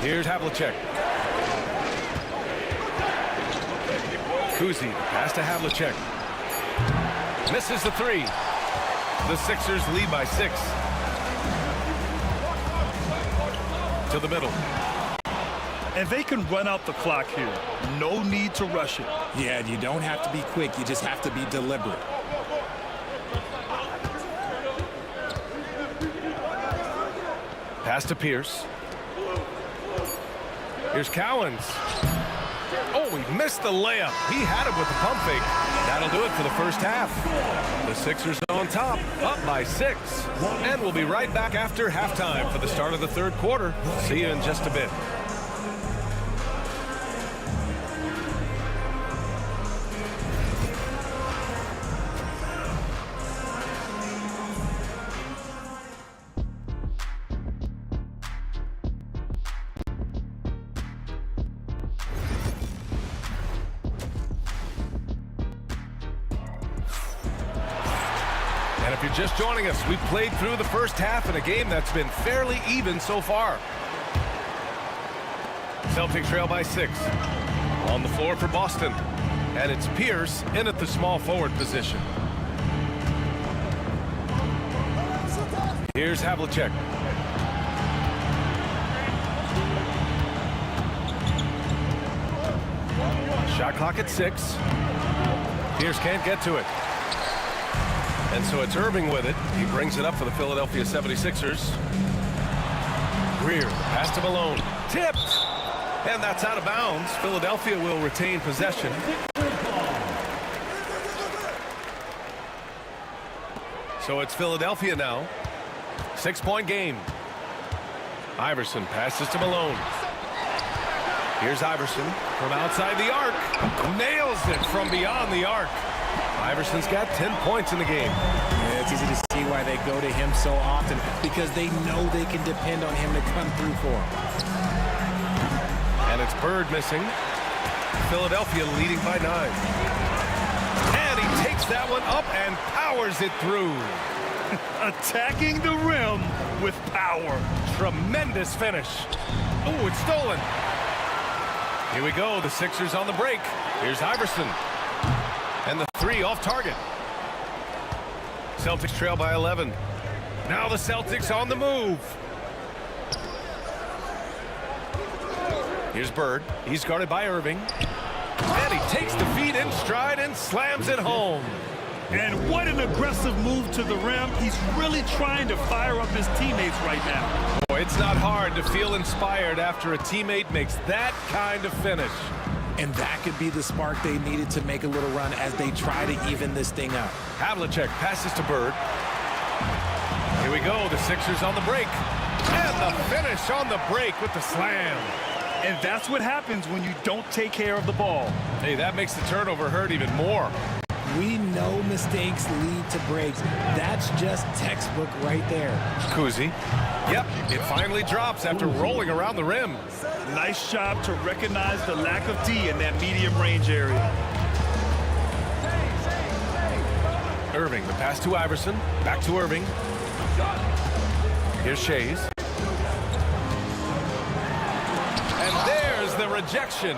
Here's Havlicek. Kuzi, pass to Havlicek. Misses the three. The Sixers lead by 6. To the middle. And they can run out the clock here. No need to rush it. Yeah, you don't have to be quick. You just have to be deliberate. Pass to Pierce. Here's Cowens. Oh, he missed the layup. He had it with the pump fake. That'll do it for the first half. The Sixers on top, up by 6. And we'll be right back after halftime for the start of the third quarter. See you in just a bit. And if you're just joining us, we've played through the first half in a game that's been fairly even so far. Celtics trail by 6. On the floor for Boston. And it's Pierce in at the small forward position. Here's Havlicek. Shot clock at 6. Pierce can't get to it. And so it's Irving with it. He brings it up for the Philadelphia 76ers. Greer, pass to Malone. Tipped! And that's out of bounds. Philadelphia will retain possession. So it's Philadelphia now. 6-point game. Iverson passes to Malone. Here's Iverson from outside the arc. Nails it from beyond the arc. Iverson's got 10 points in the game. Yeah, it's easy to see why they go to him so often, because they know they can depend on him to come through for them. And it's Bird missing. Philadelphia leading by 9. And he takes that one up and powers it through. Attacking the rim with power. Tremendous finish. Oh, it's stolen. Here we go. The Sixers on the break. Here's Iverson. And the 3 off target. Celtics trail by 11. Now the Celtics on the move. Here's Bird. He's guarded by Irving. And he takes the feed in stride and slams it home. And what an aggressive move to the rim. He's really trying to fire up his teammates right now. Boy, it's not hard to feel inspired after a teammate makes that kind of finish. And that could be the spark they needed to make a little run as they try to even this thing up. Havlicek passes to Bird. Here we go, the Sixers on the break. And the finish on the break with the slam. And that's what happens when you don't take care of the ball. Hey, that makes the turnover hurt even more. We know mistakes lead to breaks. That's just textbook right there. Kuzi. Yep, it finally drops after rolling around the rim. Nice job to recognize the lack of D in that medium range area. Irving, the pass to Iverson. Back to Irving. Here's Shays. And there's the rejection.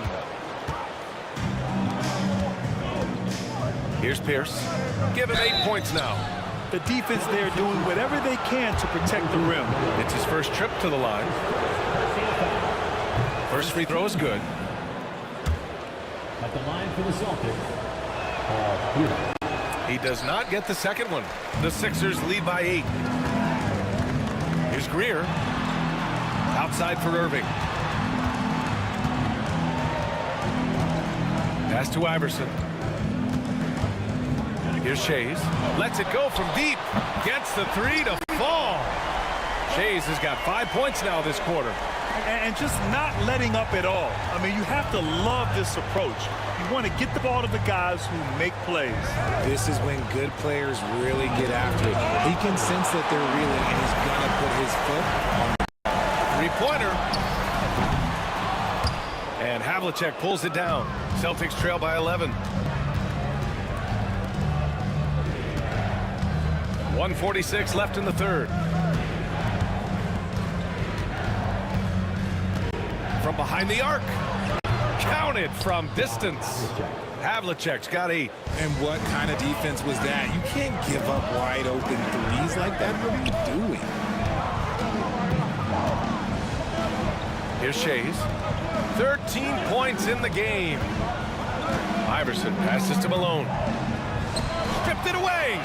Here's Pierce. Give him 8 points now. The defense there doing whatever they can to protect the rim. It's his first trip to the line. First free throw is good. At the line for the Celtics. He does not get the second one. The Sixers lead by 8. Here's Greer. Outside for Irving. Pass to Iverson. Here's Shays. Lets it go from deep. Gets the 3 to fall. Shays has got 5 points now this quarter. And just not letting up at all. I mean, you have to love this approach. You want to get the ball to the guys who make plays. This is when good players really get after it. He can sense that they're reeling, and he's going to put his foot on the three-pointer. And Havlicek pulls it down. Celtics trail by 11. 1:46 left in the third. from behind the arc. Counted from distance. Havlicek's got 8. And what kind of defense was that? You can't give up wide open threes like that. What are you doing? Here's Shays. 13 points in the game. Iverson passes to Malone. Stripped it away.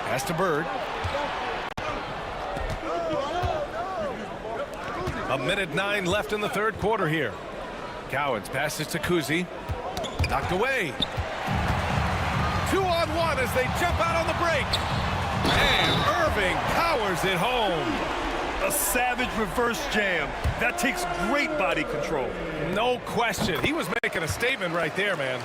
Pass to Bird. A minute 9 left in the third quarter here. Cowens passes to Kuzi. Knocked away. 2-on-1 as they jump out on the break. And Irving powers it home. A savage reverse jam. That takes great body control. No question. He was making a statement right there, man.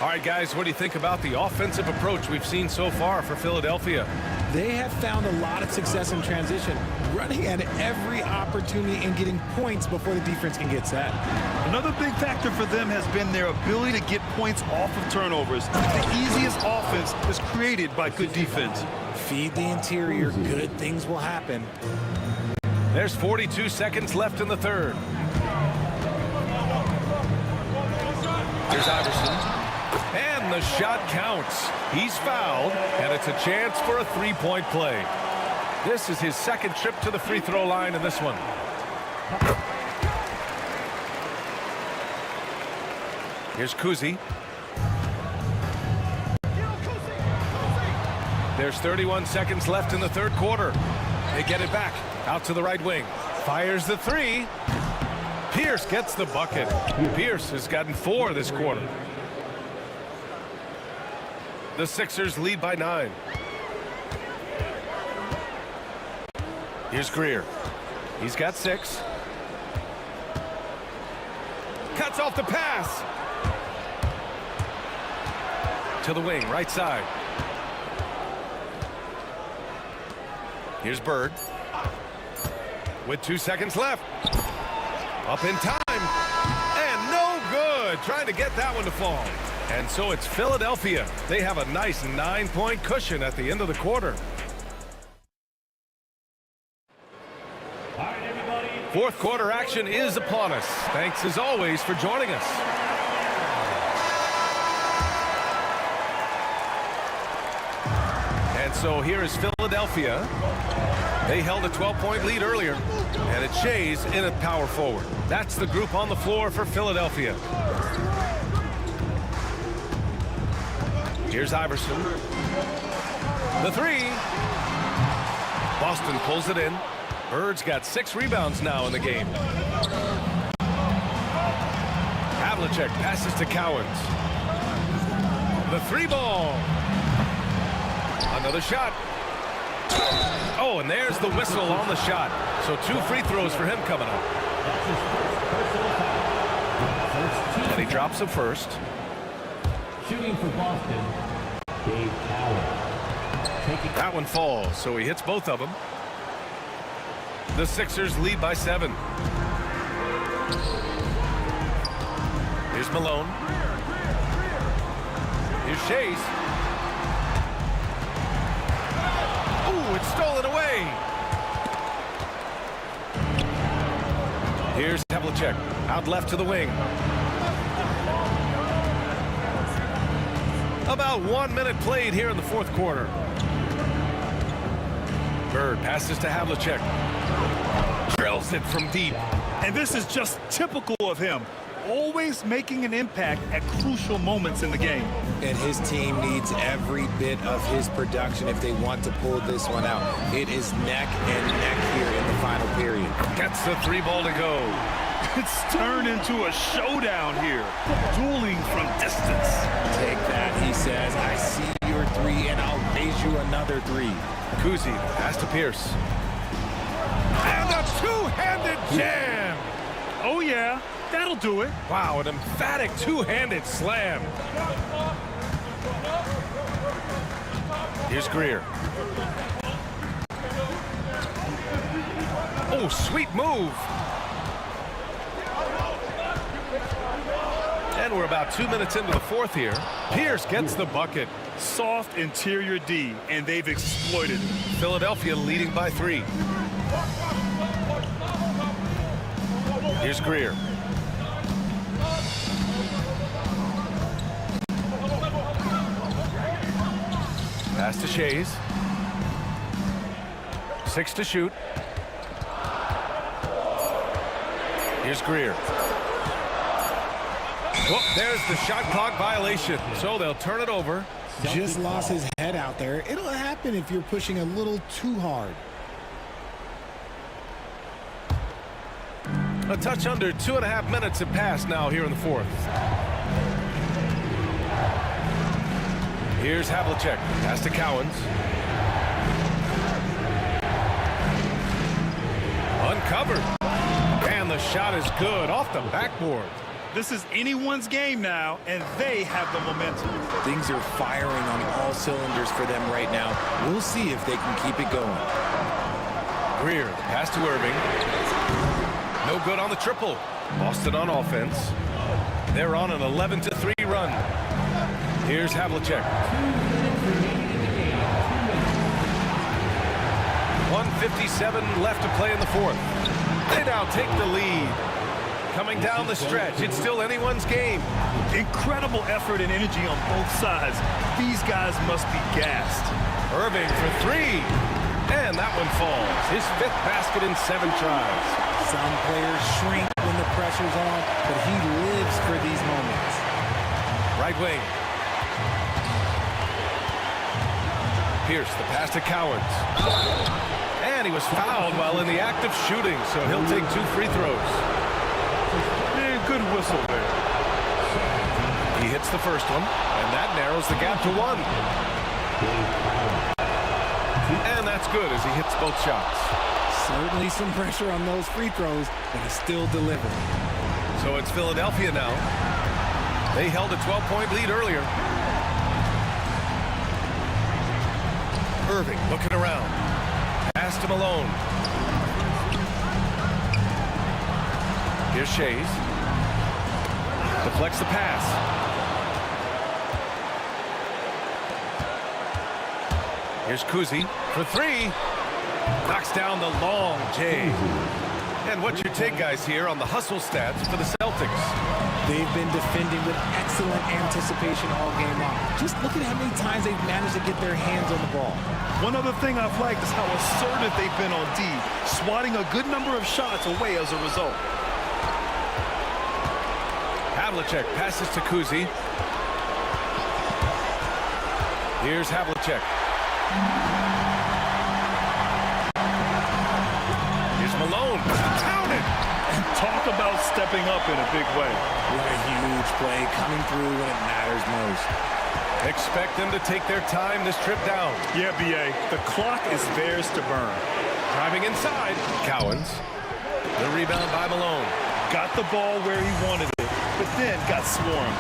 All right, guys, what do you think about the offensive approach we've seen so far for Philadelphia? They have found a lot of success in transition, running at every opportunity and getting points before the defense can get set. Another big factor for them has been their ability to get points off of turnovers. The easiest offense is created by good defense. Feed the interior, good things will happen. There's 42 seconds left in the third. Here's Iverson. And the shot counts. He's fouled, and it's a chance for a three-point play. This is his second trip to the free throw line in this one. Here's Kuzi. There's 31 seconds left in the third quarter. They get it back. Out to the right wing. Fires the three. Pierce gets the bucket. Pierce has gotten 4 this quarter. The Sixers lead by 9. Here's Greer. He's got 6. Cuts off the pass. To the wing, right side. Here's Bird. With 2 seconds left. Up in time. And no good. Trying to get that one to fall. And so it's Philadelphia. They have a nice 9-point cushion at the end of the quarter. Fourth quarter action is upon us. Thanks as always for joining us. And so here is Philadelphia. They held a 12-point lead earlier, and it's Shays in at power forward. That's the group on the floor for Philadelphia. Here's Iverson. The three. Boston pulls it in. Bird's got 6 rebounds now in the game. Havlicek passes to Cowens. The 3-ball. Another shot. Oh, and there's the whistle on the shot. So 2 free throws for him coming up. And he drops the first. Shooting for Boston, Dave Cowens. That one falls, so he hits both of them. The Sixers lead by 7. Here's Malone. Here's Shays. Ooh, it's stolen away. Here's Havlicek, out left to the wing. About 1 minute played here in the fourth quarter. Bird passes to Havlicek. Drills it from deep. And this is just typical of him. Always making an impact at crucial moments in the game. And his team needs every bit of his production if they want to pull this one out. It is neck and neck here in the final period. Gets the 3-ball to go. It's turned into a showdown here. Dueling from distance. Take that, he says. I see your 3, and I'll raise you another 3. Kuzi, pass to Pierce. And a two-handed jam. Oh, yeah. That'll do it. Wow, an emphatic two-handed slam. Here's Greer. Oh, sweet move. And we're about 2 minutes into the fourth here. Pierce gets the bucket. Soft interior D, and they've exploited it. Philadelphia leading by 3. Here's Greer. Pass to Shays. 6 to shoot. Here's Greer. Well, there's the shot clock violation. So they'll turn it over. Just lost his head out there. It'll happen if you're pushing a little too hard. A touch under 2.5 minutes have passed now here in the fourth. Here's Havlicek. Pass to Cowens. Uncovered. And the shot is good off the backboard. This is anyone's game now, and they have the momentum. Things are firing on all cylinders for them right now. We'll see if they can keep it going. Greer, pass to Irving. No good on the triple. Boston on offense. They're on an 11-3 run. Here's Havlicek. 1:57 left to play in the fourth. They now take the lead. Coming down the stretch, it's still anyone's game. Incredible effort and energy on both sides. These guys must be gassed. Irving for 3. And that one falls. His 5th basket in 7 tries. Some players shrink when the pressure's on, but he lives for these moments. Right wing. Pierce, the pass to Cowens. And he was fouled while in the act of shooting, so he'll take 2 free throws. Good whistle there. He hits the first one, and that narrows the gap to 1. And that's good as he hits both shots. Certainly some pressure on those free throws, but he still delivered. So it's Philadelphia now. They held a 12-point lead earlier. Irving looking around. Pass to Malone. Here's Shays. Deflects the pass. Here's Kuzi for 3. Knocks down the long J. And what's your take, guys, here on the hustle stats for the Celtics? They've been defending with excellent anticipation all game long. Just look at how many times they've managed to get their hands on the ball. One other thing I've liked is how assertive they've been on D, swatting a good number of shots away as a result. Havlicek passes to Kuzi. Here's Havlicek. Here's Malone. Counted! And talk about stepping up in a big way. What a huge play coming through when it matters most. Expect them to take their time this trip down. Yeah, B.A., the clock is theirs to burn. Driving inside, Cowens. The rebound by Malone. Got the ball where he wanted it, but then got swarmed.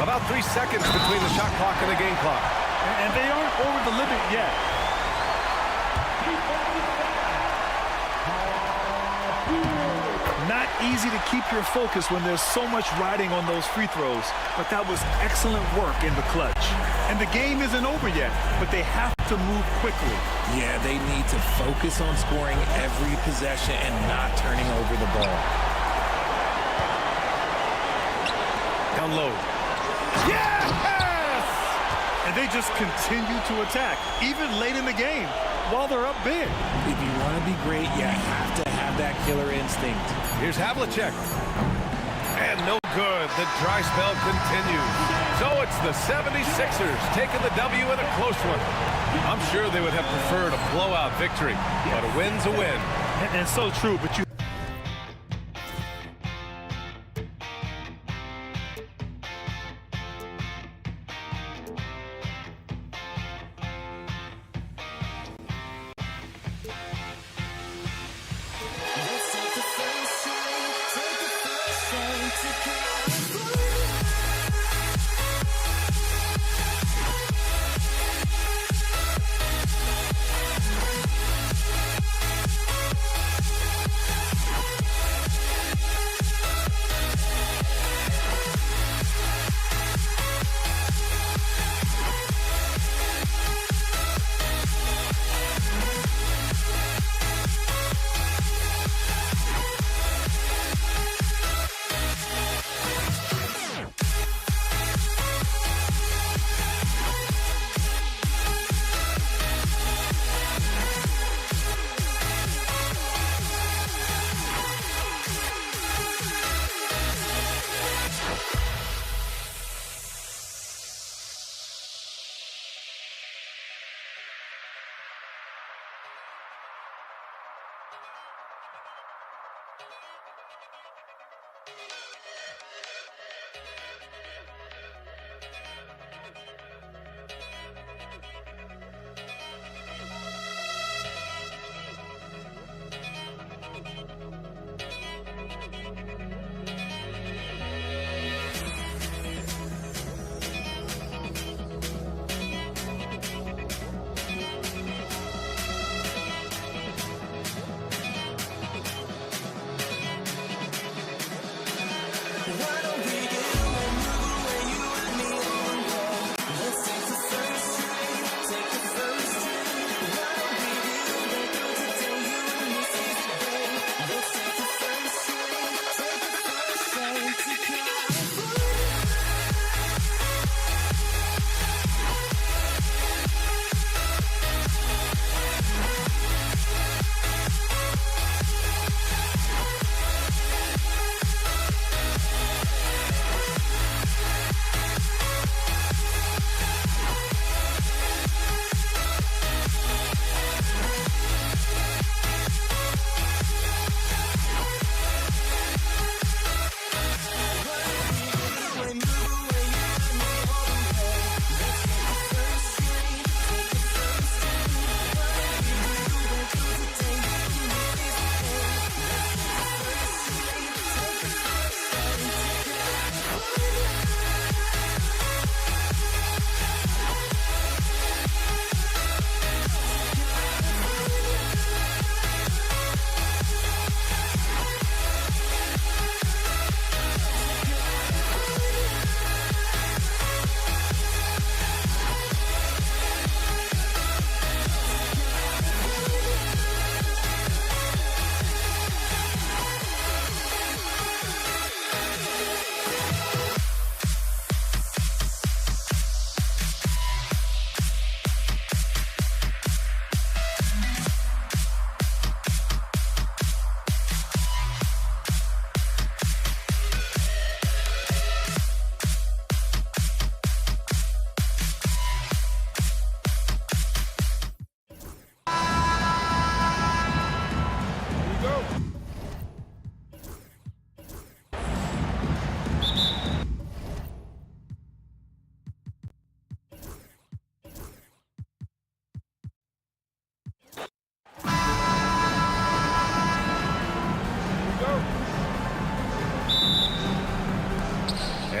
About 3 seconds between the shot clock and the game clock. And they aren't over the limit yet. Not easy to keep your focus when there's so much riding on those free throws, but that was excellent work in the clutch. And the game isn't over yet, but they have to move quickly. Yeah, they need to focus on scoring every possession and not turning over the ball. Down low. Yes! And they just continue to attack, even late in the game, while they're up big. If you want to be great, you have to have that killer instinct. Here's Havlicek. And no good. The dry spell continues. So it's the 76ers taking the W in a close one. I'm sure they would have preferred a blowout victory, but a win's a win. And so true, but you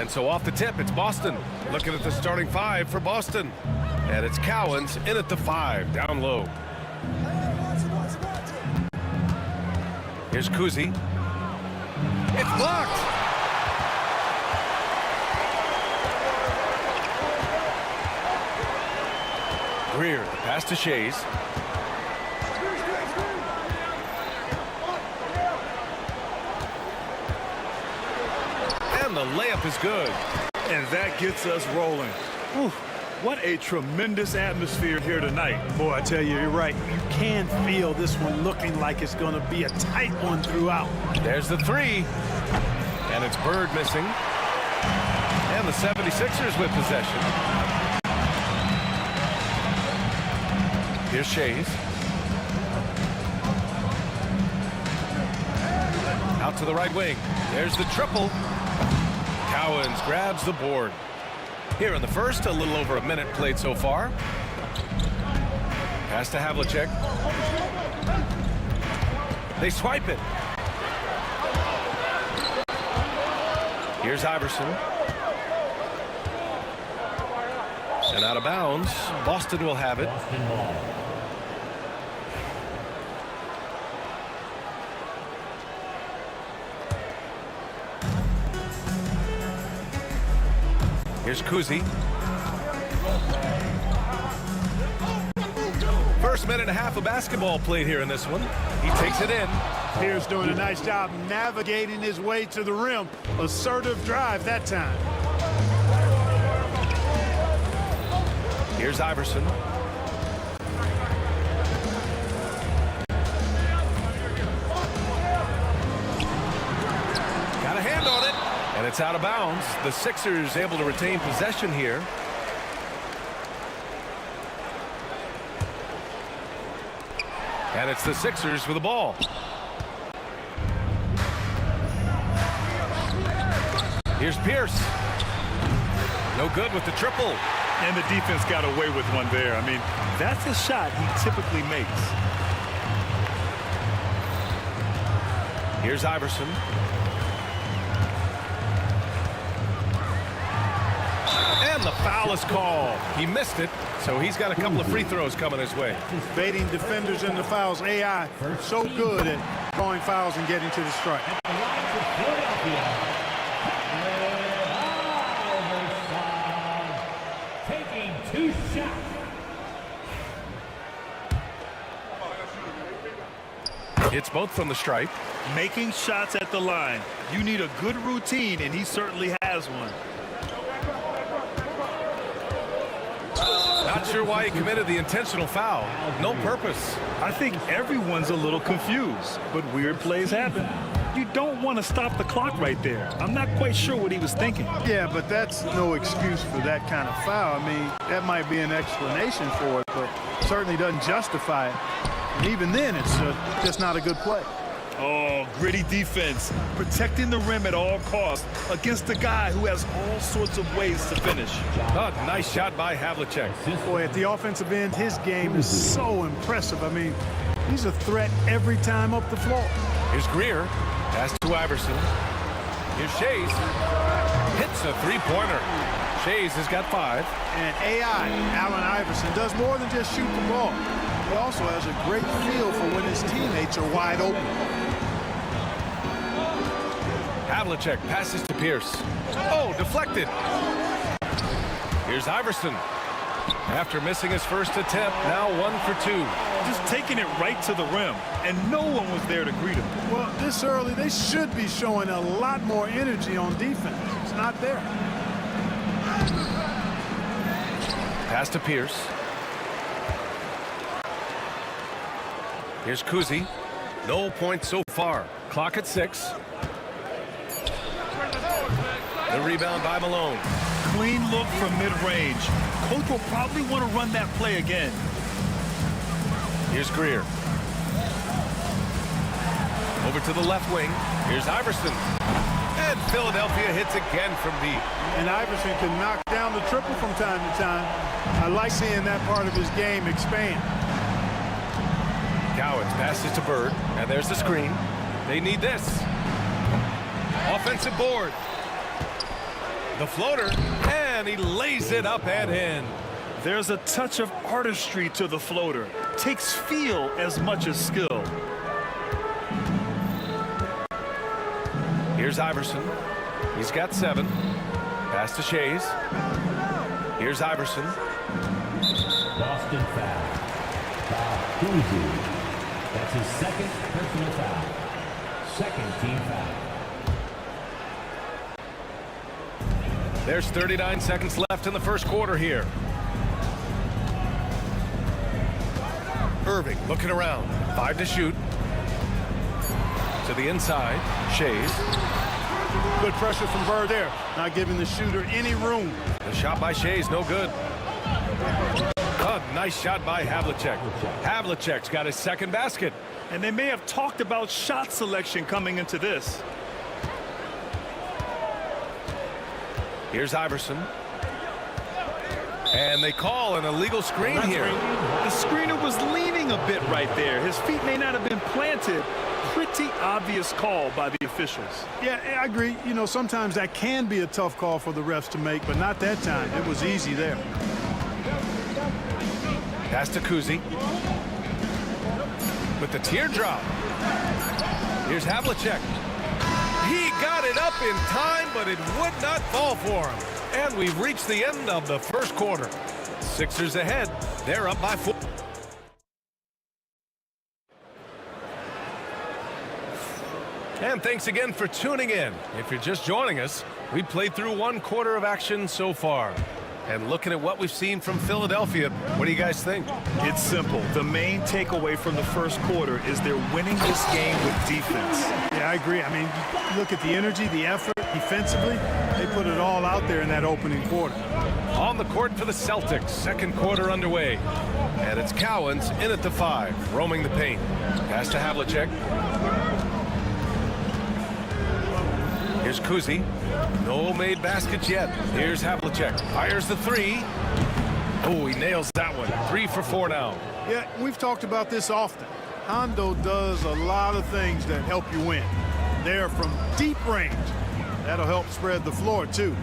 And so off the tip, it's Boston. Looking at the starting five for Boston. And it's Cowens in at the 5, down low. Here's Kuzi. It's blocked. Greer, the pass to Shays. And the layup is good. And that gets us rolling. Whew, what a tremendous atmosphere here tonight. Boy, I tell you, you're right. You can feel this one looking like it's going to be a tight one throughout. There's the 3. And it's Bird missing. And the 76ers with possession. Here's Shays. Out to the right wing. There's the triple. Cowens grabs the board. Here in the first, a little over a minute played so far. Pass to Havlicek. They swipe it. Here's Iverson. And out of bounds. Boston will have it. Boston ball. Here's Kuzi. First minute and a half of basketball played here in this one. He takes it in. Pierce doing a nice job navigating his way to the rim. Assertive drive that time. Here's Iverson. Got a hand on it. And it's out of bounds. The Sixers able to retain possession here. And And it's the Sixers with the ball. Here's Pierce. No good with the triple. And the defense got away with one there. I mean, that's a shot he typically makes. Here's Iverson. And the foul is called. He missed it, so he's got a couple of free throws coming his way. Baiting defenders into fouls. AI so good at drawing fouls and getting to the strike. Taking 2 shots. It's both from the stripe. Making shots at the line. You need a good routine, and he certainly has one. Not sure why he committed the intentional foul. No purpose. I think everyone's a little confused, but weird plays happen. You don't want to stop the clock right there. I'm not quite sure what he was thinking. Yeah, but that's no excuse for that kind of foul. I mean, that might be an explanation for it, but certainly doesn't justify it. And even then, it's just not a good play. Oh, gritty defense. Protecting the rim at all costs against a guy who has all sorts of ways to finish. Oh, nice shot by Havlicek. Boy, at the offensive end, his game is so impressive. I mean, he's a threat every time up the floor. Here's Greer. Pass to Iverson. Here's Shays. Hits a three-pointer. Shays has got 5. And AI, Allen Iverson, does more than just shoot the ball. He also has a great feel for when his teammates are wide open. Havlicek passes to Pierce. Oh, deflected. Here's Iverson. After missing his first attempt, now 1 for 2. Just taking it right to the rim, and no one was there to greet him. Well, this early, they should be showing a lot more energy on defense. It's not there. Pass to Pierce. Here's Kuzi. No points so far. Clock at 6. The rebound by Malone. Clean look from mid-range. Coach will probably want to run that play again. Here's Greer. Over to the left wing. Here's Iverson. And Philadelphia hits again from deep. And Iverson can knock down the triple from time to time. I like seeing that part of his game expand. Cowens passes to Bird. And there's the screen. They need this. Offensive board. The floater. And he lays it up and in. There's a touch of artistry to the floater. Takes feel as much as skill. Here's Iverson. He's got 7. Pass to Shays. Here's Iverson. Boston foul. Kuzi. That's his second personal foul. Second team foul. There's 39 seconds left in the first quarter here. Irving looking around. 5 to shoot. To the inside. Shays. Good pressure from Bird there. Not giving the shooter any room. The shot by Shays, no good. Oh, nice shot by Havlicek. Havlicek's got his second basket. And they may have talked about shot selection coming into this. Here's Iverson. And they call an illegal screen here. The screener was leaning a bit right there. His feet may not have been planted. Pretty obvious call by the officials. Yeah, I agree. You know, sometimes that can be a tough call for the refs to make, but not that time. It was easy there. Pass to Kuzi. With the teardrop. Here's Havlicek. He got it up in time, but it would not fall for him. And we've reached the end of the first quarter. Sixers ahead. They're up by 4. And thanks again for tuning in. If you're just joining us, we played through 1 quarter of action so far. And looking at what we've seen from Philadelphia, what do you guys think? It's simple. The main takeaway from the first quarter is they're winning this game with defense. Yeah, I agree. I mean, look at the energy, the effort defensively. They put it all out there in that opening quarter. On the court for the Celtics, second quarter underway. And it's Cowens in at the 5, roaming the paint. Pass to Havlicek. Here's Kuzi. No made baskets yet. Here's Havlicek. Fires the 3. Oh, he nails that one. 3 for 4 now. Yeah, we've talked about this often. Hondo does a lot of things that help you win. They're from deep range. That'll help spread the floor, too.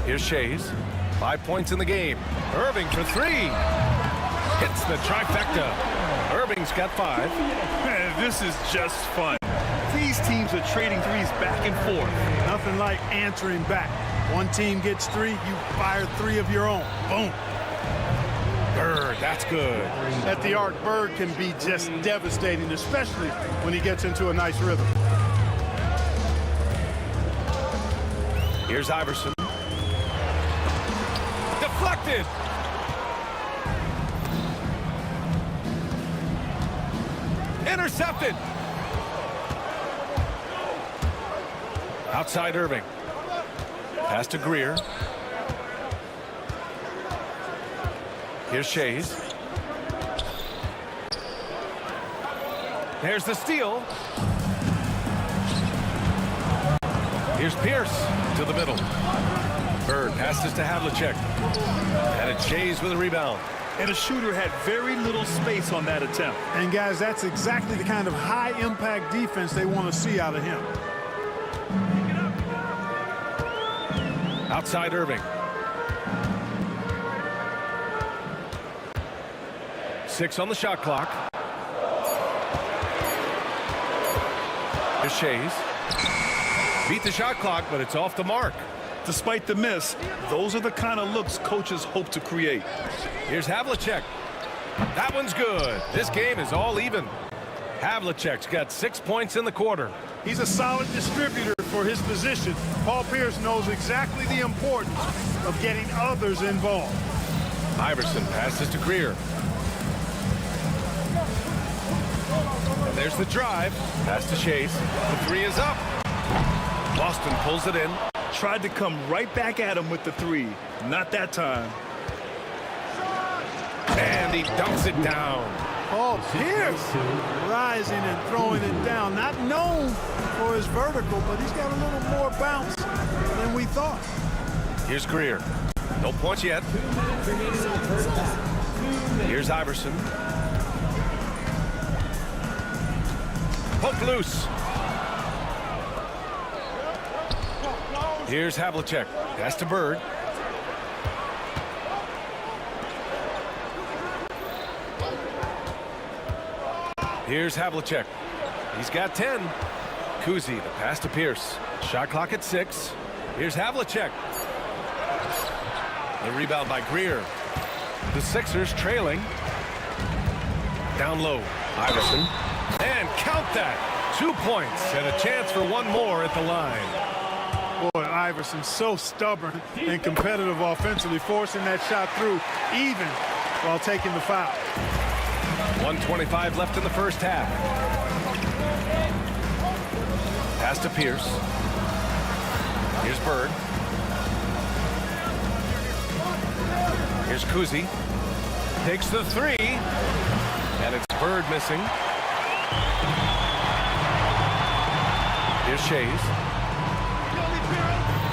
Here's Shays. 5 points in the game. Irving for 3. Hits the trifecta. Irving's got 5. Man, this is just fun. These teams are trading threes back and forth. Nothing like answering back. One team gets 3, you fire 3 of your own. Boom. Bird, that's good. At the arc, Bird can be just devastating, especially when he gets into a nice rhythm. Here's Iverson. Deflected. Intercepted. Outside Irving. Pass to Greer. Here's Shays. There's the steal. Here's Pierce to the middle. Bird passes to Havlicek. And it's Shays with a rebound. And a shooter had very little space on that attempt. And guys, that's exactly the kind of high-impact defense they want to see out of him. Outside Irving. 6 on the shot clock. Here's Shays. Beat the shot clock, but it's off the mark. Despite the miss, those are the kind of looks coaches hope to create. Here's Havlicek. That one's good. This game is all even. Havlicek's got 6 points in the quarter. He's a solid distributor for his position. Paul Pierce knows exactly the importance of getting others involved. Iverson passes to Greer. And there's the drive. Pass to Chase. The 3 is up. Boston pulls it in. Tried to come right back at him with the 3. Not that time. And he dunks it down. Paul Pierce rising and throwing it down. Not known for his vertical, but he's got a little more bounce than we thought. Here's Greer. No points yet. Here's Iverson. Poked loose. Here's Havlicek. Pass to Bird. Here's Havlicek. He's got 10. Kuzi, the pass to Pierce. Shot clock at 6. Here's Havlicek. The rebound by Greer. The Sixers trailing. Down low. Iverson. And count that. 2 points and a chance for one more at the line. Boy, Iverson so stubborn and competitive offensively, forcing that shot through even while taking the foul. 1:25 left in the first half. Pass to Pierce. Here's Bird. Here's Kuzi. Takes the 3. And it's Bird missing. Here's Shays.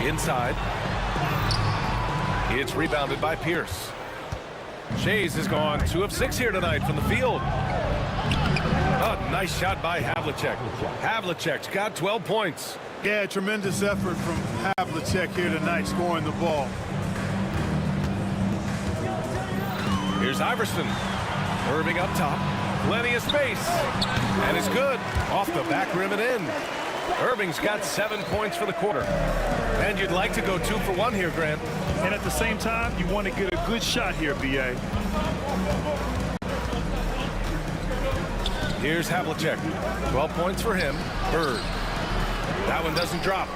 Inside. It's rebounded by Pierce. Shays has gone 2 of 6 here tonight from the field. A nice shot by Havlicek. Havlicek's got 12 points. Yeah, tremendous effort from Havlicek here tonight, scoring the ball. Here's Iverson. Irving up top. Plenty of space. And it's good. Off the back rim and in. Irving's got 7 points for the quarter. And you'd like to go 2 for 1 here, Grant. And at the same time, you want to get a good shot here, B.A. Here's Havlicek. 12 points for him. Bird. That one doesn't drop.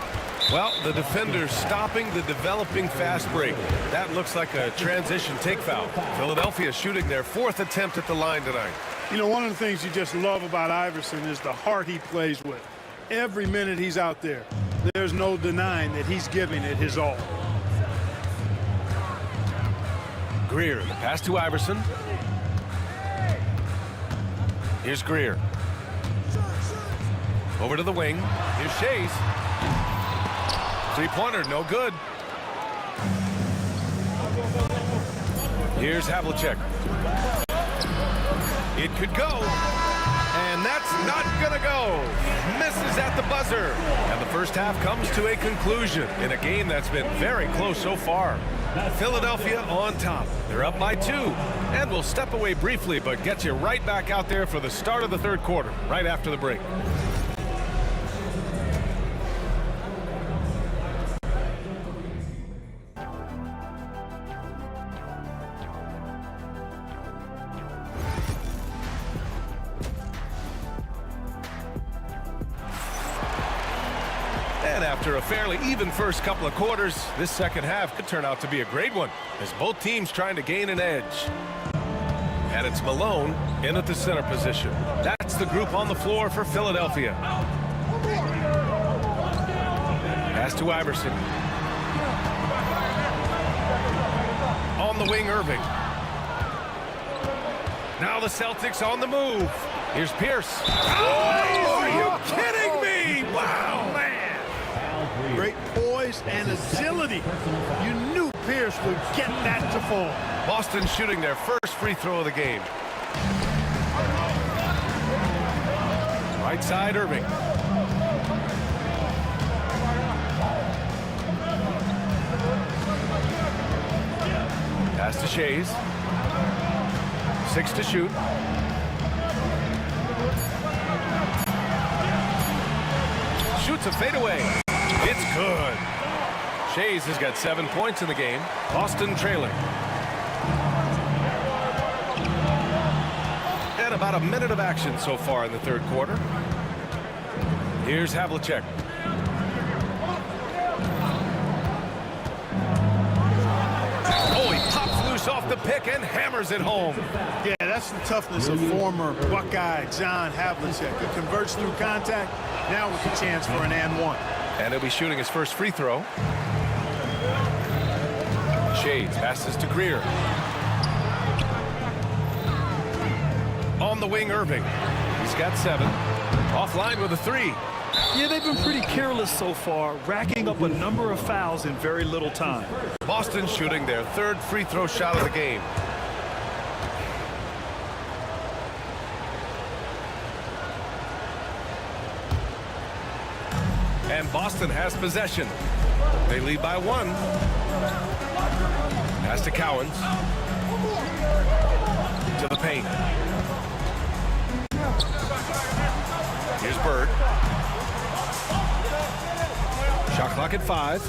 Well, the defender's stopping the developing fast break. That looks like a transition take foul. Philadelphia shooting their 4th attempt at the line tonight. You know, one of the things you just love about Iverson is the heart he plays with. Every minute he's out there, there's no denying that he's giving it his all. Greer, the pass to Iverson. Here's Greer. Over to the wing. Here's Shays. Three-pointer, no good. Here's Havlicek. It could go. And that's not gonna go. Misses at the buzzer. And the first half comes to a conclusion in a game that's been very close so far. Philadelphia on top. They're up by 2. And we'll step away briefly, but get you right back out there for the start of the third quarter, right after the break. And after a fairly even first couple of quarters, this second half could turn out to be a great one, as both teams trying to gain an edge. And it's Malone in at the center position. That's the group on the floor for Philadelphia. Pass to Iverson. On the wing, Irving. Now the Celtics on the move. Here's Pierce. Oh, are you kidding me? Wow, man. Great poise and agility. You knew Pierce would get that to fall. Boston shooting their first free throw of the game. Right side, Irving. Pass to Shays. 6 to shoot. Shoots a fadeaway. It's good. Shays has got 7 points in the game. Boston trailing. And about a minute of action so far in the third quarter. Here's Havlicek. Oh, he pops loose off the pick and hammers it home. Yeah, that's the toughness of former Buckeye John Havlicek. He converts through contact, now with a chance for an and one. And he'll be shooting his first free throw. Shades passes to Greer. On the wing, Irving. He's got 7. Offline with a 3. Yeah, they've been pretty careless so far, racking up a number of fouls in very little time. Boston shooting their 3rd free throw shot of the game. And Boston has possession. They lead by 1. Pass to Cowens. To the paint. Here's Bird. Shot clock at 5.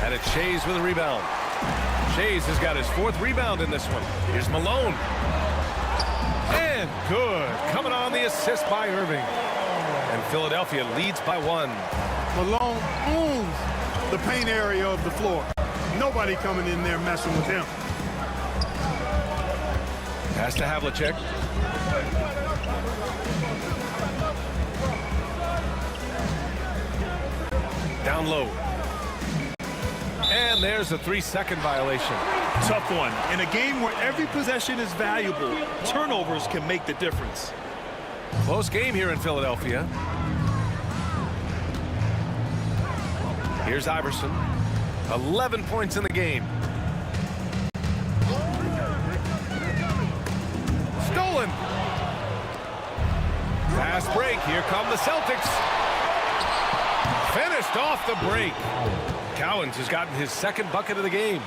And it's Shays with a rebound. Shays has got his 4th rebound in this one. Here's Malone. And good. Coming on the assist by Irving. And Philadelphia leads by 1. Malone owns the paint area of the floor. Nobody coming in there messing with him. Pass to Havlicek. Down low. And there's a 3-second violation. Tough one. In a game where every possession is valuable, turnovers can make the difference. Close game here in Philadelphia. Here's Iverson. 11 points in the game. Stolen. Fast break. Here come the Celtics. Finished off the break. Cowens has gotten his 2nd bucket of the game.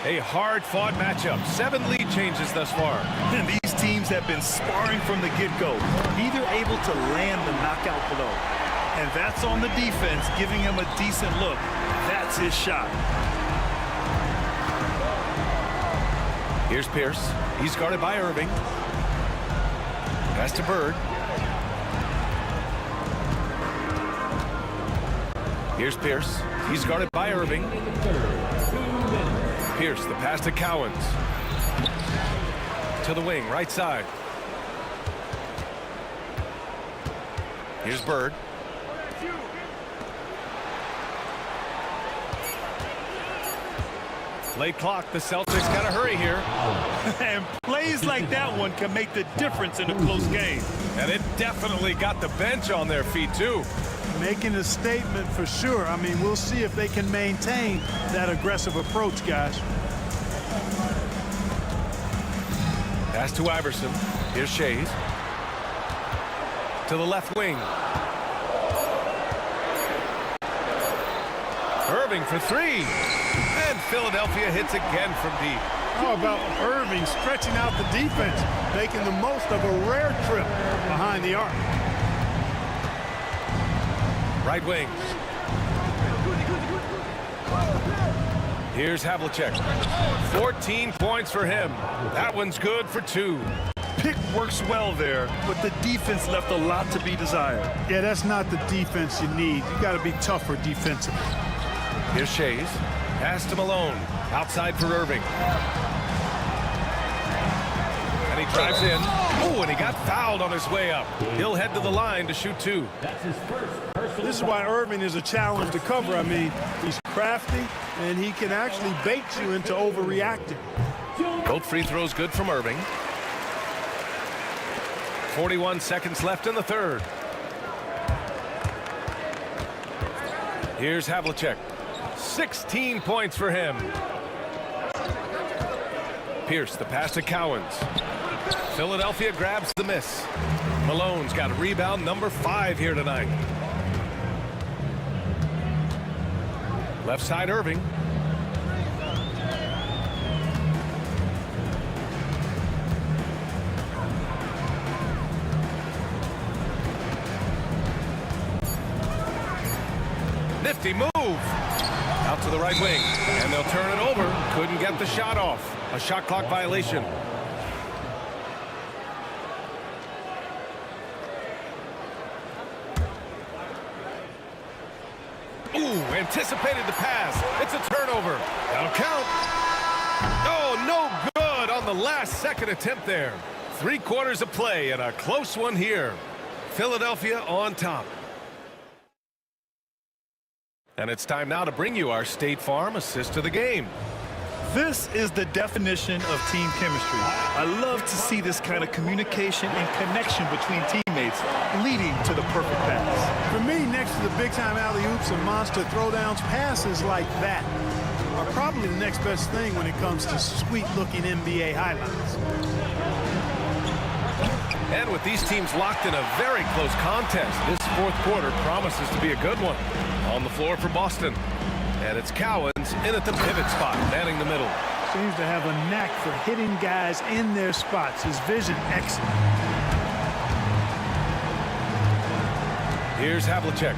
A hard-fought matchup. 7 lead changes thus far. And these teams have been sparring from the get-go, neither able to land the knockout blow. And that's on the defense, giving him a decent look. That's his shot. Here's Pierce. He's guarded by Irving. Pass to Bird. Here's Pierce. He's guarded by Irving. Pierce, the pass to Cowens. To the wing, right side. Here's Bird. Late clock. The Celtics got to hurry here. And plays like that one can make the difference in a close game. And it definitely got the bench on their feet, too. Making a statement for sure. I mean, we'll see if they can maintain that aggressive approach, guys. Pass to Iverson. Here's Shays. To the left wing. Irving for three. And Philadelphia hits again from deep. How about Irving stretching out the defense, making the most of a rare trip behind the arc. Right wing. Here's Havlicek. 14 points for him. That one's good for 2. Pick works well there, but the defense left a lot to be desired. Yeah, that's not the defense you need. You got to be tougher defensively. Here's Shays. Pass to Malone. Outside for Irving. And he drives in. Oh, and he got fouled on his way up. He'll head to the line to shoot 2. That's his first personal This is why Irving is a challenge to cover. I mean, he's crafty, and he can actually bait you into overreacting. Both free throws good from Irving. 41 seconds left in the third. Here's Havlicek. 16 points for him. Pierce, the pass to Cowens. Philadelphia grabs the miss. Malone's got rebound number 5 here tonight. Left side, Irving. Nifty move. Out to the right wing. And they'll turn it over. Couldn't get the shot off. A shot clock violation. Ooh, anticipated the pass. It's a turnover. That'll count. Oh, no good on the last second attempt there. 3 quarters of play and a close one here. Philadelphia on top. And it's time now to bring you our State Farm assist of the game. This is the definition of team chemistry. I love to see this kind of communication and connection between teammates leading to the perfect pass. For me, next to the big-time alley-oops and monster throwdowns, passes like that are probably the next best thing when it comes to sweet-looking NBA highlights. And with these teams locked in a very close contest, this fourth quarter promises to be a good one. On the floor for Boston. And it's Cowens in at the pivot spot, manning the middle. Seems to have a knack for hitting guys in their spots. His vision excellent. Here's Havlicek.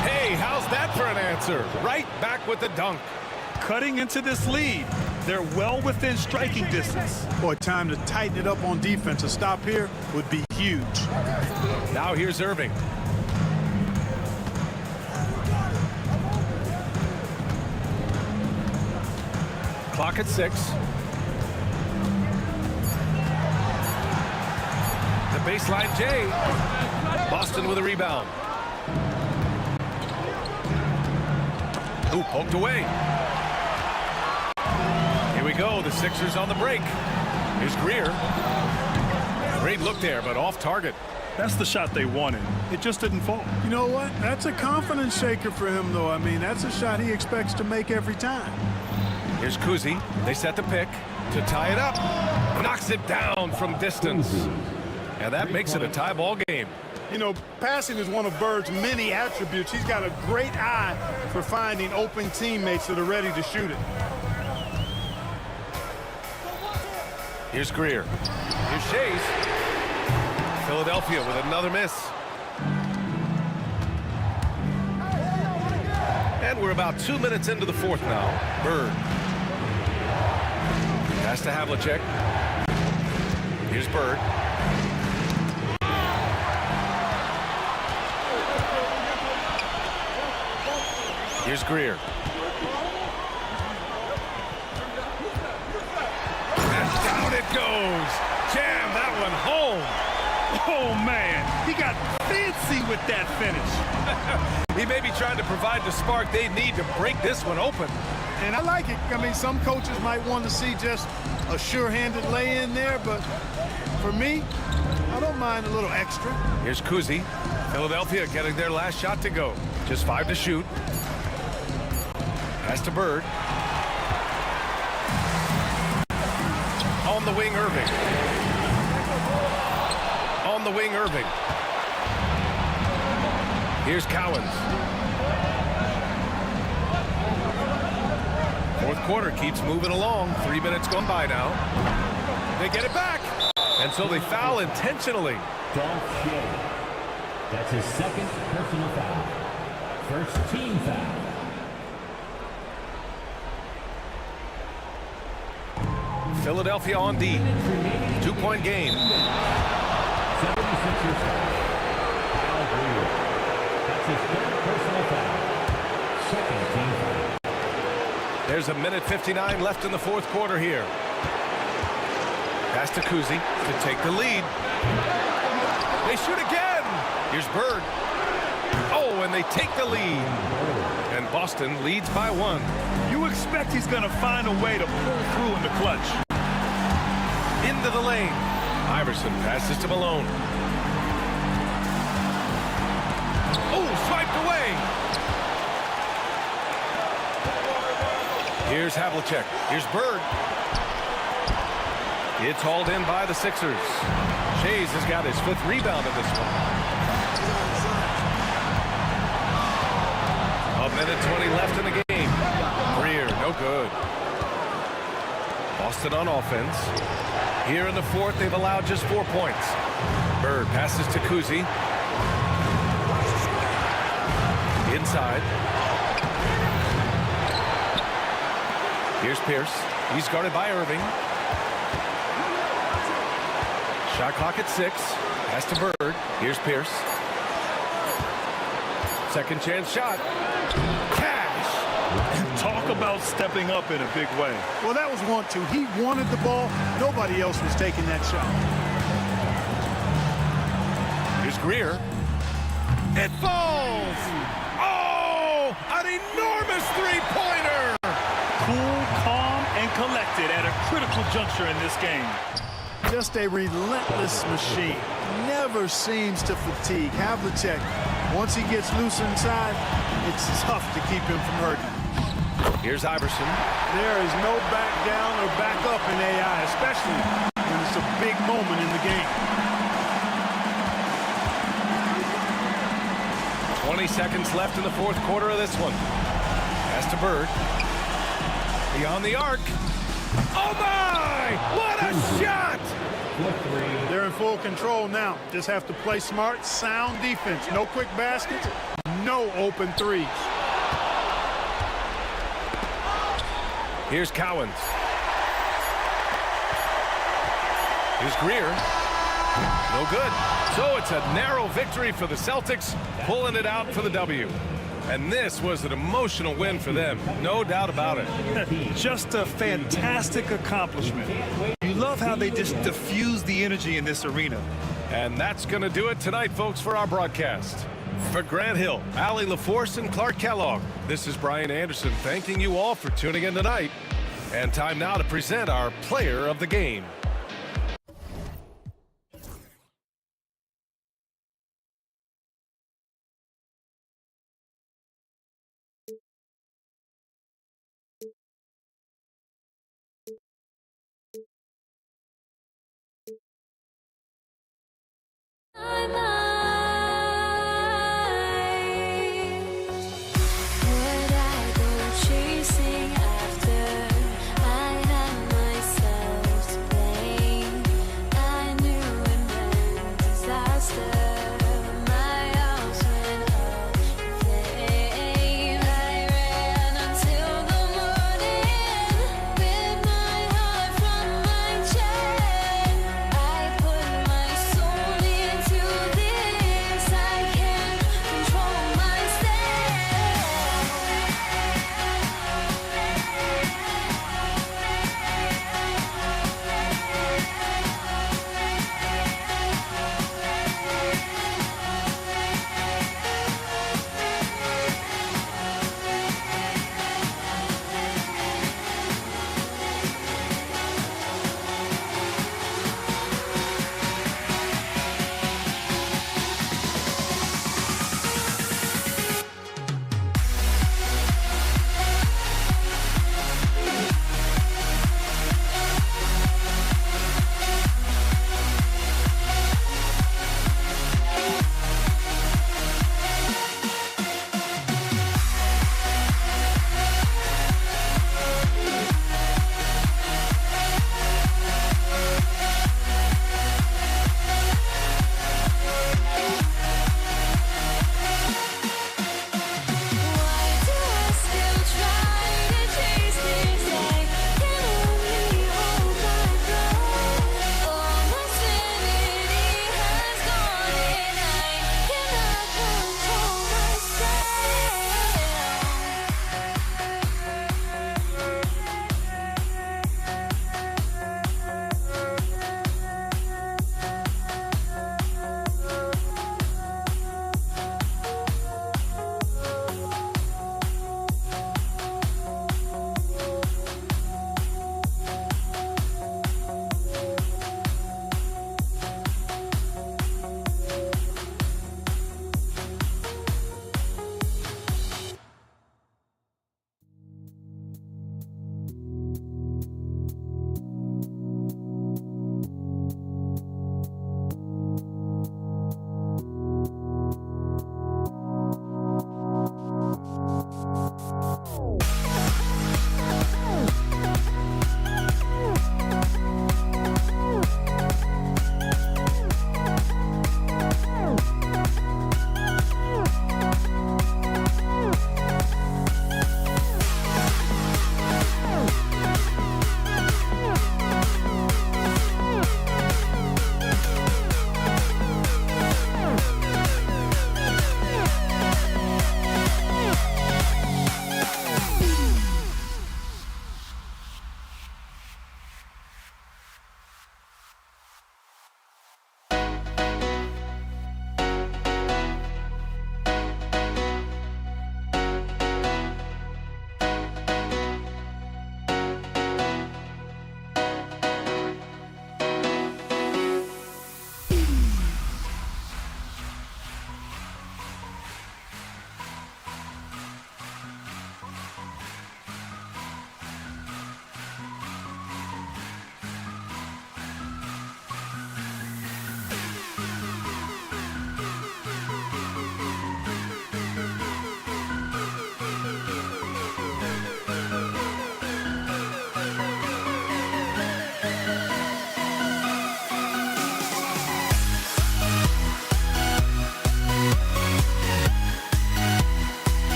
Hey, how's that for an answer? Right back with the dunk. Cutting into this lead. They're well within striking distance. Boy, time to tighten it up on defense. A stop here would be huge. Now here's Irving. Clock at 6. The baseline Jay. Boston with a rebound. Ooh, poked away. Here we go. The Sixers on the break. Here's Greer. Great look there, but off target. That's the shot they wanted. It just didn't fall. You know what? That's a confidence shaker for him, though. I mean, that's a shot he expects to make every time. Here's Kuzi. They set the pick to tie it up. Knocks it down from distance. And that makes it a tie ball game. You know, passing is one of Bird's many attributes. He's got a great eye for finding open teammates that are ready to shoot it. Here's Greer. Here's Shays. Philadelphia with another miss. And we're about 2 minutes into the fourth now. Bird. Pass to Havlicek. Here's Bird. Here's Greer. And down it goes. Jam that one home. Oh, man, he got fancy with that finish. He may be trying to provide the spark they need to break this one open. And I like it. I mean, some coaches might want to see just a sure-handed lay-in there, but for me, I don't mind a little extra. Here's Kuzi. Philadelphia getting their last shot to go. Just 5 to shoot. Pass to Bird. On the wing, Irving. On the wing, Irving. Here's Cowens. Fourth quarter keeps moving along. 3 minutes gone by now. They get it back. And so they foul intentionally. Dolph Shea. That's his second personal foul. First team foul. Philadelphia on D. 2-point game. 76ers foul. Kyle Greer. That's his third personal foul. Second team foul. There's a minute 59 left in the fourth quarter here. Pass to Kuzi to take the lead. They shoot again. Here's Bird. Oh, and they take the lead. And Boston leads by 1. You expect he's going to find a way to pull through in the clutch. Into the lane. Iverson passes to Malone. Oh, swiped away. Here's Havlicek. Here's Bird. It's hauled in by the Sixers. Shays has got his 5th rebound of this one. A minute 20 left in the game. Greer, no good. Boston on offense. Here in the fourth, they've allowed just 4 points. Bird passes to Kuzi. Inside. Here's Pierce. He's guarded by Irving. Shot clock at 6. Pass to Bird. Here's Pierce. Second chance shot. Cash. Talk about stepping up in a big way. Well, that was 1-2. He wanted the ball. Nobody else was taking that shot. Here's Greer. It falls. Oh, an enormous three-pointer. Cool, calm, and collected at a critical juncture in this game. Just a relentless machine. Never seems to fatigue. Havlicek, once he gets loose inside, it's tough to keep him from hurting. Here's Iverson. There is no back down or back up in AI, especially when it's a big moment in the game. 20 seconds left in the fourth quarter of this one. Pass to Bird. Beyond the arc. Oh my! What a shot! They're in full control now. Just have to play smart, sound defense. No quick baskets, no open threes. Here's Cowens. Here's Greer. No good. So it's a narrow victory for the Celtics, pulling it out for the W. And this was an emotional win for them, no doubt about it. Just a fantastic accomplishment. You love how they just diffuse the energy in this arena. And that's going to do it tonight, folks, for our broadcast. For Grant Hill, Allie LaForce, and Clark Kellogg, this is Brian Anderson thanking you all for tuning in tonight. And time now to present our player of the game. Chasing after I have myself to blame.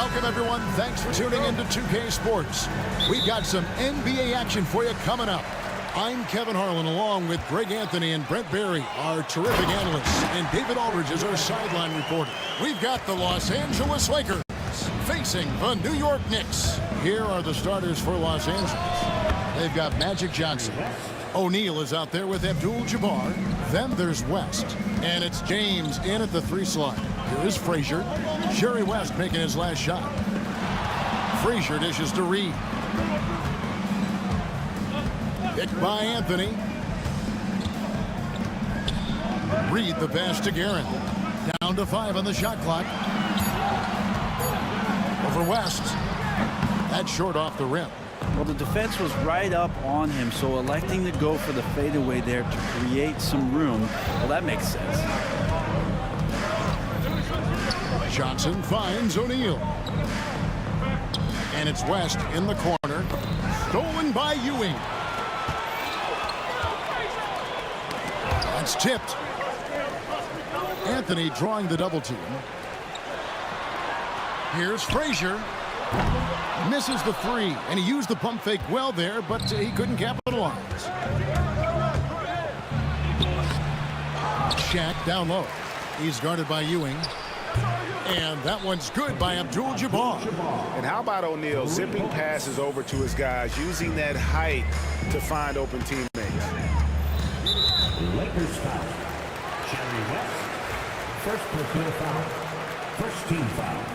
Welcome, everyone. Thanks for tuning into 2K Sports. We've got some NBA action for you coming up. I'm Kevin Harlan, along with Greg Anthony and Brent Barry, our terrific analysts, and David Aldridge is our sideline reporter. We've got the Los Angeles Lakers facing the New York Knicks. Here are the starters for Los Angeles. They've got Magic Johnson. O'Neal is out there with Abdul-Jabbar. Then there's West. And it's James in at the 3 slot. Here is Frazier. Jerry West making his last shot. Frazier dishes to Reed. Picked by Anthony. Reed the pass to Guerin. Down to 5 on the shot clock. Over West. That's short off the rim. Well, the defense was right up on him, so electing to go for the fadeaway there to create some room, well, that makes sense. Johnson finds O'Neal. And it's West in the corner. Stolen by Ewing. That's tipped. Anthony drawing the double team. Here's Frazier. Misses the 3, and he used the pump fake well there, but he couldn't capitalize. Shaq down low. He's guarded by Ewing. And that one's good by Abdul-Jabbar. And how about O'Neal zipping passes over to his guys, using that height to find open teammates. Lakers foul. Jerry West. First personal foul. First team foul.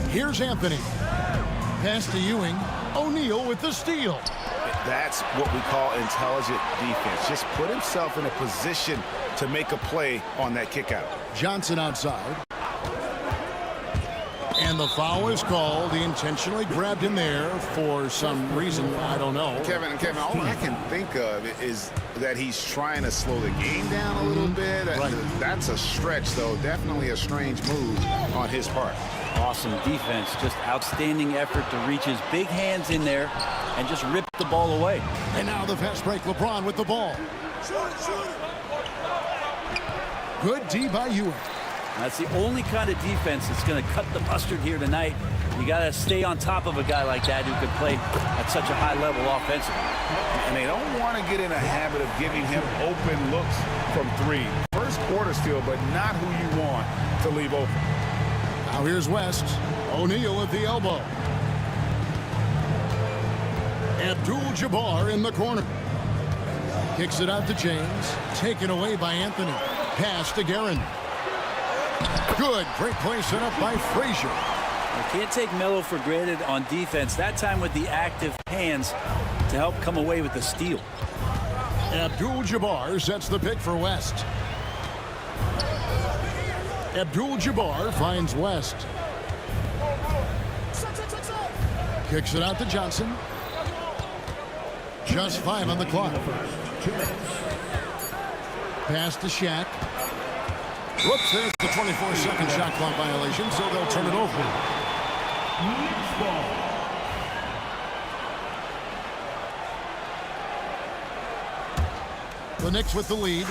Here's Anthony. Pass to Ewing. O'Neal with the steal. That's what we call intelligent defense. Just put himself in a position to make a play on that kick out. Johnson outside. And the foul is called. He intentionally grabbed him there for some reason. I don't know. Kevin, all I can think of is that he's trying to slow the game down a little bit. Right. That's a stretch, though. Definitely a strange move on his part. Awesome defense, just outstanding effort to reach his big hands in there and just rip the ball away. And now the fast break. LeBron with the ball. Good D by Ewing. That's the only kind of defense that's going to cut the mustard here tonight. You got to stay on top of a guy like that who can play at such a high level offensively. And they don't want to get in a habit of giving him open looks from 3. First quarter steal, but not who you want to leave open. Now here's West. O'Neal at the elbow. Abdul-Jabbar in the corner. Kicks it out to James. Taken away by Anthony. Pass to Guerin. Good. Great play set up by Frazier. You can't take Melo for granted on defense. That time with the active hands to help come away with the steal. Abdul-Jabbar sets the pick for West. Abdul-Jabbar finds West. Kicks it out to Johnson. Just 5 on the clock. Pass to Shaq. Whoops, there's the 24-second shot clock violation, so they'll turn it over. Knicks ball. The Knicks with the lead.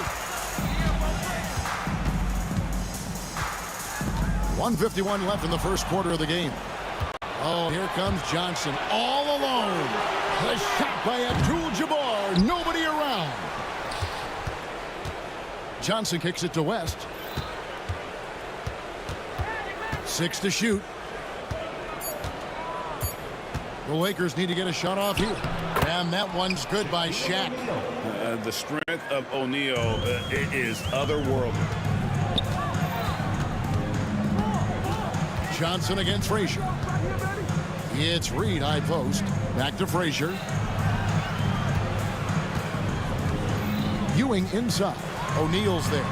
1:51 left in the first quarter of the game. Oh, here comes Johnson all alone. The shot by Abdul-Jabbar. Nobody around. Johnson kicks it to West. 6 to shoot. The Lakers need to get a shot off here. And that one's good by Shaq. The strength of O'Neal is otherworldly. Johnson against Frazier. It's Reed, high post. Back to Frazier. Ewing inside. O'Neal's there.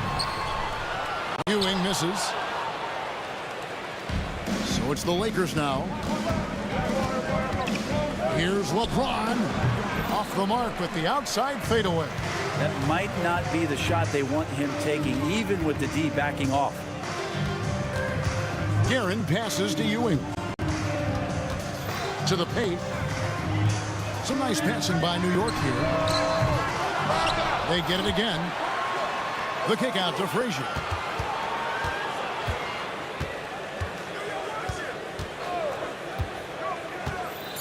Ewing misses. So it's the Lakers now. Here's LeBron. Off the mark with the outside fadeaway. That might not be the shot they want him taking, even with the D backing off. Guerin passes to Ewing. To the paint. Some nice passing by New York here. They get it again. The kick out to Frazier.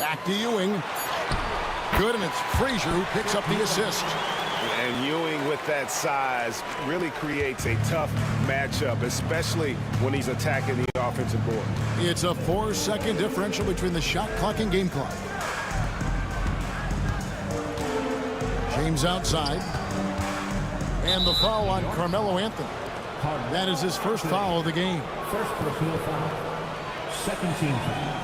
Back to Ewing. Good, and it's Frazier who picks up the assist. And Ewing with that size really creates a tough matchup, especially when he's attacking the offensive board. It's a 4-second differential between the shot clock and game clock. James outside. And the foul on Carmelo Anthony. That is his first foul of the game. First personal foul. Second team foul.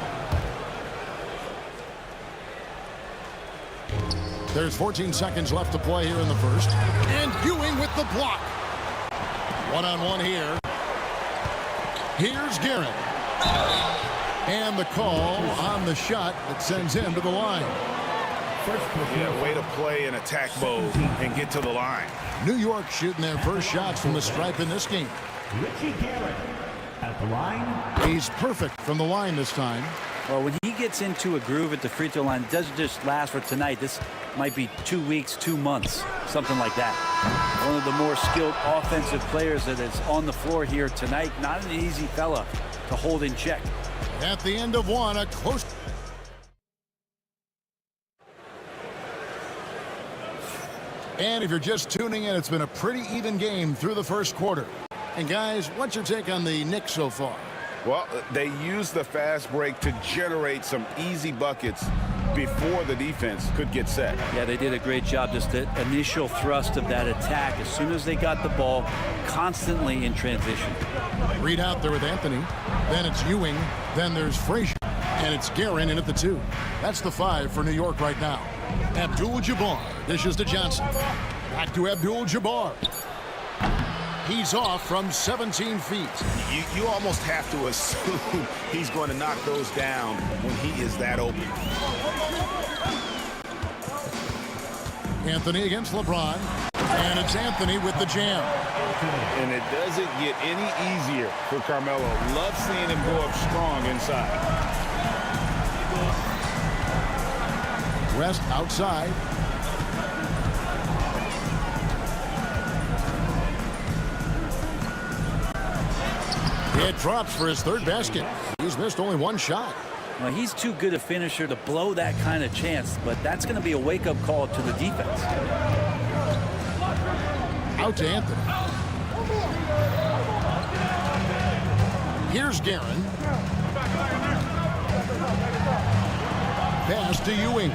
There's 14 seconds left to play here in the first. And Ewing with the block. One-on-one here. Here's Garrett. And the call on the shot that sends him to the line. Yeah, way to play in attack mode and get to the line. New York shooting their first shots from the stripe in this game. Richie Garrett at the line. He's perfect from the line this time. Well, when he gets into a groove at the free throw line, it doesn't just last for tonight. This might be 2 weeks, 2 months, something like that. One of the more skilled offensive players that is on the floor here tonight. Not an easy fella to hold in check. At the end of one, a close. And if you're just tuning in, it's been a pretty even game through the first quarter. And guys, what's your take on the Knicks so far? Well, they used the fast break to generate some easy buckets before the defense could get set. Yeah, they did a great job. Just the initial thrust of that attack, as soon as they got the ball, constantly in transition. Reed out there with Anthony. Then it's Ewing. Then there's Frazier. And it's Guerin in at the 2. That's the 5 for New York right now. Abdul-Jabbar dishes to Johnson. Back to Abdul-Jabbar. He's off from 17 feet. You almost have to assume he's going to knock those down when he is that open. Anthony against LeBron. And it's Anthony with the jam. And it doesn't get any easier for Carmelo. Love seeing him go up strong inside. West outside. It drops for his third basket. He's missed only one shot. Well, he's too good a finisher to blow that kind of chance, but that's going to be a wake-up call to the defense. Out to Anthony. Here's Guerin. Pass to Ewing.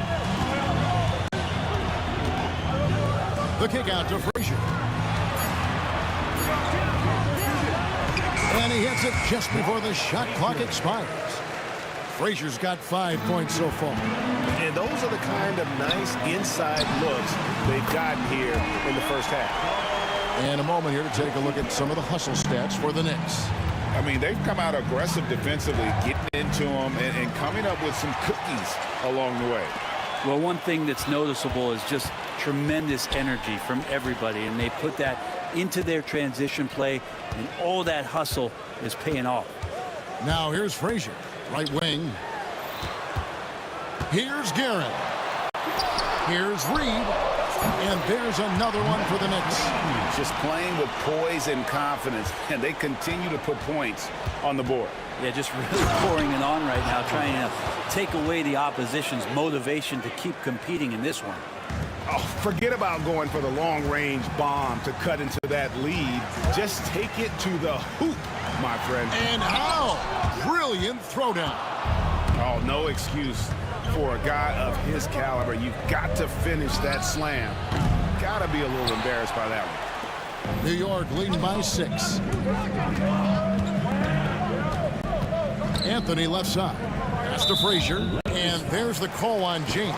The kick out to Frazier. And he hits it just before the shot clock expires. Frazier's got 5 points so far. And those are the kind of nice inside looks they've gotten here in the first half. And a moment here to take a look at some of the hustle stats for the Knicks. I mean, they've come out aggressive defensively, getting into them and coming up with some cookies along the way. Well, one thing that's noticeable is just tremendous energy from everybody, and they put that into their transition play, and all that hustle is paying off. Now here's Frazier, right wing. Here's Guerin. Here's Reed. And there's another one for the Knicks. Just playing with poise and confidence, and they continue to put points on the board. Yeah, just really pouring it on right now, trying to take away the opposition's motivation to keep competing in this one. Oh, forget about going for the long-range bomb to cut into that lead. Just take it to the hoop, my friend. And how brilliant throwdown. Oh, no excuse for a guy of his caliber. You've got to finish that slam. Got to be a little embarrassed by that one. New York leading by 6. Anthony left side. Pass to Frazier. And there's the call on James.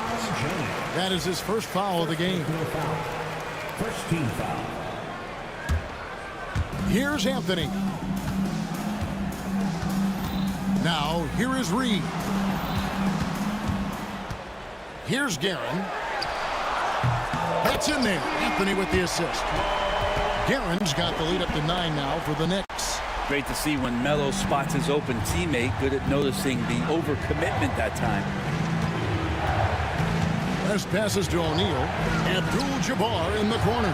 That is his first foul of the game. First team foul. Here's Anthony. Now, here is Reed. Here's Guerin. That's in there. Anthony with the assist. Guerin's got the lead up to 9 now for the Knicks. Great to see when Melo spots his open teammate, good at noticing the overcommitment that time. Last passes to O'Neal. Abdul-Jabbar in the corner.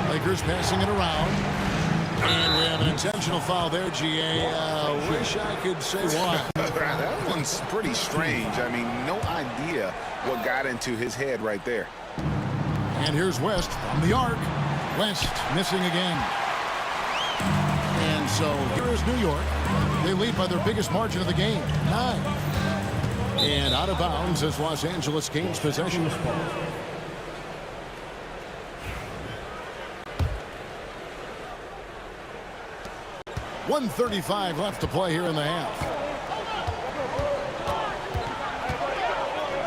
Lakers passing it around. And we have an intentional foul there, GA. Wish I could say why. That one's pretty strange. I mean, no idea what got into his head right there. And here's West from the arc. West missing again. And so here is New York. They lead by their biggest margin of the game, 9. And out of bounds as Los Angeles gains possession. 1:35 left to play here in the half.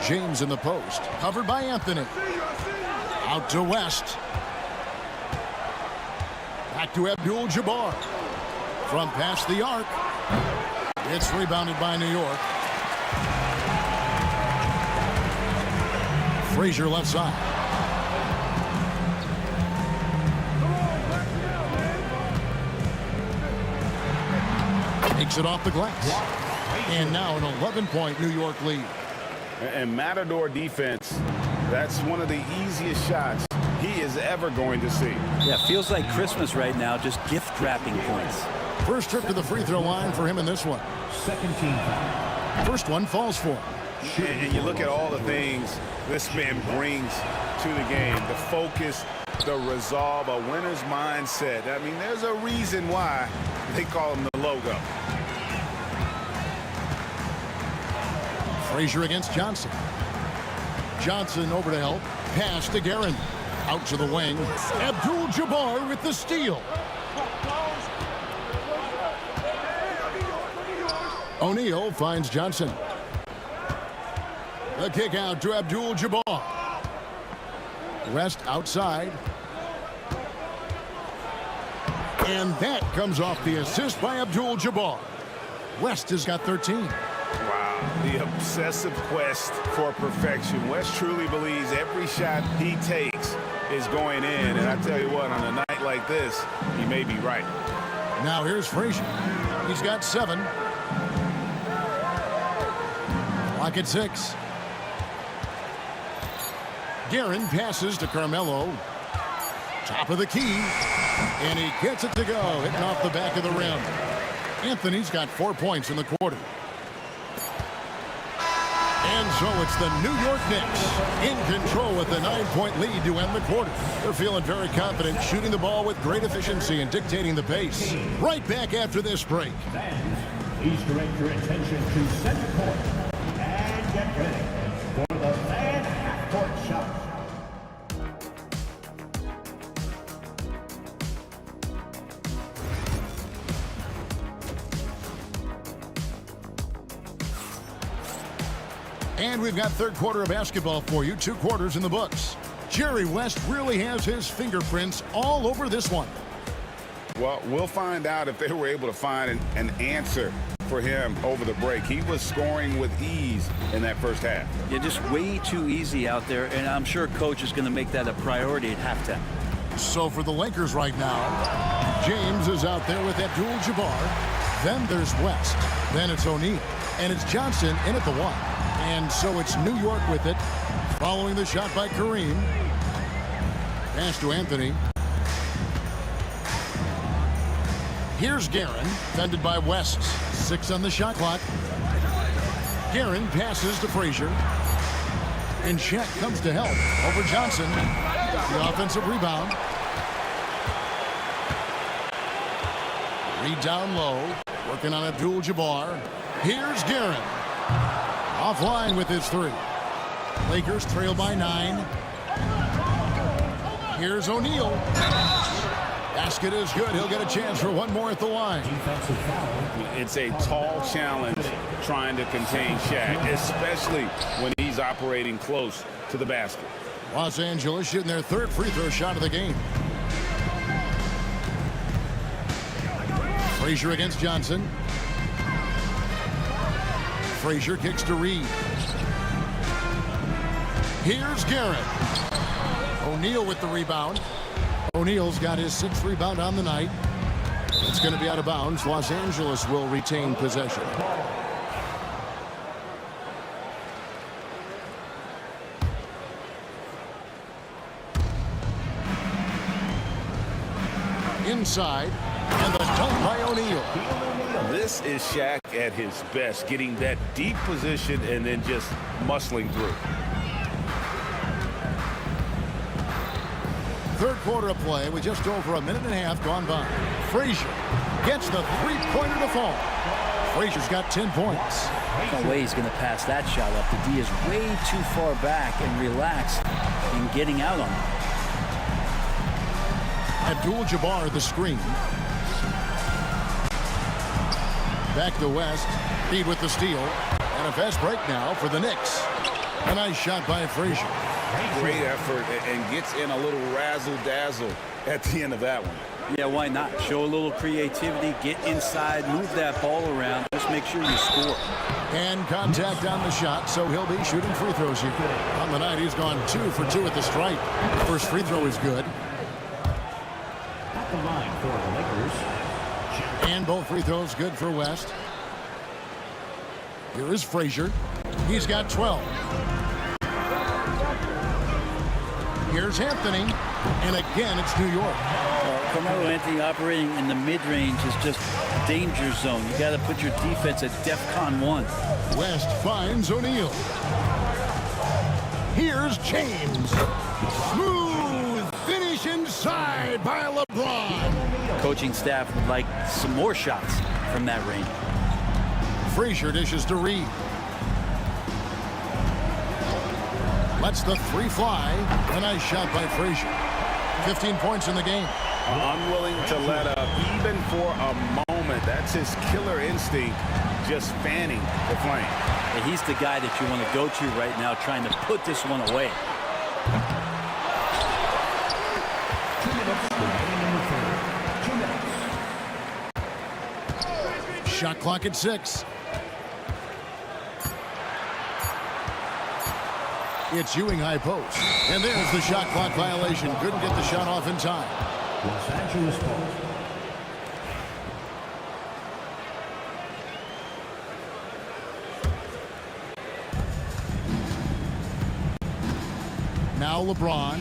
James in the post, covered by Anthony. Out to West. Back to Abdul-Jabbar. From past the arc. It's rebounded by New York. Frazier left side. Takes it off the glass. And now an 11-point New York lead. And Matador defense, that's one of the easiest shots he is ever going to see. Yeah, feels like Christmas right now, just gift wrapping points. First trip to the free throw line for him in this one. Second team foul. First one falls for him. And you look at all the things this man brings to the game. The focus, the resolve, a winner's mindset. I mean, there's a reason why they call him the logo. Frazier against Johnson. Johnson over to help. Pass to Guerin. Out to the wing. Abdul-Jabbar with the steal. O'Neal finds Johnson. The kick out to Abdul-Jabbar. West outside. And that comes off the assist by Abdul-Jabbar. West has got 13. Wow, the obsessive quest for perfection. West truly believes every shot he takes is going in. And I tell you what, on a night like this, he may be right. Now here's Frazier. He's got 7. Clock at 6. Guerin passes to Carmelo. Top of the key. And he gets it to go. Hitting off the back of the rim. Anthony's got 4 points in the quarter. And so it's the New York Knicks in control with the 9-point lead to end the quarter. They're feeling very confident, shooting the ball with great efficiency and dictating the pace. Right back after this break. Fans, please direct your attention to center court and get ready for the fan half-court shot. And we've got third quarter of basketball for you. 2 quarters in the books. Jerry West really has his fingerprints all over this one. Well, we'll find out if they were able to find an answer for him over the break. He was scoring with ease in that first half. Yeah, just way too easy out there, and I'm sure coach is going to make that a priority at halftime. So for the Lakers right now, James is out there with Abdul-Jabbar. Then there's West. Then it's O'Neal. And it's Johnson in at the 1. And so it's New York with it, following the shot by Kareem. Pass to Anthony. Here's Guerin, fended by West. 6 on the shot clock. Guerin passes to Frazier. And Chet comes to help over Johnson. The offensive rebound. Reed down low, working on Abdul-Jabbar. Here's Guerin. Offline with his 3. Lakers trail by 9. Here's O'Neal. Basket is good. He'll get a chance for one more at the line. Defensive foul. It's a tall challenge trying to contain Shaq, especially when he's operating close to the basket. Los Angeles shooting their 3rd free throw shot of the game. Frazier against Johnson. Frazier kicks to Reed. Here's Guerin. O'Neal with the rebound. O'Neal's got his 6th rebound on the night. It's going to be out of bounds. Los Angeles will retain possession. Inside. And the dunk by O'Neal. This is Shaq at his best, getting that deep position and then just muscling through. Third quarter of play with just over a minute and a half gone by. Frazier gets the three-pointer to fall. Frazier's got 10 points. No way he's going to pass that shot up. The D is way too far back and relaxed in getting out on it. Abdul-Jabbar the screen. Back to West. Feed with the steal. And a fast break now for the Knicks. A nice shot by Frazier. Great effort and gets in a little razzle-dazzle at the end of that one. Yeah, why not? Show a little creativity, get inside, move that ball around. Just make sure you score. And contact on the shot, so he'll be shooting free throws here. On the night, he's gone 2 for 2 at the stripe. First free throw is good. At the line for the Lakers. And both free throws good for West. Here is Frazier. He's got 12. Here's Anthony. And again, it's New York. Carmelo Anthony operating in the mid-range is just danger zone. You got to put your defense at DEFCON 1. West finds O'Neal. Here's James. Smooth finish inside by LeBron. Coaching staff would like some more shots from that range. Frazier dishes to Reed. Lets the three fly. A nice shot by Frazier. 15 points in the game. Unwilling to let up even for a moment. That's his killer instinct, just fanning the flame. And he's the guy that you want to go to right now, trying to put this one away. 2 minutes. Shot clock at 6. It's Ewing high post. And there's the shot clock violation. Couldn't get the shot off in time. Los Angeles ball. Now LeBron.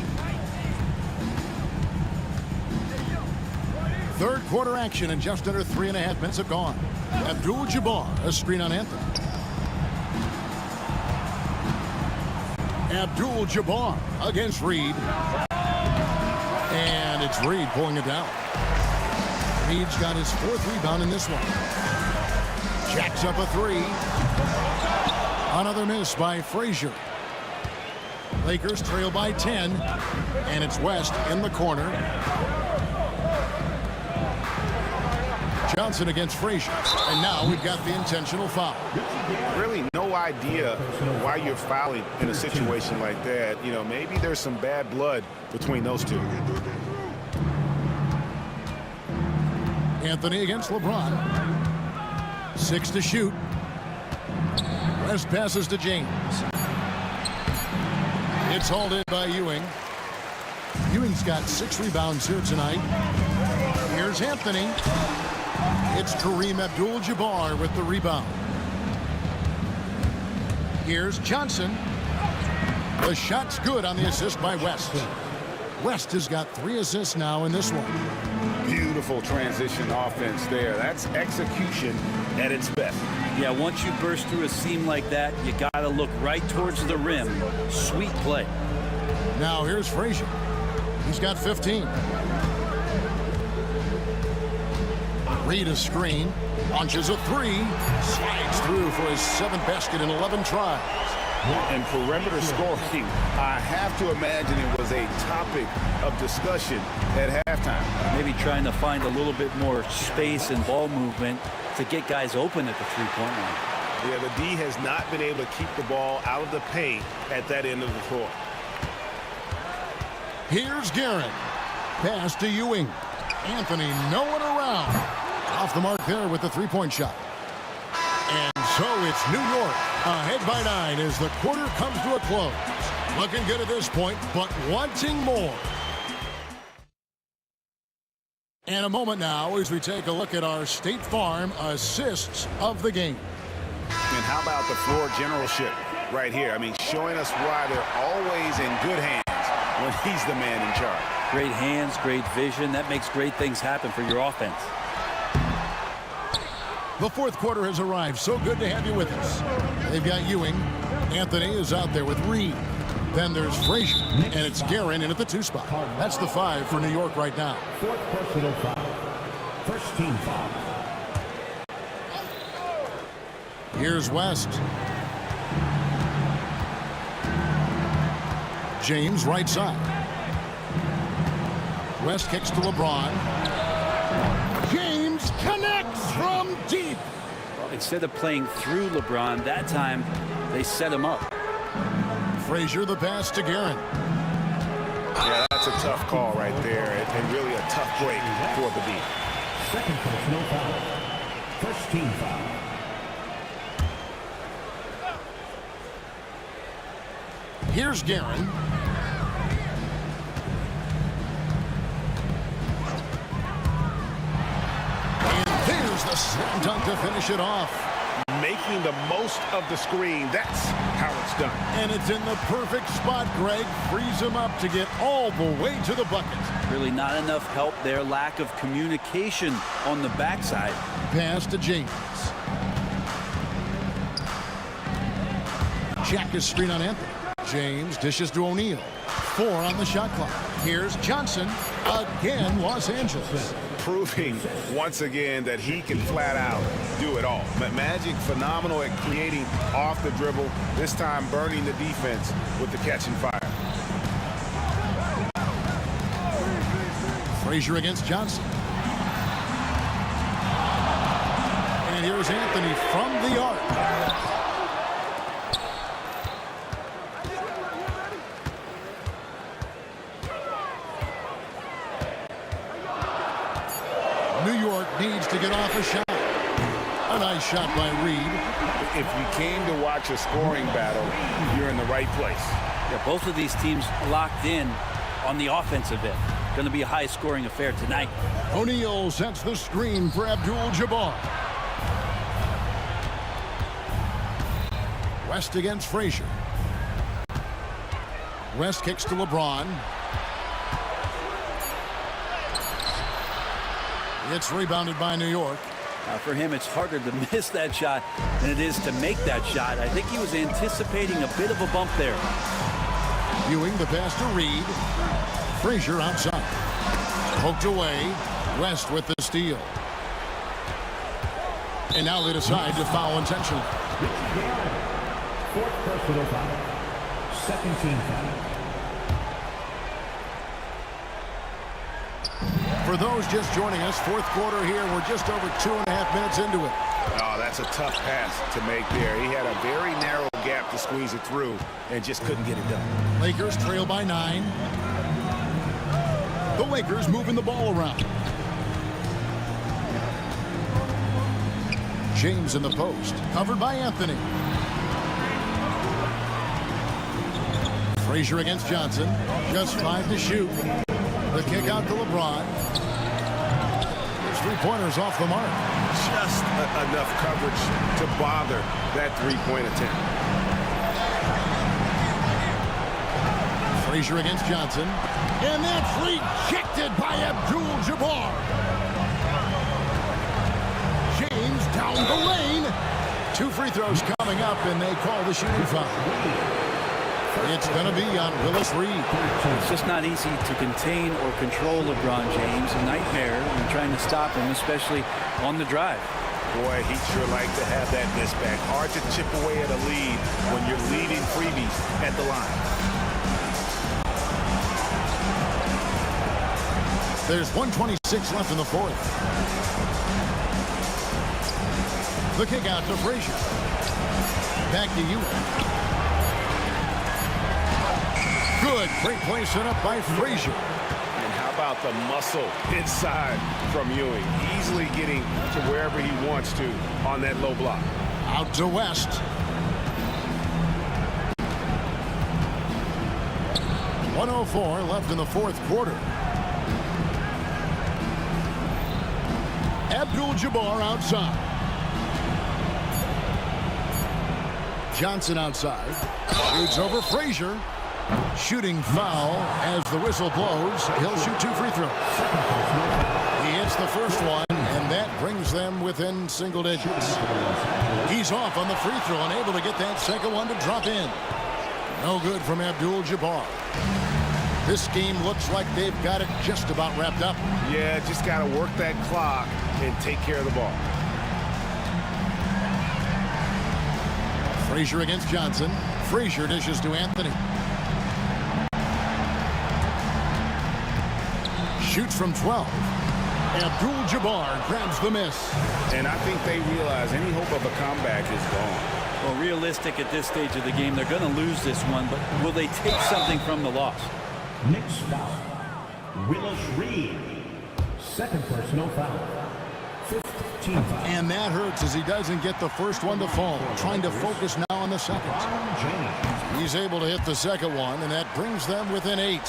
Third quarter action and just under 3.5 minutes have gone. Abdul-Jabbar, a screen on Anthony. Abdul-Jabbar against Reed. And it's Reed pulling it down. Reed's got his 4th rebound in this one. Jacks up a 3. Another miss by Frazier. Lakers trail by 10. And it's West in the corner. Johnson against Frazier. And now we've got the intentional foul. Really no idea why you're fouling in a situation like that. You know, maybe there's some bad blood between those two. Anthony against LeBron. 6 to shoot. West passes to James. It's hauled in by Ewing. Ewing's got 6 rebounds here tonight. Here's Anthony. It's Kareem Abdul-Jabbar with the rebound. Here's Johnson. The shot's good on the assist by West. West has got 3 assists now in this one. Beautiful transition offense there. That's execution at its best. Yeah, once you burst through a seam like that, you got to look right towards the rim. Sweet play. Now here's Frazier. He's got 15. Reed a screen. Launches a 3. Slides through for his 7th basket in 11 tries. And perimeter scoring, I have to imagine it was a topic of discussion at halftime. Maybe trying to find a little bit more space and ball movement to get guys open at the three-point line. Yeah, the D has not been able to keep the ball out of the paint at that end of the floor. Here's Guerin. Pass to Ewing. Anthony, no one around. Off the mark there with the three-point shot. And so it's New York ahead by 9 as the quarter comes to a close. Looking good at this point, but wanting more. And a moment now as we take a look at our State Farm assists of the game. And how about the floor generalship right here? I mean, showing us why they're always in good hands when he's the man in charge. Great hands, great vision. That makes great things happen for your offense. The fourth quarter has arrived. So good to have you with us. They've got Ewing. Anthony is out there with Reed. Then there's Frazier, and it's Guerin in at the 2 spot. That's the 5 for New York right now. Fourth personal foul. First team foul. Here's West. James right side. West kicks to LeBron. James connects from deep. Well, instead of playing through LeBron, that time they set him up. Frazier the pass to Guerin. Yeah, that's a tough call right there, and really a tough break for the beat. Second personal foul. First team foul. Here's Guerin. And there's the slam dunk to finish it off. Making the most of the screen. That's how it's done. And it's in the perfect spot, Greg. Frees him up to get all the way to the bucket. Really not enough help there. Lack of communication on the backside. Pass to James. Jack is screen on Anthony. James dishes to O'Neal. 4 on the shot clock. Here's Johnson. Again, Los Angeles. Proving once again that he can flat out do it all. Magic phenomenal at creating off the dribble. This time burning the defense with the catch and fire. Frazier against Johnson. And here's Anthony from the arc. New York needs to get off a shot. A nice shot by Reed. If you came to watch a scoring battle, you're in the right place. Yeah, both of these teams locked in on the offensive end. Going to be a high-scoring affair tonight. O'Neal sets the screen for Abdul-Jabbar. West against Frazier. West kicks to LeBron. It's rebounded by New York. For him, it's harder to miss that shot than it is to make that shot. I think he was anticipating a bit of a bump there. Ewing the pass to Reed. Frazier outside. Poked away. West with the steal. And now they decide to foul intentionally. Fourth personal foul. Second team foul. For those just joining us, fourth quarter here. We're just over 2.5 minutes into it. Oh, that's a tough pass to make there. He had a very narrow gap to squeeze it through and just couldn't get it done. Lakers trail by 9. The Lakers moving the ball around. James in the post, covered by Anthony. Frazier against Johnson. Just 5 to shoot. The kick out to LeBron. His 3-pointers off the mark. Just enough coverage to bother that 3-point attempt. Frazier against Johnson. And that's rejected by Abdul-Jabbar. James down the lane. 2 free throws coming up, and they call the shooting foul. It's going to be on Willis Reed. It's just not easy to contain or control LeBron James. A nightmare when trying to stop him, especially on the drive. Boy, he'd sure like to have that miss back. Hard to chip away at a lead when you're leading freebies at the line. There's 1:26 left in the fourth. The kick out to Frazier. Back to Ewing. Good. Great play set up by Frazier. And how about the muscle inside from Ewing? Easily getting to wherever he wants to on that low block. Out to West. .104 left in the fourth quarter. Abdul-Jabbar outside. Johnson outside. Shoots over Frazier. Shooting foul as the whistle blows. He'll shoot 2 free throws. He hits the first one, and that brings them within single digits. He's off on the free throw and able to get that second one to drop in. No good from Abdul-Jabbar. This game looks like they've got it just about wrapped up. Yeah, just got to work that clock and take care of the ball. Frazier against Johnson. Frazier dishes to Anthony. Shoots from 12. Abdul-Jabbar grabs the miss. And I think they realize any hope of a comeback is gone. Well, realistic at this stage of the game, they're going to lose this one, but will they take something from the loss? Next foul, Willis Reed. Second personal foul. 15 foul. And that hurts as he doesn't get the first one to fall. Trying to focus now on the second. He's able to hit the second one, and that brings them within 8.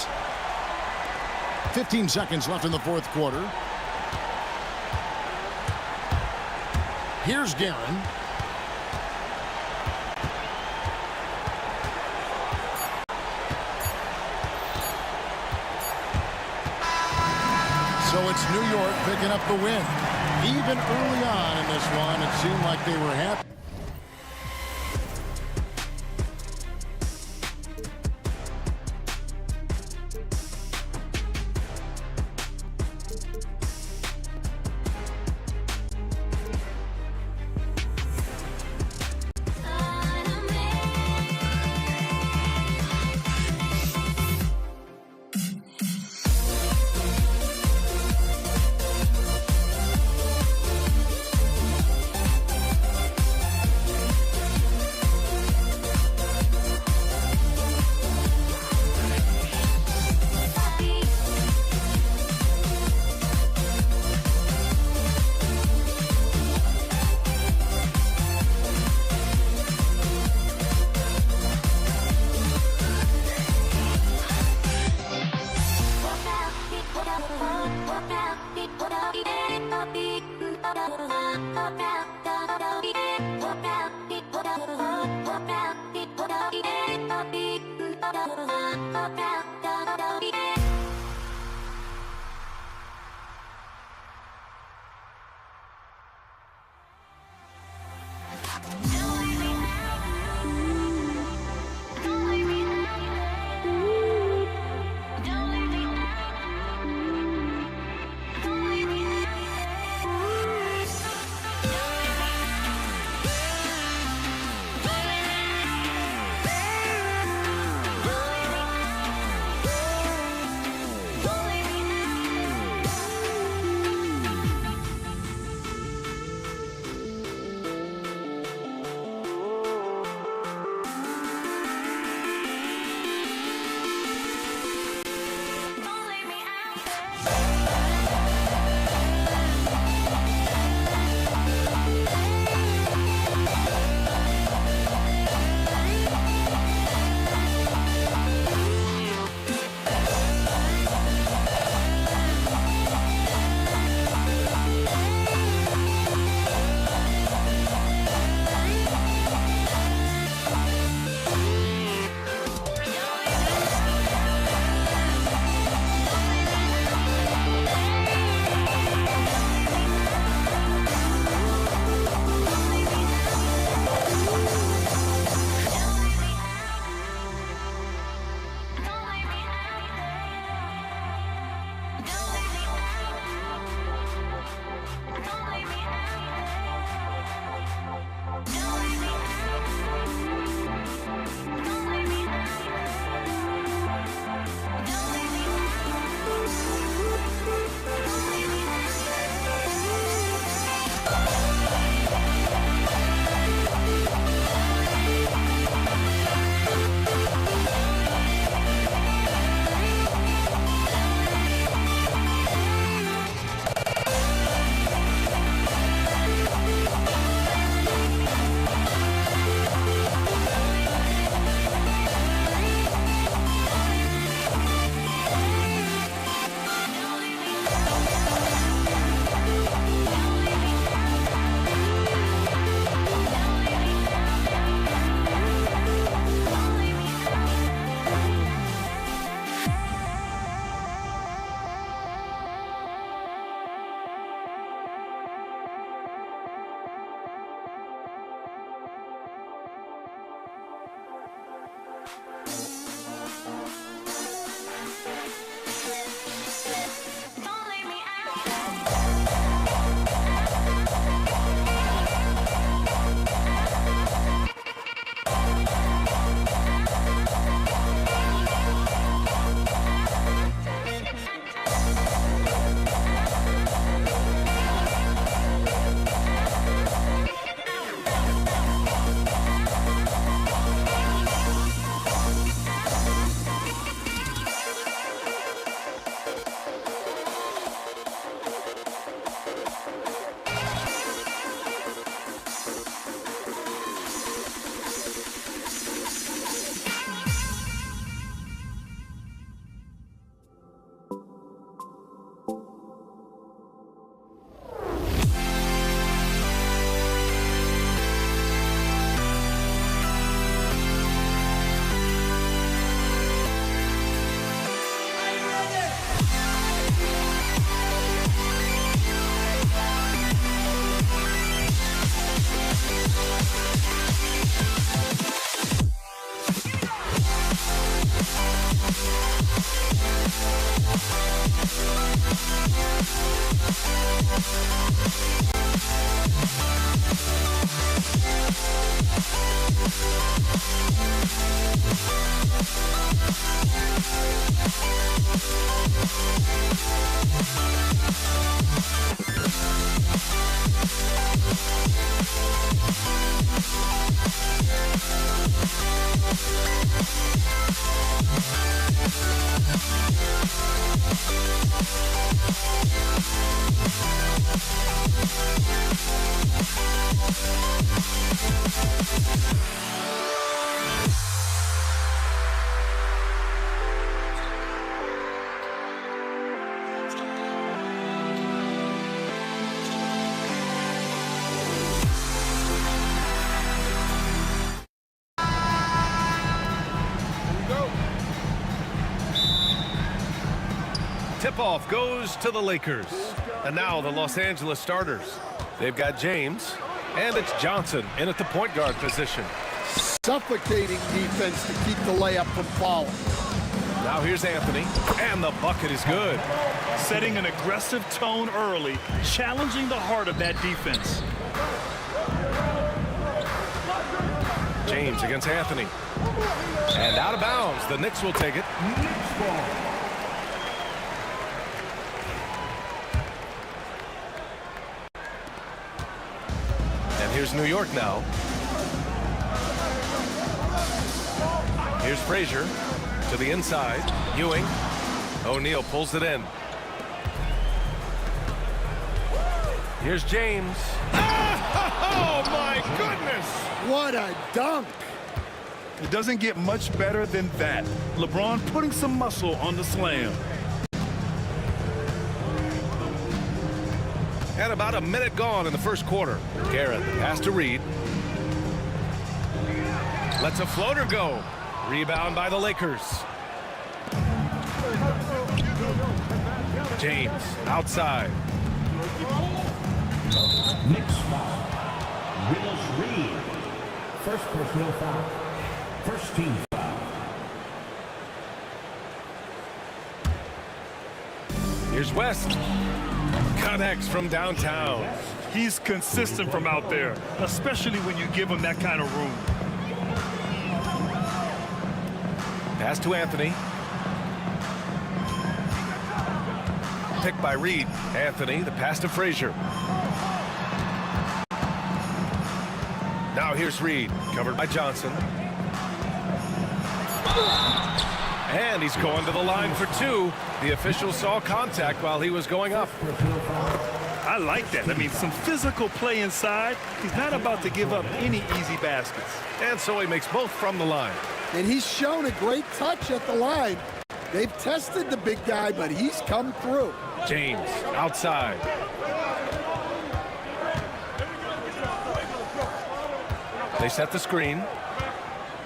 15 seconds left in the fourth quarter. Here's Guerin. So it's New York picking up the win. Even early on in this one, it seemed like they were happy. Tip-off goes to the Lakers. And now the Los Angeles starters. They've got James, and it's Johnson in at the point guard position. Suffocating defense to keep the layup from falling. Now here's Anthony, and the bucket is good. Setting an aggressive tone early, challenging the heart of that defense. James against Anthony. And out of bounds. The Knicks will take it. And here's New York now. Here's Frazier to the inside. Ewing. O'Neal pulls it in. Here's James. Oh, my goodness! What a dunk! It doesn't get much better than that. LeBron putting some muscle on the slam. And about a minute gone in the first quarter. Garrett, pass to Reed. Lets a floater go. Rebound by the Lakers. James, outside. Knicks foul. Willis Reed. First personal foul. First team foul. Here's West. Connects from downtown. He's consistent from out there, especially when you give him that kind of room. Pass to Anthony. Picked by Reed. Anthony, the pass to Frazier. Now here's Reed, covered by Johnson. And he's going to the line for two. The official saw contact while he was going up. I like that. I mean, some physical play inside. He's not about to give up any easy baskets. And so he makes both from the line. And he's shown a great touch at the line. They've tested the big guy, but he's come through. James, outside. They set the screen.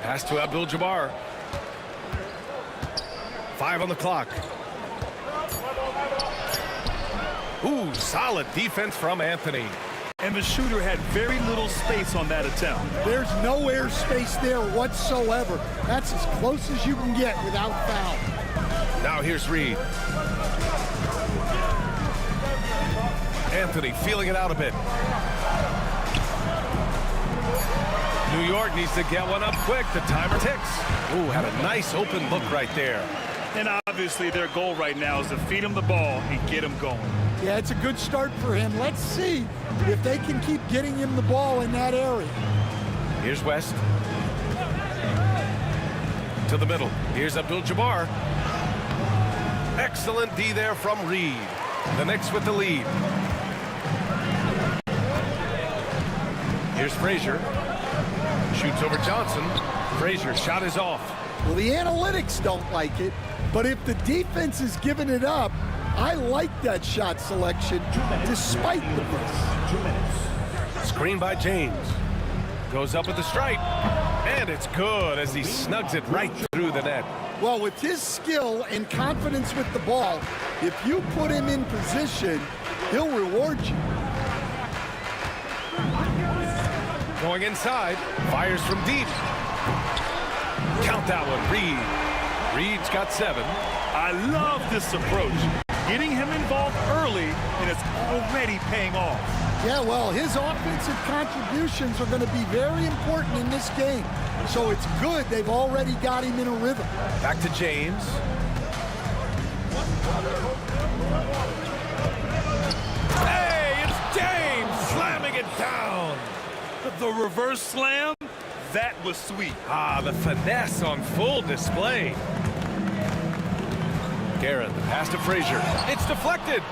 Pass to Abdul-Jabbar. 5 on the clock. Ooh, solid defense from Anthony. And the shooter had very little space on that attempt. There's no air space there whatsoever. That's as close as you can get without foul. Now here's Reed. Anthony feeling it out a bit. New York needs to get one up quick. The timer ticks. Ooh, had a nice open look right there. And obviously their goal right now is to feed him the ball and get him going. Yeah, it's a good start for him. Let's see if they can keep getting him the ball in that area. Here's West. To the middle. Here's Abdul-Jabbar. Excellent D there from Reed. The Knicks with the lead. Here's Frazier. Shoots over Johnson. Frazier's shot is off. Well, the analytics don't like it, but if the defense is giving it up, I like that shot selection despite the miss. 2 minutes. Screen by James. Goes up with the stripe. And it's good as he snugs it right through the net. Well, with his skill and confidence with the ball, if you put him in position, he'll reward you. Going inside. Fires from deep. Count that one, Reed. Reed's got 7. I love this approach. Getting him involved early early, and it's already paying off. Yeah, well, his offensive contributions are going to be very important in this game. So it's good they've already got him in a rhythm. Back to James. Hey, it's James slamming it down. The reverse slam, that was sweet. Ah, the finesse on full display. Garrett, the pass to Frazier. It's deflected.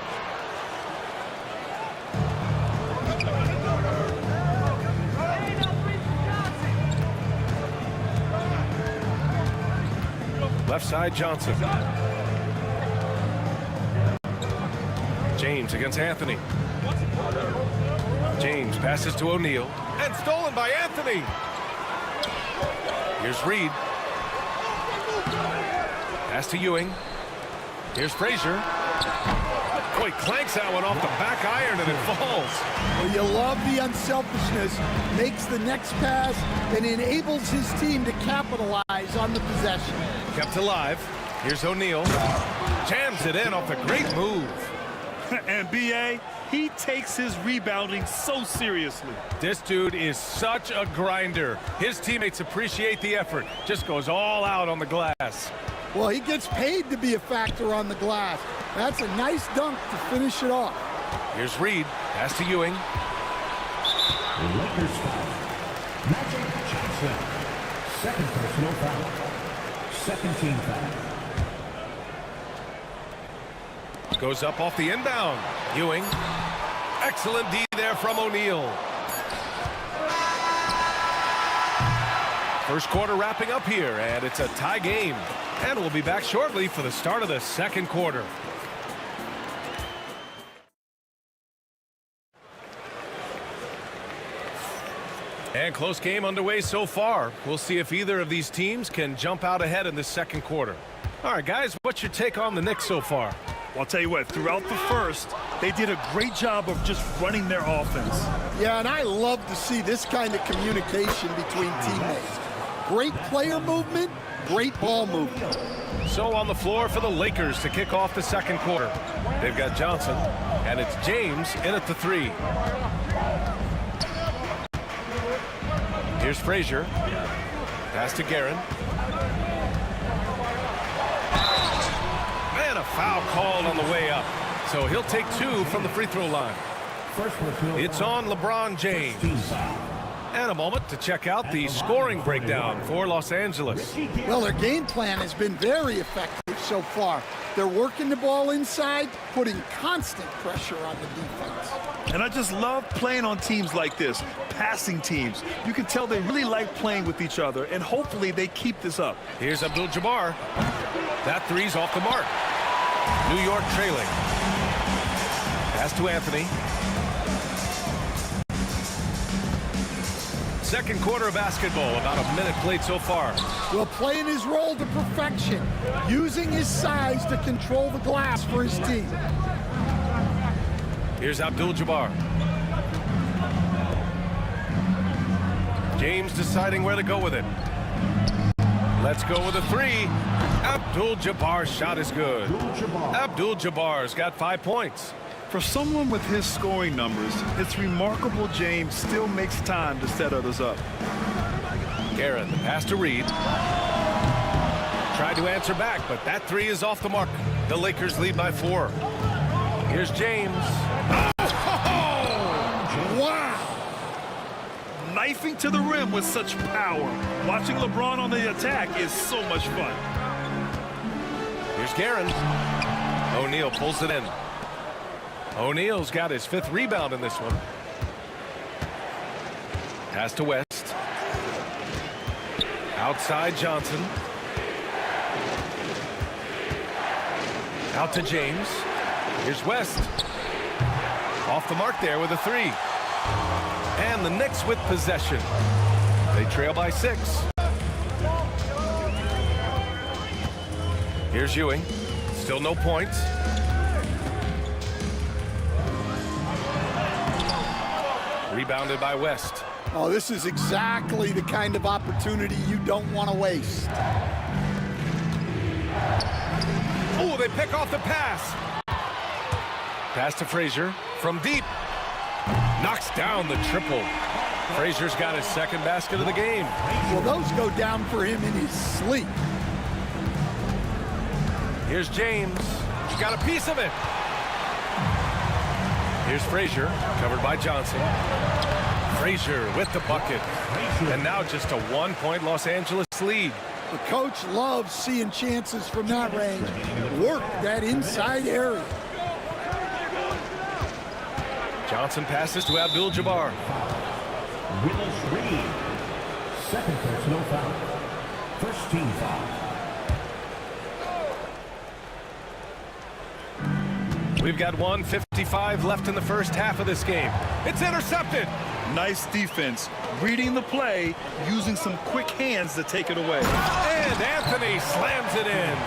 Left side, Johnson. James against Anthony. James passes to O'Neal. And stolen by Anthony. Here's Reed. Pass to Ewing. Here's Frazier. Boy, clanks that one off the back iron and it falls. Well, you love the unselfishness. Makes the next pass and enables his team to capitalize on the possession. Kept alive. Here's O'Neal. Jams it in off a great move. And B.A., he takes his rebounding so seriously. This dude is such a grinder. His teammates appreciate the effort. Just goes all out on the glass. Well, he gets paid to be a factor on the glass. That's a nice dunk to finish it off. Here's Reed. Pass to Ewing. Lakers foul. Magic Johnson. Second personal foul. Second team foul. Goes up off the inbound. Ewing. Excellent D there from O'Neal. First quarter wrapping up here, and it's a tie game. And we'll be back shortly for the start of the second quarter. And close game underway so far. We'll see if either of these teams can jump out ahead in the second quarter. All right, guys, what's your take on the Knicks so far? Well, I'll tell you what, throughout the first, they did a great job of just running their offense. Yeah, and I love to see this kind of communication between teammates. Great player movement, great ball movement. So on the floor for the Lakers to kick off the second quarter. They've got Johnson, and it's James in at the three. Here's Frazier. Pass to Guerin. Man, a foul called on the way up. So he'll take two from the free throw line. It's on LeBron James. And a moment to check out the scoring breakdown for Los Angeles. Well, their game plan has been very effective so far. They're working the ball inside, putting constant pressure on the defense. And I just love playing on teams like this, passing teams. You can tell they really like playing with each other, and hopefully they keep this up. Here's Abdul-Jabbar. That three's off the mark. New York trailing. Pass to Anthony. Second quarter of basketball, about a minute played so far. Well, playing his role to perfection, using his size to control the glass for his team. Here's Abdul-Jabbar. James deciding where to go with it. Let's go with a three. Abdul-Jabbar's shot is good. Abdul-Jabbar's got 5 points. For someone with his scoring numbers, it's remarkable James still makes time to set others up. Garrett, the pass to Reed. Tried to answer back, but that three is off the mark. The Lakers lead by 4. Here's James. Wow! Knifing to the rim with such power. Watching LeBron on the attack is so much fun. Here's Guerin. O'Neal pulls it in. O'Neal's got his 5th rebound in this one. Pass to West. Outside Johnson. Out to James. Here's West. Off the mark there with a 3. And the Knicks with possession. They trail by 6. Here's Ewing. Still no points. Rebounded by West. Oh, this is exactly the kind of opportunity you don't want to waste. Oh, they pick off the pass. Pass to Frazier from deep. Knocks down the triple. Frazier's got his second basket of the game. Well, those go down for him in his sleep. Here's James. He's got a piece of it. Here's Frazier, covered by Johnson. Frazier with the bucket. And now just a 1-point Los Angeles lead. The coach loves seeing chances from that range. Work that inside area. Johnson passes to Abdul-Jabbar. Willis Reed. Second personal foul. First team foul. We've got 1:55 left in the first half of this game. It's intercepted. Nice defense. Reading the play, using some quick hands to take it away. And Anthony slams it in.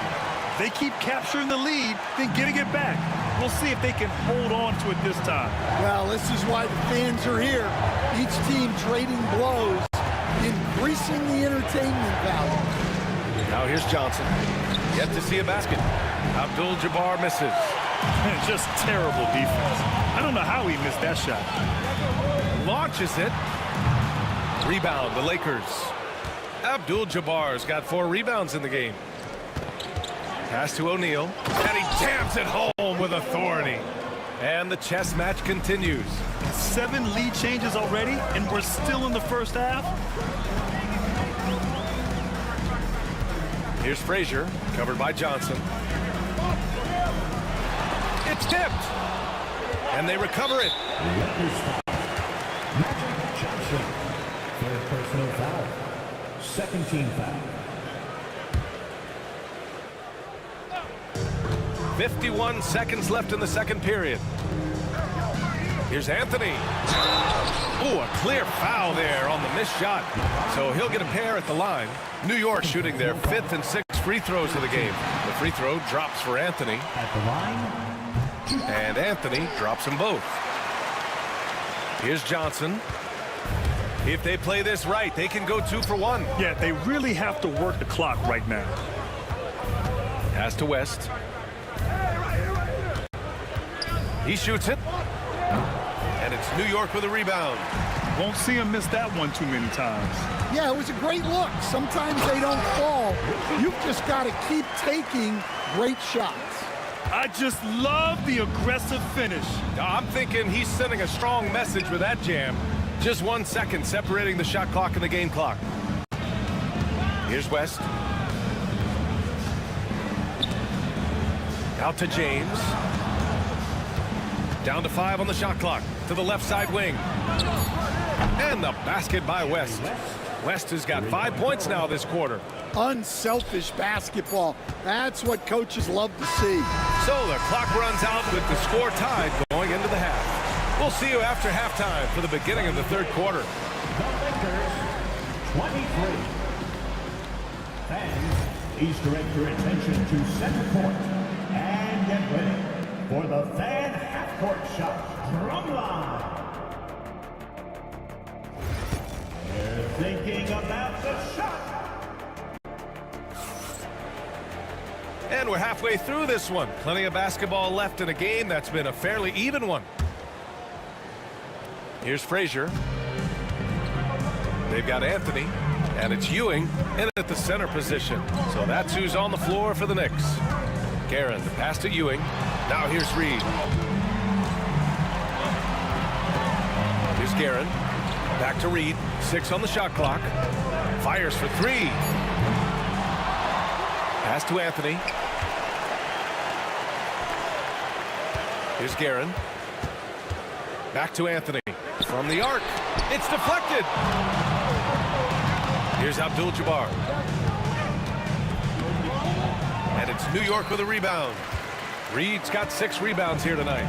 They keep capturing the lead, then getting it back. We'll see if they can hold on to it this time. Well, this is why the fans are here. Each team trading blows, increasing the entertainment value. Now here's Johnson. Yet to see a basket. Abdul-Jabbar misses. Just terrible defense. I don't know how he missed that shot. Launches it. Rebound, the Lakers. Abdul-Jabbar's got 4 rebounds in the game. Pass to O'Neal. And he jams it home with authority. And the chess match continues. 7 lead changes already, and we're still in the first half. Here's Frazier, covered by Johnson. It's tipped. And they recover it. Johnson. Third personal foul. Second team foul. 51 seconds left in the second period. Here's Anthony. Ooh, a clear foul there on the missed shot. So he'll get a pair at the line. New York shooting their 5th and 6th free throws of the game. The free throw drops for Anthony. At the line. And Anthony drops them both. Here's Johnson. If they play this right, they can go 2 for 1. Yeah, they really have to work the clock right now. Pass to West. He shoots it. And it's New York with a rebound. Won't see him miss that one too many times. Yeah, it was a great look. Sometimes they don't fall. You've just got to keep taking great shots. I just love the aggressive finish. I'm thinking he's sending a strong message with that jam. Just 1 second separating the shot clock and the game clock. Here's West. Out to James. Down to 5 on the shot clock. To the left side wing. And the basket by West. West has got 5 points now this quarter. Unselfish basketball. That's what coaches love to see. So the clock runs out with the score tied going into the half. We'll see you after halftime for the beginning of the third quarter. The Lakers, 23. Fans, please direct your attention to center court and get ready for the fan half-court shot drum line. They're thinking about the shot. And we're halfway through this one. Plenty of basketball left in a game that's been a fairly even one. Here's Frazier. They've got Anthony, and it's Ewing in at the center position. So that's who's on the floor for the Knicks. Guerin, the pass to Ewing. Now here's Reed. Here's Guerin. Back to Reed. 6 on the shot clock. Fires for 3. Pass to Anthony. Here's Guerin. Back to Anthony. From the arc. It's deflected. Here's Abdul-Jabbar. And it's New York with a rebound. Reed's got 6 rebounds here tonight.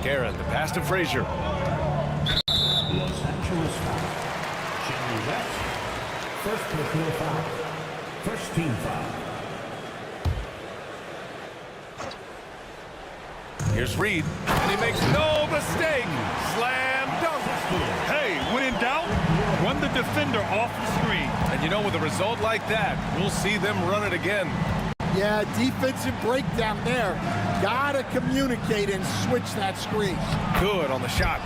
Guerin, the pass to Frazier. Los Angeles foul. Jimmy West. First personal foul. First team foul. Here's Reed, and he makes no mistake. Slam dunk. Hey, when in doubt, run the defender off the screen. And you know, with a result like that, we'll see them run it again. Yeah, defensive breakdown there. Gotta communicate and switch that screen. Good on the shot.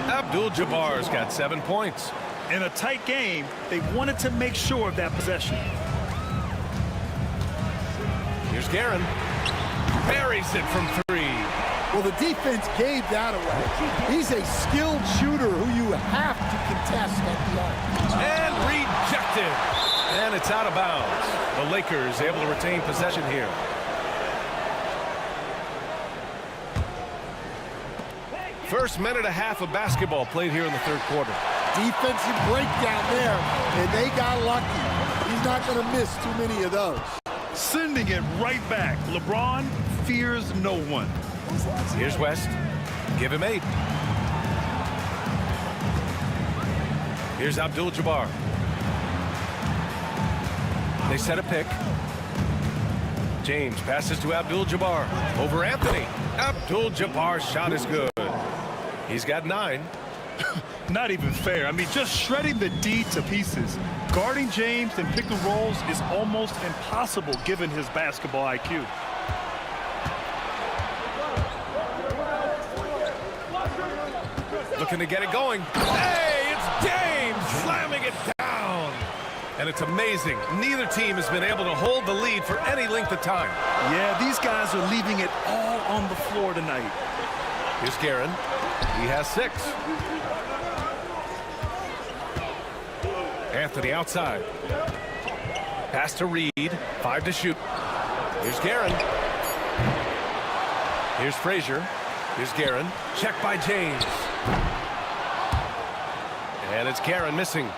Abdul-Jabbar's got 7 points. In a tight game, they wanted to make sure of that possession. Here's Guerin. Buries it from 3. Well, the defense gave that away. He's a skilled shooter who you have to contest at the arc. And rejected. And it's out of bounds. The Lakers able to retain possession here. First minute and a half of basketball played here in the third quarter. Defensive breakdown there, and they got lucky. He's not going to miss too many of those. Sending it right back. LeBron fears no one. Here's West. Give him 8. Here's Abdul-Jabbar. They set a pick. James passes to Abdul-Jabbar. Over Anthony. Abdul-Jabbar's shot is good. He's got 9. Not even fair. I mean, just shredding the D to pieces. Guarding James and pick and rolls is almost impossible given his basketball IQ. Looking to get it going. Hey, it's James slamming it down. And it's amazing. Neither team has been able to hold the lead for any length of time. Yeah, these guys are leaving it all on the floor tonight. Here's Guerin. He has 6. Anthony outside. Pass to Reed. 5 to shoot. Here's Guerin. Here's Frazier. Here's Guerin. Check by James. And it's Guerin missing.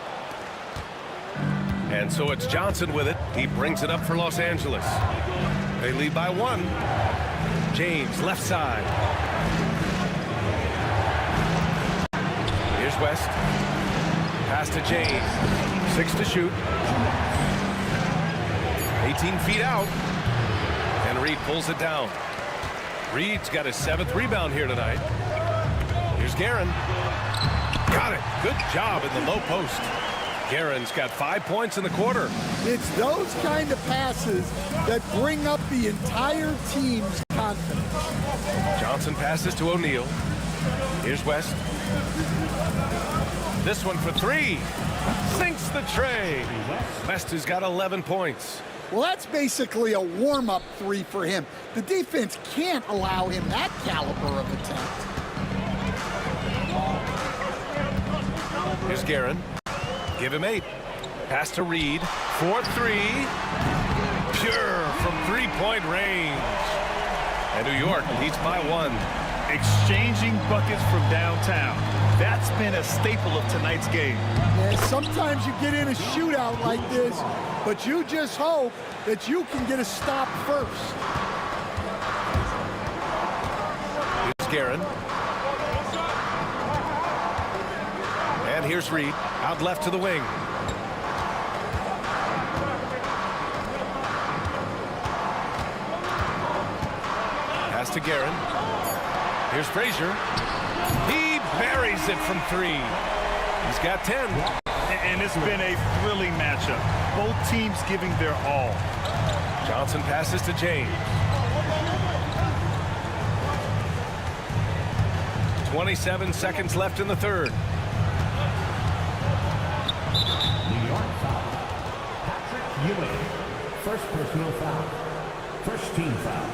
And so it's Johnson with it. He brings it up for Los Angeles. They lead by 1. James left side. Here's West. Pass to James. 6 to shoot. 18 feet out. And Reed pulls it down. Reed's got his 7th rebound here tonight. Here's Guerin. Got it. Good job in the low post. Guerin's got 5 points in the quarter. It's those kind of passes that bring up the entire team's confidence. Johnson passes to O'Neal. Here's West. This one for 3. Sinks the tray. West has got 11 points. Well, that's basically a warm-up 3 for him. The defense can't allow him that caliber of attempt. Here's Guerin. Give him 8. Pass to Reed. 4-3. Pure from 3-point range. And New York leads by 1. Exchanging buckets from downtown. That's been a staple of tonight's game. Yeah, sometimes you get in a shootout like this, but you just hope that you can get a stop first. Here's Guerin. And here's Reed. Out left to the wing. Pass to Guerin. Here's Frazier. He buries it from 3. He's got 10. And it's been a thrilling matchup. Both teams giving their all. Johnson passes to James. 27 seconds left in the third. New York foul. Patrick Ewing. First personal foul. First team foul.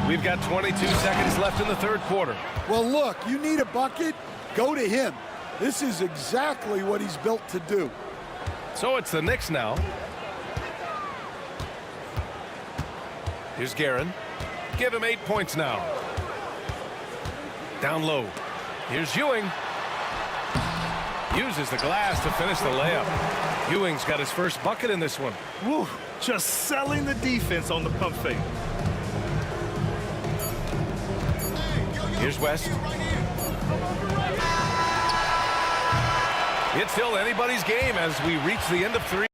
We've got 22 seconds left in the third quarter. Well, look, you need a bucket, go to him. This is exactly what he's built to do. So it's the Knicks now. Here's Guerin. Give him 8 points now. Down low. Here's Ewing. Uses the glass to finish the layup. Ewing's got his first bucket in this one. Woo, just selling the defense on the pump fake. Here's West. It's still anybody's game as we reach the end of 3.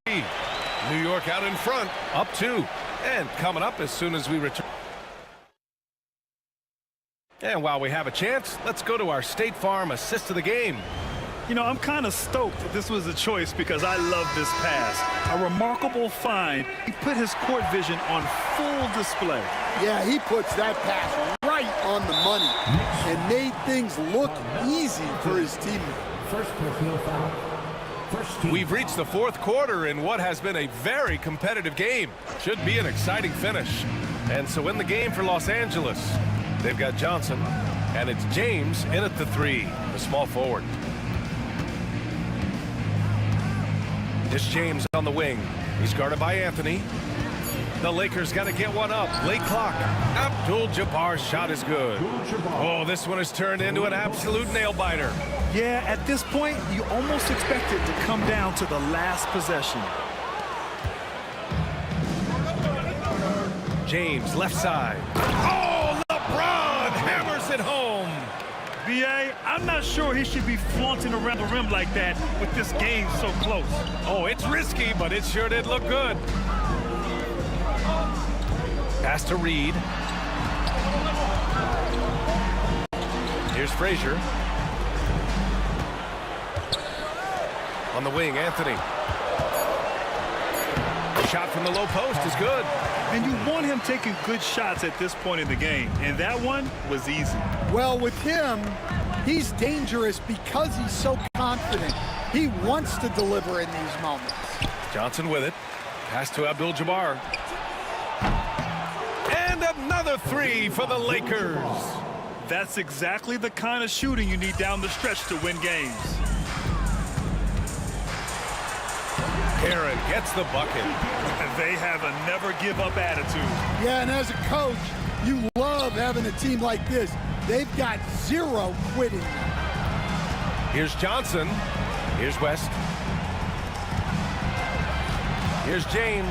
New York out in front, up 2. And coming up as soon as we return. And while we have a chance, let's go to our State Farm assist of the game. You know, I'm kind of stoked that this was a choice because I love this pass. A remarkable find. He put his court vision on full display. Yeah, he puts that pass right on the money and made things look easy for his teammate. First personal foul. First team. We've reached the fourth quarter in what has been a very competitive game. Should be an exciting finish. And so in the game for Los Angeles, they've got Johnson, and it's James in at the 3, the small forward. It's James on the wing. He's guarded by Anthony. The Lakers got to get one up. Late clock. Abdul-Jabbar's shot is good. Oh, this one has turned into an absolute nail-biter. Yeah, at this point, you almost expect it to come down to the last possession. James, left side. Oh, LeBron hammers it home. B.A., I'm not sure he should be flaunting around the rim like that with this game so close. Oh, it's risky, but it sure did look good. Pass to Reed. Here's Frazier. On the wing, Anthony. Shot from the low post is good. And you want him taking good shots at this point in the game, and that one was easy. Well, with him, he's dangerous because he's so confident. He wants to deliver in these moments. Johnson with it. Pass to Abdul-Jabbar. And another 3 for the Lakers. That's exactly the kind of shooting you need down the stretch to win games. Aaron gets the bucket. They have a never-give-up attitude. Yeah, and as a coach, you love having a team like this. They've got zero quitting. Here's Johnson. Here's West. Here's James.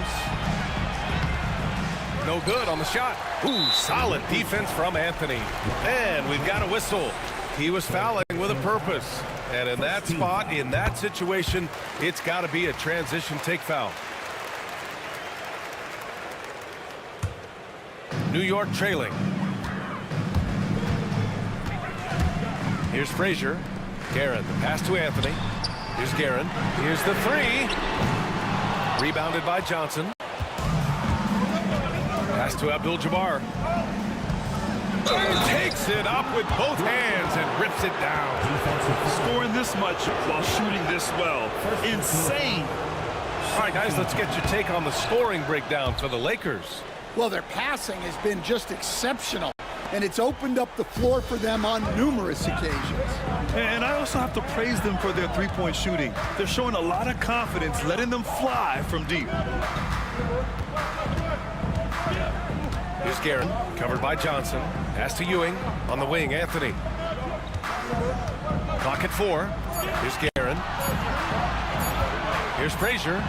No good on the shot. Ooh, solid defense from Anthony. And we've got a whistle. He was fouling with a purpose. And in that spot, in that situation, it's got to be a transition take foul. New York trailing. Here's Frazier. Guerin, the pass to Anthony. Here's Guerin. Here's the 3. Rebounded by Johnson. Pass to Abdul-Jabbar. Takes it up with both hands and rips it down. Scoring this much while shooting this well. Insane. All right, guys, let's get your take on the scoring breakdown for the Lakers. Well, their passing has been just exceptional, and it's opened up the floor for them on numerous occasions. And I also have to praise them for their three-point shooting. They're showing a lot of confidence, letting them fly from deep. Here's Guerin, covered by Johnson. Pass to Ewing. On the wing, Anthony. Clock at 4. Here's Guerin. Here's Frazier.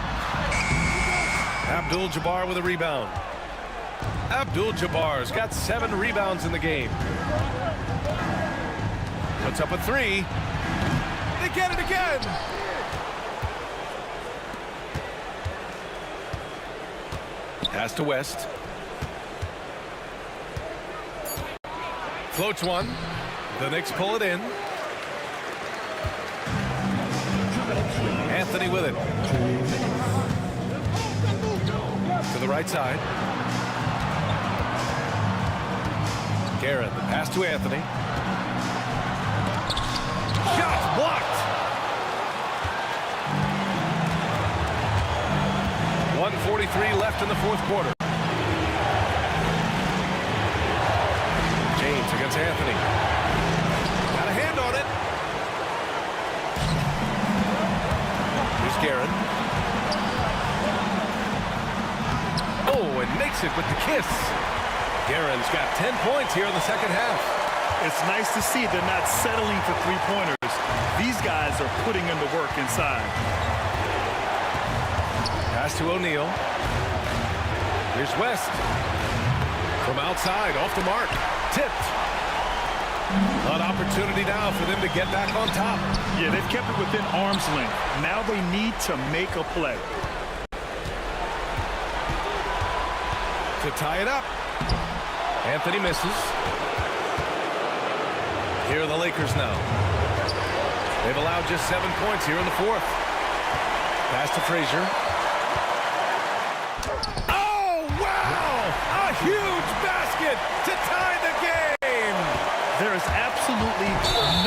Abdul-Jabbar with a rebound. Abdul-Jabbar's got 7 rebounds in the game. Puts up a 3. They get it again. Pass to West. Floats one. The Knicks pull it in. Anthony with it. To the right side. Guerin, the pass to Anthony. Shot blocked. 1:43 left in the fourth quarter. James against Anthony. Got a hand on it. Here's Guerin. Oh, and makes it with the kiss. Guerin's got 10 points here in the second half. It's nice to see they're not settling for three-pointers. These guys are putting in the work inside. Pass to O'Neal. Here's West. From outside, off the mark. Tipped. An opportunity now for them to get back on top. Yeah, they've kept it within arm's length. Now they need to make a play. To tie it up. Anthony misses. Here are the Lakers now. They've allowed just 7 points here in the fourth. Pass to Frazier. Oh, wow! A huge basket to tie the game! There is absolutely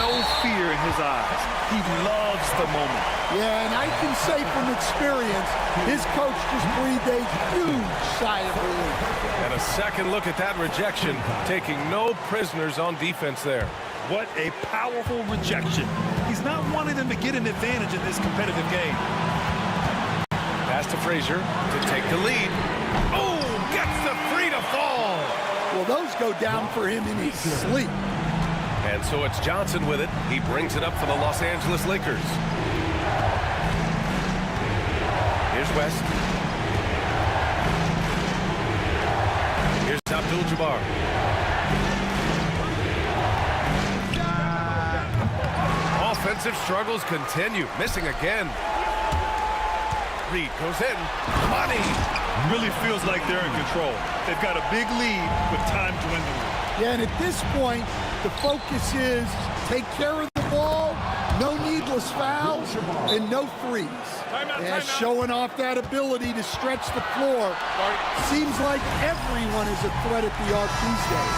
no fear in his eyes. He loves the moment. Yeah, and I can say from experience, his coach just breathed a huge sigh of relief. And a second look at that rejection, taking no prisoners on defense there. What a powerful rejection. He's not wanting them to get an advantage in this competitive game. Pass to Frazier to take the lead. Oh, gets the three to fall. Well, those go down for him in his sleep. And so it's Johnson with it. He brings it up for the Los Angeles Lakers. Here's West. Here's Abdul-Jabbar. Offensive struggles continue. Missing again. Reed goes in. Money. Really feels like they're in control. They've got a big lead with time dwindling. Yeah, and at this point, the focus is take care of the ball, no needless fouls, and no threes. And showing off that ability to stretch the floor. Seems like everyone is a threat at the arc these days.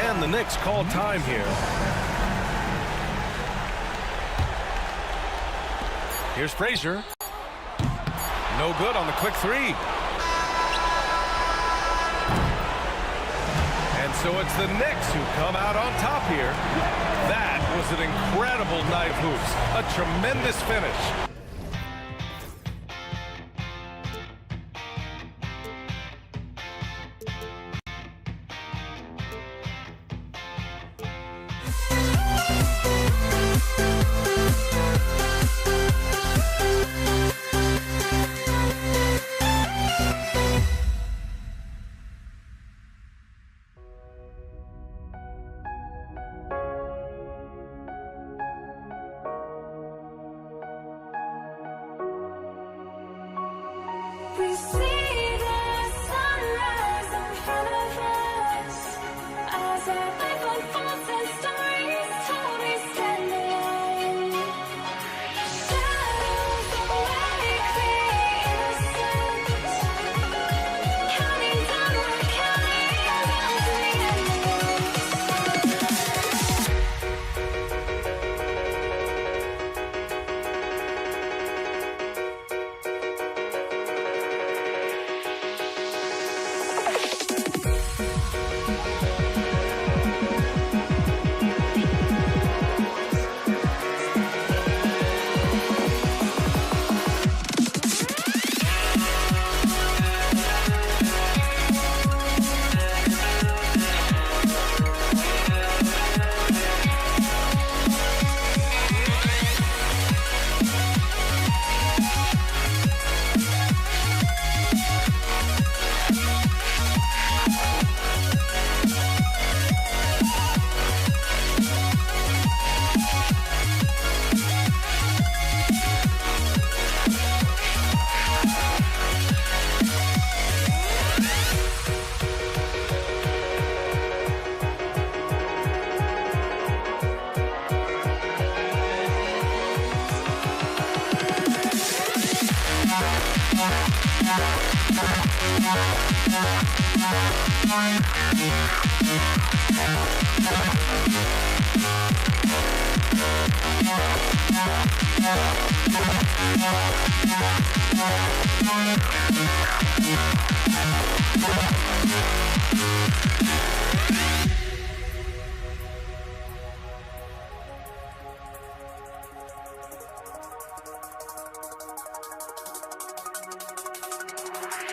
And the Knicks call time here. Here's Frazier. No good on the quick three. And so it's the Knicks who come out on top here. That was an incredible night of hoops. A tremendous finish. We see the sunrise in front of us as our life unfolds and stories told we stand alone. Shadows awake the innocent, counting downward, counting down to the end.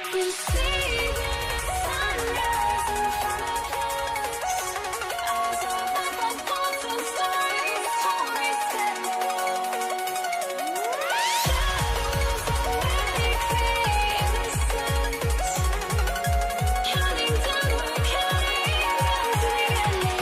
We see the sunrise in front of us as our life unfolds and stories told we stand alone. Shadows awake the innocent, counting downward, counting down to the endless.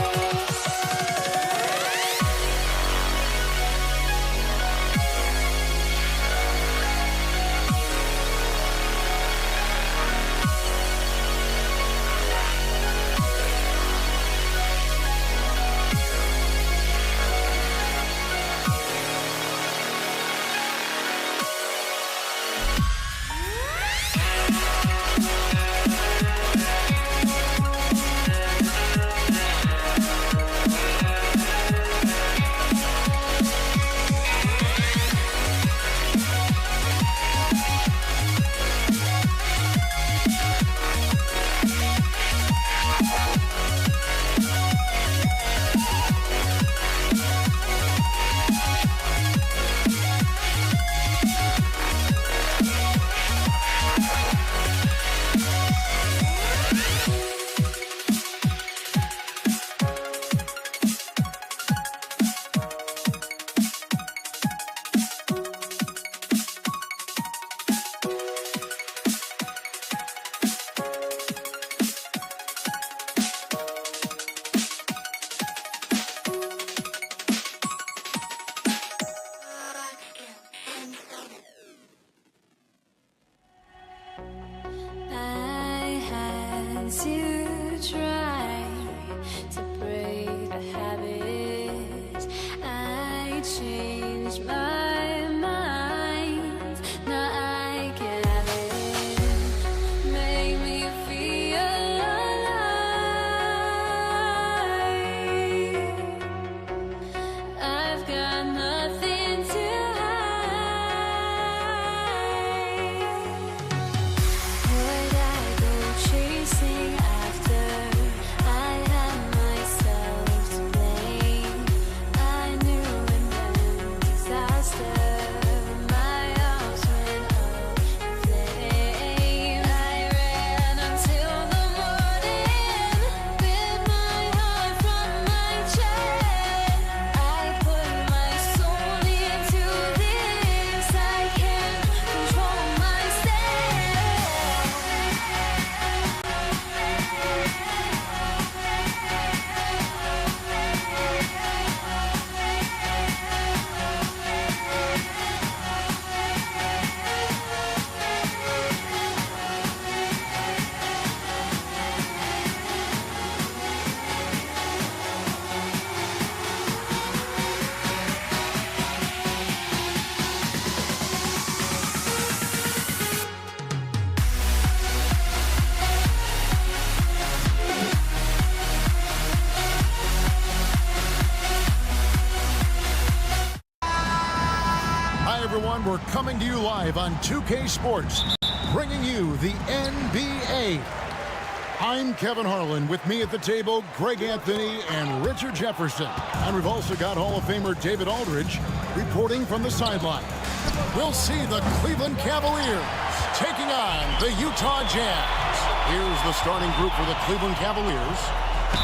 to try to break the habit. I changed my mind. Now I can have it. Make me feel alive. I've got nothing to would I go chasing after? I had myself to blame. I knew it meant disaster. My arms went up in flames. I ran until the morning, bit my heart from my chest. I put my soul into this. I can't control myself. Hi, everyone. We're coming to you live on 2K Sports, bringing you the NBA. I'm Kevin Harlan. With me at the table, Greg Anthony and Richard Jefferson. And we've also got Hall of Famer David Aldridge reporting from the sideline. We'll see the Cleveland Cavaliers taking on the Utah Jazz. Here's the starting group for the Cleveland Cavaliers.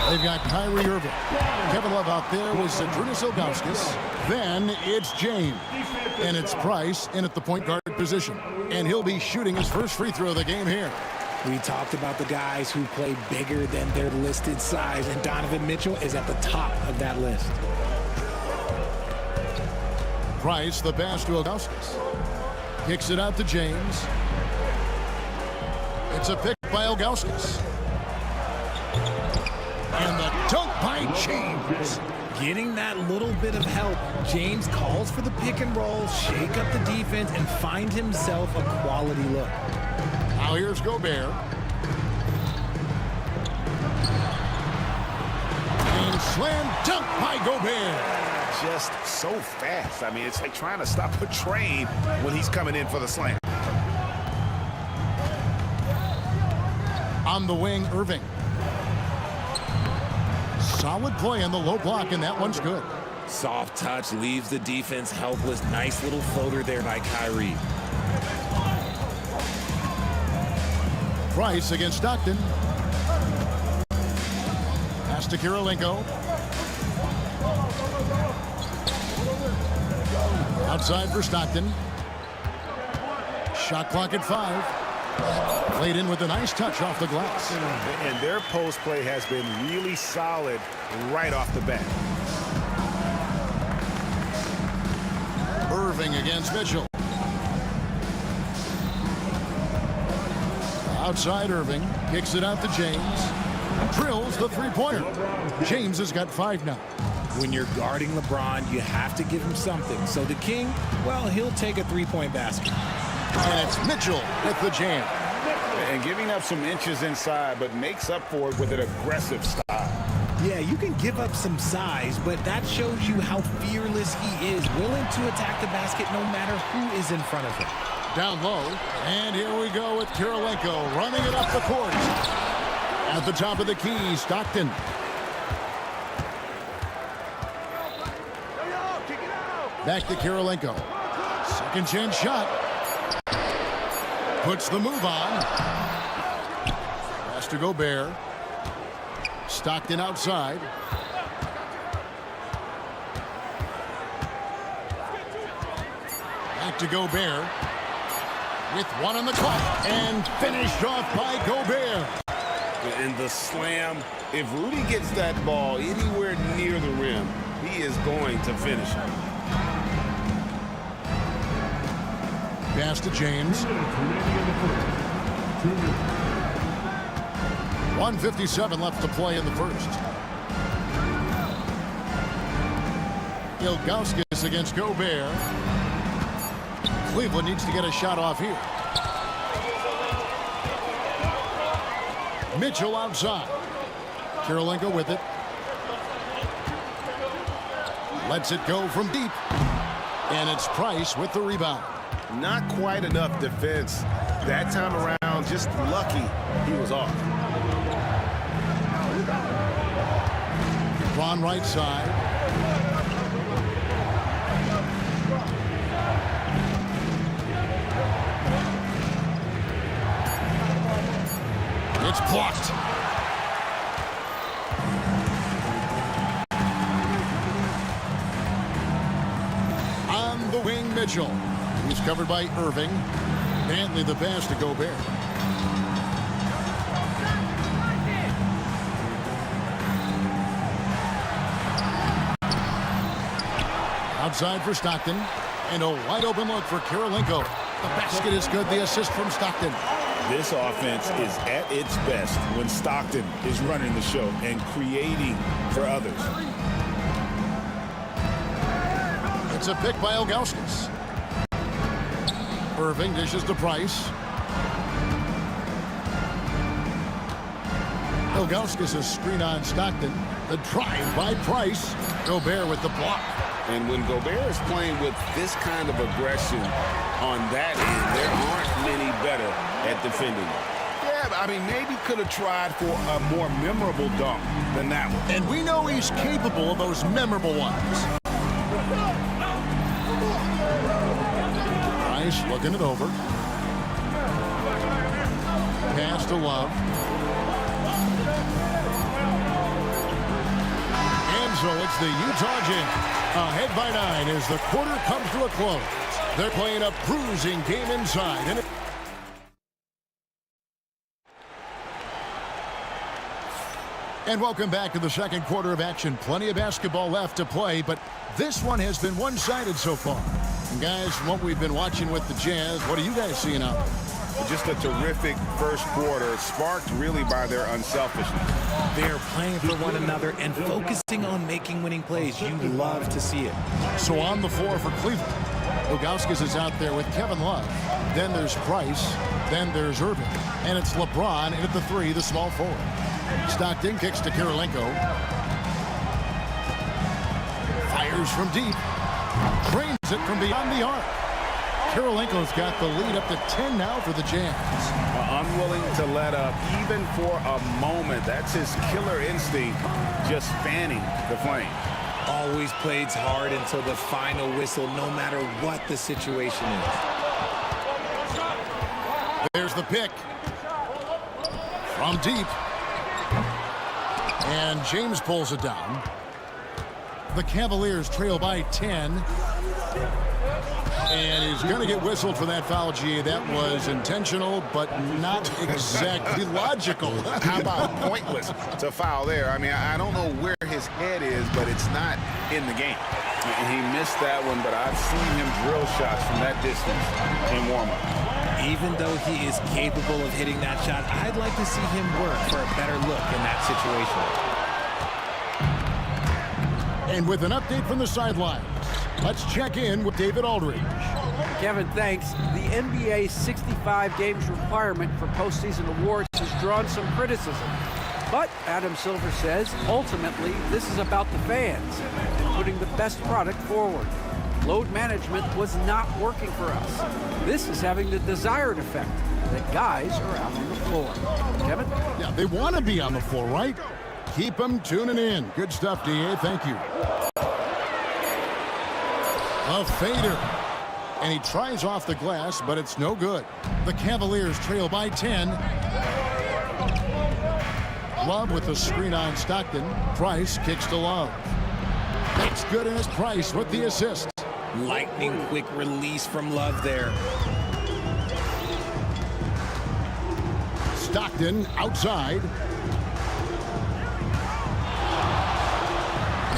They've got Kyrie Irving. Kevin Love out there with Zydrunas Ilgauskas. Then it's James. And it's Price in at the point guard position. And he'll be shooting his first free throw of the game here. We talked about the guys who play bigger than their listed size, and Donovan Mitchell is at the top of that list. Price, the pass to Ilgauskas. Kicks it out to James. It's a pick by Ilgauskas. And the dunk by James. Getting that little bit of help, James calls for the pick and roll, shake up the defense, and find himself a quality look. Now here's Gobert. And slam dunk by Gobert. Just so fast. I mean, it's like trying to stop a train when he's coming in for the slam. On the wing, Irving. Solid play on the low block, and that one's good. Soft touch leaves the defense helpless. Nice little floater there by Kyrie. Price against Stockton. Pass to Kirilenko. Outside for Stockton. Shot clock at 5. Played in with a nice touch off the glass. And their post play has been really solid right off the bat. Irving against Mitchell. Outside Irving. Kicks it out to James. Drills the three-pointer. James has got 5 now. When you're guarding LeBron, you have to give him something. So the King, well, he'll take a three-point basket. And it's Mitchell with the jam. And giving up some inches inside, but makes up for it with an aggressive style. Yeah, you can give up some size, but that shows you how fearless he is, willing to attack the basket no matter who is in front of him. Down low, and here we go with Kirilenko running it up the court. At the top of the key, Stockton. Back to Kirilenko. Second chance shot. Puts the move on. Pass to Gobert. Stockton outside. Back to Gobert. With one on the clock. And finished off by Gobert. In the slam, if Rudy gets that ball anywhere near the rim, he is going to finish it. Pass to James. 1:57 left to play in the first. Ilgauskas against Gobert. Cleveland needs to get a shot off here. Mitchell outside. Kirilenko with it. Lets it go from deep. And it's Price with the rebound. Not quite enough defense that time around. Just lucky he was off. Ron right side. It's blocked. On the wing, Mitchell. He's covered by Irving. Bentley the pass to Gobert. Outside for Stockton. And a wide open look for Kirilenko. The basket is good. The assist from Stockton. This offense is at its best when Stockton is running the show and creating for others. It's a pick by Ilgauskas. Irving dishes to Price. Ilgauskas' screen on Stockton. The drive by Price. Gobert with the block. And when Gobert is playing with this kind of aggression on that end, there aren't many better at defending. Yeah, I mean, maybe could have tried for a more memorable dunk than that one. And we know he's capable of those memorable ones. Price looking it over. Pass to Love. And so it's the Utah Jazz ahead by 9 as the quarter comes to a close. They're playing a bruising game inside. And welcome back to the second quarter of action. Plenty of basketball left to play, but this one has been one-sided so far. And guys, from what we've been watching with the Jazz, what are you guys seeing out there? Just a terrific first quarter, sparked really by their unselfishness. They're playing for one another and focusing on making winning plays. You love to see it. So on the floor for Cleveland, Ilgauskas is out there with Kevin Love. Then there's Price. Then there's Irving. And it's LeBron in at the 3, the small forward. Stockton kicks to Kirilenko. Fires from deep. Drains it from beyond the arc. Kirilenko's got the lead up to 10 now for the Jazz. Unwilling to let up even for a moment. That's his killer instinct, just fanning the flame. Always plays hard until the final whistle, no matter what the situation is. There's the pick. From deep. And James pulls it down. The Cavaliers trail by 10. And he's going to get whistled for that foul, G. That was intentional, but not exactly logical. How about pointless to foul there? I mean, I don't know where his head is, but it's not in the game. He missed that one, but I've seen him drill shots from that distance in warm-up. Even though he is capable of hitting that shot, I'd like to see him work for a better look in that situation. And with an update from the sidelines, let's check in with David Aldridge. Kevin, thanks. The NBA's 65 games requirement for postseason awards has drawn some criticism. But Adam Silver says, ultimately, this is about the fans and putting the best product forward. Load management was not working for us. This is having the desired effect, that guys are out on the floor. Kevin? Yeah, they want to be on the floor, right? Keep them tuning in. Good stuff, D.A. Thank you. A fader. And he tries off the glass, but it's no good. The Cavaliers trail by 10. Love with the screen on Stockton. Price kicks to Love. That's good, and it's Price with the assist. Lightning quick release from Love there. Stockton outside.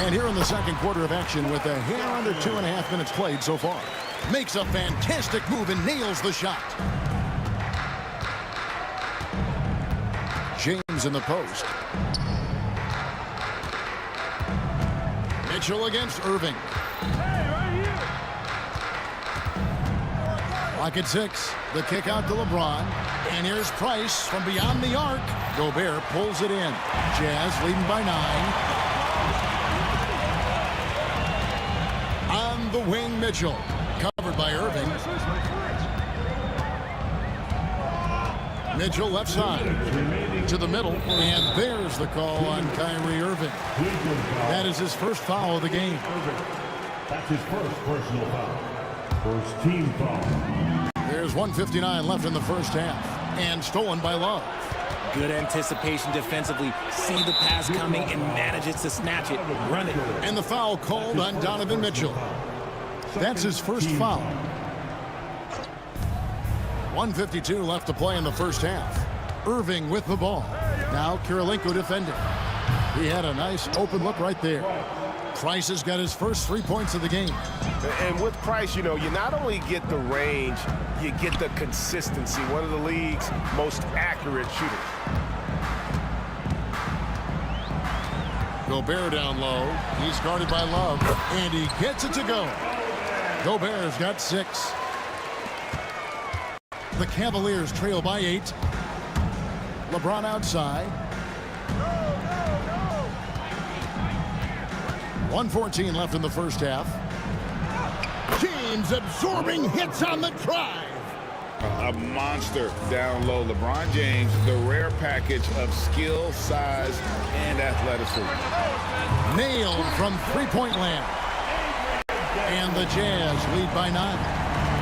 And here in the second quarter of action with a hair under 2.5 minutes played so far. Makes a fantastic move and nails the shot. James in the post. Mitchell against Irving. Clock at 6. The kick out to LeBron. And here's Price from beyond the arc. Gobert pulls it in. Jazz leading by 9. On the wing, Mitchell. Covered by Irving. Mitchell left side to the middle, and there's the call on Kyrie Irving. That is his first foul of the game. That's his first personal foul. First team foul. There's 1:59 left in the first half, and stolen by Love. Good anticipation defensively. See the pass coming and manages to snatch it. Run it. And the foul called on Donovan Mitchell. That's his first foul. 1:52 left to play in the first half. Irving with the ball. Now Kirilenko defending. He had a nice open look right there. Price has got his first 3 points of the game. And with Price, you know, you not only get the range, you get the consistency. One of the league's most accurate shooters. Gobert down low. He's guarded by Love, and he gets it to go. Gobert's got 6. The Cavaliers trail by 8. LeBron outside. 1:14 left in the first half. James absorbing hits on the drive. A monster down low. LeBron James, the rare package of skill, size, and athleticism. Nailed from three-point land. And the Jazz lead by 9.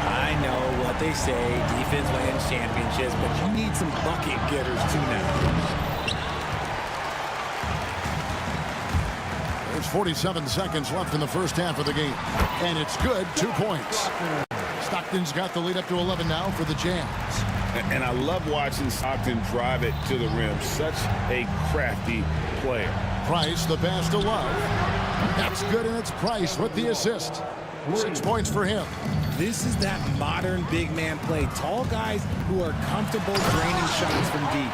I know what they say, defense wins championships, but you need some bucket getters too now. There's 47 seconds left in the first half of the game. And it's good, 2 points. Stockton's got the lead up to 11 now for the Jazz. And I love watching Stockton drive it to the rim. Such a crafty player. Price, the pass to Love. That's good, and it's Price with the assist. 6 points for him. This is that modern big man play. Tall guys who are comfortable draining shots from deep.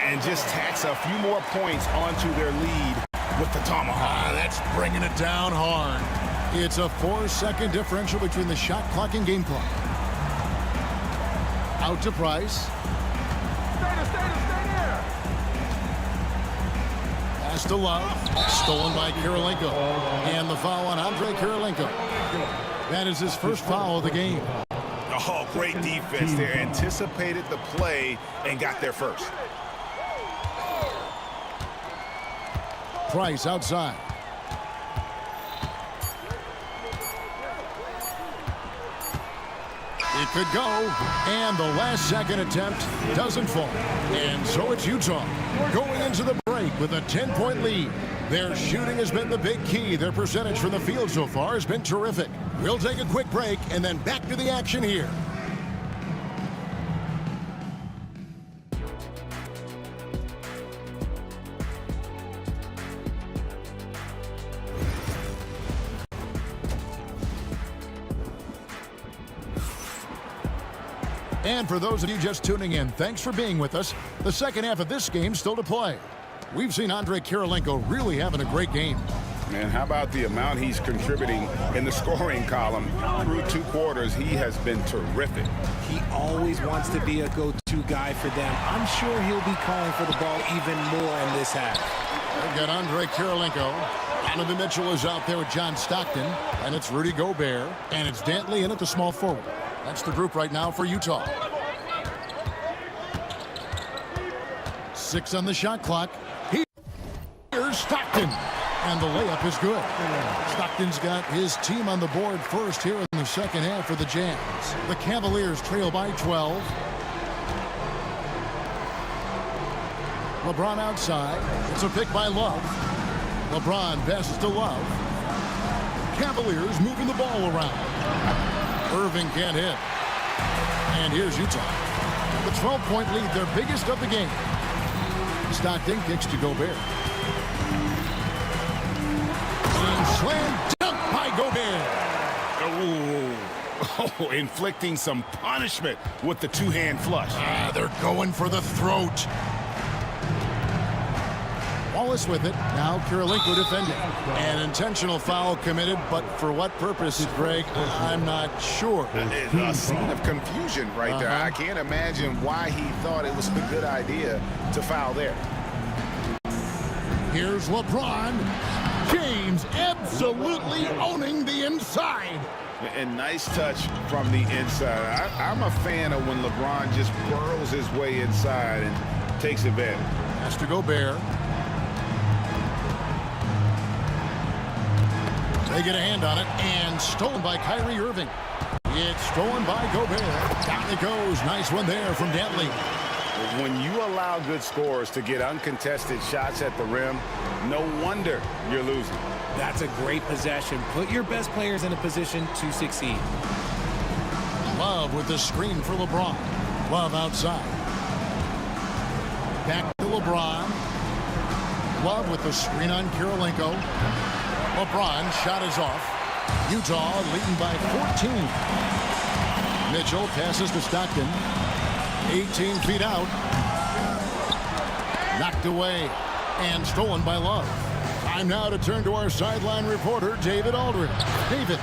And just tacks a few more points onto their lead with the tomahawk. That's bringing it down hard. It's a 4-second differential between the shot clock and game clock. Out to Price. Pass to Love. Stolen by Kirilenko. And the foul on Andre Kirilenko. That is his first foul of the game. Oh, great defense there. Anticipated the play and got there first. Price outside. It could go, and the last second attempt doesn't fall. And so it's Utah going into the break with a 10-point lead. Their shooting has been the big key. Their percentage from the field so far has been terrific. We'll take a quick break and then back to the action here. And for those of you just tuning in, thanks for being with us. The second half of this game still to play. We've seen Andre Kirilenko really having a great game. Man, how about the amount he's contributing in the scoring column? Through 2 quarters, he has been terrific. He always wants to be a go-to guy for them. I'm sure he'll be calling for the ball even more in this half. They've got Andre Kirilenko. Donovan Mitchell is out there with John Stockton. And it's Rudy Gobert. And it's Dantley in at the small forward. That's the group right now for Utah. 6 on the shot clock. Here's Stockton. And the layup is good. Stockton's got his team on the board first here in the second half for the Jazz. The Cavaliers trail by 12. LeBron outside. It's a pick by Love. LeBron passes to Love. Cavaliers moving the ball around. Irving can't hit. And here's Utah. The 12-point lead, their biggest of the game. Stockton kicks to Gobert. And slam dunk by Gobert. Oh, inflicting some punishment with the 2-hand flush. They're going for the throat. Wallace with it. Now Kirilenko defending. An intentional foul committed, but for what purpose, Greg? I'm not sure. A scene of confusion right there. I can't imagine why he thought it was a good idea to foul there. Here's LeBron James absolutely owning the inside. And nice touch from the inside. I'm a fan of when LeBron just burrows his way inside and takes advantage. Has to go Bear. They get a hand on it, and stolen by Kyrie Irving. It's stolen by Gobert. Down it goes. Nice one there from Dantley. When you allow good scorers to get uncontested shots at the rim, no wonder you're losing. That's a great possession. Put your best players in a position to succeed. Love with the screen for LeBron. Love outside. Back to LeBron. Love with the screen on Kirilenko. LeBron shot is off. Utah leading by 14. Mitchell passes to Stockton. 18 feet out. Knocked away and stolen by Love. Time now to turn to our sideline reporter, David Aldridge. David.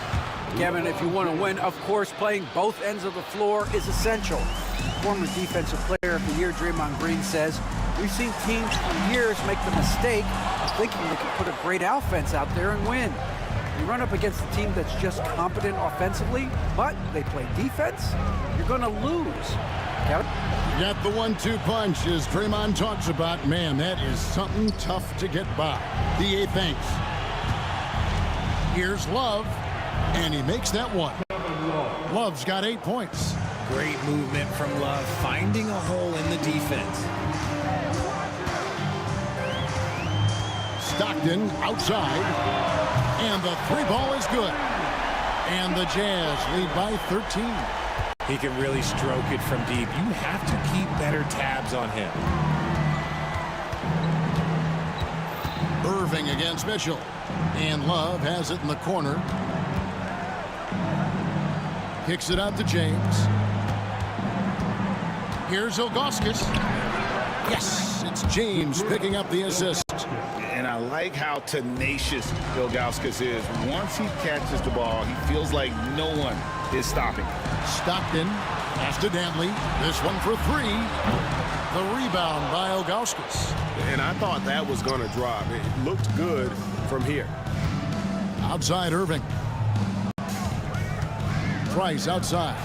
Kevin, if you want to win, of course, playing both ends of the floor is essential. Former Defensive Player of the Year Draymond Green says, we've seen teams for years make the mistake of thinking they can put a great offense out there and win. You run up against a team that's just competent offensively, but they play defense, you're going to lose. Kevin? Got the 1-2 punch, as Draymond talks about. Man, that is something tough to get by. DA thanks. Here's Love, and he makes that one. Love's got 8 points. Great movement from Love, finding a hole in the defense. Stockton outside, and the 3-ball is good. And the Jazz lead by 13. He can really stroke it from deep. You have to keep better tabs on him. Irving against Mitchell. And Love has it in the corner. Kicks it out to James. Here's Ilgauskas. Yes, it's James picking up the assist. And I like how tenacious Ilgauskas is. Once he catches the ball, he feels like no one is stopping. Stockton pass to Dantley. This one for 3. The rebound by Ilgauskas. And I thought that was going to drop. It looked good from here. Outside Irving. Price outside.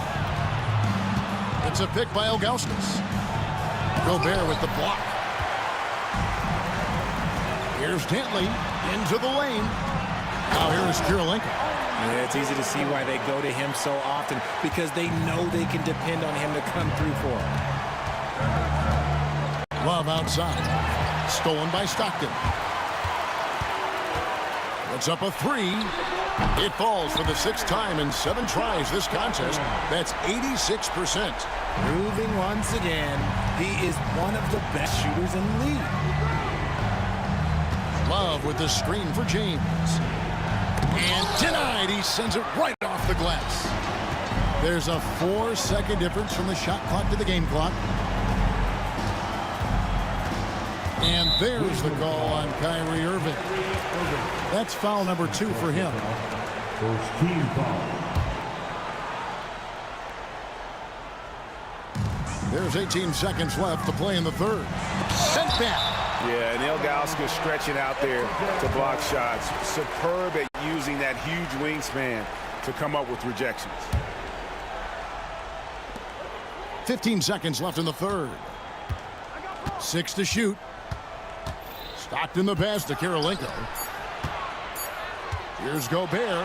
It's a pick by Ilgauskas. Gobert with the block. Here's Dantley into the lane. Now here is Kirilenko. Yeah, it's easy to see why they go to him so often, because they know they can depend on him to come through for them. Love outside. Stolen by Stockton. Puts up a 3. It falls for the 6th time in 7 tries this contest. That's 86%. Proving once again, he is one of the best shooters in the league. Love with the screen for James. And denied. He sends it right off the glass. There's a 4-second difference from the shot clock to the game clock. And there's the call on Kyrie Irving. That's foul number 2 for him. First team foul. There's 18 seconds left to play in the third. Sent back. Yeah, and Ilgauskas stretching out there to block shots. Superb at using that huge wingspan to come up with rejections. 15 seconds left in the third. 6 to shoot. Stockton the pass to Kirilenko. Here's Gobert.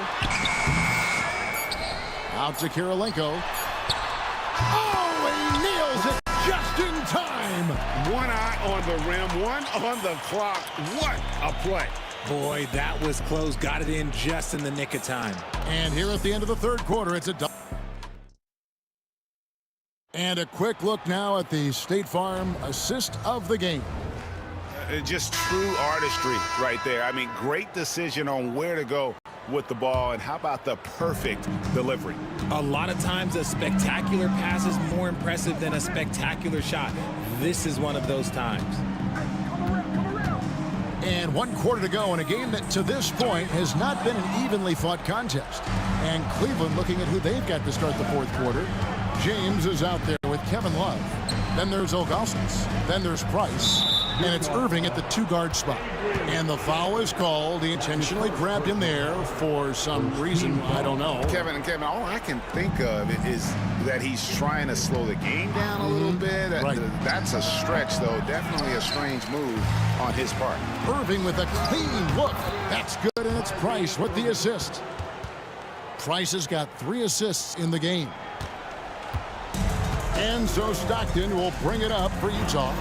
Out to Kirilenko. Oh, he nails it just in time. One eye on the rim, one on the clock. What a play. Boy, that was close. Got it in just in the nick of time. And here at the end of the third quarter, it's a double. And a quick look now at the State Farm assist of the game. Just true artistry right there. I mean, great decision on where to go with the ball, and how about the perfect delivery? A lot of times a spectacular pass is more impressive than a spectacular shot. This is one of those times. And 1 quarter to go in a game that to this point has not been an evenly fought contest. And Cleveland looking at who they've got to start the fourth quarter. James is out there with Kevin Love. Then there's Ilgauskas. Then there's Price. And it's Irving at the 2-guard spot. And the foul is called. He intentionally grabbed him there for some reason. I don't know. Kevin, all I can think of is that he's trying to slow the game down a little bit. Right. That's a stretch, though. Definitely a strange move on his part. Irving with a clean look. That's good, and it's Price with the assist. Price has got 3 assists in the game. And so Stockton will bring it up for Utah.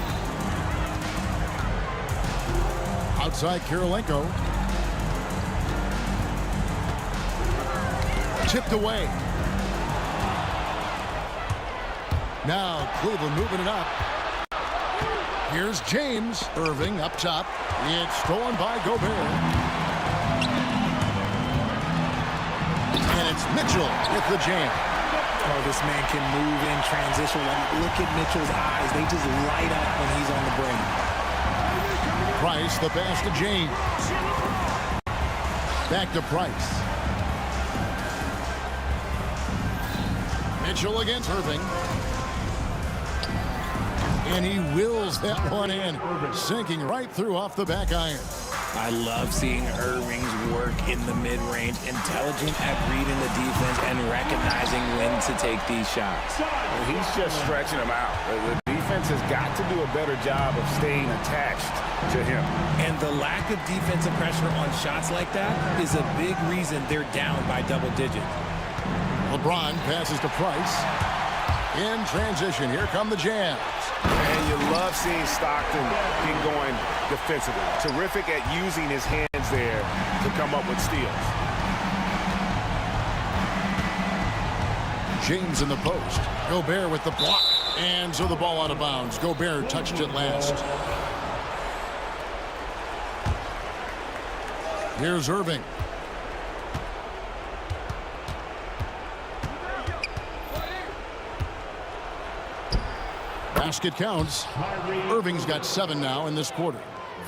Outside Kirilenko. Tipped away. Now Cleveland moving it up. Here's James. Irving up top. It's stolen by Gobert. And it's Mitchell with the jam. Oh, this man can move in transition. Look at Mitchell's eyes. They just light up when he's on the break. Price, the pass to James. Back to Price. Mitchell against Irving. And he wills that one in, sinking right through off the back iron. I love seeing Irving's work in the mid-range, intelligent at reading the defense and recognizing when to take these shots. Well, he's just stretching them out. The defense has got to do a better job of staying attached to him. And the lack of defensive pressure on shots like that is a big reason they're down by double digits. LeBron passes to Price. In transition, here come the Jazz. And you love seeing Stockton get going defensively. Terrific at using his hands there to come up with steals. James in the post. Gobert with the block. And so the ball out of bounds. Gobert touched it last. Here's Irving. Basket counts. Irving's got 7 now in this quarter.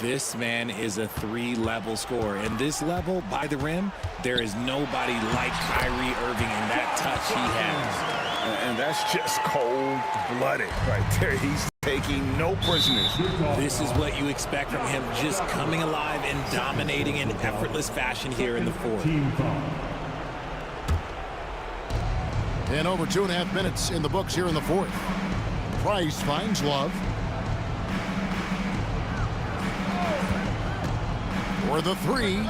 This man is a 3-level scorer. And this level, by the rim, there is nobody like Kyrie Irving in that touch he has. And that's just cold-blooded right there. He's taking no prisoners. This is what you expect from him, just coming alive and dominating in effortless fashion here in the fourth. And over 2.5 minutes in the books here in the fourth. Price finds Love. For the 3.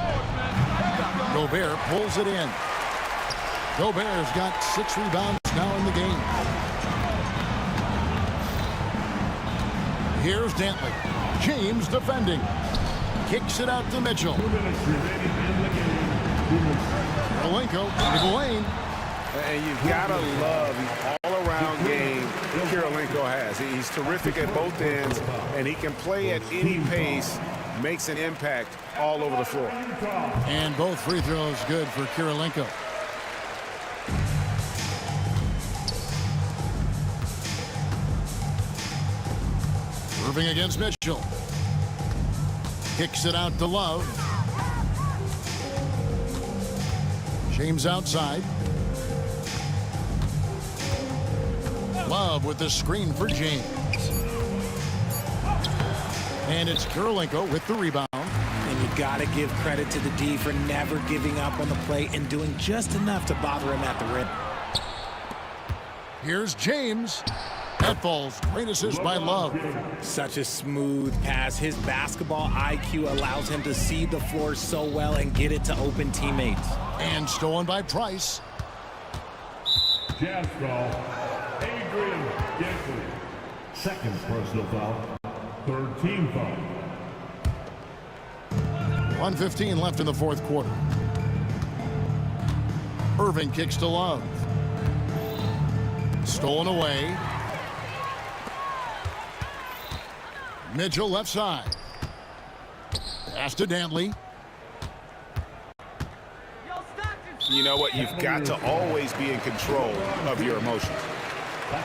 Gobert pulls it in. Gobert's got 6 rebounds now in the game. Here's Dantley. James defending. Kicks it out to Mitchell. Kirilenko into the lane. And you've got to love the all-around game Kirilenko has. He's terrific at both ends, and he can play at any pace, makes an impact all over the floor. And both free throws good for Kirilenko. Irving against Mitchell. Kicks it out to Love. James outside. Love with the screen for James. And it's Kirilenko with the rebound. And you got to give credit to the D for never giving up on the play and doing just enough to bother him at the rim. Here's James. That falls. Great assist by Love. Such a smooth pass. His basketball IQ allows him to see the floor so well and get it to open teammates. And stolen by Price. Jazz foul. Adrian Gentry. Second personal foul. Third team foul. 1:15 left in the fourth quarter. Irving kicks to Love. Stolen away. Mitchell left side. Pass to Dantley. You know what? You've got to always be in control of your emotions.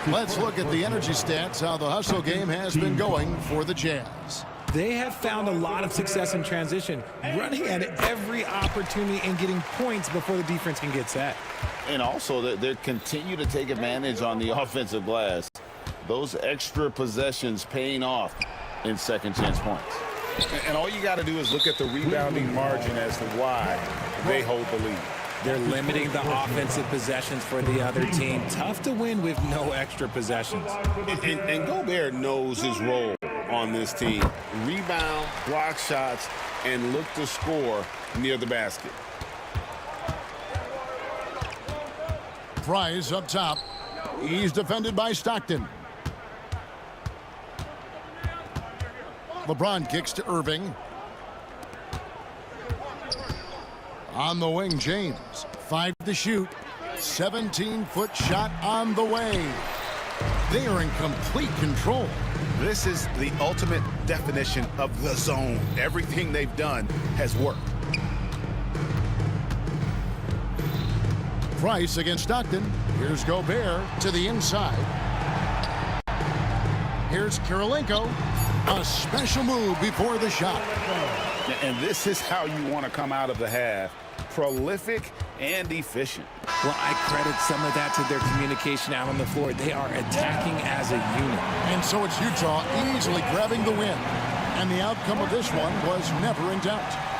Let's look at the energy stats, how the hustle game has been going for the Jazz. They have found a lot of success in transition, running at every opportunity and getting points before the defense can get set. And also, they continue to take advantage on the offensive glass. Those extra possessions paying off in second chance points. And all you got to do is look at the rebounding margin as to why they hold the lead. They're limiting the offensive possessions for the other team. Tough to win with no extra possessions. And Gobert knows his role on this team. Rebound, block shots, and look to score near the basket. Price up top. He's defended by Stockton. LeBron kicks to Irving. On the wing, James. 5 to shoot. 17-foot shot on the way. They are in complete control. This is the ultimate definition of the zone. Everything they've done has worked. Price against Stockton. Here's Gobert to the inside. Here's Kirilenko. A special move before the shot. And this is how you want to come out of the half. Prolific and efficient. Well, I credit some of that to their communication out on the floor. They are attacking as a unit. And so it's Utah easily grabbing the win. And the outcome of this one was never in doubt.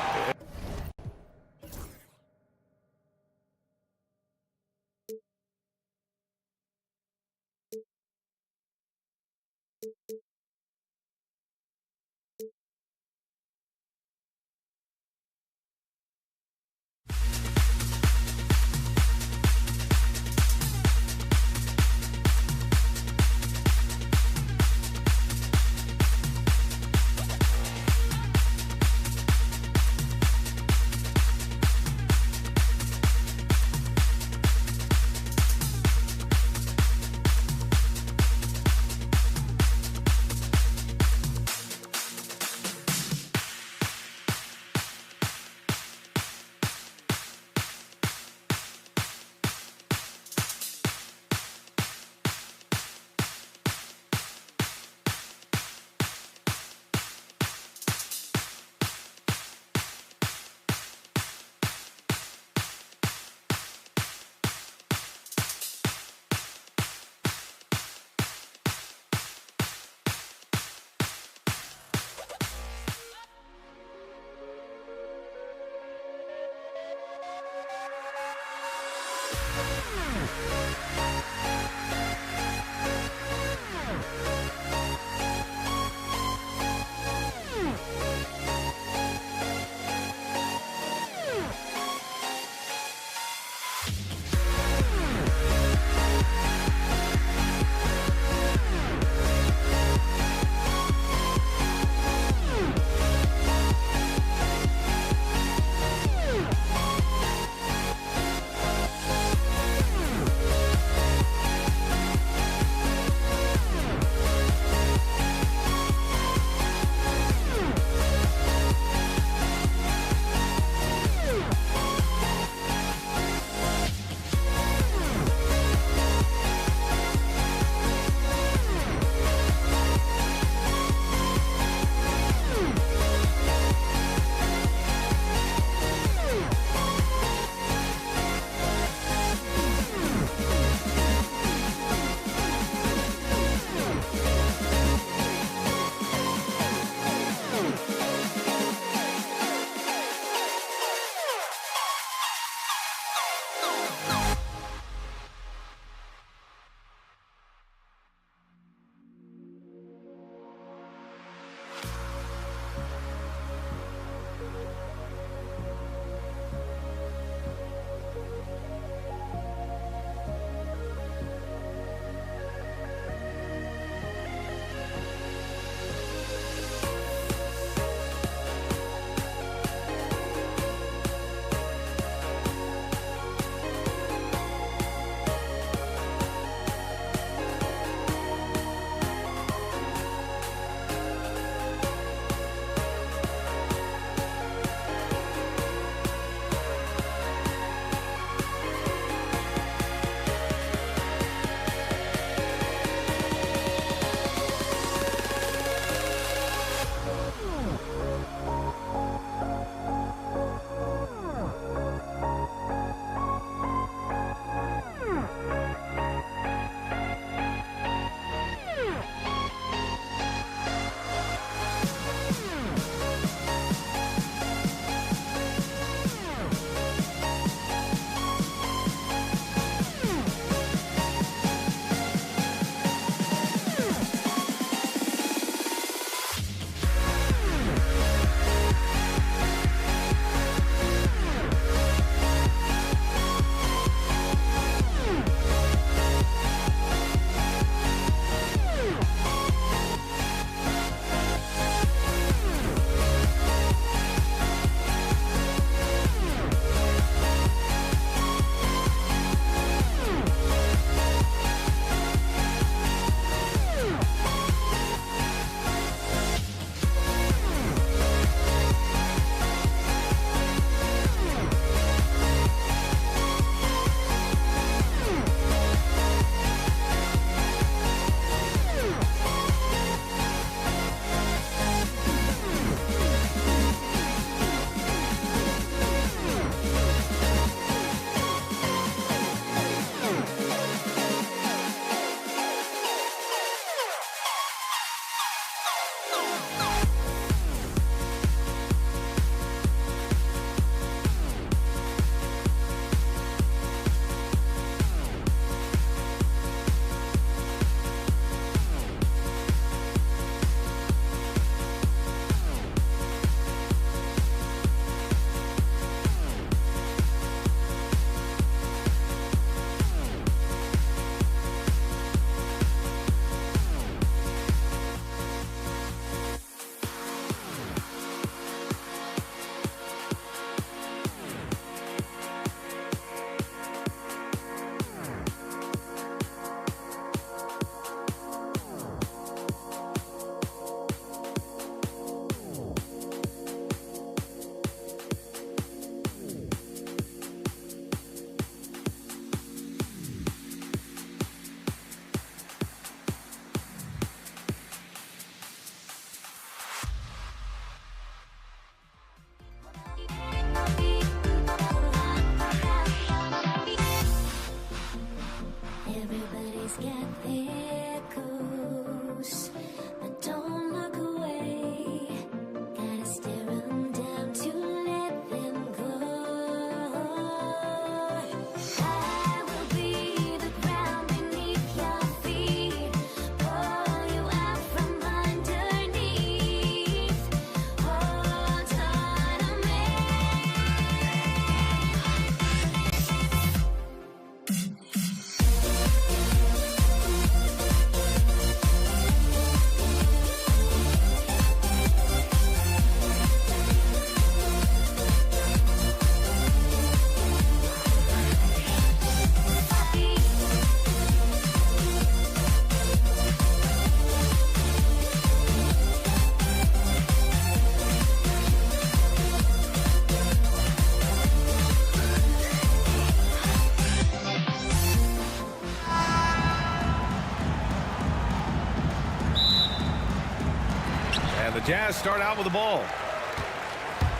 The Jazz start out with the ball.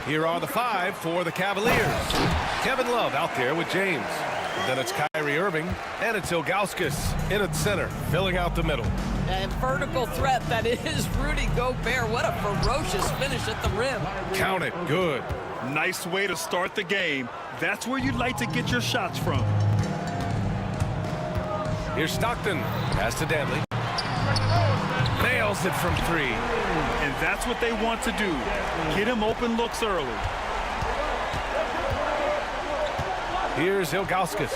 Here are the 5 for the Cavaliers. Kevin Love out there with James. And then it's Kyrie Irving, and it's Ilgauskas in at center, filling out the middle. And vertical threat that is Rudy Gobert. What a ferocious finish at the rim. Count it. Good. Nice way to start the game. That's where you'd like to get your shots from. Here's Stockton. Pass to Danley. Nails it from 3. And that's what they want to do. Get him open looks early. Here's Ilgauskas.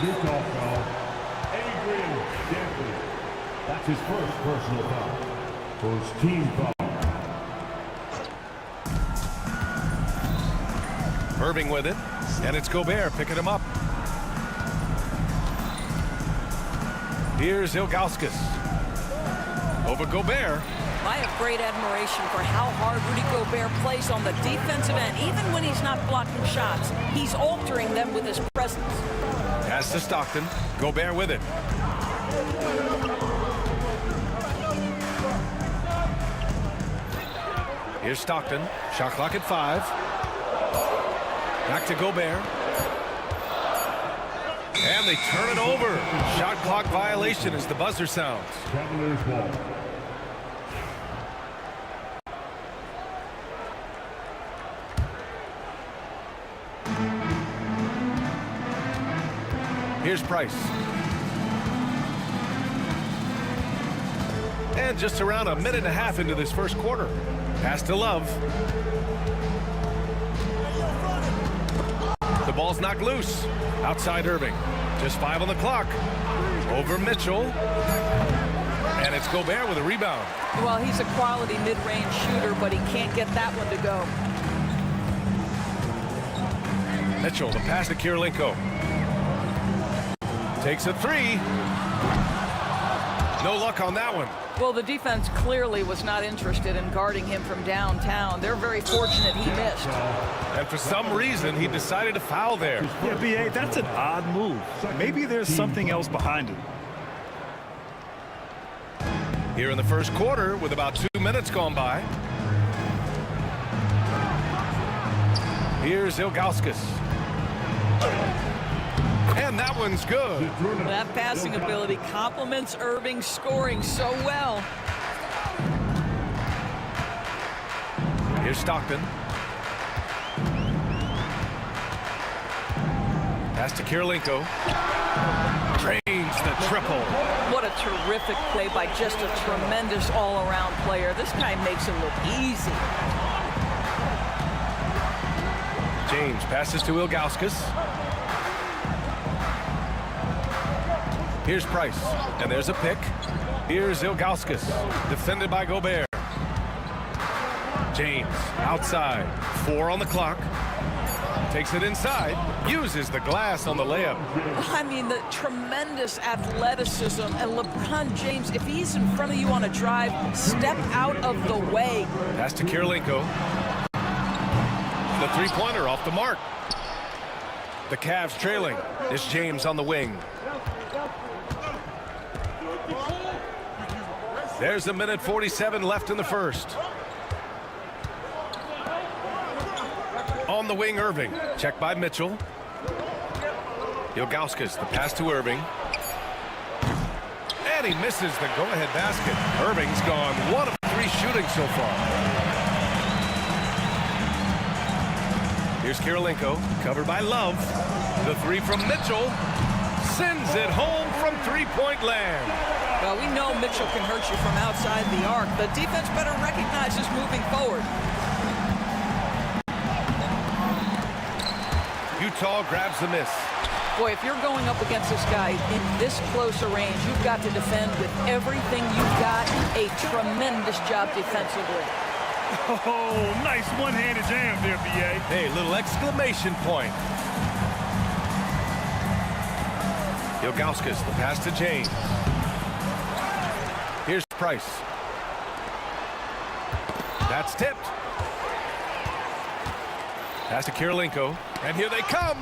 New call foul. Adrian Dantley. That's his first personal foul. First team foul. Irving with it, and it's Gobert picking him up. Here's Ilgauskas. Over Gobert. I have great admiration for how hard Rudy Gobert plays on the defensive end. Even when he's not blocking shots, he's altering them with his presence. Pass to Stockton. Gobert with it. Here's Stockton. Shot clock at 5. Back to Gobert. And they turn it over. Shot clock violation as the buzzer sounds. Cavaliers ball. Here's Price. And just around a minute and a half into this first quarter. Pass to Love. The ball's knocked loose. Outside Irving. Just 5 on the clock. Over Mitchell. And it's Gobert with a rebound. Well, he's a quality mid-range shooter, but he can't get that one to go. Mitchell, the pass to Kirilenko. Takes a 3. No luck on that one. Well, the defense clearly was not interested in guarding him from downtown. They're very fortunate he missed. And for some reason, he decided to foul there. Yeah, B.A., that's an odd move. Maybe there's something else behind it. Here in the first quarter with about 2 minutes gone by. Here's Ilgauskas. And that one's good. That passing ability complements Irving's scoring so well. Here's Stockton. Pass to Kirilenko. Drains the triple. What a terrific play by just a tremendous all-around player. This guy makes him look easy. James passes to Ilgauskas. Here's Price, and there's a pick. Here's Ilgauskas, defended by Gobert. James, outside, 4 on the clock. Takes it inside, uses the glass on the layup. I mean, the tremendous athleticism, and LeBron James, if he's in front of you on a drive, step out of the way. Pass to Kirilenko. The three-pointer off the mark. The Cavs trailing. It's James on the wing. There's a minute 47 left in the first. On the wing, Irving. Checked by Mitchell. Ilgauskas, the pass to Irving. And he misses the go-ahead basket. Irving's gone 1 of 3 shooting so far. Here's Kirilenko, covered by Love. The 3 from Mitchell. Sends it home from three-point land. Well, we know Mitchell can hurt you from outside the arc. The defense better recognize this moving forward. Utah grabs the miss. Boy, if you're going up against this guy in this close a range, you've got to defend with everything you've got. A tremendous job defensively. Oh, nice one-handed jam there, B.A. Hey, little exclamation point. Ilgauskas, the pass to James. Here's Price. That's tipped. Pass to Kirilenko. And here they come.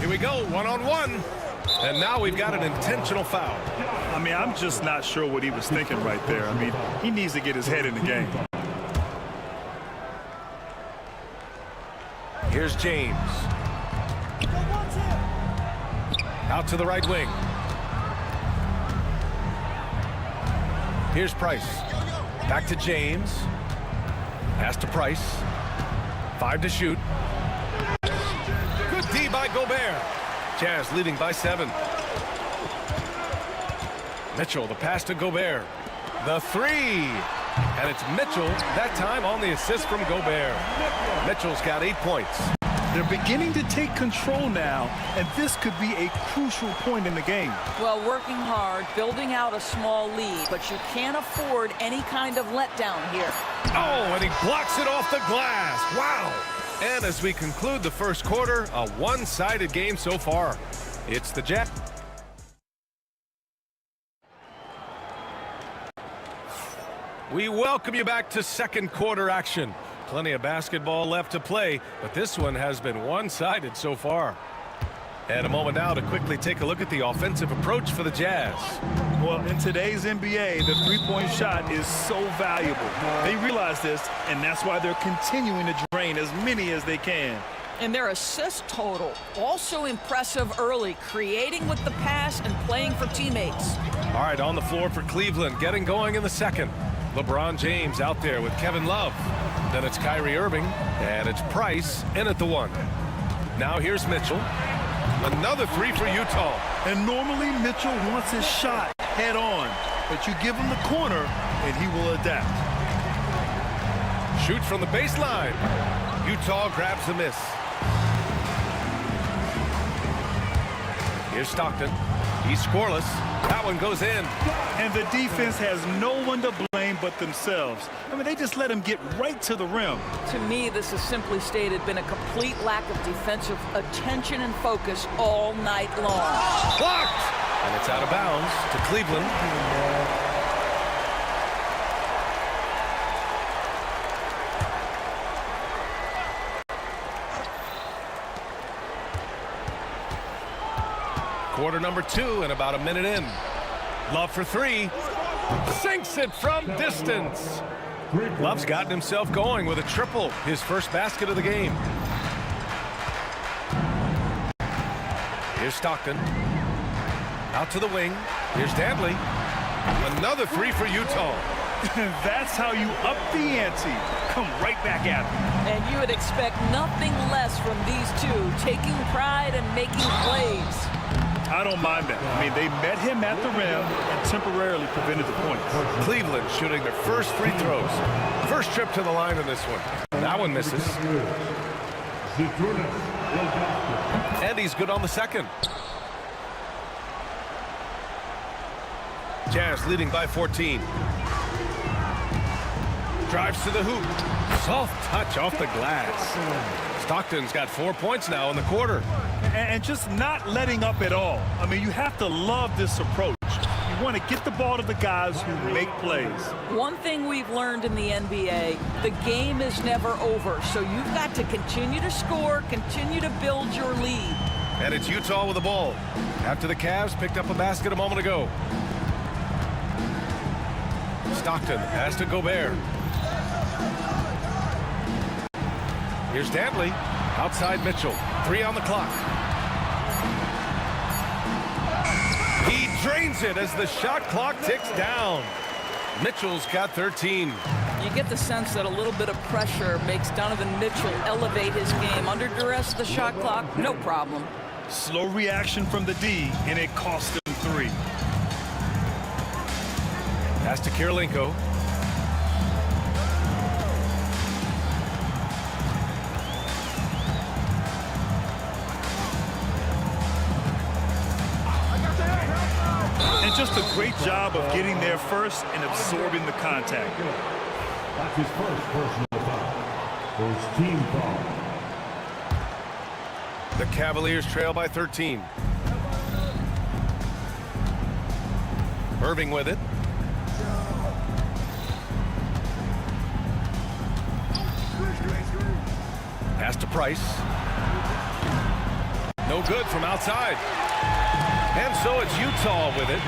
Here we go, one-on-one. And now we've got an intentional foul. I mean, I'm just not sure what he was thinking right there. I mean, he needs to get his head in the game. Here's James. Out to the right wing. Here's Price. Back to James. Pass to Price. 5 to shoot. Good D by Gobert. Jazz leading by 7. Mitchell, the pass to Gobert. The 3. And it's Mitchell, that time on the assist from Gobert. Mitchell's got 8 points. They're beginning to take control now, and this could be a crucial point in the game. Well, working hard, building out a small lead, but you can't afford any kind of letdown here. Oh, and he blocks it off the glass. Wow. And as we conclude the first quarter, a one-sided game so far. It's the Jazz. We welcome you back to second quarter action. Plenty of basketball left to play, but this one has been one-sided so far. And a moment now to quickly take a look at the offensive approach for the Jazz. Well, in today's NBA, the three-point shot is so valuable. They realize this, and that's why they're continuing to drain as many as they can. And their assist total, also impressive early, creating with the pass and playing for teammates. All right, on the floor for Cleveland, getting going in the second. LeBron James out there with Kevin Love. Then it's Kyrie Irving, and it's Price in at the 1. Now here's Mitchell. Another 3 for Utah. And normally Mitchell wants his shot head on, but you give him the corner, and he will adapt. Shoot from the baseline. Utah grabs the miss. Here's Stockton. He's scoreless. That one goes in. And the defense has no one to blame but themselves. I mean, they just let him get right to the rim. To me, this has simply stated been a complete lack of defensive attention and focus all night long. Blocked! And it's out of bounds to Cleveland. Quarter number 2 and about a minute in. Love for 3. Sinks it from distance. Love's gotten himself going with a triple, his first basket of the game. Here's Stockton. Out to the wing. Here's Dantley. Another 3 for Utah. That's how you up the ante. Come right back at them. And you would expect nothing less from these two, taking pride and making plays. I don't mind that. I mean, they met him at the rim and temporarily prevented the points. Cleveland shooting their first free throws. First trip to the line in this one. That one misses. And he's good on the second. Jazz leading by 14. Drives to the hoop. Soft touch off the glass. Stockton's got 4 points now in the quarter. And just not letting up at all. I mean, you have to love this approach. You want to get the ball to the guys who make plays. One thing we've learned in the NBA, the game is never over. So you've got to continue to score, continue to build your lead. And it's Utah with the ball. After the Cavs picked up a basket a moment ago. Stockton pass to Gobert. Here's Dantley. Outside Mitchell. 3 on the clock. He drains it as the shot clock ticks down. Mitchell's got 13. You get the sense that a little bit of pressure makes Donovan Mitchell elevate his game. Under duress, the shot clock, no problem. Slow reaction from the D, and it cost him 3. Pass to Kirilenko. And just a great job of getting there first and absorbing the contact. That's his first personal foul. First team foul. The Cavaliers trail by 13. Irving with it. Pass to Price. No good from outside. And so it's Utah with it.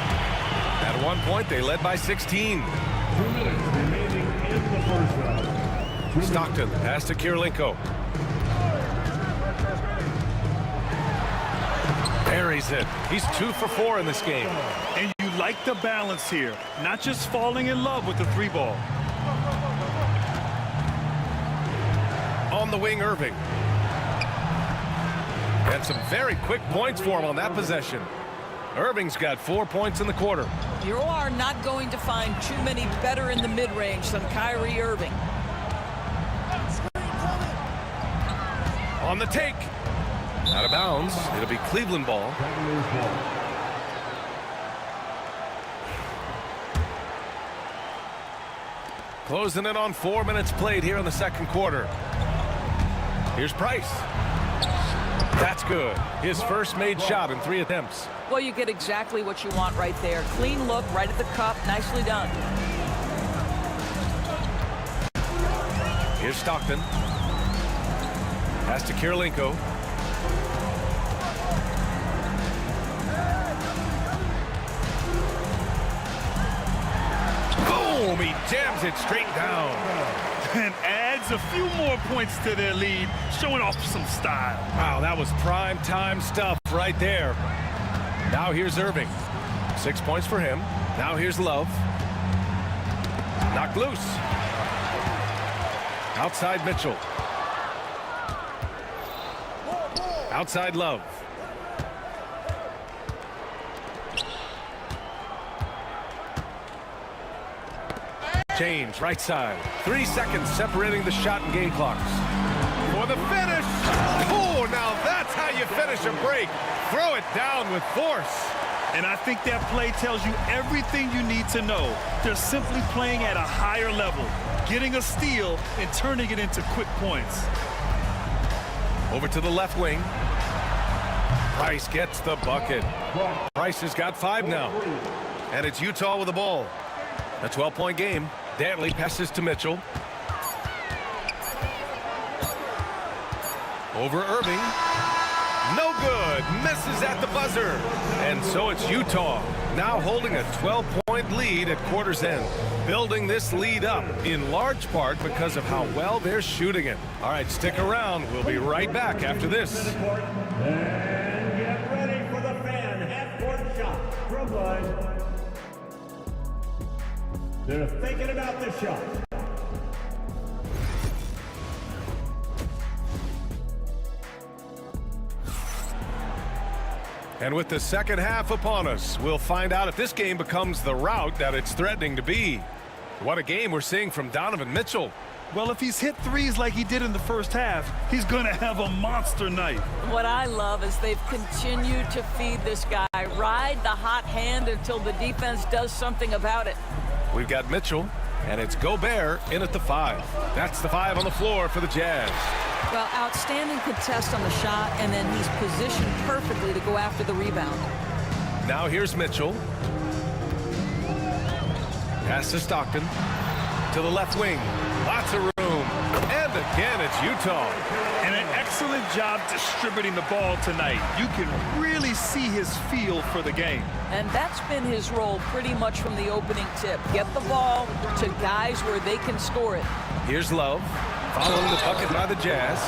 At one point, they led by 16. 2 minutes remaining in the first round. Stockton, pass to Kirilenko. Buries it. He's 2 for 4 in this game. And you like the balance here, not just falling in love with the 3-ball. On the wing, Irving. And some very quick points for him on that possession. Irving's got 4 points in the quarter. You are not going to find too many better in the mid-range than Kyrie Irving. On the take. Out of bounds. It'll be Cleveland ball. Closing in on 4 minutes played here in the second quarter. Here's Price. That's good. His first made shot in 3 attempts. Well, you get exactly what you want right there. Clean look, right at the cup. Nicely done. Here's Stockton. Pass to Kirilenko. Boom! He jams it straight down. And adds a few more points to their lead, showing off some style. Wow, that was prime time stuff right there. Now here's Irving. 6 points for him. Now here's Love. Knocked loose. Outside Mitchell. Outside Love. James, right side. 3 seconds separating the shot and game clocks. For the finish. Oh, now that's how you finish a break. Throw it down with force. And I think that play tells you everything you need to know. They're simply playing at a higher level, getting a steal and turning it into quick points. Over to the left wing. Price gets the bucket. Price has got 5 now. And it's Utah with the ball. A 12-point game. Dantley passes to Mitchell. Over Irving. No good. Misses at the buzzer. And so it's Utah now holding a 12-point lead at quarter's end. Building this lead up in large part because of how well they're shooting it. All right, stick around. We'll be right back after this. And get ready for the fan half-court shot. From line. They're thinking about the shot. And with the second half upon us, we'll find out if this game becomes the rout that it's threatening to be. What a game we're seeing from Donovan Mitchell. Well, if he's hit threes like he did in the first half, he's going to have a monster night. What I love is they've continued to feed this guy. Ride the hot hand until the defense does something about it. We've got Mitchell, and it's Gobert in at the 5. That's the 5 on the floor for the Jazz. Well, outstanding contest on the shot, and then he's positioned perfectly to go after the rebound. Now here's Mitchell. Pass to Stockton. To the left wing. Lots of room. And again, it's Utah. And an excellent job distributing the ball tonight. You can really see his feel for the game. And that's been his role pretty much from the opening tip. Get the ball to guys where they can score it. Here's Love. Following the bucket by the Jazz.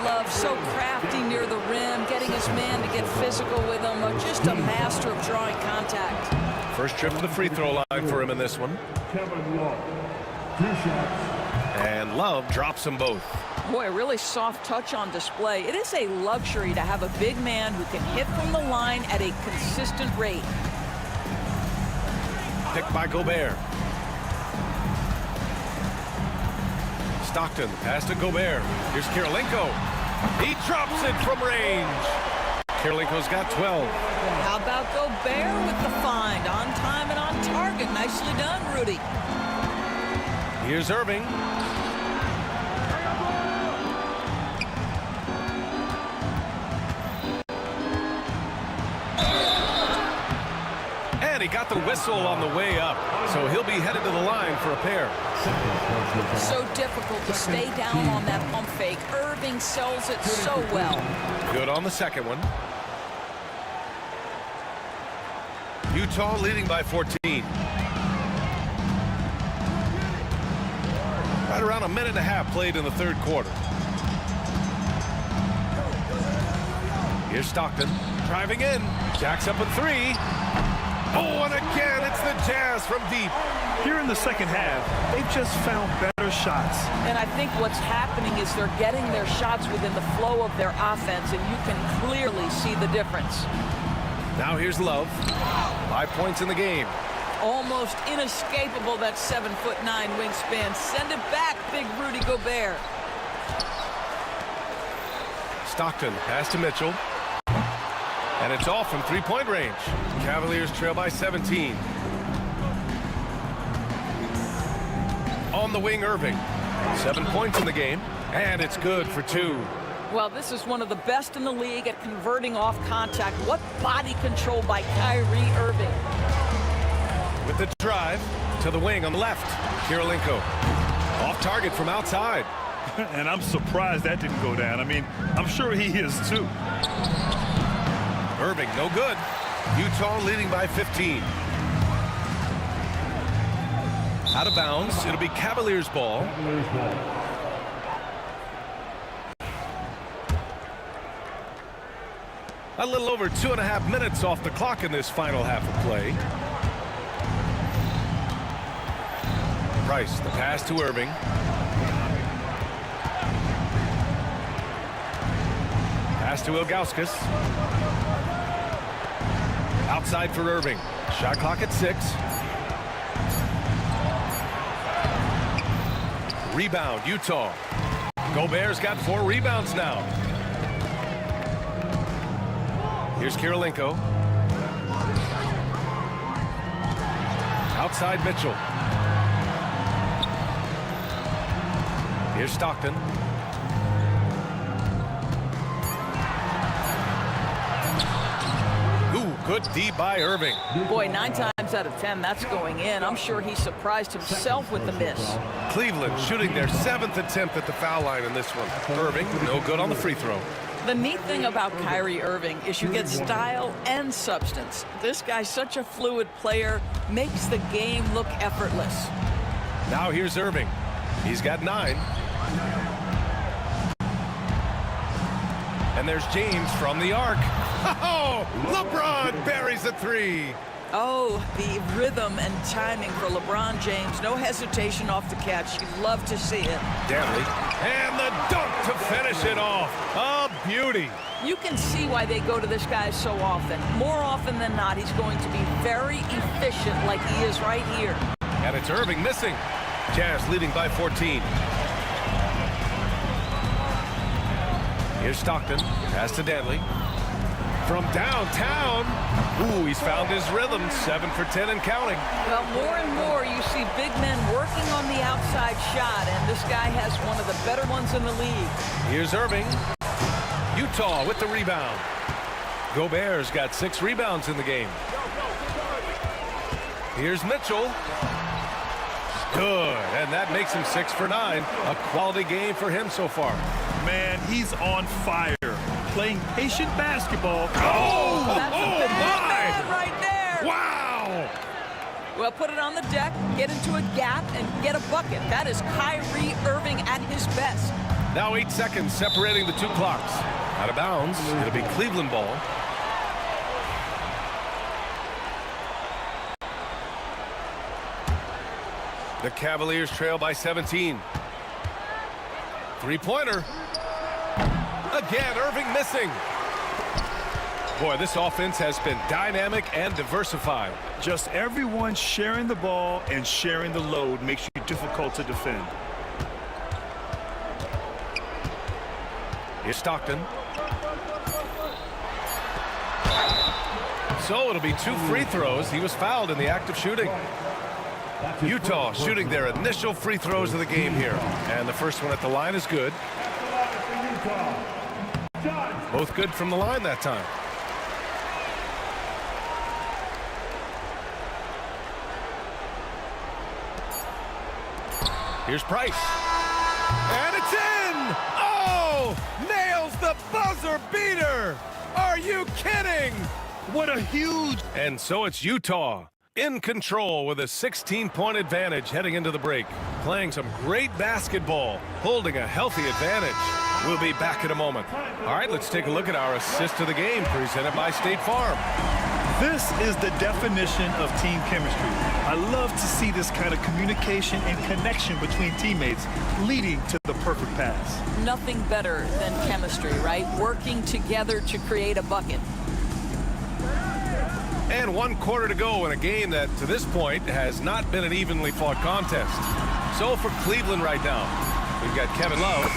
Love so crafty near the rim, getting his man to get physical with him. Just a master of drawing contact. First trip to the free throw line for him in this one. Kevin Love. 2 shots. And Love drops them both. Boy, a really soft touch on display. It is a luxury to have a big man who can hit from the line at a consistent rate. Picked by Gobert. Stockton, pass to Gobert. Here's Kirilenko. He drops it from range. Kirilenko's got 12. How about Gobert with the find? On time and on target. Nicely done, Rudy. Here's Irving. And he got the whistle on the way up, so he'll be headed to the line for a pair. So difficult to stay down on that pump fake. Irving sells it so well. Good on the second one. Utah leading by 14. Right around a minute and a half played in the third quarter. Here's Stockton driving in. Jacks up a three. Oh, and again, it's the Jazz from deep. Here in the second half, they've just found better shots. And I think what's happening is they're getting their shots within the flow of their offense, and you can clearly see the difference. Now here's Love. 5 points in the game. Almost inescapable, that 7'9" wingspan. Send it back, big Rudy Gobert. Stockton pass to Mitchell. And it's off from three-point range. Cavaliers trail by 17. On the wing, Irving. 7 points in the game. And it's good for 2. Well, this is one of the best in the league at converting off contact. What body control by Kyrie Irving. With the drive to the wing on the left. Kirilenko off target from outside. And I'm surprised that didn't go down. I mean, I'm sure he is too. Irving, no good. Utah leading by 15. Out of bounds. It'll be Cavaliers ball. A little over 2.5 minutes off the clock in this final half of play. Price, the pass to Irving. Pass to Ilgauskas. Outside for Irving. Shot clock at 6. Rebound, Utah. Gobert's got 4 rebounds now. Here's Kirilenko. Outside Mitchell. Here's Stockton. Good D by Irving. Boy, 9 times out of 10, that's going in. I'm sure he surprised himself with the miss. Cleveland shooting their 7th attempt at the foul line in this one. Irving, no good on the free throw. The neat thing about Kyrie Irving is you get style and substance. This guy's such a fluid player, makes the game look effortless. Now here's Irving. He's got 9. And there's James from the arc. Oh, LeBron buries a 3. Oh, the rhythm and timing for LeBron James. No hesitation off the catch. You'd love to see it. Danley. And the dunk to finish it off. A beauty. You can see why they go to this guy so often. More often than not, he's going to be very efficient like he is right here. And it's Irving missing. Jazz leading by 14. Here's Stockton. Pass to Danley. From downtown. Ooh, he's found his rhythm. 7 for 10 and counting. Well, more and more you see big men working on the outside shot, and this guy has one of the better ones in the league. Here's Irving. Utah with the rebound. Gobert's got 6 rebounds in the game. Here's Mitchell. Good, and that makes him 6 for 9. A quality game for him so far. Man, he's on fire. Playing patient basketball. Oh, that's a big man right there. Wow. Well, put it on the deck, get into a gap, and get a bucket. That is Kyrie Irving at his best. Now 8 seconds separating the 2 clocks. Out of bounds. It'll be Cleveland ball. The Cavaliers trail by 17. 3-pointer. Again, Irving missing. Boy, this offense has been dynamic and diversified. Just everyone sharing the ball and sharing the load makes you difficult to defend. Here's Stockton. So it'll be 2 free throws. He was fouled in the act of shooting. Utah shooting their initial free throws of the game here. And the first one at the line is good. Both good from the line that time. Here's Price. And it's in! Oh! Nails the buzzer beater! Are you kidding? What a huge... And so it's Utah in control with a 16-point advantage heading into the break. Playing some great basketball, holding a healthy advantage. We'll be back in a moment. All right, let's take a look at our assist of the game presented by State Farm. This is the definition of team chemistry. I love to see this kind of communication and connection between teammates leading to the perfect pass. Nothing better than chemistry, right? Working together to create a bucket. And 1 quarter to go in a game that, to this point, has not been an evenly fought contest. So for Cleveland right now, we've got Kevin Love.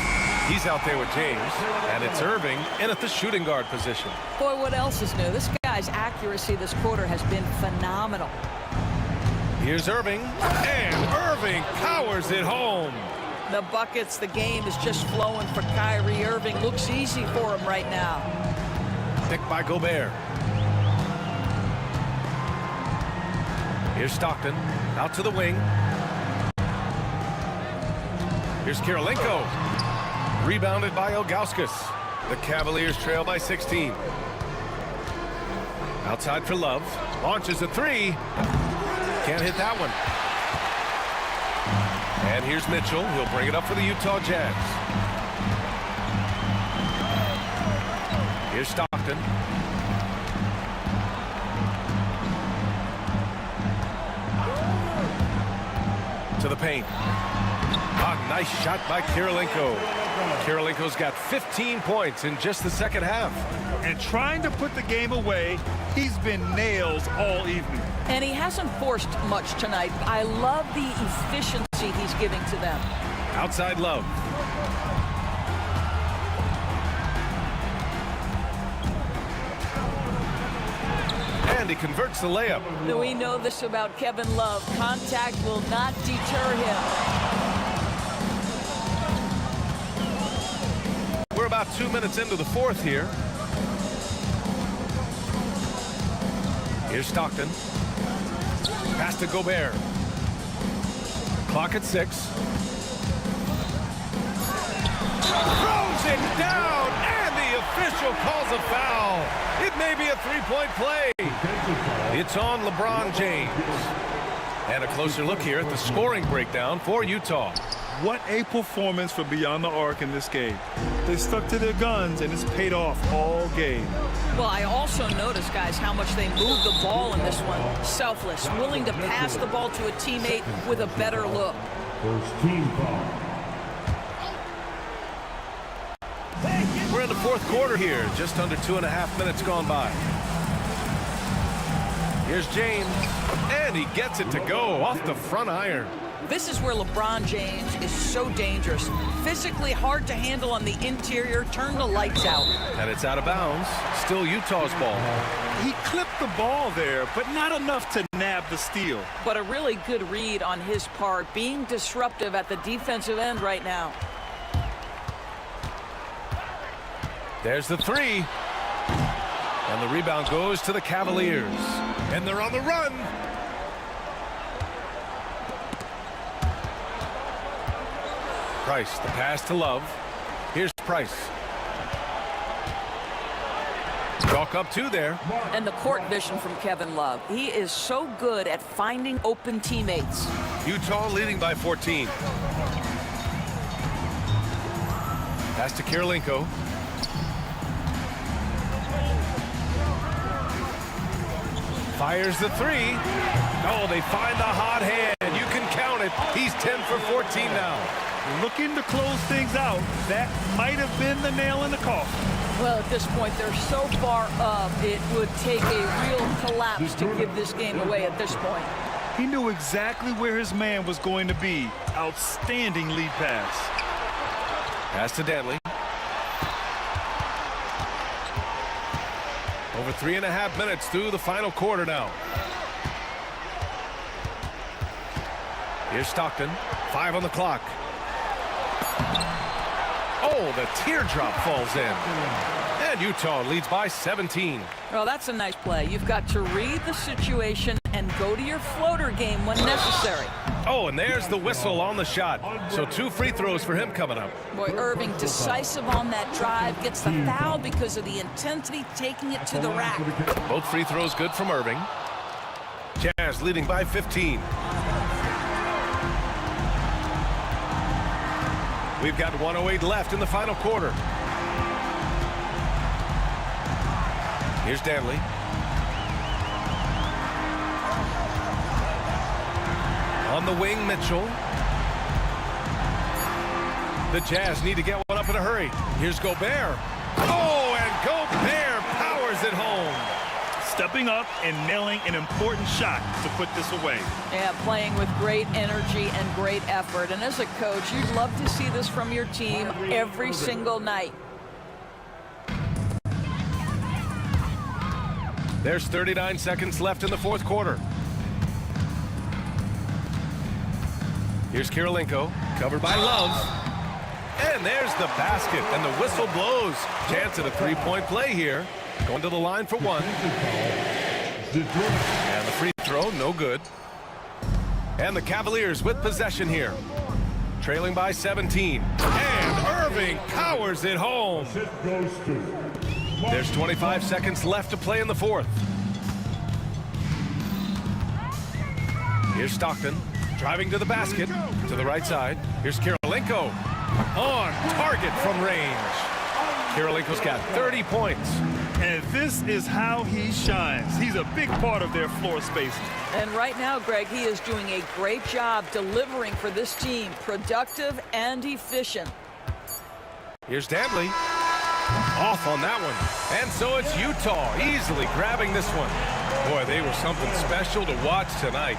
He's out there with James. And it's Irving in at the shooting guard position. Boy, what else is new? This guy's accuracy this quarter has been phenomenal. Here's Irving. And Irving powers it home. The buckets, the game is just flowing for Kyrie Irving. Looks easy for him right now. Picked by Gobert. Here's Stockton, out to the wing. Here's Kirilenko. Rebounded by Ilgauskas. The Cavaliers trail by 16. Outside for Love. Launches a three. Can't hit that one. And here's Mitchell. He'll bring it up for the Utah Jazz. Here's Stockton. To the paint. Ah, nice shot by Kirilenko. Kirilenko's got 15 points in just the second half. And trying to put the game away, he's been nails all evening. And he hasn't forced much tonight. I love the efficiency he's giving to them. Outside Love. And he converts the layup. We know this about Kevin Love. Contact will not deter him. We're about 2 minutes into the fourth here. Here's Stockton. Pass to Gobert. Clock at 6. Throws it down, and the official calls a foul. It may be a three-point play. It's on LeBron James. And a closer look here at the scoring breakdown for Utah. What a performance for Beyond the Arc in this game. They stuck to their guns, and it's paid off all game. Well, I also noticed, guys, how much they moved the ball in this one. Selfless, willing to pass the ball to a teammate with a better look. First team foul. We're in the fourth quarter here, just under 2.5 minutes gone by. Here's James, and he gets it to go off the front iron. This is where LeBron James is so dangerous. Physically hard to handle on the interior, turn the lights out. And it's out of bounds. Still Utah's ball. He clipped the ball there, but not enough to nab the steal. But a really good read on his part, being disruptive at the defensive end right now. There's the three. And the rebound goes to the Cavaliers. And they're on the run. Price, the pass to Love. Here's Price. Walk up two there. And the court vision from Kevin Love. He is so good at finding open teammates. Utah leading by 14. Pass to Kirilenko. Fires the three. Oh, they find the hot hand. You can count it. He's 10 for 14 now. Looking to close things out. That might have been the nail in the coffin. Well, at this point, they're so far up, it would take a real collapse to give this game away at this point. He knew exactly where his man was going to be. Outstanding lead pass. Pass to Dantley. Over 3.5 minutes through the final quarter now. Here's Stockton. 5 on the clock. Oh, the teardrop falls in. And Utah leads by 17. Well, that's a nice play. You've got to read the situation and go to your floater game when necessary. Oh, and there's the whistle on the shot. So 2 free throws for him coming up. Boy, Irving decisive on that drive, gets the foul because of the intensity, taking it to the rack. Both free throws good from Irving. Jazz leading by 15. We've got 1:08 left in the final quarter. Here's Danley. On the wing, Mitchell. The Jazz need to get one up in a hurry. Here's Gobert. Oh, and Gobert powers it home. Stepping up and nailing an important shot to put this away. Yeah, playing with great energy and great effort. And as a coach, you'd love to see this from your team every single night. There's 39 seconds left in the fourth quarter. Here's Kirilenko, covered by Love. And there's the basket, and the whistle blows. Chance at a three-point play here. Going to the line for one. And the free throw, no good. And the Cavaliers with possession here. Trailing by 17. And Irving powers it home. There's 25 seconds left to play in the fourth. Here's Stockton, driving to the basket, to the right side. Here's Kirilenko, on target from range. Kirilenko's got 30 points. And this is how he shines. He's a big part of their floor spacing. And right now, Greg, he is doing a great job delivering for this team, productive and efficient. Here's Danley, off on that one. And so it's Utah easily grabbing this one. Boy, they were something special to watch tonight.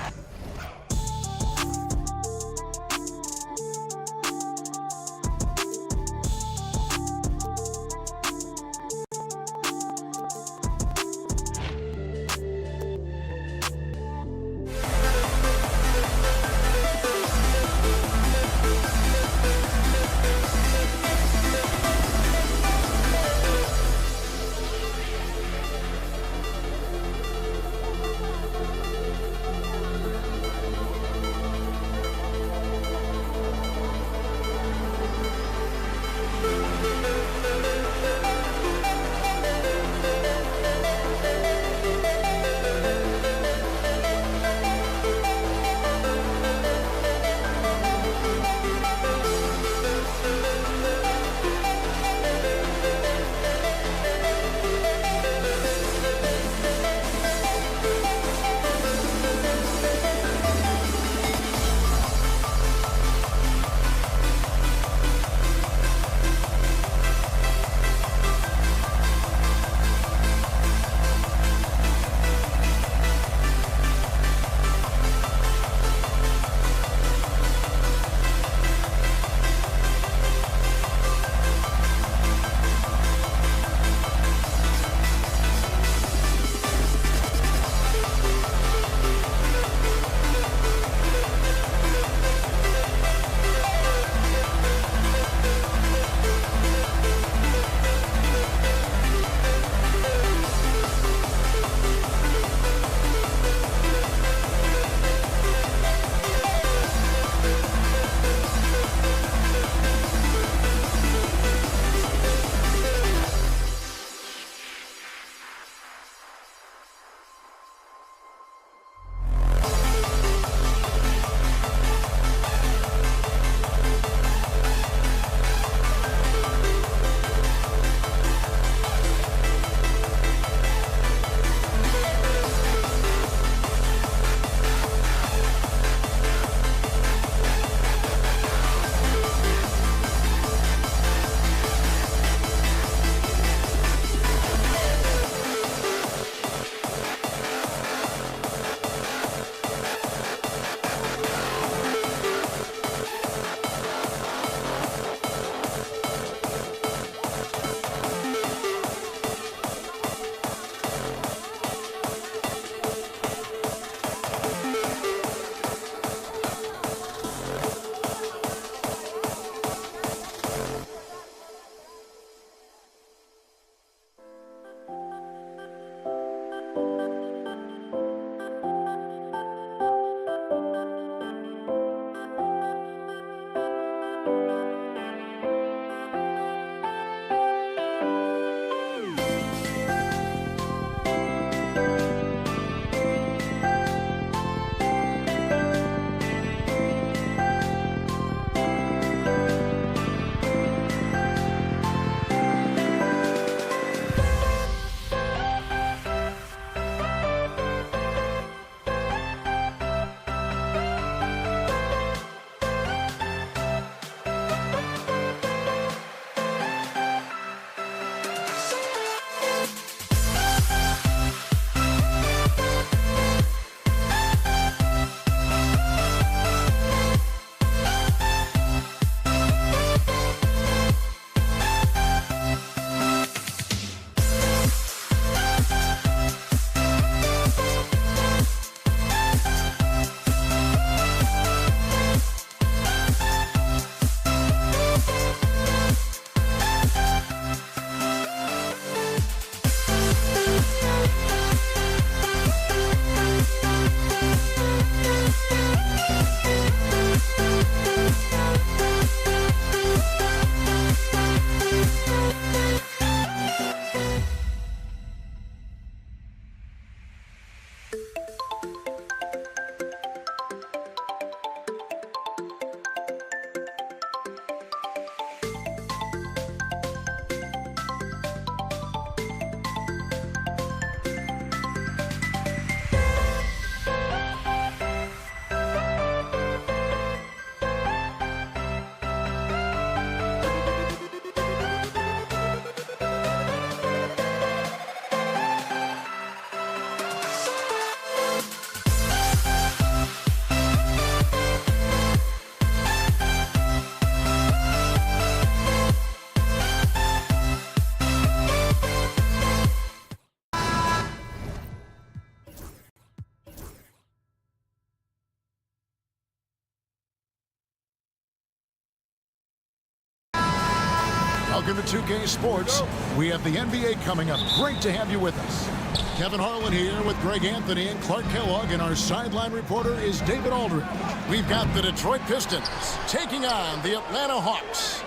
Welcome to 2K Sports. We have the NBA coming up. Great to have you with us. Kevin Harlan here with Greg Anthony and Clark Kellogg, and our sideline reporter is David Aldridge. We've got the Detroit Pistons taking on the Atlanta Hawks.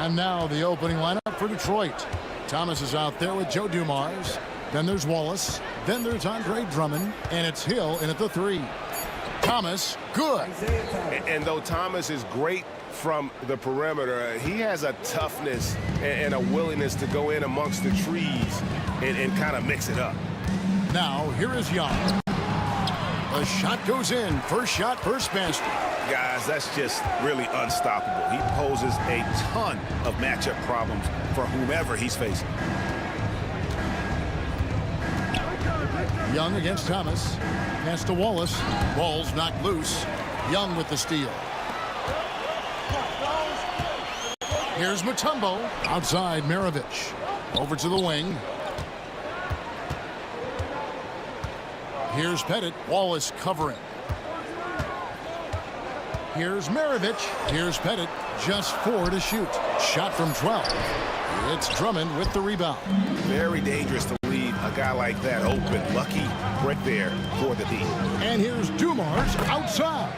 And now the opening lineup for Detroit. Thomas is out there with Joe Dumars. Then there's Wallace. Then there's Andre Drummond. And it's Hill in at the 3. Thomas, good. And though Thomas is great from the perimeter, he has a toughness and a willingness to go in amongst the trees and kind of mix it up. Now, here is Young. The shot goes in. First shot, first basket. Guys, that's just really unstoppable. He poses a ton of matchup problems for whomever he's facing. Young against Thomas. Pass to Wallace. Ball's knocked loose. Young with the steal. Here's Mutombo. Outside, Maravich. Over to the wing. Here's Pettit. Wallace covering. Here's Maravich. Here's Pettit. Just 4 to shoot. Shot from 12. It's Drummond with the rebound. Very dangerous to leave a guy like that open. Lucky right there for the D. And here's Dumars outside.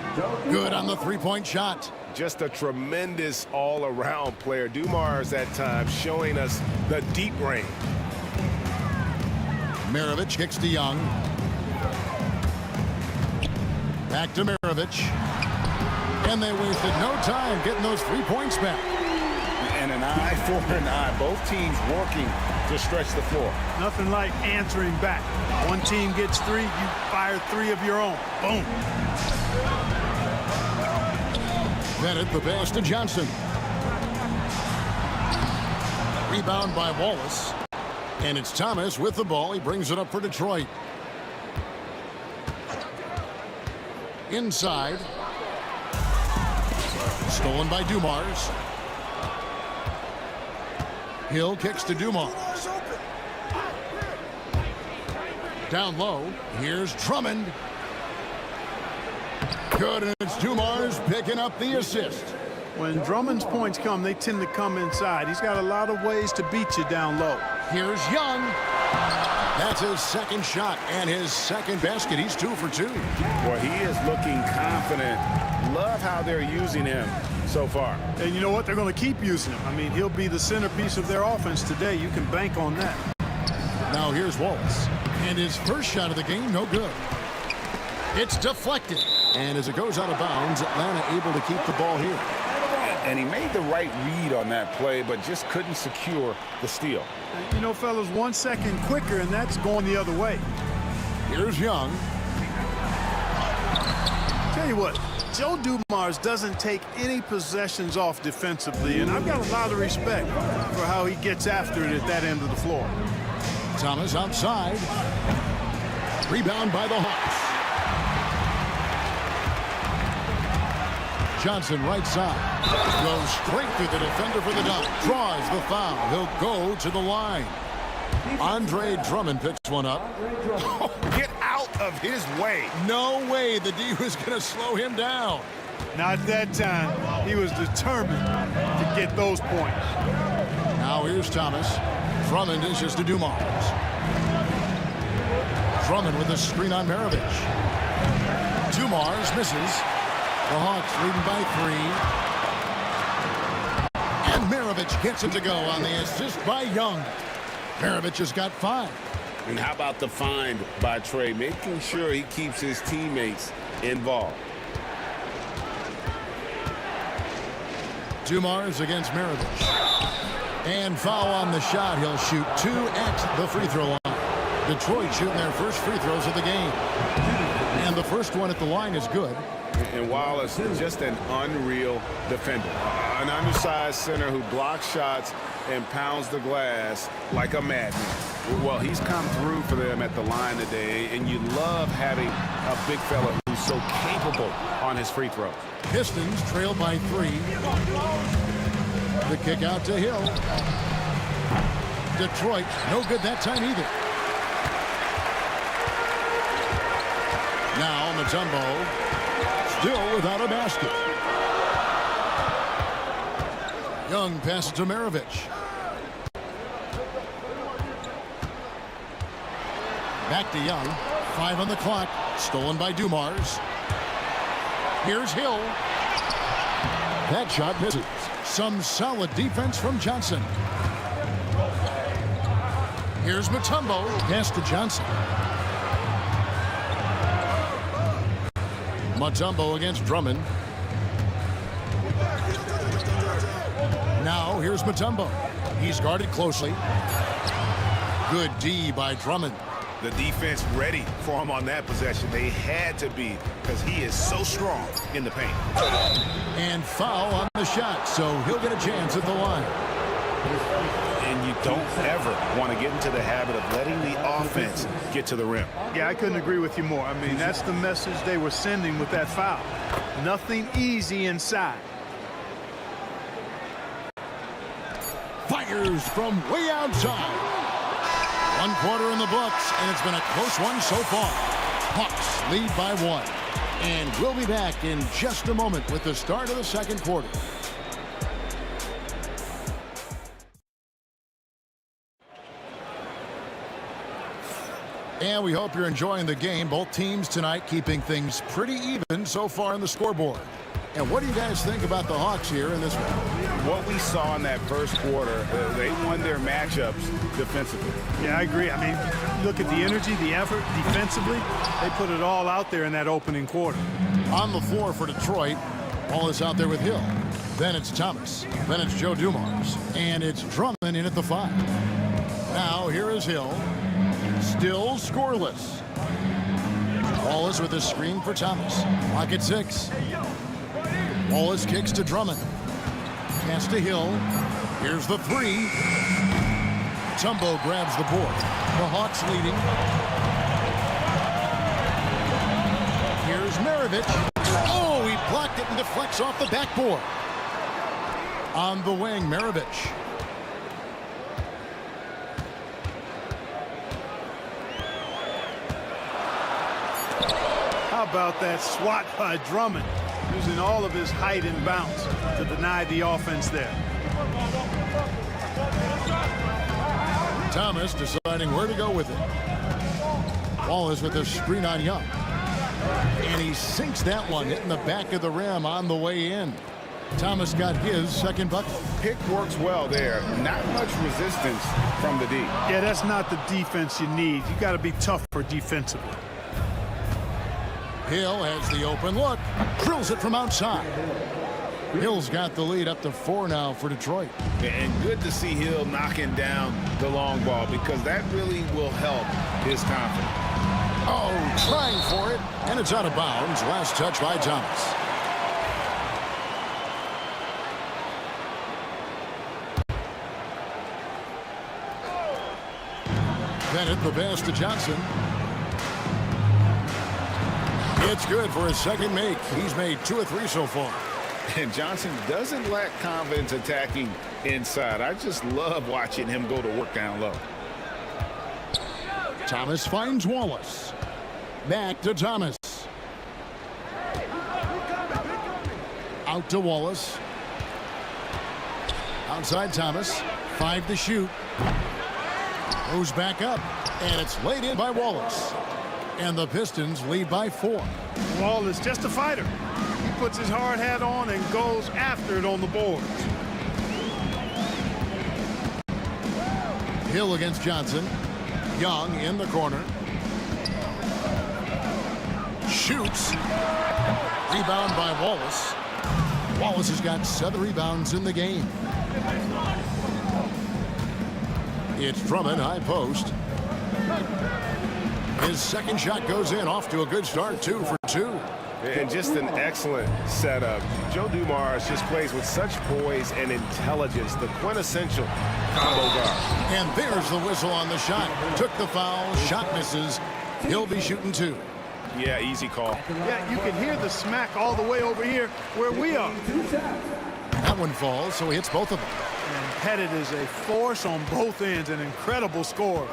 Good on the three-point shot. Just a tremendous all-around player. Dumars at times showing us the deep range. Maravich kicks to Young. Back to Maravich. And they wasted no time getting those 3 points back. And an eye for an eye. Both teams working to stretch the floor. Nothing like answering back. One team gets 3, you fire 3 of your own. Boom. Bennett, the pass to Johnson. Rebound by Wallace. And it's Thomas with the ball. He brings it up for Detroit. Inside. Stolen by Dumars. Hill kicks to Dumars. Down low. Here's Drummond. Good, and it's Dumars picking up the assist. When Drummond's points come, they tend to come inside. He's got a lot of ways to beat you down low. Here's Young. That's his second shot and his second basket. He's 2 for 2. Well, he is looking confident. Love how they're using him so far. And you know what? They're going to keep using him. I mean, he'll be the centerpiece of their offense today. You can bank on that. Now here's Wallace. And his first shot of the game, no good. It's deflected. And as it goes out of bounds, Atlanta able to keep the ball here. And he made the right read on that play, but just couldn't secure the steal. You know, fellas, 1 second quicker, and that's going the other way. Here's Young. Tell you what, Joe Dumars doesn't take any possessions off defensively, and I've got a lot of respect for how he gets after it at that end of the floor. Thomas outside. Rebound by the Hawks. Johnson right side. Goes straight through the defender for the dunk. Draws the foul. He'll go to the line. Andre Drummond picks one up. Get out of his way. No way the D was going to slow him down. Not that time. He was determined to get those points. Now here's Thomas. Drummond dishes to Dumars. Drummond with a screen on Maravich. Dumars misses. The Hawks leading by 3. And Maravich gets it to go on the assist by Young. Maravich has got 5. And how about the find by Trey, making sure he keeps his teammates involved. Dumars against Maravich. And foul on the shot. He'll shoot 2 at the free throw line. Detroit shooting their first free throws of the game. And the first one at the line is good. And Wallace is just an unreal defender. An undersized center who blocks shots and pounds the glass like a madman. Well, he's come through for them at the line today, and you love having a big fella who's so capable on his free throws. Pistons trail by 3. The kick out to Hill. Detroit, no good that time either. Now Mutombo, still without a basket. Young passes to Maravich. Back to Young. 5 on the clock. Stolen by Dumars. Here's Hill. That shot misses. Some solid defense from Johnson. Here's Mutombo. Pass to Johnson. Mutombo against Drummond. Now here's Mutombo. He's guarded closely. Good D by Drummond. The defense ready for him on that possession. They had to be, because he is so strong in the paint. And foul on the shot, so he'll get a chance at the line. And you don't ever want to get into the habit of letting the offense get to the rim. Yeah, I couldn't agree with you more. I mean, that's the message they were sending with that foul. Nothing easy inside. Fires from way outside. 1 quarter in the books, and it's been a close one so far. Hawks lead by 1. And we'll be back in just a moment with the start of the second quarter. And we hope you're enjoying the game. Both teams tonight keeping things pretty even so far on the scoreboard. And what do you guys think about the Hawks here in this one? What we saw in that first quarter, they won their matchups defensively. Yeah, I agree. I mean, look at the energy, the effort defensively. They put it all out there in that opening quarter. On the floor for Detroit, ball is out there with Hill. Then it's Thomas. Then it's Joe Dumars. And it's Drummond in at the 5. Now here is Hill. Still scoreless. Wallace with a screen for Thomas. Clock at 6. Wallace kicks to Drummond. Pass to Hill. Here's the 3. Tumbo grabs the board. The Hawks leading. Here's Maravich. Oh, he blocked it and deflects off the backboard. On the wing, Maravich. How about that swat by Drummond, using all of his height and bounce to deny the offense there. Thomas deciding where to go with it. Wallace with a screen on Young. And he sinks that one, hitting the back of the rim on the way in. Thomas got his second bucket. Pick works well there. Not much resistance from the D. Yeah, that's not the defense you need. You got to be tougher defensively. Hill has the open look. Drills it from outside. Hill's got the lead up to 4 now for Detroit. And good to see Hill knocking down the long ball, because that really will help his confidence. Oh, trying for it. And it's out of bounds. Last touch by Thomas. Bennett, the pass to Johnson. It's good for his second make. He's made 2 of 3 so far. And Johnson doesn't lack confidence attacking inside. I just love watching him go to work down low. Thomas finds Wallace. Back to Thomas. Out to Wallace. Outside Thomas. 5 to shoot. Goes back up. And it's laid in by Wallace. And the Pistons lead by 4. Wallace just a fighter. He puts his hard hat on and goes after it on the boards. Hill against Johnson. Young in the corner. Shoots. Rebound by Wallace. Wallace has got 7 rebounds in the game. It's Drummond, high post. His second shot goes in, off to a good start, 2 for 2. And just an excellent setup. Joe Dumars just plays with such poise and intelligence, the quintessential combo guard. And there's the whistle on the shot. Took the foul, shot misses. He'll be shooting 2. Yeah, easy call. Yeah, you can hear the smack all the way over here where we are. That one falls, so he hits both of them. And Pettit is a force on both ends, an incredible scorer,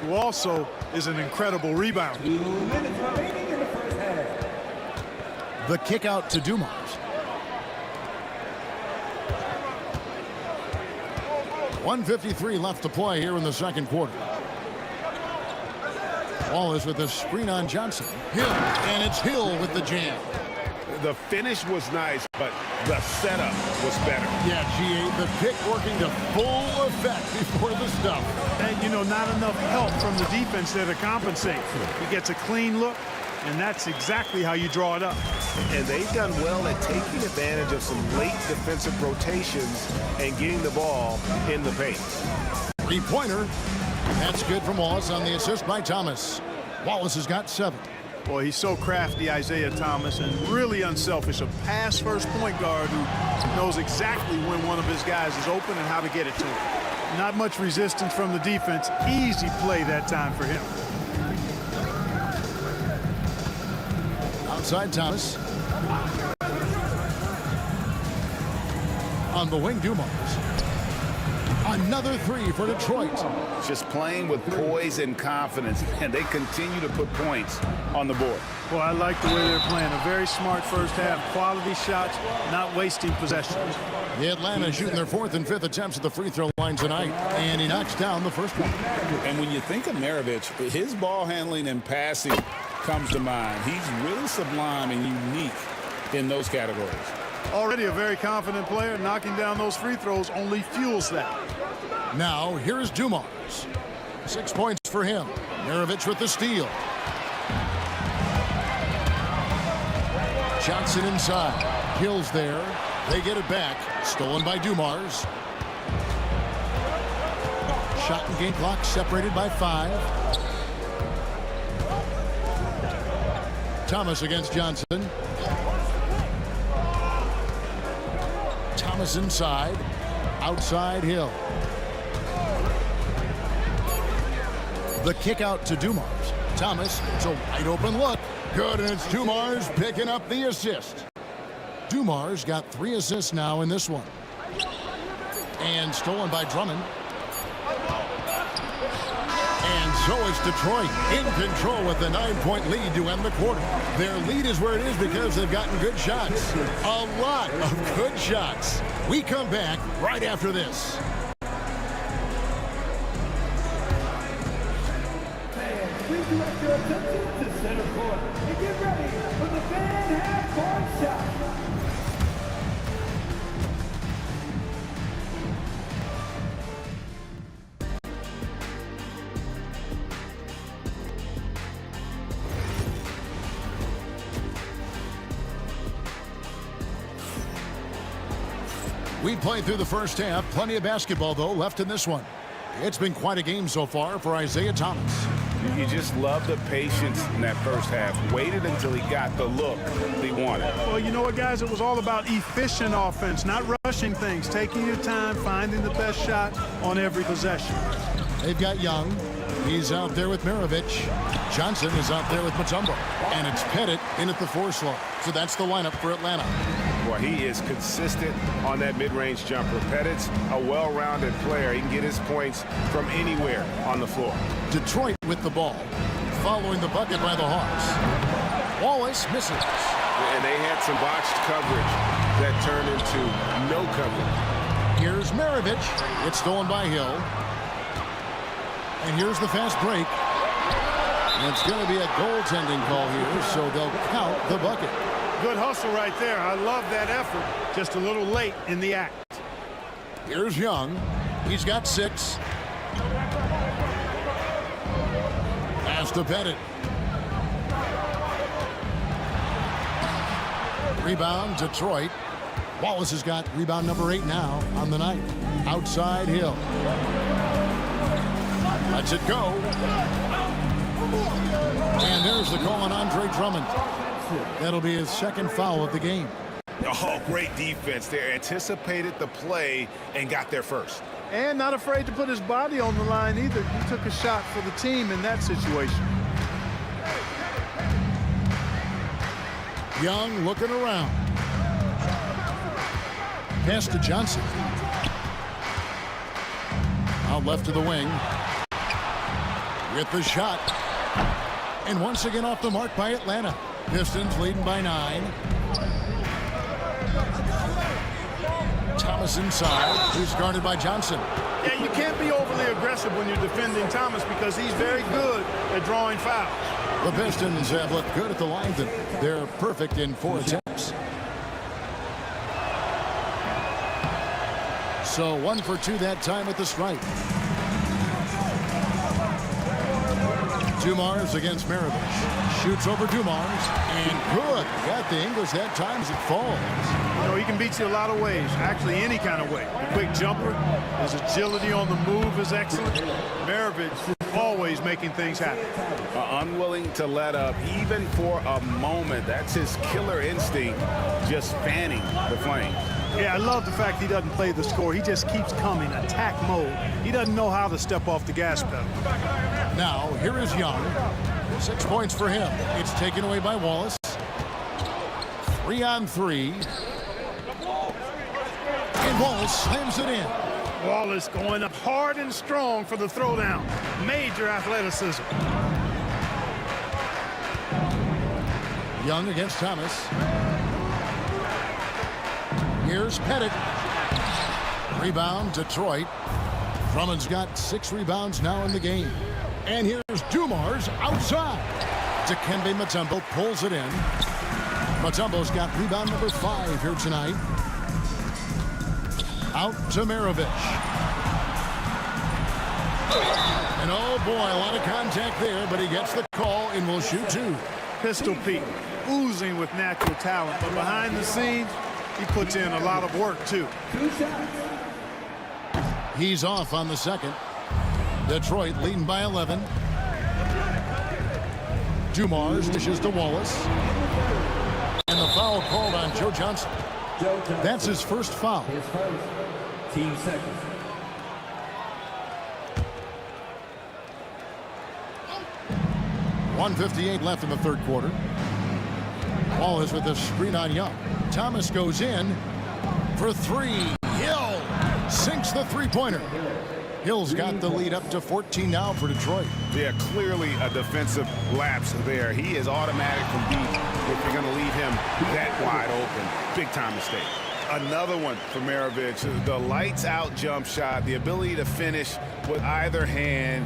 who also is an incredible rebounder. 2 minutes remaining in the first half. The kick out to Dumars. 1:53 left to play here in the second quarter. Wallace with a screen on Johnson. Hill, and it's Hill with the jam. The finish was nice, but the setup was better. Yeah, GA, the kick working to full effect before the stuff. And, you know, not enough help from the defense there to compensate. He gets a clean look, and that's exactly how you draw it up. And they've done well at taking advantage of some late defensive rotations and getting the ball in the paint. Three-pointer. That's good from Wallace on the assist by Thomas. Wallace has got 7. Boy, he's so crafty, Isaiah Thomas, and really unselfish. A pass-first point guard who knows exactly when one of his guys is open and how to get it to him. Not much resistance from the defense. Easy play that time for him. Outside Thomas. On the wing, Dumars. Another 3 for Detroit. Just playing with poise and confidence, and they continue to put points on the board. Well, I like the way they're playing. A very smart first half. Quality shots, not wasting possessions. The Atlanta shooting their 4th and 5th attempts at the free throw line tonight, and he knocks down the first one. And when you think of Maravich, his ball handling and passing comes to mind. He's really sublime and unique in those categories. Already a very confident player. Knocking down those free throws only fuels that. Now, here's Dumars. 6 points for him. Maravich with the steal. Johnson inside. Hill's there. They get it back. Stolen by Dumars. Shot and game clock separated by 5. Thomas against Johnson. Thomas inside. Outside Hill. The kick out to Dumars. Thomas, it's a wide open look. Good, and it's Dumars picking up the assist. Dumars got 3 assists now in this one. And stolen by Drummond. And so it's Detroit in control with the 9-point lead to end the quarter. Their lead is where it is because they've gotten good shots. A lot of good shots. We come back right after this. Please direct your attention to center court and get ready for the fan half-court shot. We played through the first half. Plenty of basketball, though, left in this one. It's been quite a game so far for Isaiah Thomas. You just love the patience in that first half. Waited until he got the look he wanted. Well, you know what, guys? It was all about efficient offense, not rushing things, taking your time, finding the best shot on every possession. They've got Young. He's out there with Maravich. Johnson is out there with Mutombo. And it's Pettit in at the 4 slot. So that's the lineup for Atlanta. Boy, he is consistent on that mid-range jumper. Pettit's a well-rounded player. He can get his points from anywhere on the floor. Detroit with the ball. Following the bucket by the Hawks. Wallace misses. And they had some botched coverage that turned into no coverage. Here's Maravich. It's stolen by Hill. And here's the fast break. And it's going to be a goaltending call here, so they'll count the bucket. Good hustle right there. I love that effort. Just a little late in the act. Here's Young. He's got 6. Pass to Pettit. Rebound, Detroit. Wallace has got rebound number 8 now on the night. Outside Hill. Lets it go. And there's the call on Andre Drummond. That'll be his 2nd foul of the game. Oh, great defense there. Anticipated the play and got there first. And not afraid to put his body on the line either. He took a shot for the team in that situation. Young looking around. Pass to Johnson. Out left to the wing. With the shot. And once again off the mark by Atlanta. Pistons leading by 9. Thomas Thomas inside. He's guarded by Johnson. Yeah, you can't be overly aggressive when you're defending Thomas because he's very good at drawing fouls. The Pistons have looked good at the line. They're perfect in 4 attempts. So 1 for 2 that time at the stripe. Dumars against Maravich. Shoots over Dumars. And good. Got the English that time as it falls. You know, he can beat you a lot of ways. Actually, any kind of way. The quick jumper. His agility on the move is excellent. Maravich always making things happen. Unwilling to let up even for a moment. That's his killer instinct, just fanning the flame. Yeah, I love the fact he doesn't play the score. He just keeps coming, attack mode. He doesn't know how to step off the gas pedal. Now, here is Young. 6 points for him. It's taken away by Wallace. 3 on 3. And Wallace slams it in. Wallace going up hard and strong for the throwdown. Major athleticism. Young against Thomas. Here's Pettit. Rebound, Detroit. Drummond's got 6 rebounds now in the game. And here's Dumars outside. Dikembe Mutombo pulls it in. Mutombo's got rebound number 5 here tonight. Out to Maravich. And oh boy, a lot of contact there, but he gets the call and will shoot 2. Pistol Pete, oozing with natural talent, but behind the scenes, he puts in a lot of work too. He's off on the second. Detroit leading by 11. Dumars dishes to Wallace. And the foul called on Joe Johnson. That's his first foul. His first. Team second. .158 left in the third quarter. Wallace with a screen on Young. Thomas goes in for 3. Hill sinks the three-pointer. Hill's got the lead up to 14 now for Detroit. Yeah, clearly a defensive lapse there. He is automatic from deep if you're going to leave him that wide open. Big-time mistake. Another one for Maravich. The lights-out jump shot, the ability to finish with either hand.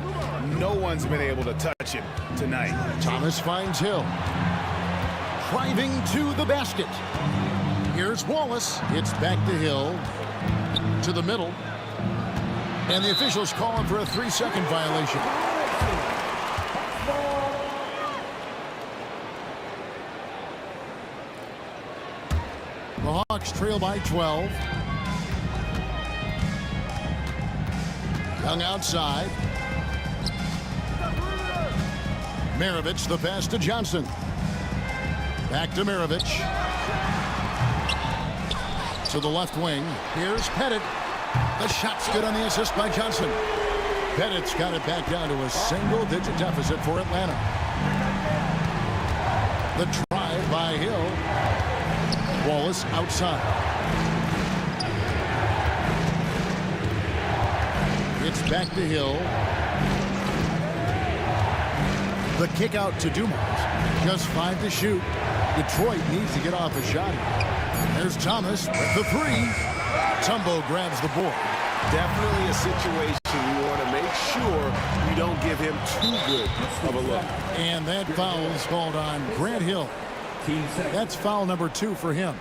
No one's been able to touch him tonight. Thomas finds Hill. Driving to the basket. Here's Wallace. It's back to Hill. To the middle. And the officials calling for a 3-second violation. The Hawks trail by 12. Young outside. Maravich, the pass to Johnson. Back to Maravich. To the left wing. Here's Pettit. The shot's good on the assist by Johnson. Pettit's got it back down to a single-digit deficit for Atlanta. The drive by Hill. Wallace outside. It's back to Hill. The kick out to Dumars. Just 5 to shoot. Detroit needs to get off a shot. There's Thomas with the 3. Mutombo grabs the board. Definitely a situation you want to make sure you don't give him too good of a look. And that foul is called on Grant Hill. That's foul number 2 for him.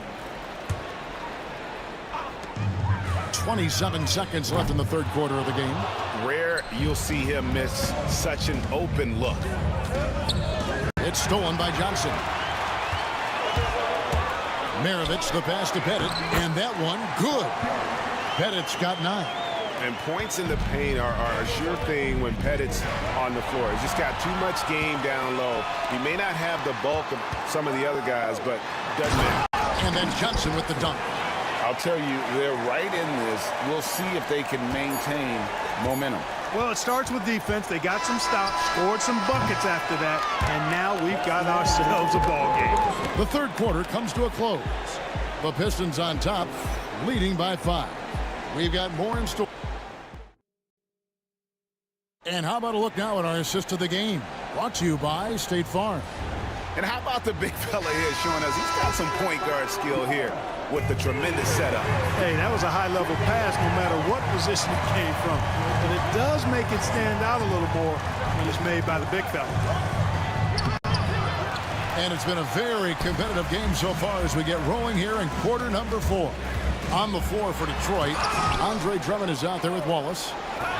27 seconds left in the third quarter of the game. Rare you'll see him miss such an open look. It's stolen by Johnson. Maravich, the pass to Pettit, and that one, good. Pettit's got 9. And points in the paint are a sure thing when Pettit's on the floor. He's just got too much game down low. He may not have the bulk of some of the other guys, but doesn't matter. And then Johnson with the dunk. I'll tell you, they're right in this. We'll see if they can maintain momentum. Well, it starts with defense. They got some stops, scored some buckets after that, and now we've got ourselves a ball game. The third quarter comes to a close. The Pistons on top, leading by 5. We've got more in store. And how about a look now at our assist of the game? Brought to you by State Farm. And how about the big fella here showing us he's got some point guard skill here. with the tremendous setup. Hey, that was a high-level pass no matter what position it came from. But it does make it stand out a little more when it's made by the big fella. And it's been a very competitive game so far as we get rolling here in quarter number 4. On the floor for Detroit, Andre Drummond is out there with Wallace.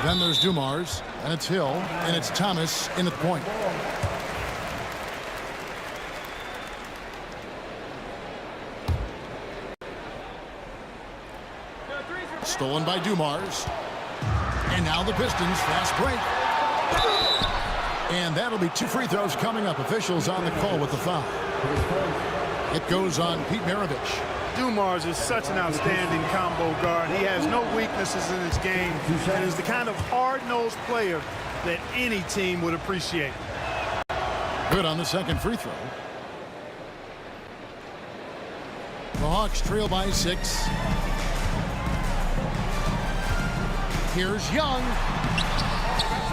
Then there's Dumars, and it's Hill, and it's Thomas in at the point. Stolen by Dumars. And now the Pistons, fast break. And that'll be 2 free throws coming up. Officials on the call with the foul. It goes on Pete Maravich. Dumars is such an outstanding combo guard. He has no weaknesses in his game and is the kind of hard-nosed player that any team would appreciate. Good on the second free throw. The Hawks trail by 6. Here's Young.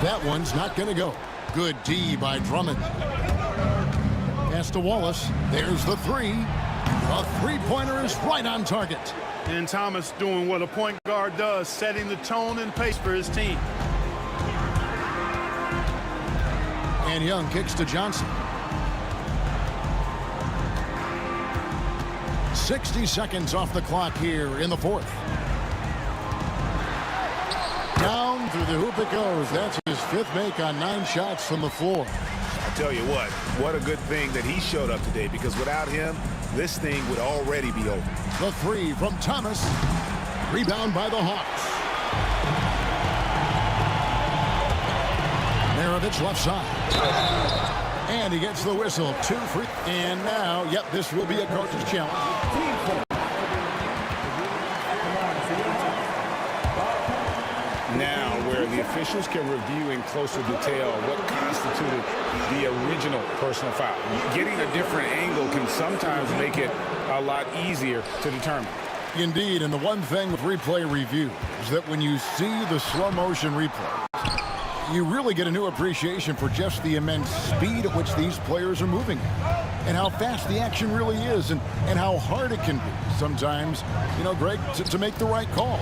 That one's not going to go. Good D by Drummond. Pass to Wallace. There's the 3. The three-pointer is right on target. And Thomas doing what a point guard does, setting the tone and pace for his team. And Young kicks to Johnson. 60 seconds off the clock here in the 4th. Down through the hoop it goes. That's his 5th make on 9 shots from the floor. I tell you what a good thing that he showed up today, because without him, this thing would already be over. The 3 from Thomas. Rebound by the Hawks. Maravich left side. And he gets the whistle. 2 free. And now, yep, this will be a coach's challenge. Now, where the officials can review in closer detail what constituted the original personal foul. Getting a different angle can sometimes make it a lot easier to determine. Indeed, and the one thing with replay review is that when you see the slow motion replay, you really get a new appreciation for just the immense speed at which these players are moving and how fast the action really is and how hard it can be sometimes, you know, Greg, to make the right call.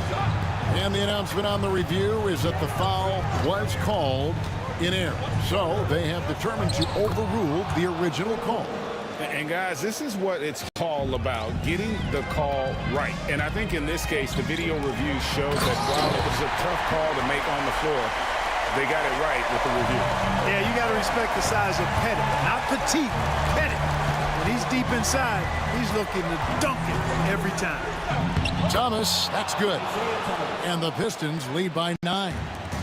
And the announcement on the review is that the foul was called in error. So they have determined to overrule the original call. And guys, this is what it's all about, getting the call right. And I think in this case, the video review shows that while it was a tough call to make on the floor, they got it right with the review. Yeah, you got to respect the size of Pettit, not Petite, Pettit. When he's deep inside, he's looking to dunk it every time. Thomas, that's good. And the Pistons lead by 9.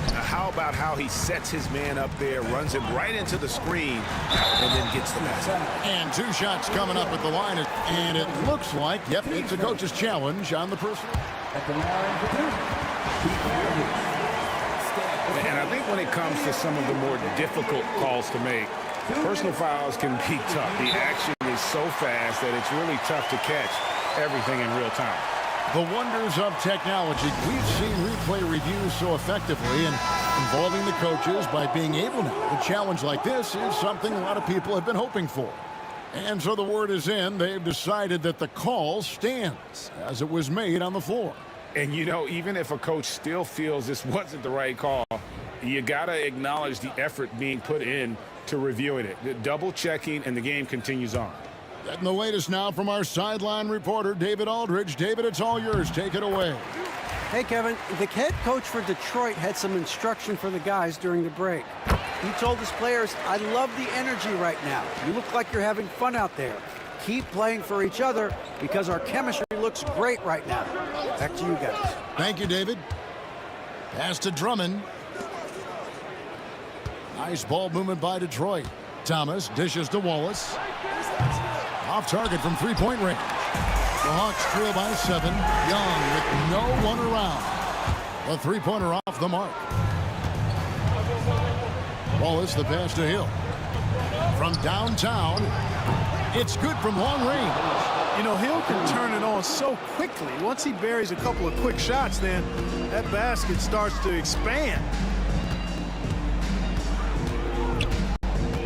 Now, how about how he sets his man up there, runs him right into the screen, and then gets the basket. And 2 shots coming up at the line. And it looks like, yep, it's a coach's challenge on the person. And I think when it comes to some of the more difficult calls to make, personal fouls can be tough. The action is so fast that it's really tough to catch everything in real time. The wonders of technology. We've seen replay reviews so effectively and involving the coaches by being able now to challenge like this is something a lot of people have been hoping for. And so the word is in. They've decided that the call stands as it was made on the floor. And, you know, even if a coach still feels this wasn't the right call, you got to acknowledge the effort being put in to reviewing it. Double checking, and the game continues on. And the latest now from our sideline reporter, David Aldridge. David, it's all yours. Take it away. Hey, Kevin, the head coach for Detroit had some instruction for the guys during the break. He told his players, I love the energy right now. You look like you're having fun out there. Keep playing for each other because our chemistry looks great right now. Back to you guys. Thank you, David. Pass to Drummond. Nice ball movement by Detroit. Thomas dishes to Wallace. Off target from three-point range. The Hawks trail by 7. Young with no one around. The three-pointer off the mark. Wallace, the pass to Hill. From downtown, it's good from long range. You know, Hill can turn it on so quickly. Once he buries a couple of quick shots, then that basket starts to expand.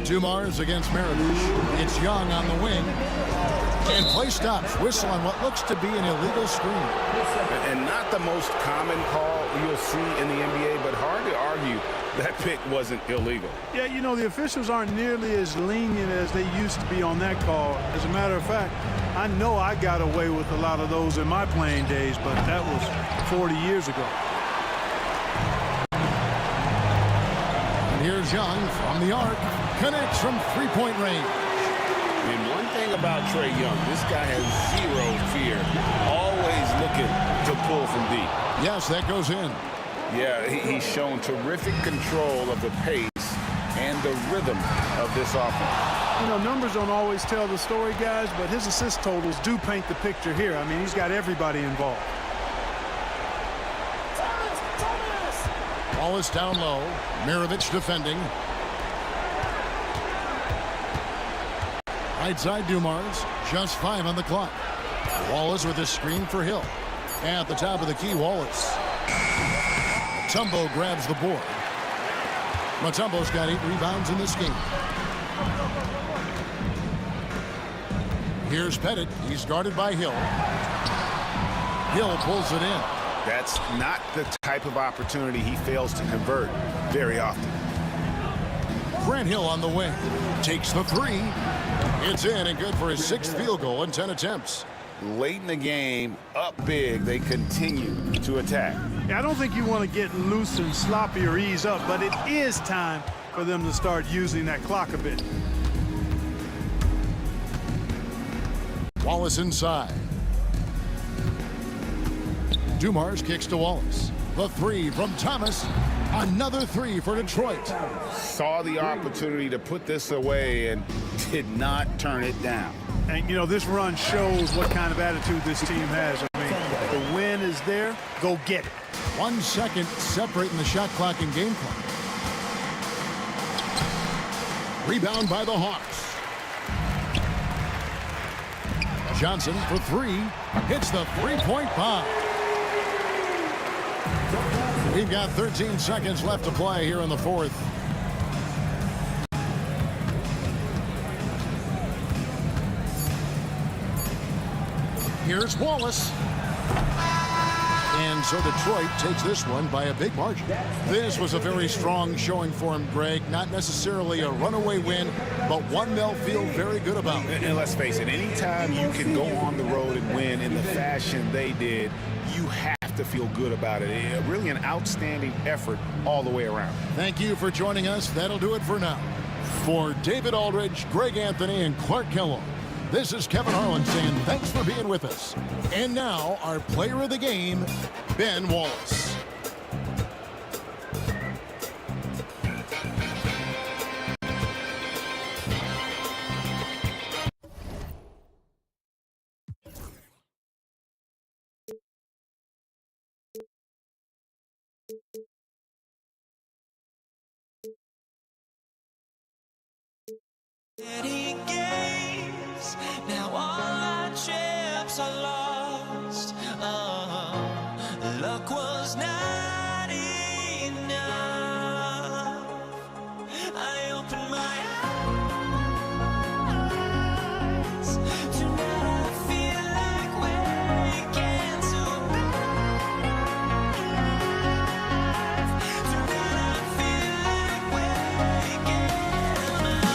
Dumars against Maravich. It's Young on the wing. And play stops. Whistle on what looks to be an illegal screen. And not the most common call you'll see in the NBA, but hard to argue that pick wasn't illegal. Yeah, you know, the officials aren't nearly as lenient as they used to be on that call. As a matter of fact, I know I got away with a lot of those in my playing days, but that was 40 years ago. And here's Young from the arc. Connects from three-point range. And one thing about Trae Young, this guy has zero fear. Always looking to pull from deep. Yes, that goes in. Yeah, he's shown terrific control of the pace and the rhythm of this offense. You know, numbers don't always tell the story, guys, but his assist totals do paint the picture here. I mean, he's got everybody involved. Wallace down low. Mirovic defending. Right side Dumars. Just 5 on the clock. Wallace with a screen for Hill. At the top of the key, Wallace. Mutombo grabs the board. Mutombo's got 8 rebounds in this game. Here's Pettit. He's guarded by Hill. Hill pulls it in. That's not the type of opportunity he fails to convert very often. Grant Hill on the wing. Takes the 3. It's in and good for his 6th field goal in 10 attempts. Late in the game, up big, they continue to attack. Yeah, I don't think you want to get loose and sloppy or ease up, but it is time for them to start using that clock a bit. Wallace inside. Dumars kicks to Wallace. The 3 from Thomas. Another 3 for Detroit. Saw the opportunity to put this away and did not turn it down. And, you know, this run shows what kind of attitude this team has. I mean, the win is there. Go get it. 1 second separating the shot clock and game clock. Rebound by the Hawks. Johnson for 3. Hits the three-point bomb. We've got 13 seconds left to play here in the 4th. Here's Wallace. And so Detroit takes this one by a big margin. This was a very strong showing for him, Greg. Not necessarily a runaway win, but one they'll feel very good about. And let's face it, anytime you can go on the road and win in the fashion they did, you have to feel good about it. Really an outstanding effort all the way around. Thank you for joining us. That'll do it for now. For David Aldridge, Greg Anthony, and Clark Kellogg, this is Kevin Harlan saying thanks for being with us. And now, our player of the game, Ben Wallace. Many games, now all our chips are lost. Luck was not enough. I opened my eyes. Tonight I feel like waking to life. Tonight I feel like waking up.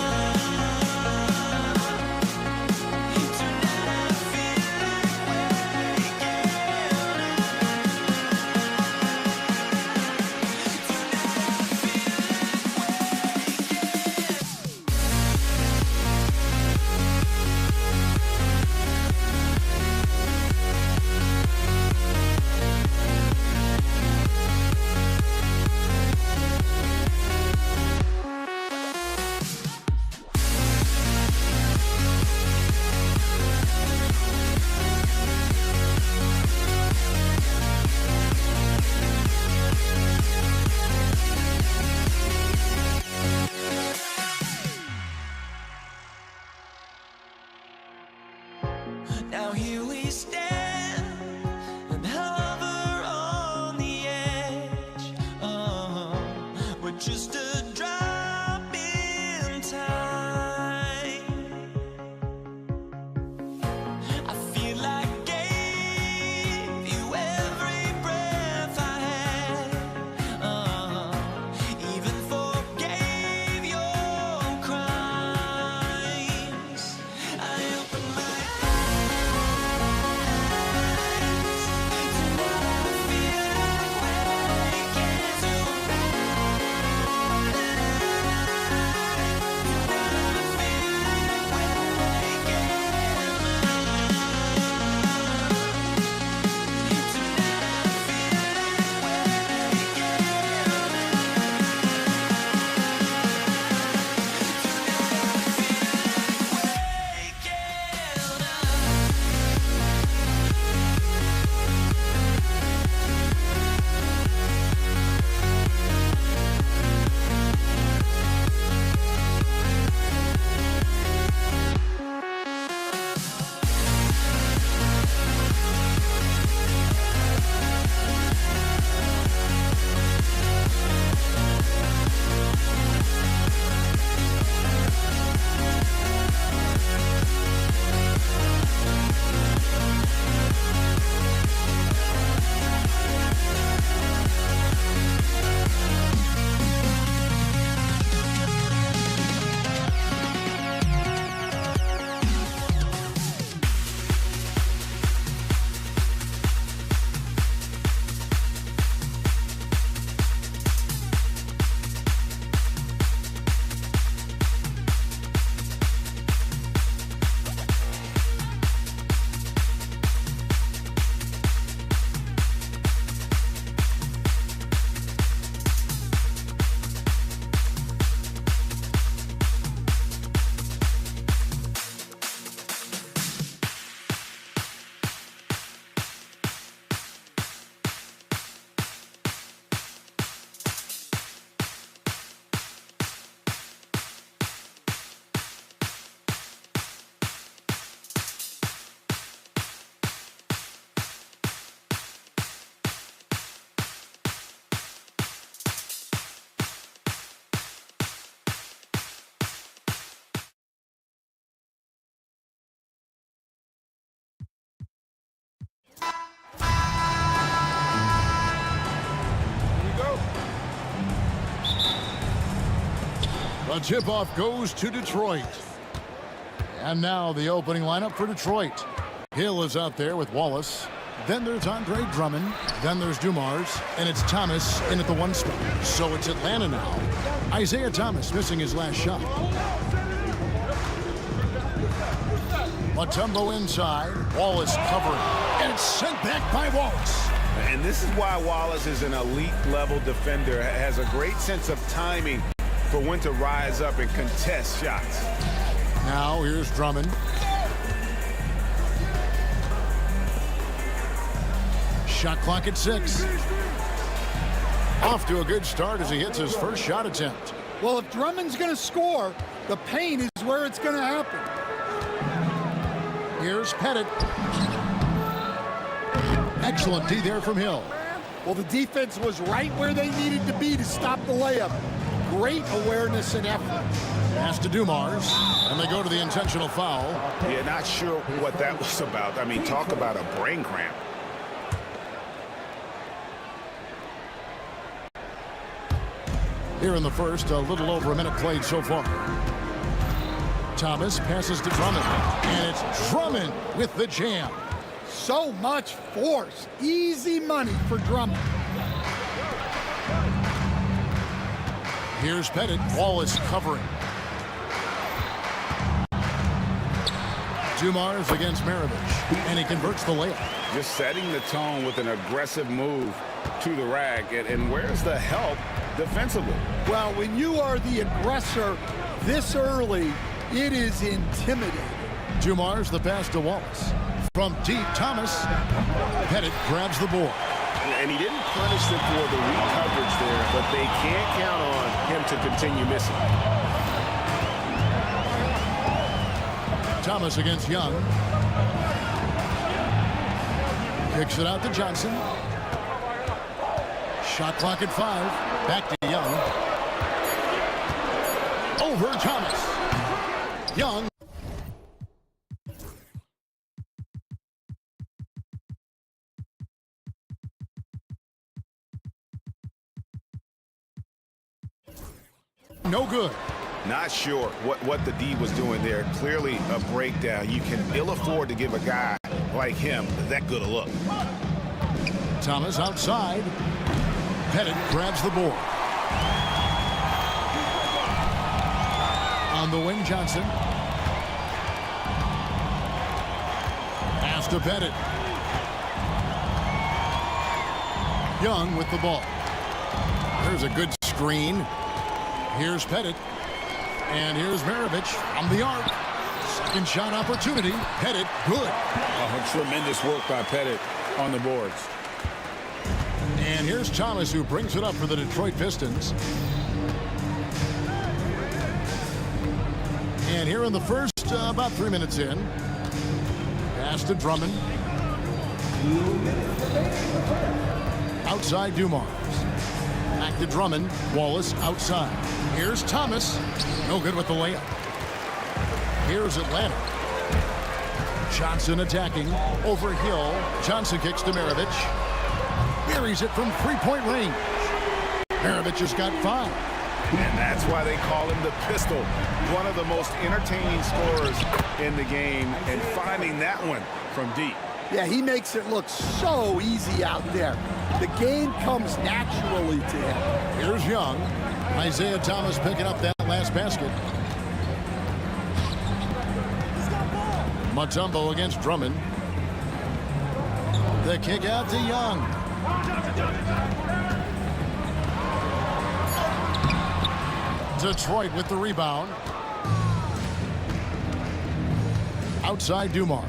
The tip-off goes to Detroit. And now the opening lineup for Detroit. Hill is out there with Wallace. Then there's Andre Drummond. Then there's Dumars. And it's Thomas in at the 1 spot. So it's Atlanta now. Isaiah Thomas missing his last shot. Mutombo inside. Wallace covering. And it's sent back by Wallace. And this is why Wallace is an elite-level defender. Has a great sense of timing for when to rise up and contest shots. Now here's Drummond. Shot clock at 6. Off to a good start as he hits his first shot attempt. Well, if Drummond's going to score, the paint is where it's going to happen. Here's Pettit. Excellent D there from Hill. Well, the defense was right where they needed to be to stop the layup. Great awareness and effort. Pass to Dumars, and they go to the intentional foul. Yeah, not sure what that was about. I mean, talk about a brain cramp. Here in the first, a little over a minute played so far. Thomas passes to Drummond, and it's Drummond with the jam. So much force. Easy money for Drummond. Here's Pettit. Wallace covering. Dumars against Maravich, and he converts the layup. Just setting the tone with an aggressive move to the rack. And where's the help defensively? Well, when you are the aggressor this early, it is intimidating. Dumars the pass to Wallace. From deep, Thomas. Pettit grabs the board. And he didn't punish them for the weak coverage there, but they can't count on him to continue missing. Thomas against Young. Kicks it out to Johnson. Shot clock at 5. Back to Young. Over Thomas. Young. No good. Not sure what the D was doing there. Clearly a breakdown. You can ill afford to give a guy like him that good a look. Thomas outside. Pettit grabs the board. On the wing, Johnson. Pass to Pettit. Young with the ball. There's a good screen. Here's Pettit. And here's Maravich from the arc. Second shot opportunity. Pettit, good. Oh, tremendous work by Pettit on the boards. And here's Thomas, who brings it up for the Detroit Pistons. And here in the first, about 3 minutes in. Pass to Drummond. Outside Dumars. Back to Drummond. Wallace outside. Here's Thomas. No good with the layup. Here's Atlanta. Johnson attacking. Over Hill. Johnson kicks to Maravich. Buries it from three-point range. Maravich has got 5. And that's why they call him the pistol. One of the most entertaining scorers in the game. And finding that one from deep. Yeah, he makes it look so easy out there. The game comes naturally to him. Here's Young. Isaiah Thomas picking up that last basket. Mutombo against Drummond. The kick out to Young. Detroit with the rebound. Outside Dumars.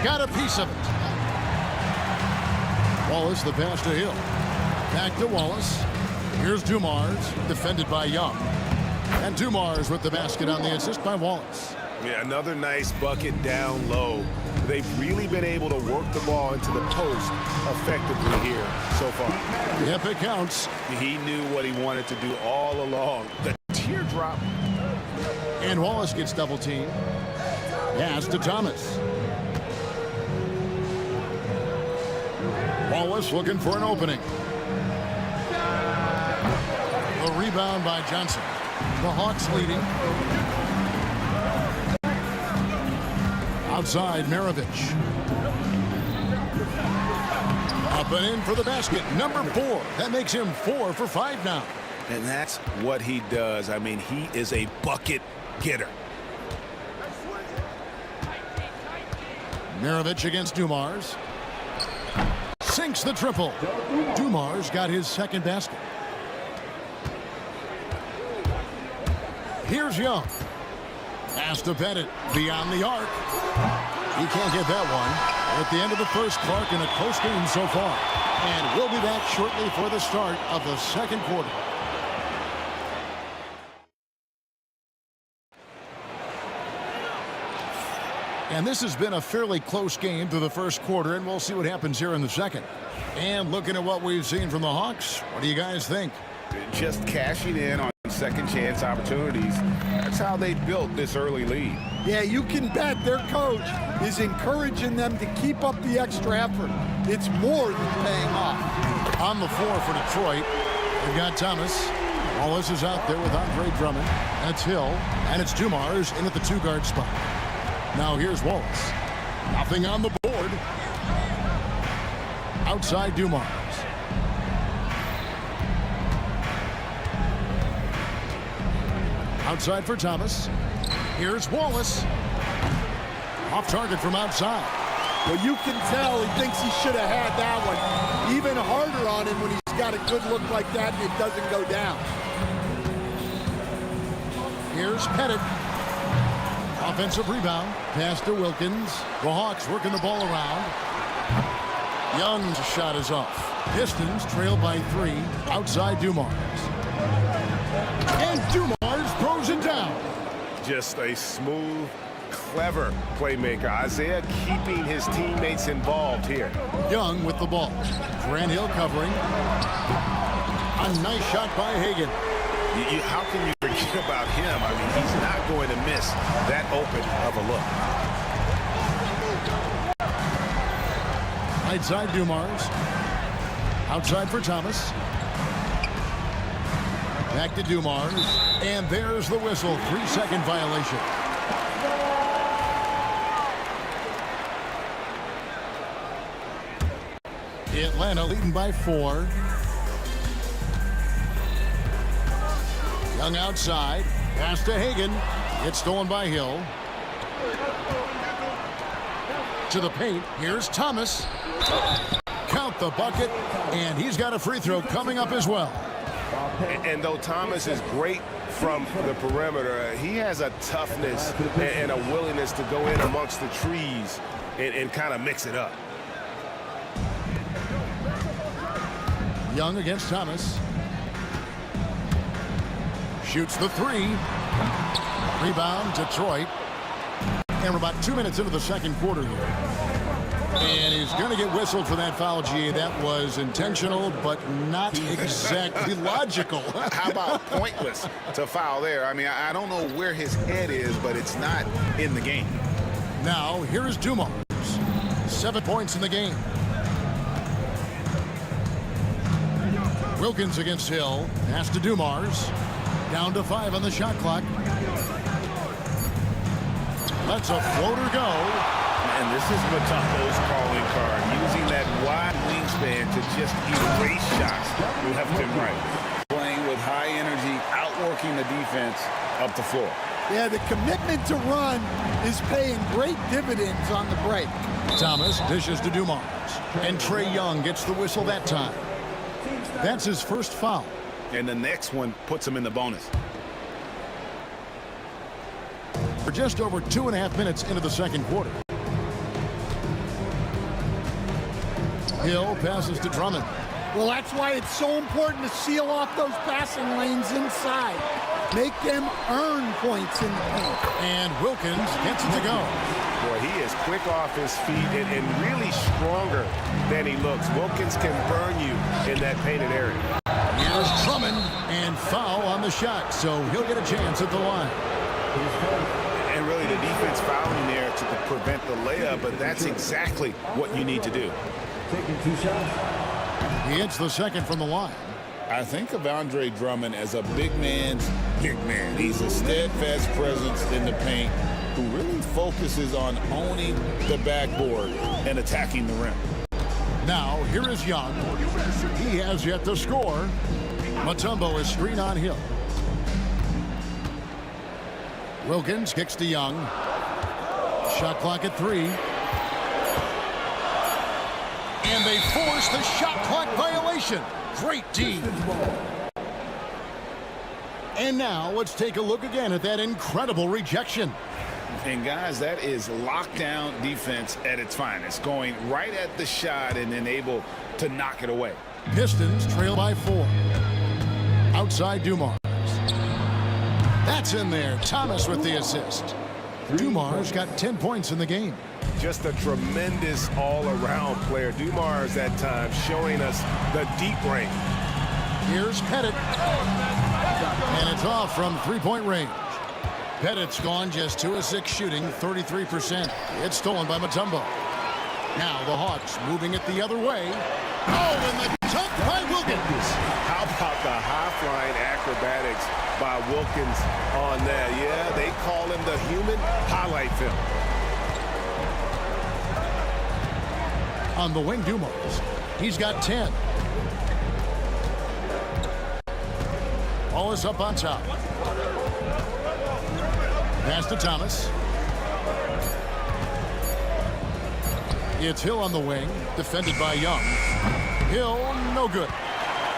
Got a piece of it. Wallace the pass to Hill. Back to Wallace. Here's Dumars, defended by Young. And Dumars with the basket on the assist by Wallace. Yeah, another nice bucket down low. They've really been able to work the ball into the post effectively here so far. Yep, it counts. He knew what he wanted to do all along. The teardrop. And Wallace gets double teamed. Pass to Thomas. Wallace looking for an opening. Rebound by Johnson. The Hawks leading. Outside, Maravich. Up and in for the basket. Number 4. That makes him 4 for 5 now. And that's what he does. I mean, he is a bucket getter. Maravich against Dumars. Sinks the triple. Dumars got his second basket. Here's Young. Pass to Bennett. Beyond the arc. He can't get that one. At the end of the first, Clark in a close game so far. And we'll be back shortly for the start of the second quarter. And this has been a fairly close game through the first quarter, and we'll see what happens here in the second. And looking at what we've seen from the Hawks, what do you guys think? Just cashing in on second chance opportunities. That's how they built this early lead. Yeah, you can bet their coach is encouraging them to keep up the extra effort. It's more than paying off. On the floor for Detroit, they've got Thomas. Wallace is out there with Andre Drummond. That's Hill. And it's Dumars in at the 2-guard spot. Now here's Wallace. Nothing on the board. Outside Dumars. Outside for Thomas. Here's Wallace. Off target from outside. Well, you can tell he thinks he should have had that one. Even harder on him when he's got a good look like that and it doesn't go down. Here's Pettit. Offensive rebound. Pass to Wilkins. The Hawks working the ball around. Young's shot is off. Pistons trail by 3. Outside Dumars. And Dumars throws it down. Just a smooth, clever playmaker. Isaiah keeping his teammates involved here. Young with the ball. Grant Hill covering. A nice shot by Hagan. How can you forget about him? I mean, he's not going to miss that open of a look. Right side Dumars. Outside for Thomas. Back to Dumars. And there's the whistle. 3-second violation. Atlanta leading by 4. Young outside. Pass to Hagan. It's stolen by Hill. To the paint. Here's Thomas. Count the bucket. And he's got a free throw coming up as well. And though Thomas is great from the perimeter, he has a toughness and a willingness to go in amongst the trees and kind of mix it up. Young against Thomas. Shoots the 3. Rebound, Detroit. And we're about 2 minutes into the second quarter here. And he's going to get whistled for that foul, G. That was intentional, but not exactly logical. How about pointless to foul there? I mean, I don't know where his head is, but it's not in the game. Now, here is Dumars. 7 points in the game. Wilkins against Hill. Pass to Dumars. Down to 5 on the shot clock. Lets a floater go. And this is Matako's calling card, using that wide wingspan to just erase shots left and right. Playing with high energy, outworking the defense up the floor. Yeah, the commitment to run is paying great dividends on the break. Thomas dishes to Dumars. And Trae Young gets the whistle that time. That's his first foul. And the next one puts him in the bonus. We're just over 2.5 minutes into the second quarter. Hill passes to Drummond. Well, that's why it's so important to seal off those passing lanes inside. Make them earn points in the paint. And Wilkins gets it to go. Boy, he is quick off his feet and really stronger than he looks. Wilkins can burn you in that painted area. Here's Drummond, and foul on the shot, so he'll get a chance at the line. And really, the defense fouling there to prevent the layup, but that's exactly what you need to do. Taking 2 shots. He hits the second from the line. I think of Andre Drummond as a big man's big man. He's a steadfast presence in the paint who really focuses on owning the backboard and attacking the rim. Now, here is Young. He has yet to score. Mutombo is screen on Hill. Wilkins kicks to Young. Shot clock at 3. And they force the shot clock violation. Great D. And now let's take a look again at that incredible rejection. And guys, that is lockdown defense at its finest, going right at the shot and then able to knock it away. Pistons trail by 4. Outside Dumars. That's in there. Thomas with the assist. Dumars got 10 points in the game. Just a tremendous all-around player. Dumars at times showing us the deep range. Here's Pettit. And it's off from three-point range. Pettit's gone just 2 of 6 shooting, 33%. It's stolen by Mutombo. Now the Hawks moving it the other way. Oh, and the dunk by Wilkins. How about the high-flying acrobatics by Wilkins on that? Yeah, they call him the human highlight film. On the wing, Dumars. He's got 10. Ball is up on top. Pass to Thomas. It's Hill on the wing, defended by Young. Hill, no good.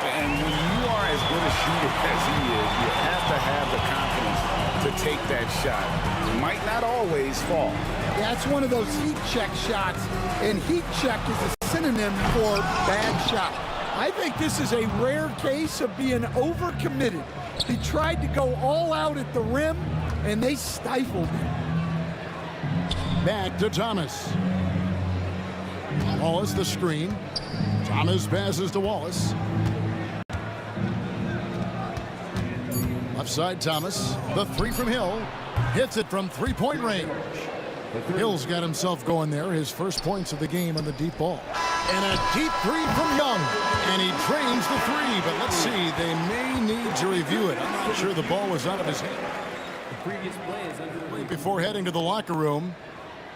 And when you are as good a shooter as he is, you have to have the confidence to take that shot. It might not always fall. Yeah, it's one of those heat check shots, and heat check is a synonym for bad shot. I think this is a rare case of being overcommitted. He tried to go all out at the rim, and they stifled him. Back to Thomas. Wallace the screen. Thomas passes to Wallace. Left side Thomas. The 3 from Hill. Hits it from three-point range. Hill's got himself going there. His first points of the game on the deep ball. And a deep 3 from Young. And he drains the 3. But let's see. They may need to review it. I'm not sure the ball was out of his hand. Before heading to the locker room,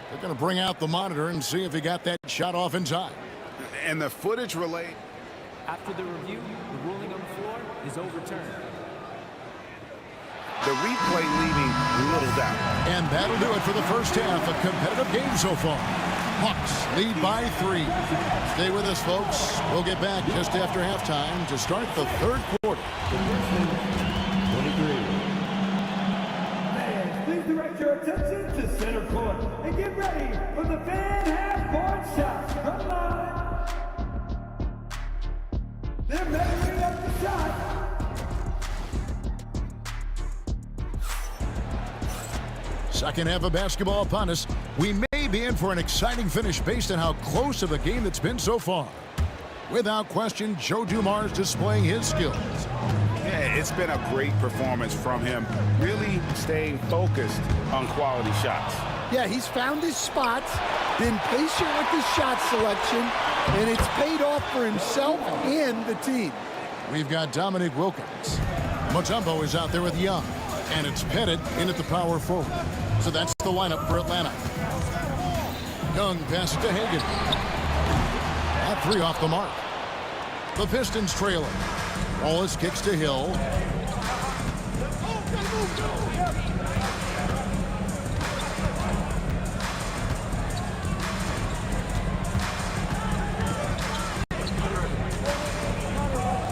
they're going to bring out the monitor and see if he got that shot off in time. And the footage relay. After the review, the ruling on the floor is overturned. The replay leaving little doubt. And that'll do it for the first half. A competitive game so far. Hawks lead by 3. Stay with us, folks. We'll get back just after halftime to start the third quarter. 23. Fans, please direct your attention to center court and get ready for the fan half-court shots. Come on. They're measuring up the shot. Second half of basketball upon us. We may be in for an exciting finish based on how close of a game it's been so far. Without question, Joe Dumars displaying his skills. Yeah, it's been a great performance from him. Really staying focused on quality shots. Yeah, he's found his spots, been patient with his shot selection, and it's paid off for himself and the team. We've got Dominique Wilkins. Mutombo is out there with Young. And it's Pettit in at the power forward. So that's the lineup for Atlanta. Young passes to Hagan. That 3 off the mark. The Pistons trailing. Wallace kicks to Hill.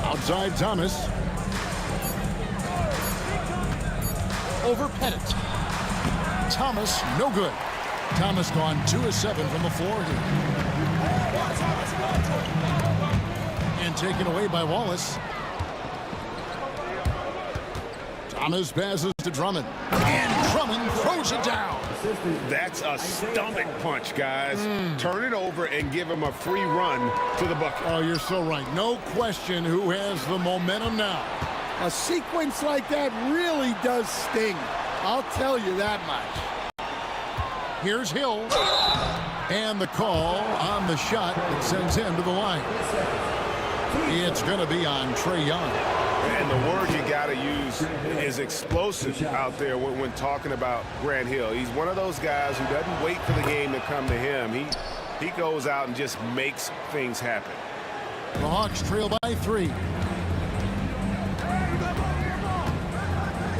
Outside Thomas. Over Pettit. Thomas, no good. Thomas gone 2 of 7 from the floor here. And taken away by Wallace. Thomas passes to Drummond. And Drummond throws it down. That's a stomach punch, guys. Turn it over and give him a free run to the bucket. Oh, you're so right. No question who has the momentum now. A sequence like that really does sting. I'll tell you that much. Here's Hill. And the call on the shot that sends him to the line. It's going to be on Trae Young. And the word you got to use is explosive out there when talking about Grant Hill. He's one of those guys who doesn't wait for the game to come to him. He goes out and just makes things happen. The Hawks trail by 3.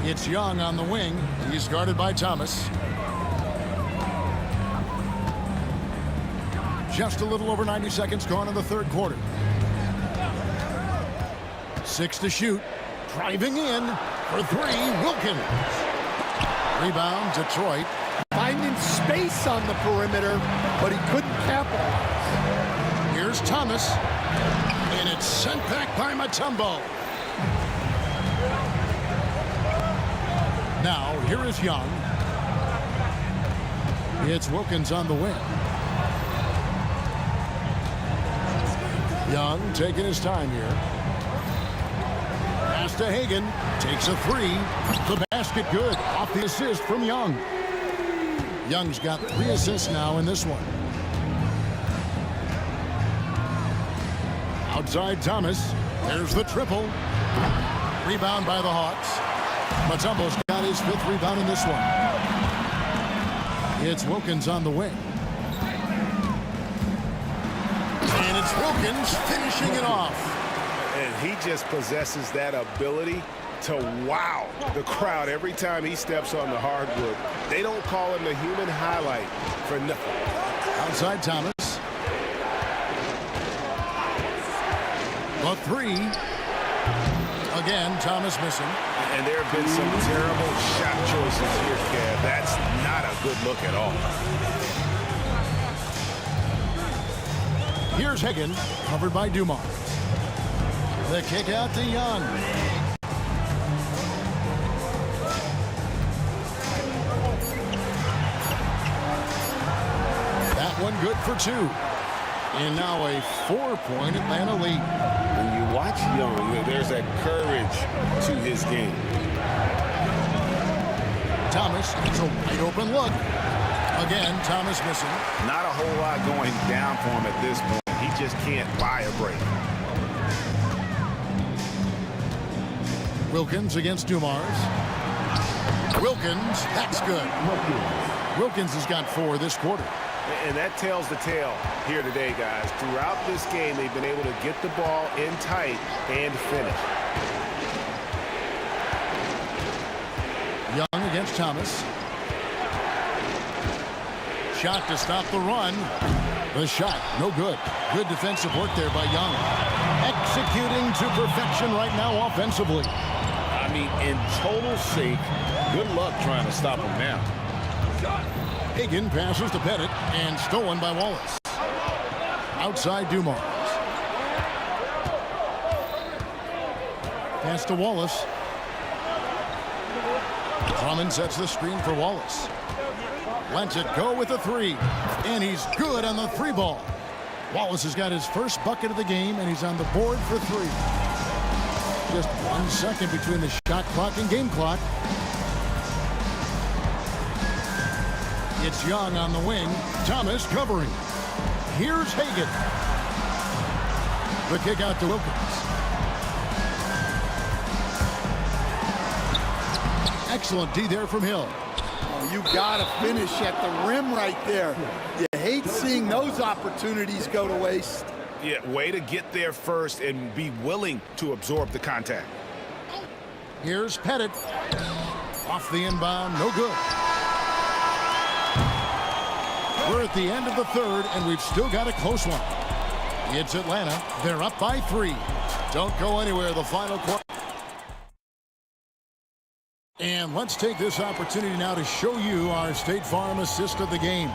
It's Young on the wing. He's guarded by Thomas. Just a little over 90 seconds gone in the third quarter. 6 to shoot. Driving in for 3, Wilkins. Rebound, Detroit. Finding space on the perimeter, but he couldn't capitalize. Here's Thomas. And it's sent back by Mutombo. Now, here is Young. It's Wilkins on the wing. Young taking his time here. Pass to Hagan. Takes a 3. The basket good. Off the assist from Young. Young's got 3 assists now in this one. Outside Thomas. There's the triple. Rebound by the Hawks. Mutombo's got his 5th rebound in this one. It's Wilkins on the wing. And it's Wilkins finishing it off. And he just possesses that ability to wow the crowd every time he steps on the hardwood. They don't call him the human highlight for nothing. Outside Thomas. A 3. Again, Thomas missing. And there have been some terrible shot choices here, Kev. That's not a good look at all. Here's Hagan, covered by Dumars. The kick out to Young. That one good for 2. And now a 4-point Atlanta lead. When you watch Young, there's that courage to his game. Thomas, it's a wide open look. Again, Thomas missing. Not a whole lot going down for him at this point. He just can't buy a break. Wilkins against Dumars. Wilkins, that's good. Wilkins has got 4 this quarter. And that tells the tale here today, guys. Throughout this game, they've been able to get the ball in tight and finish. Young against Thomas. Shot to stop the run. The shot, no good. Good defensive work there by Young. Executing to perfection right now offensively. I mean, in total sync. Good luck trying to stop him now. Hagan passes to Pettit and stolen by Wallace. Outside Dumars. Pass to Wallace. Drummond sets the screen for Wallace. Lets it go with a 3. And he's good on the 3 ball. Wallace has got his first bucket of the game, and he's on the board for 3. Just 1 second between the shot clock and game clock. It's Young on the wing. Thomas covering. Here's Hagan. The kick out to Wilkins. Excellent D there from Hill. Oh, you got to finish at the rim right there. You hate seeing those opportunities go to waste. Yeah, way to get there first and be willing to absorb the contact. Here's Pettit. Off the inbound, no good. We're at the end of the third, and we've still got a close one. It's Atlanta. They're up by 3. Don't go anywhere. The final quarter. And let's take this opportunity now to show you our State Farm assist of the game.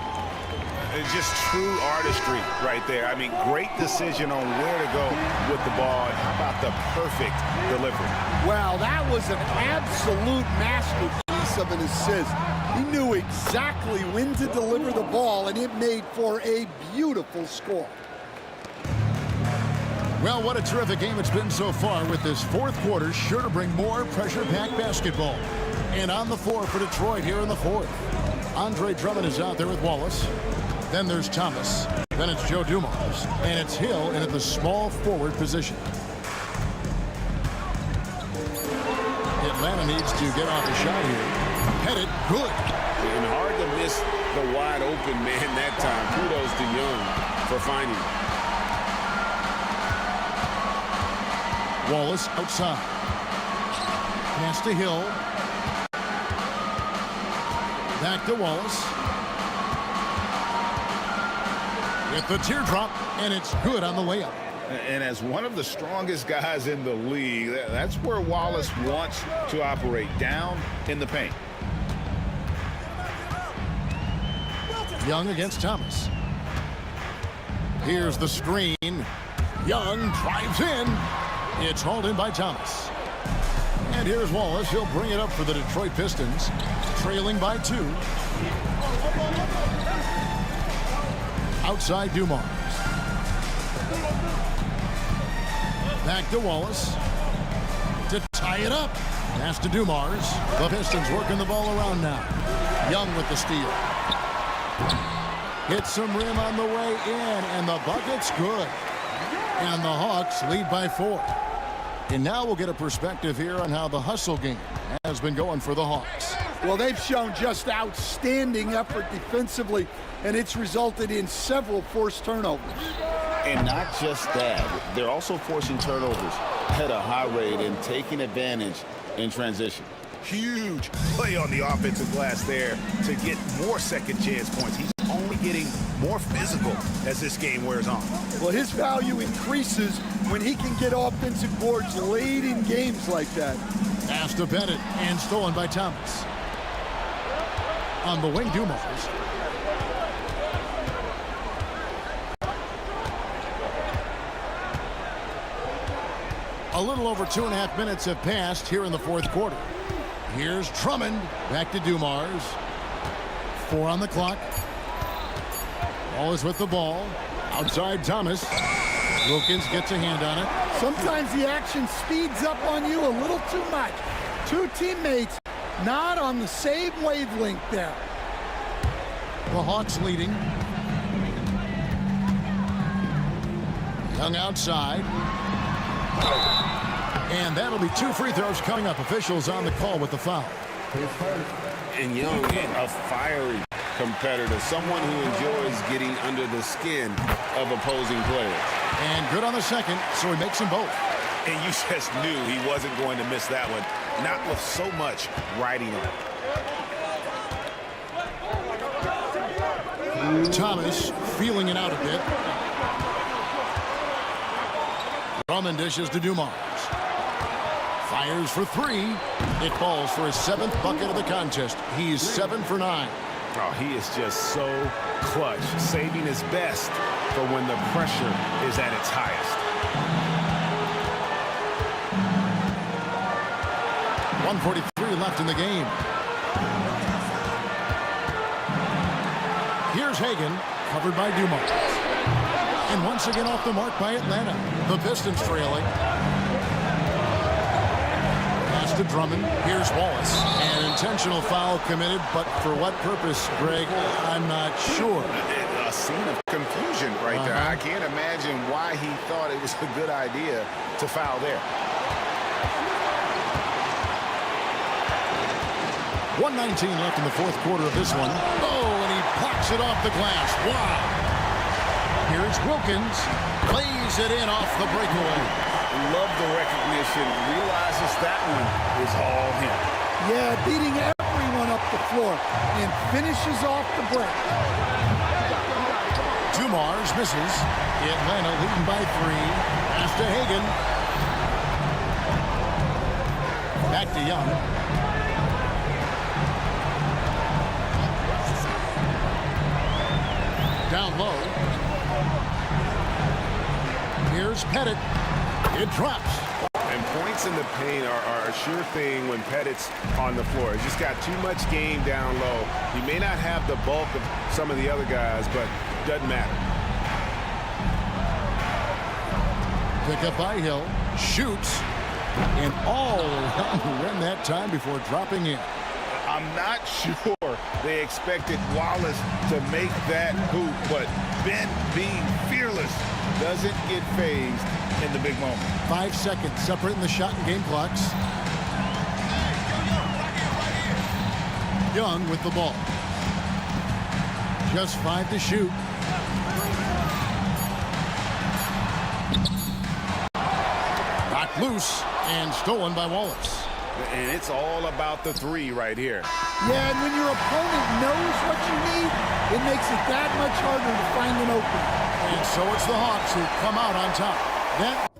It's just true artistry right there. I mean, great decision on where to go with the ball. How about the perfect delivery? Wow, that was an absolute masterpiece of an assist. He knew exactly when to deliver the ball, and it made for a beautiful score. Well, what a terrific game it's been so far, with this 4th quarter sure to bring more pressure-packed basketball. And on the floor for Detroit here in the 4th. Andre Drummond is out there with Wallace. Then there's Thomas. Then it's Joe Dumars, and it's Hill in at the small forward position. Atlanta needs to get off a shot here. Headed, good. And hard to miss the wide open man that time. Kudos to Young for finding him. Wallace outside. Pass to Hill. Back to Wallace. With the teardrop, and it's good on the layup. And as one of the strongest guys in the league, that's where Wallace wants to operate, down in the paint. Young against Thomas. Here's the screen. Young drives in. It's hauled in by Thomas. And here's Wallace. He'll bring it up for the Detroit Pistons, trailing by 2. Outside Dumars. Back to Wallace. To tie it up. Pass to Dumars. The Pistons working the ball around now. Young with the steal. Hits some rim on the way in, and the bucket's good. And the Hawks lead by 4. And now we'll get a perspective here on how the hustle game has been going for the Hawks. Well, they've shown just outstanding effort defensively, and it's resulted in several forced turnovers. And not just that, they're also forcing turnovers at a high rate and taking advantage in transition. Huge play on the offensive glass there to get more second chance points. He's only getting more physical as this game wears on. Well, his value increases when he can get offensive boards late in games like that. Pass to Bennett and stolen by Thomas. On the wing, Dumars. A little over 2.5 minutes have passed here in the fourth quarter. Here's Drummond. Back to Dumars. 4 on the clock. Wallace with the ball. Outside Thomas. Wilkins gets a hand on it. Sometimes the action speeds up on you a little too much. 2 teammates not on the same wavelength there. The Hawks leading. Young outside. And that'll be 2 free throws coming up. Officials on the call with the foul. And Young, a fiery competitor, someone who enjoys getting under the skin of opposing players. And good on the second, so he makes them both. And you just knew he wasn't going to miss that one, not with so much riding on it. Thomas feeling it out a bit. Drummond dishes to Dumars. Fires for 3. It falls for his 7th bucket of the contest. He's 7 for 9. Oh, he is just so clutch, saving his best for when the pressure is at its highest. 1:43 left in the game. Here's Hagan, covered by Dumars. And once again off the mark by Atlanta. The Pistons trailing. Pass to Drummond. Here's Wallace. An intentional foul committed, but for what purpose, Greg? I'm not sure. A scene of confusion right there. I can't imagine why he thought it was a good idea to foul there. 1:19 left in the fourth quarter of this one. Oh, and he pops it off the glass. Wow. Here's Wilkins. Lays it in off the breakaway. Love the recognition. Realizes that one is all him. Yeah, beating everyone up the floor and finishes off the break. Dumars misses. Atlanta leading by 3. Pass to Hagan. Back to Young. Down low. Here's Pettit. It drops. And points in the paint are a sure thing when Pettit's on the floor. He's just got too much game down low. He may not have the bulk of some of the other guys, but doesn't matter. Pick up by Hill. Shoots. And all around the rim that time before dropping in. I'm not sure they expected Wallace to make that hoop, but bent, being fearless, doesn't get phased in the big moment. 5 seconds separating the shot and game clocks. Young with the ball. Just 5 to shoot. Got loose and stolen by Wallace. And it's all about the three right here. Yeah, and when your opponent knows what you need, it makes it that much harder to find an opening. And so it's the Hawks who come out on top. That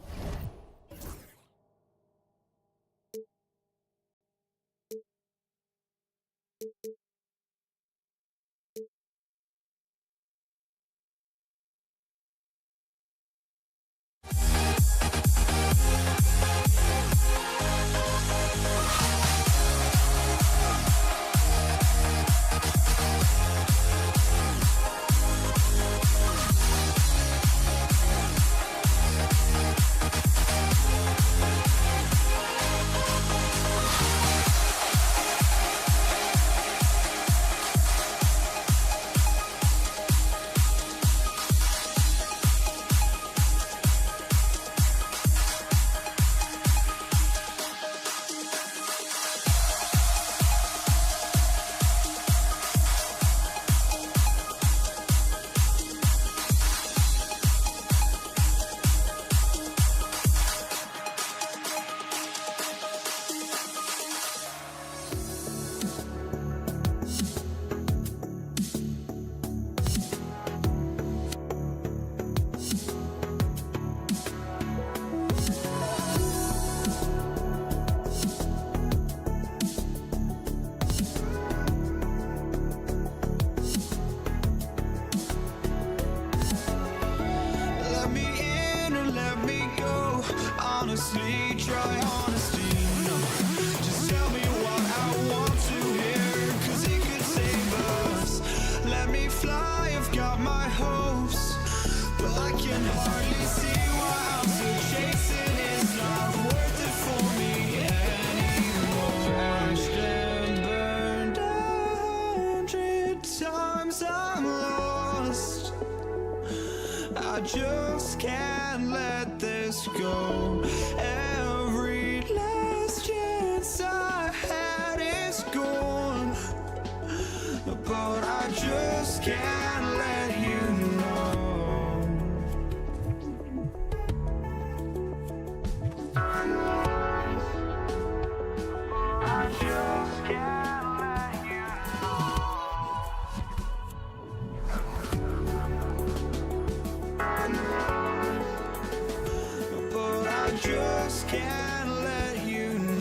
Let me in or let me go. Honestly, try honesty. No, just tell me what I want to hear, 'cause it could save us. Let me fly, I've got my hopes, but I can hardly see why I'm still chasing. It's not worth it for me anymore. Crashed and burned 100 times, I'm lost. I just can't let this go. Every last chance I had is gone, but I just can't let you know. I just can't let you know. But I just can't let you know.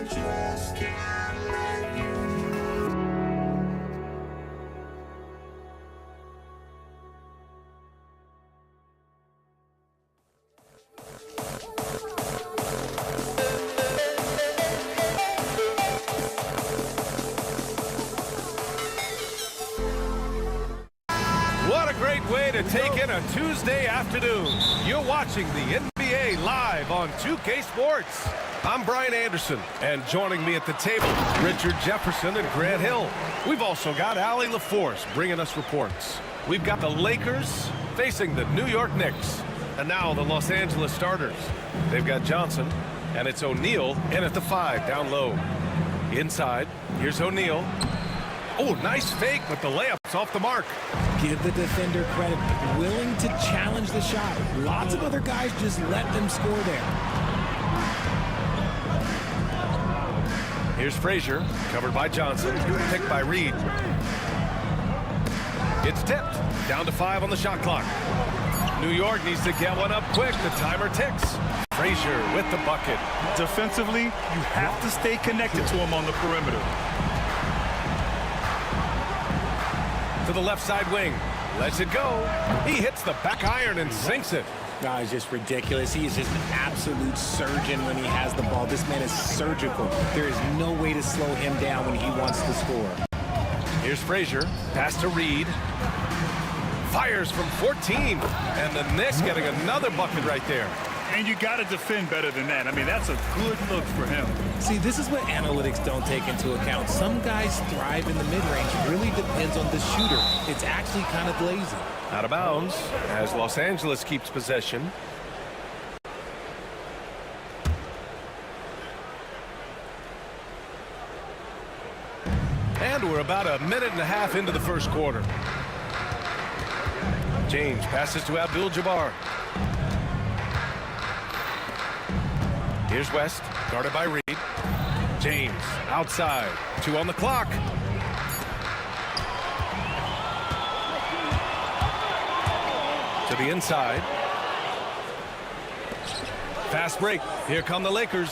just can't let you. What a great way to take in a Tuesday afternoon. You're watching the NBA live on 2K Sports. I'm Brian Anderson, and joining me at the table, Richard Jefferson and Grant Hill. We've also got Allie LaForce bringing us reports. We've got the Lakers facing the New York Knicks, and now the Los Angeles starters. They've got Johnson, and it's O'Neal in at the 5, down low. Inside, here's O'Neal. Oh, nice fake, but the layup's off the mark. Give the defender credit, willing to challenge the shot. Lots of other guys just let them score there. Here's Frazier, covered by Johnson, picked by Reed. It's tipped, down to 5 on the shot clock. New York needs to get one up quick. The timer ticks. Frazier with the bucket. Defensively, you have to stay connected to him on the perimeter. To the left side wing. Lets it go. He hits the back iron and sinks it. No, it's just ridiculous. He is just an absolute surgeon when he has the ball. This man is surgical. There is no way to slow him down when he wants to score. Here's Frazier. Pass to Reed. Fires from 14. And the Knicks getting another bucket right there. And you got to defend better than that. I mean, that's a good look for him. See, this is what analytics don't take into account. Some guys thrive in the mid-range. It really depends on the shooter. It's actually kind of lazy. Out of bounds as Los Angeles keeps possession. And we're about a minute and a half into the first quarter. James passes to Abdul-Jabbar. Here's West, guarded by Reed. James, outside, 2 on the clock. To the inside. Fast break, here come the Lakers.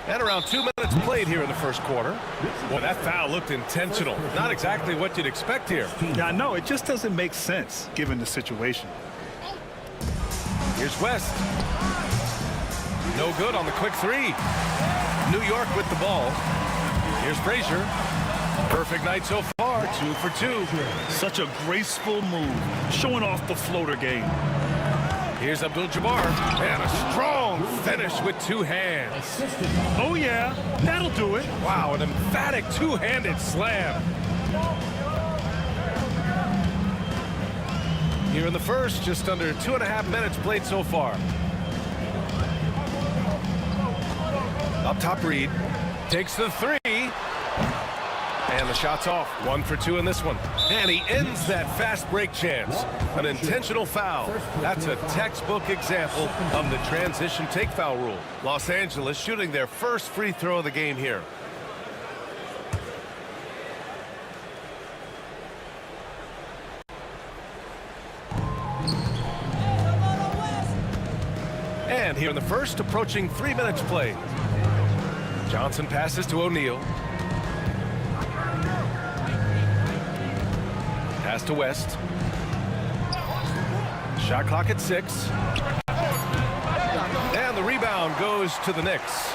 And around 2 minutes played here in the first quarter. Boy, that foul looked intentional. Not exactly what you'd expect here. Yeah, I know, it just doesn't make sense given the situation. Here's West. No good on the quick 3. New York with the ball. Here's Frazier. Perfect night so far, 2 for 2. Such a graceful move, showing off the floater game. Here's Abdul-Jabbar, and a strong finish with 2 hands. Oh yeah, that'll do it. Wow, an emphatic 2-handed slam. Here in the first, just under 2.5 minutes played so far. Up top, Reed takes the 3. And the shot's off. 1 for 2 in this one. And he ends that fast break chance. An intentional foul. That's a textbook example of the transition take foul rule. Los Angeles shooting their first free throw of the game here. And here in the first, approaching 3 minutes played. Johnson passes to O'Neal. Pass to West. Shot clock at 6. And the rebound goes to the Knicks.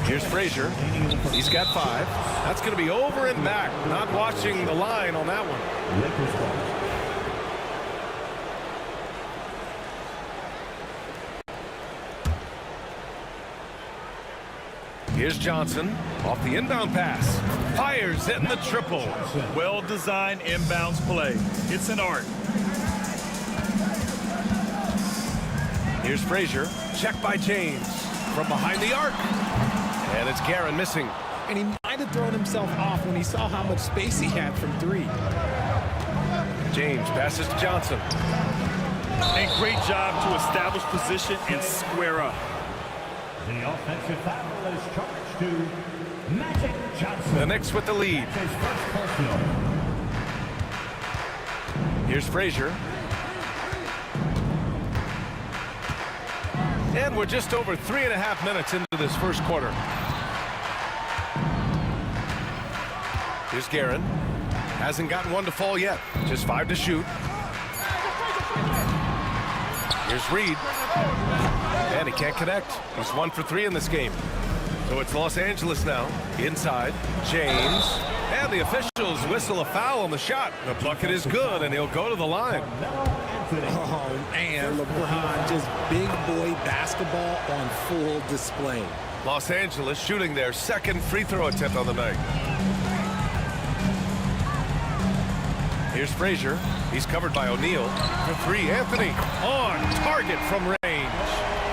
Here's Frazier. He's got 5. That's going to be over and back. Not watching the line on that one. Here's Johnson off the inbound pass. Fires, hitting the triple. Well-designed inbounds play. It's an art. Here's Frazier. Checked by James. From behind the arc. And it's Guerin missing. And he might have thrown himself off when he saw how much space he had from 3. James passes to Johnson. And great job to establish position and square up. The offensive foul is charged to Magic Johnson. The Knicks with the lead. His first personal. Here's Frazier. And we're just over 3.5 minutes into this first quarter. Here's Guerin. Hasn't gotten one to fall yet. Just 5 to shoot. Here's Reed. And he can't connect. He's 1 for 3 in this game. So it's Los Angeles now. Inside. James. And the officials whistle a foul on the shot. The bucket is good, and he'll go to the line. Oh, and LeBron, just big boy basketball on full display. Los Angeles shooting their second free throw attempt on the night. Here's Frazier. He's covered by O'Neal. For 3, Anthony on target from range.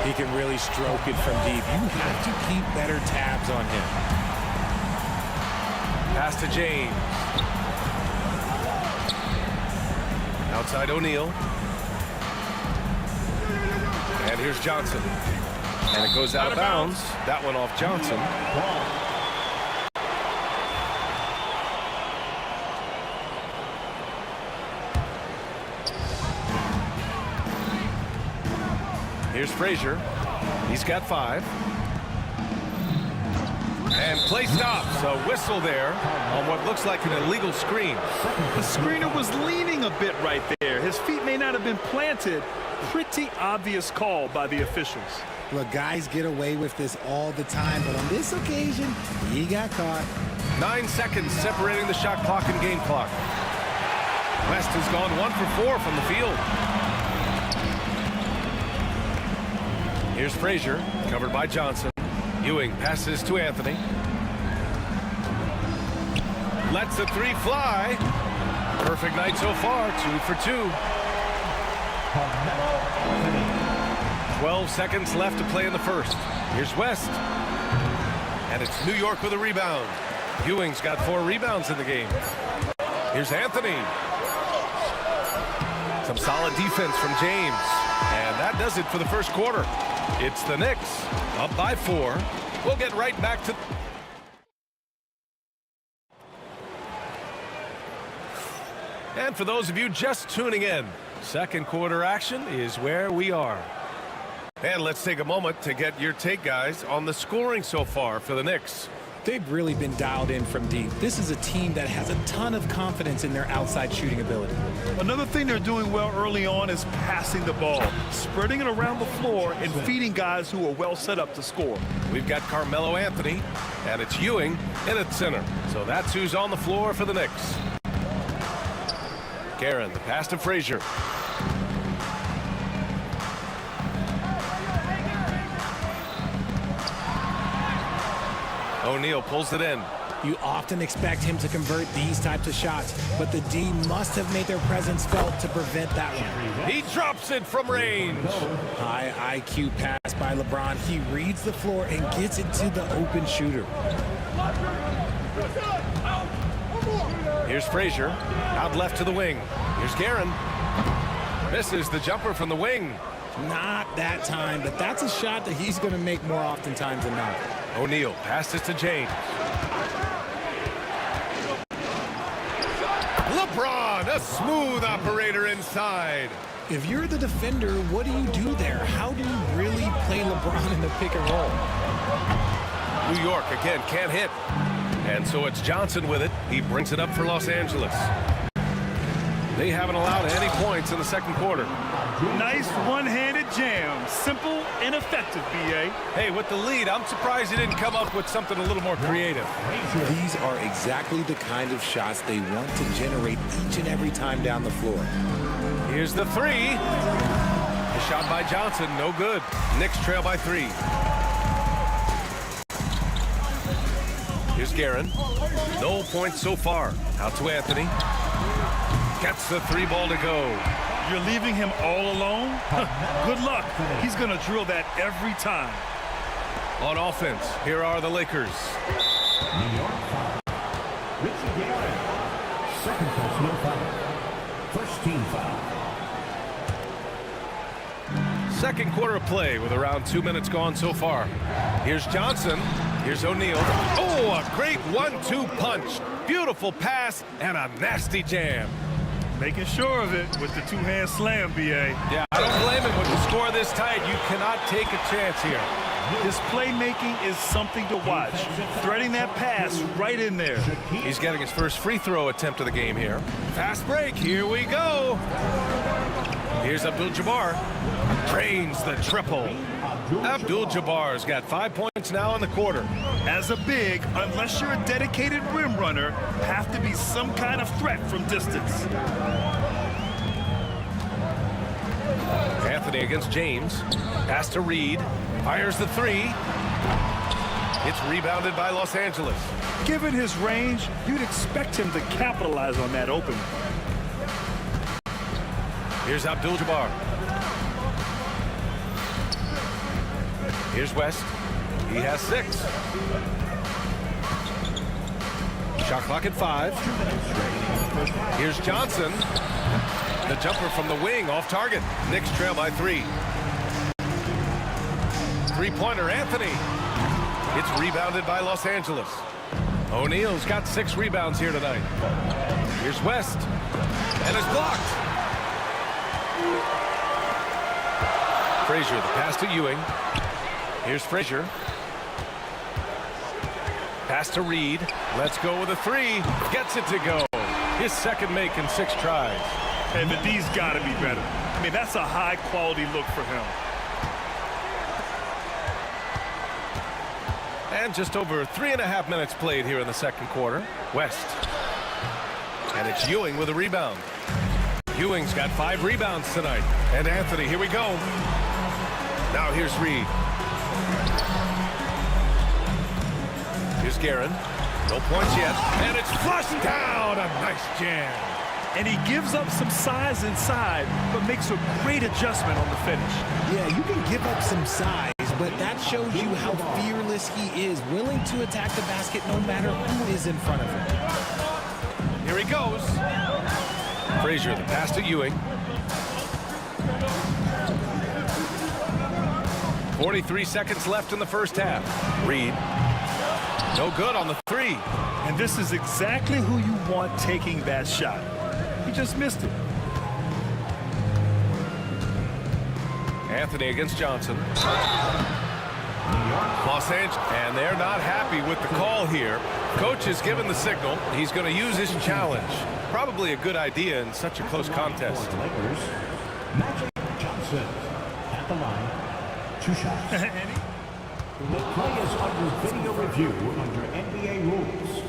He can really stroke it from deep. You have to keep better tabs on him. Pass to James. Outside O'Neal. And here's Johnson. And it goes out of bounds. That one off Johnson. Here's Frazier. He's got 5. And play stops. A whistle there on what looks like an illegal screen. The screener was leaning a bit right there. His feet may not have been planted. Pretty obvious call by the officials. Look, guys get away with this all the time, but on this occasion, he got caught. 9 seconds separating the shot clock and game clock. West has gone 1 for 4 from the field. Here's Frazier, covered by Johnson. Ewing passes to Anthony. Lets the 3 fly. Perfect night so far, 2 for 2. 12 seconds left to play in the first. Here's West. And it's New York with a rebound. Ewing's got 4 rebounds in the game. Here's Anthony. Some solid defense from James. And that does it for the first quarter. It's the Knicks, up by 4. We'll get right back to... And for those of you just tuning in, second quarter action is where we are. And let's take a moment to get your take, guys, on the scoring so far for the Knicks. They've really been dialed in from deep. This is a team that has a ton of confidence in their outside shooting ability. Another thing they're doing well early on is passing the ball, spreading it around the floor and feeding guys who are well set up to score. We've got Carmelo Anthony, and it's Ewing in at center. So that's who's on the floor for the Knicks. Guerin, the pass to Frazier. O'Neal pulls it in. You often expect him to convert these types of shots, but the D must have made their presence felt to prevent that one. He drops it from range. High IQ pass by LeBron. He reads the floor and gets it to the open shooter. Here's Frazier, out left to the wing. Here's Guerin. Misses the jumper from the wing. Not that time, but that's a shot that he's going to make more oftentimes than not. O'Neal passes to James. LeBron, a smooth operator inside. If you're the defender, what do you do there? How do you really play LeBron in the pick and roll? New York, again, can't hit. And so it's Johnson with it. He brings it up for Los Angeles. They haven't allowed any points in the second quarter. Nice one-handed jam. Simple and effective, B.A. Hey, with the lead, I'm surprised he didn't come up with something a little more creative. These are exactly the kind of shots they want to generate each and every time down the floor. Here's the 3. The shot by Johnson, no good. Knicks trail by 3. Here's Guerin. No points so far. Out to Anthony. Gets the 3 ball to go. You're leaving him all alone? Good luck. He's going to drill that every time. On offense, here are the Lakers. New York foul. Richie Guerin. Second personal foul. First team foul. Second quarter of play with around 2 minutes gone so far. Here's Johnson. Here's O'Neal. Oh, a great 1-2 punch. Beautiful pass and a nasty jam. Making sure of it with the two-hand slam, B.A. Yeah, I don't blame him. With the score this tight, you cannot take a chance here. His playmaking is something to watch. Threading that pass right in there. He's getting his first free throw attempt of the game here. Fast break, here we go. Here's Abdul-Jabbar. Drains the triple. Abdul-Jabbar's got 5 points now in the quarter. As a big, unless you're a dedicated rim runner, have to be some kind of threat from distance. Anthony against James. Pass to Reed. Fires the three. It's rebounded by Los Angeles. Given his range, you'd expect him to capitalize on that opening. Here's Abdul-Jabbar. Here's West. He has 6. Shot clock at 5. Here's Johnson. The jumper from the wing off target. Knicks trail by 3. Three-pointer, Anthony. It's rebounded by Los Angeles. O'Neal's got 6 rebounds here tonight. Here's West. And it's blocked. Frazier, the pass to Ewing. Here's Frazier. Pass to Reed. Let's go with a 3. Gets it to go. His second make in 6 tries. Hey, but D's got to be better. I mean, that's a high-quality look for him. And just over 3.5 minutes played here in the second quarter. West. And it's Ewing with a rebound. Ewing's got 5 rebounds tonight. And Anthony, here we go. Now here's Reed. Here's Guerin. No points yet. And it's flushed down. A nice jam. And he gives up some size inside, but makes a great adjustment on the finish. Yeah, you can give up some size, but that shows you how fearless he is, willing to attack the basket no matter who is in front of him. Here he goes. Frazier, the pass to Ewing. 43 seconds left in the first half. Reed. No good on the 3. And this is exactly who you want taking that shot. He just missed it. Anthony against Johnson. Los Angeles, and they're not happy with the call here. Coach has given the signal. He's going to use his challenge. Probably a good idea in such a close contest. Magic Johnson at the line. 2 shots. The play is under video review under NBA rules.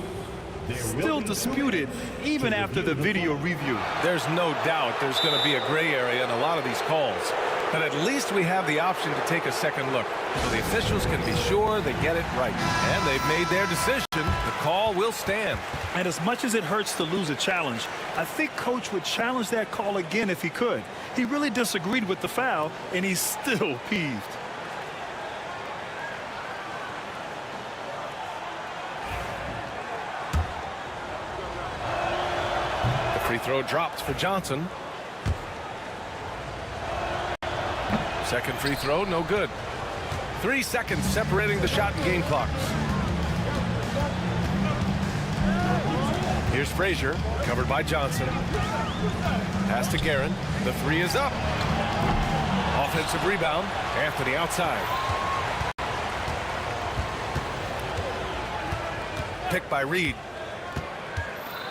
Still disputed even after the video review. There's no doubt there's going to be a gray area in a lot of these calls. But at least we have the option to take a second look, so the officials can be sure they get it right. And they've made their decision. The call will stand. And as much as it hurts to lose a challenge, I think Coach would challenge that call again if he could. He really disagreed with the foul, and he's still peeved. The free throw drops for Johnson. Second free throw, no good. 3 seconds separating the shot and game clocks. Here's Frazier, covered by Johnson. Pass to Guerin. The 3 is up. Offensive rebound. Anthony outside. Picked by Reed.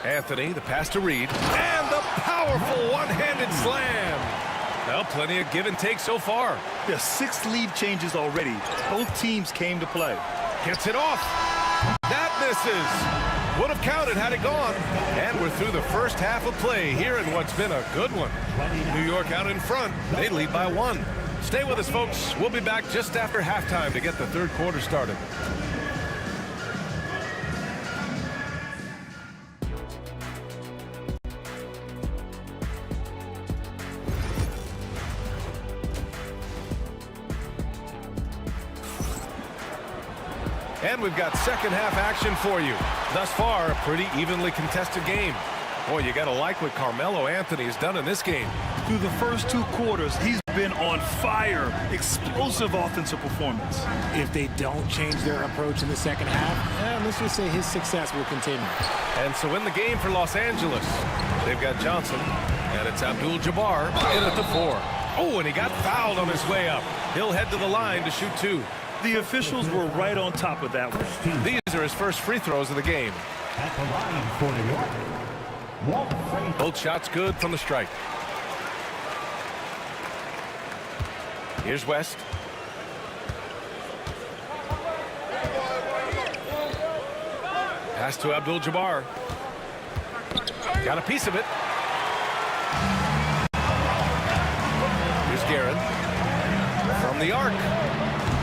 Anthony, the pass to Reed. And the powerful one-handed slam. Well, plenty of give and take so far. There's 6 lead changes already. Both teams came to play. Gets it off. That misses. Would have counted had it gone. And we're through the first half of play here in what's been a good one. New York out in front. They lead by 1. Stay with us, folks. We'll be back just after halftime to get the third quarter started. And we've got second half action for you. Thus far, a pretty evenly contested game. Boy, you got to like what Carmelo Anthony has done in this game. Through the first 2 quarters, he's been on fire. Explosive offensive performance. If they don't change their approach in the second half, let's just say his success will continue. And so in the game for Los Angeles, They've got Johnson, and it's Abdul-Jabbar in at the 4. Oh, and he got fouled on his way up. He'll head to the line to shoot 2. The officials were right on top of that one. These are his first free throws of the game. At the line for New York, Walt Frazier. Both shots good from the strike. Here's West. Pass to Abdul-Jabbar. Got a piece of it. Here's Guerin. From the arc.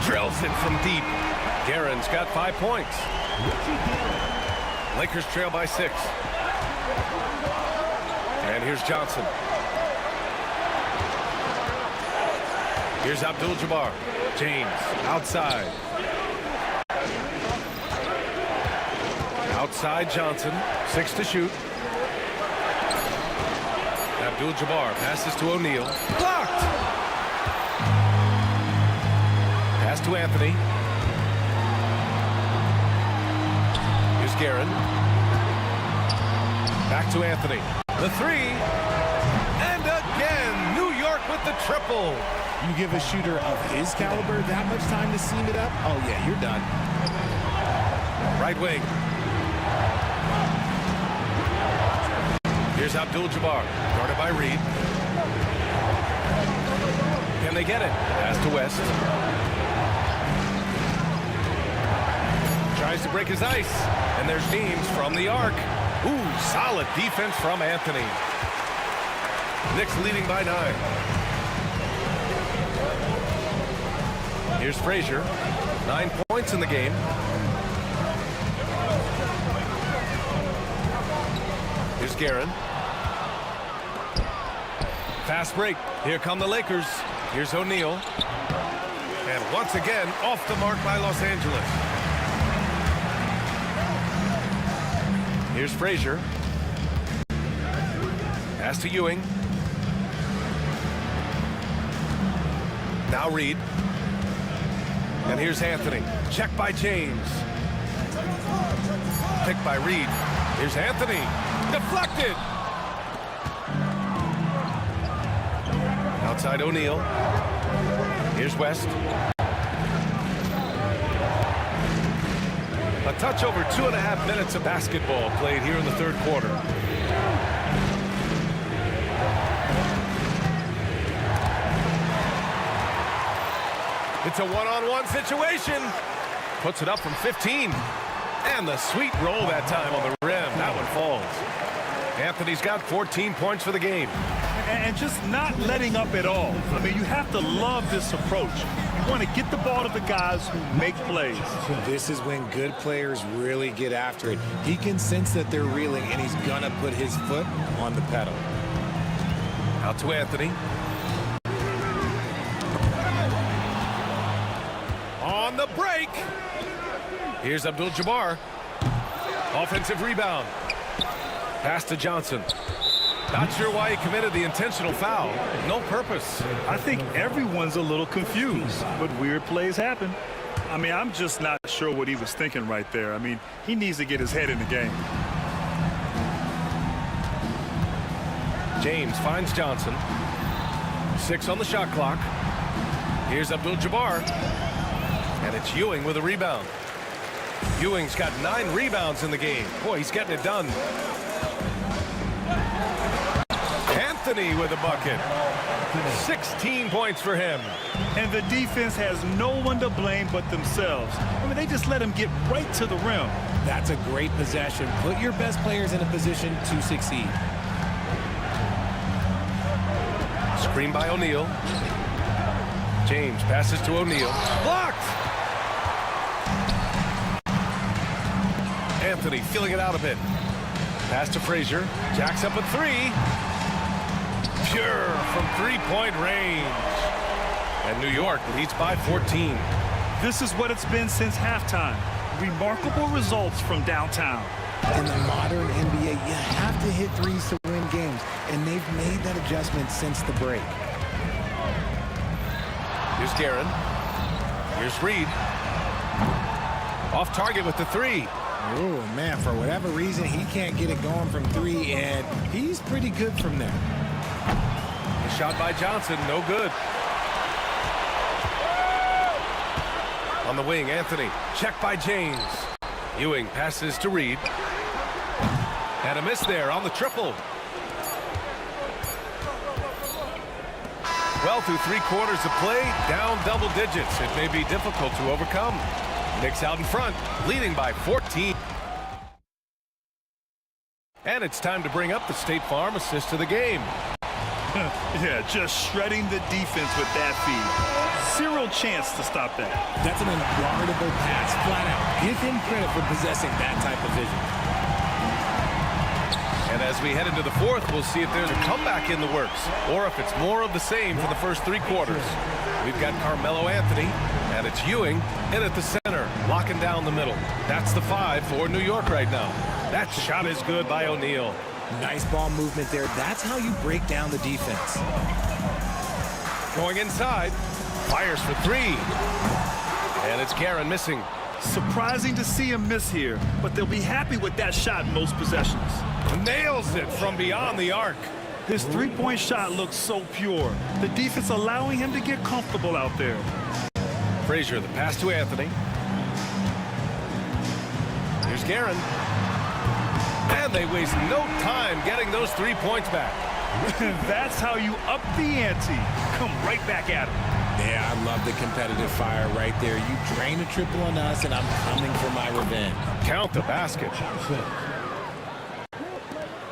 Drills it from deep. Guerin's got 5 points. Lakers trail by 6. And here's Johnson. Here's Abdul-Jabbar. James outside. Outside Johnson. 6 to shoot. Abdul-Jabbar passes to O'Neal. Blocked! Pass to Anthony. Here's Guerin. Back to Anthony. The 3. And again, New York with the triple. You give a shooter of his caliber that much time to seam it up? Oh, yeah, you're done. Right wing. Here's Abdul-Jabbar, guarded by Reed. Can they get it? Pass to West. Tries to break his ice. And there's James from the arc. Ooh, solid defense from Anthony. Knicks leading by 9. Here's Frazier. 9 points in the game. Here's Guerin. Fast break. Here come the Lakers. Here's O'Neal. And once again, off the mark by Los Angeles. Here's Frazier. Pass to Ewing. Now Reed. And here's Anthony. Check by James. Picked by Reed. Here's Anthony. Deflected. Outside O'Neal. Here's West. A touch over 2.5 minutes of basketball played here in the third quarter. It's a one-on-one situation. Puts it up from 15. And the sweet roll that time on the rim. That one falls. Anthony's got 14 points for the game. And just not letting up at all. I mean, you have to love this approach. You want to get the ball to the guys who make plays. This is when good players really get after it. He can sense that they're reeling, and he's going to put his foot on the pedal. Out to Anthony. On the break. Here's Abdul-Jabbar. Offensive rebound. Pass to Johnson. Not sure why he committed the intentional foul. No purpose. I think everyone's a little confused, but weird plays happen. I mean, I'm just not sure what he was thinking right there. I mean, he needs to get his head in the game. James finds Johnson. 6 on the shot clock. Here's Abdul-Jabbar. And it's Ewing with a rebound. Ewing's got 9 rebounds in the game. Boy, he's getting it done. Anthony with a bucket. 16 points for him. And the defense has no one to blame but themselves. I mean, they just let him get right to the rim. That's a great possession. Put your best players in a position to succeed. Screen by O'Neal. James passes to O'Neal. Blocked! Anthony feeling it out a bit. Pass to Frazier. Jacks up a 3. Pure from three-point range. And New York leads by 14. This is what it's been since halftime. Remarkable results from downtown. In the modern NBA, you have to hit threes to win games, and they've made that adjustment since the break. Here's Guerin. Here's Reed. Off target with the 3. Oh, man, for whatever reason, he can't get it going from 3, and he's pretty good from there. The shot by Johnson, no good. On the wing, Anthony. Check by James. Ewing passes to Reed. And a miss there on the triple. Well, through 3 quarters of play, down double digits. It may be difficult to overcome. Knicks out in front, leading by 14. And it's time to bring up the State Farm assist to the game. Yeah, just shredding the defense with that feed. Zero chance to stop that. That's an unguardable pass, flat out. Give him credit for possessing that type of vision. And as we head into the 4th, we'll see if there's a comeback in the works or if it's more of the same for the first 3 quarters. We've got Carmelo Anthony, and it's Ewing in at the center, locking down the middle. That's the 5 for New York right now. That shot is good by O'Neal. Nice ball movement there. That's how you break down the defense. Going inside, fires for 3. And it's Guerin missing. Surprising to see him miss here, but they'll be happy with that shot in most possessions. Nails it from beyond the arc. His three-point shot looks so pure. The defense allowing him to get comfortable out there. Frazier, the pass to Anthony. Here's Guerin. And they waste no time getting those 3 points back. That's how you up the ante. Come right back at him. Yeah, I love the competitive fire right there. You drain a triple on us, and I'm coming for my revenge. Count the basket.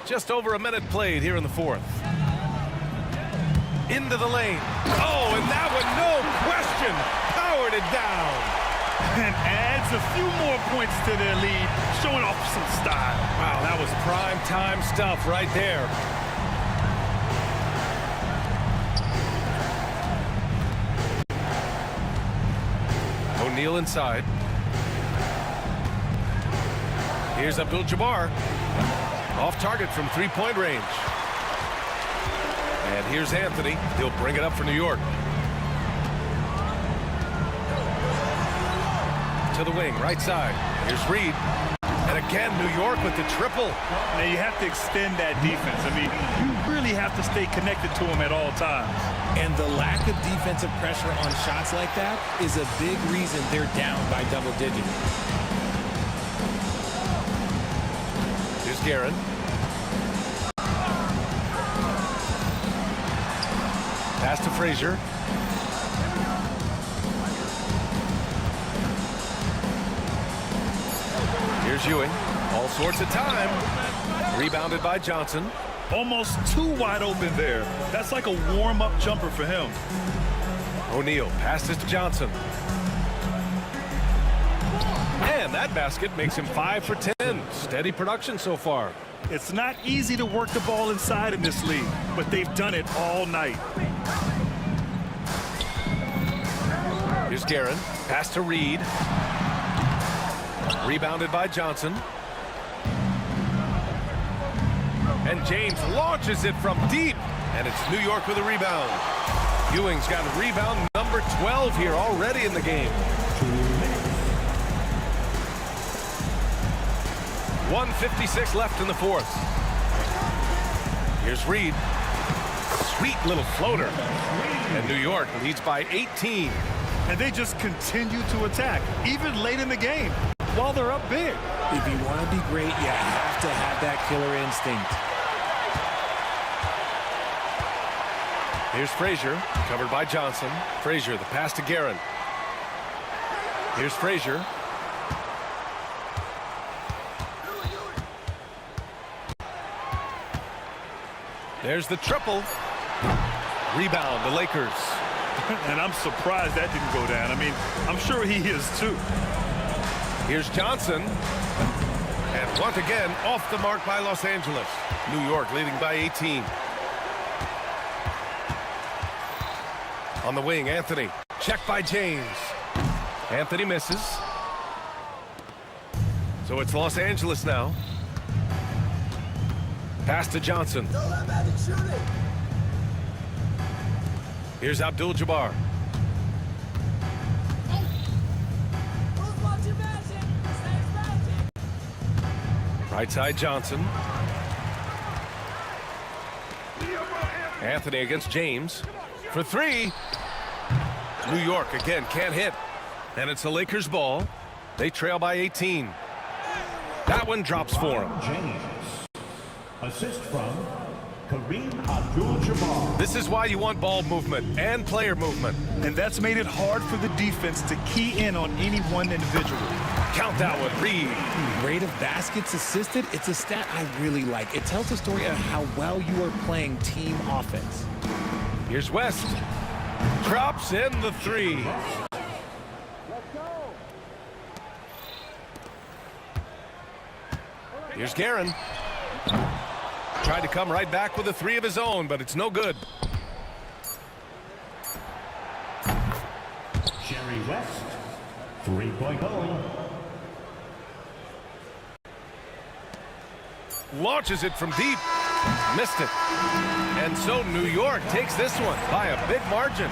Just over a minute played here in the 4th. Into the lane. Oh, and that one, no question, powered it down. And adds a few more points to their lead, showing off some style. Wow, that was prime time stuff right there. O'Neal inside. Here's Abdul-Jabbar. Off target from 3-point range. And here's Anthony. He'll bring it up for New York. To the wing, right side. Here's Reed. And again, New York with the triple. Now you have to extend that defense. I mean, you really have to stay connected to him at all times. And the lack of defensive pressure on shots like that is a big reason they're down by double digits. Here's Guerin. Pass to Frazier. Here's Ewing. All sorts of time. Rebounded by Johnson. Almost too wide open there. That's like a warm-up jumper for him. O'Neal passes to Johnson. And that basket makes him 5 for 10. Steady production so far. It's not easy to work the ball inside in this league, but they've done it all night. Here's Guerin. Pass to Reed. Rebounded by Johnson. And James launches it from deep. And it's New York with a rebound. Ewing's got rebound number 12 here already in the game. 1:56 left in the 4th. Here's Reed. Sweet little floater. And New York leads by 18. And they just continue to attack, even late in the game, while they're up big. If you want to be great, you have to have that killer instinct. Here's Frazier, covered by Johnson. Frazier, the pass to Guerin. Here's Frazier. There's the triple. Rebound, the Lakers. And I'm surprised that didn't go down. I mean, I'm sure he is too. Here's Johnson. And once again, off the mark by Los Angeles. New York leading by 18. On the wing, Anthony. Checked by James. Anthony misses. So it's Los Angeles now. Pass to Johnson. Here's Abdul-Jabbar. Right side Johnson. Anthony against James. For three. New York again can't hit. And it's the Lakers ball. They trail by 18. That one drops for him. James. Assist from Kareem Abdul-Jabbar. This is why you want ball movement and player movement. And that's made it hard for the defense to key in on any one individual. Count that one, Reed. Rate of baskets assisted, it's a stat I really like. It tells the story of how well you are playing team offense. Here's West. Drops in the three. Here's Guerin. Tried to come right back with a three of his own, but it's no good. Jerry West, 3.0. Launches it from deep. Missed it. And so New York takes this one by a big margin.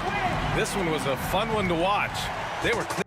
This one was a fun one to watch. They were clear.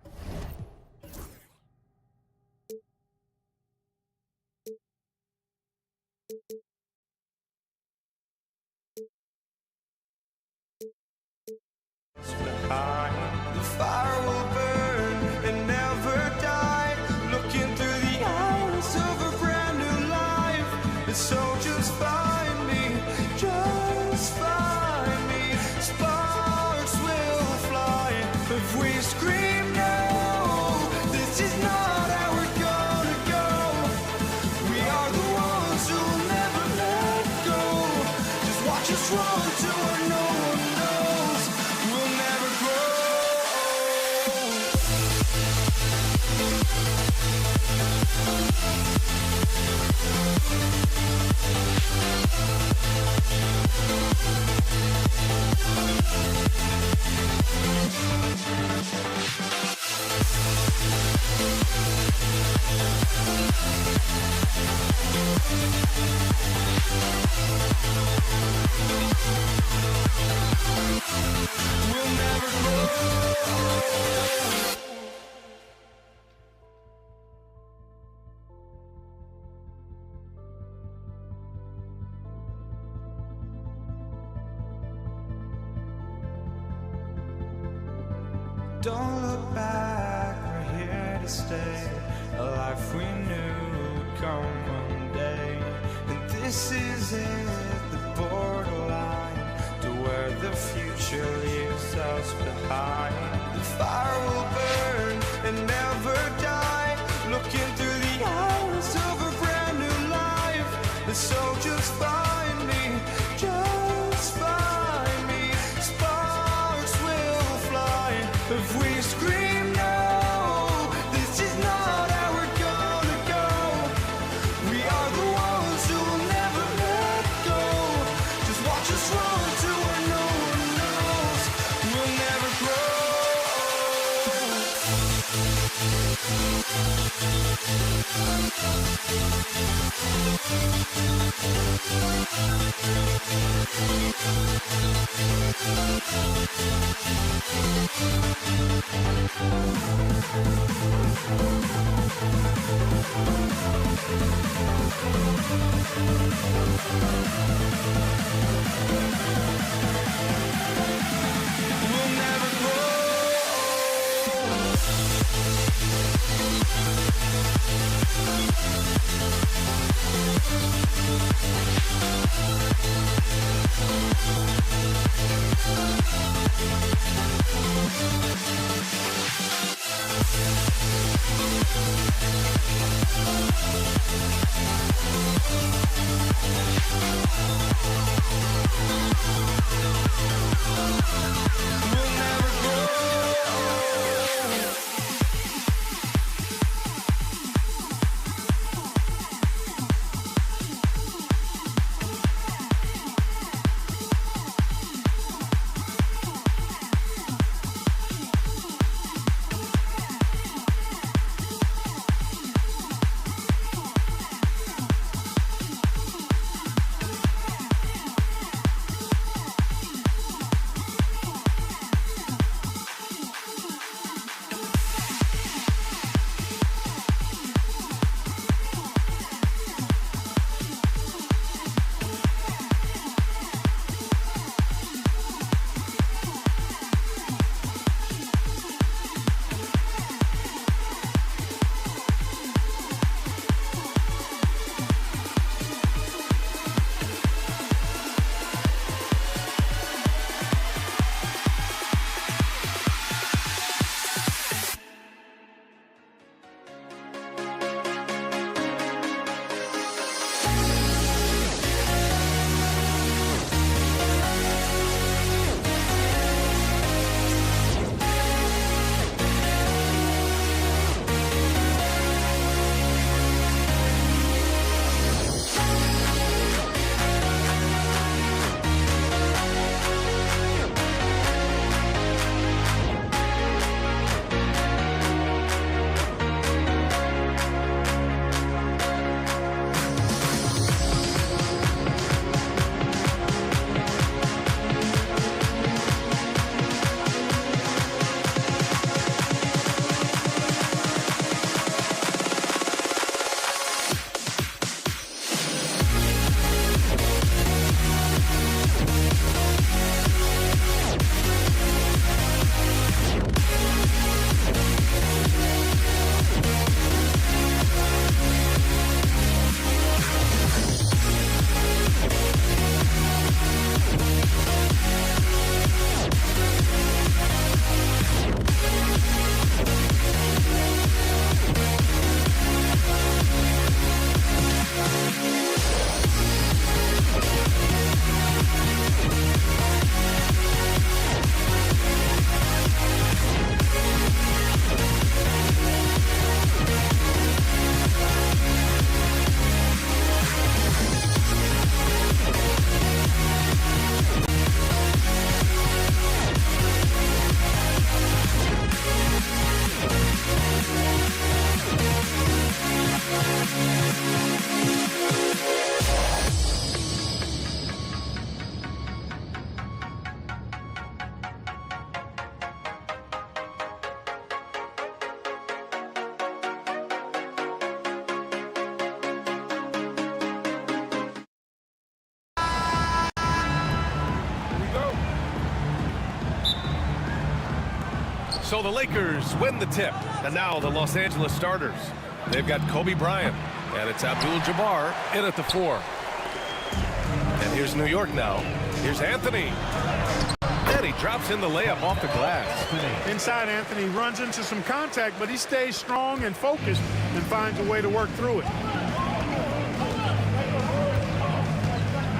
The fire will burn and never die. Looking through the eyes of a brand new life. And so just find me, just find me. Sparks will fly if we scream no. This is not how we're gonna go. We are the ones who'll never let go. Just watch us run to where no one knows. We'll never grow. We'll never grow. Don't look back, we're here to stay. A life we knew would come one day. And this is it, the borderline to where the future leaves us behind. The fire will burn and never die. Looking through the eyes of a brand new life. And so just find me, just find me. Sparks will fly if we scream no. This is not how we're gonna go. We are the ones who will never let go. Just watch us run to where no one knows. We'll never grow. We'll never grow. So the Lakers win the tip. And now the Los Angeles starters. They've got Kobe Bryant. And it's Abdul-Jabbar in at the 4. And here's New York now. Here's Anthony. And he drops in the layup off the glass. Inside, Anthony runs into some contact, but he stays strong and focused and finds a way to work through it.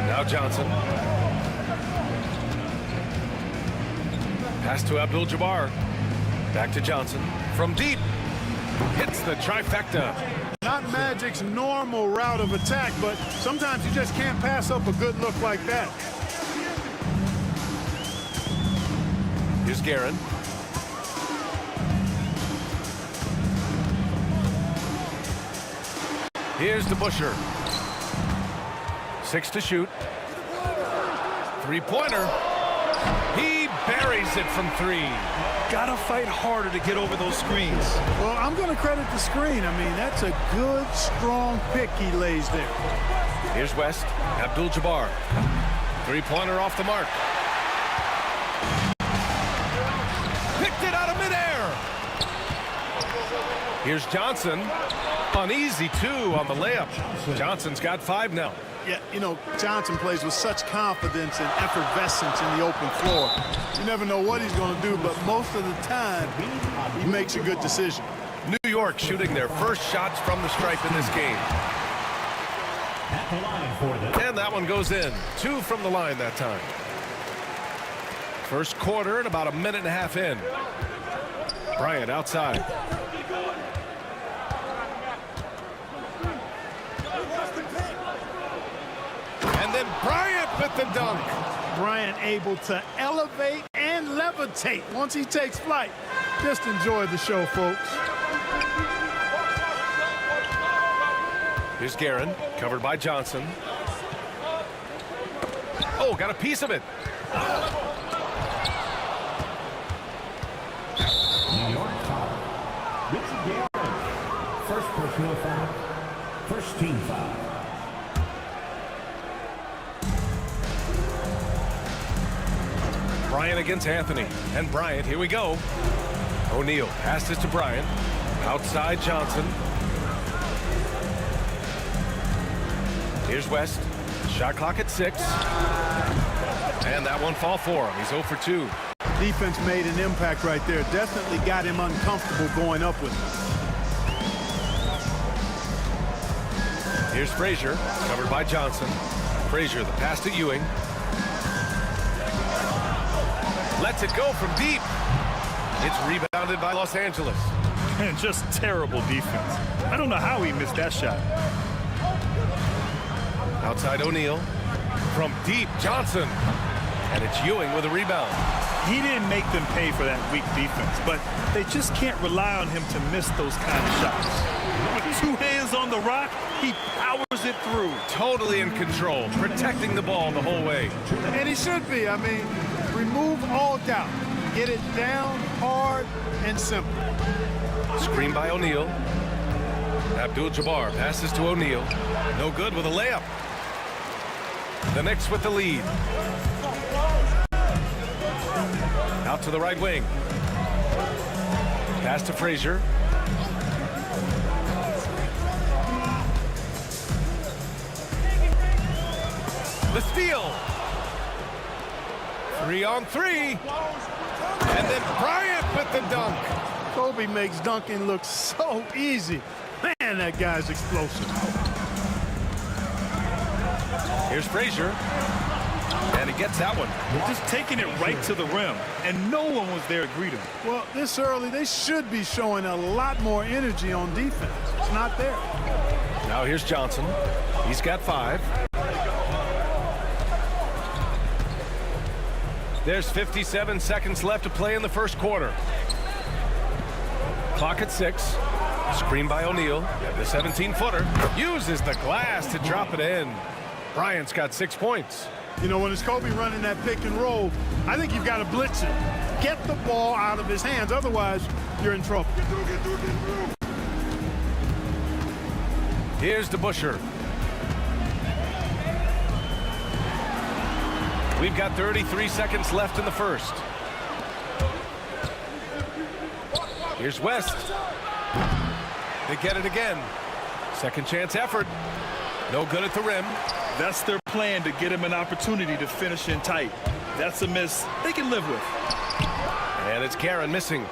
Now Johnson. Pass to Abdul-Jabbar. Back to Johnson. From deep. Hits the trifecta. Not Magic's normal route of attack, but sometimes you just can't pass up a good look like that. Here's Guerin. Here's DeBusschere. 6 to shoot. Three-pointer. He buries it from 3. Gotta fight harder to get over those screens. Well, I'm going to credit the screen. I mean, that's a good, strong pick he lays there. Here's West. Abdul-Jabbar. Three-pointer off the mark. Picked it out of midair. Here's Johnson. An easy 2 on the layup. Johnson's got 5 now. Yeah, you know, Johnson plays with such confidence and effervescence in the open floor. You never know what he's going to do, but most of the time, he makes a good decision. New York shooting their first shots from the stripe in this game. And that one goes in. 2 from the line that time. First quarter and about a minute and a half in. Bryant outside. And then Bryant with the dunk. Bryant able to elevate and levitate once he takes flight. Just enjoy the show, folks. Here's Guerin, covered by Johnson. Oh, got a piece of it. New York foul. Richard Guerin. First personal foul. First team foul. Bryant against Anthony. And Bryant, here we go. O'Neal passes to Bryant. Outside Johnson. Here's West. Shot clock at 6. And that one fall for him. He's 0 for 2. Defense made an impact right there. Definitely got him uncomfortable going up with him. Here's Frazier, covered by Johnson. Frazier, the pass to Ewing. Lets it go from deep. It's rebounded by Los Angeles. And just terrible defense. I don't know how he missed that shot. Outside O'Neal. From deep, Johnson. And it's Ewing with a rebound. He didn't make them pay for that weak defense, but they just can't rely on him to miss those kind of shots. With 2 hands on the rock, he powers it through. Totally in control, protecting the ball the whole way. And he should be. I mean, remove all doubt. Get it down hard and simple. Screen by O'Neal. Abdul-Jabbar passes to O'Neal. No good with a layup. The Knicks with the lead. Out to the right wing. Pass to Frazier. The steal. 3 on 3. And then Bryant with the dunk. Kobe makes dunking look so easy. Man, that guy's explosive. Here's Frazier. And he gets that one. Just taking it right to the rim, and no one was there to greet him. Well, this early, they should be showing a lot more energy on defense. It's not there. Now here's Johnson. He's got 5. There's 57 seconds left to play in the first quarter. Clock at 6. Screen by O'Neal. The 17-footer uses the glass to drop it in. Bryant's got 6 points. You know, when it's Kobe running that pick and roll, I think you've got to blitz him. Get the ball out of his hands. Otherwise, you're in trouble. Here's DeBusschere. We've got 33 seconds left in the first. Here's West. They get it again. Second chance effort. No good at the rim. That's their plan, to get him an opportunity to finish in tight. That's a miss they can live with. And it's Karen missing.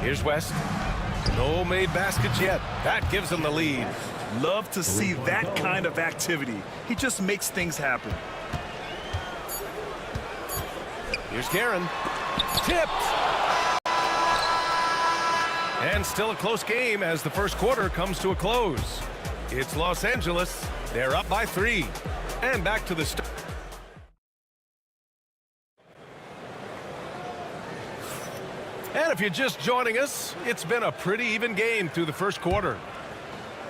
Here's West. No made baskets yet. That gives them the lead. Love to see that kind of activity. He just makes things happen. Here's Karen. Tipped. And still a close game as the first quarter comes to a close. It's Los Angeles. They're up by 3. And back to the start. And if you're just joining us, it's been a pretty even game through the first quarter.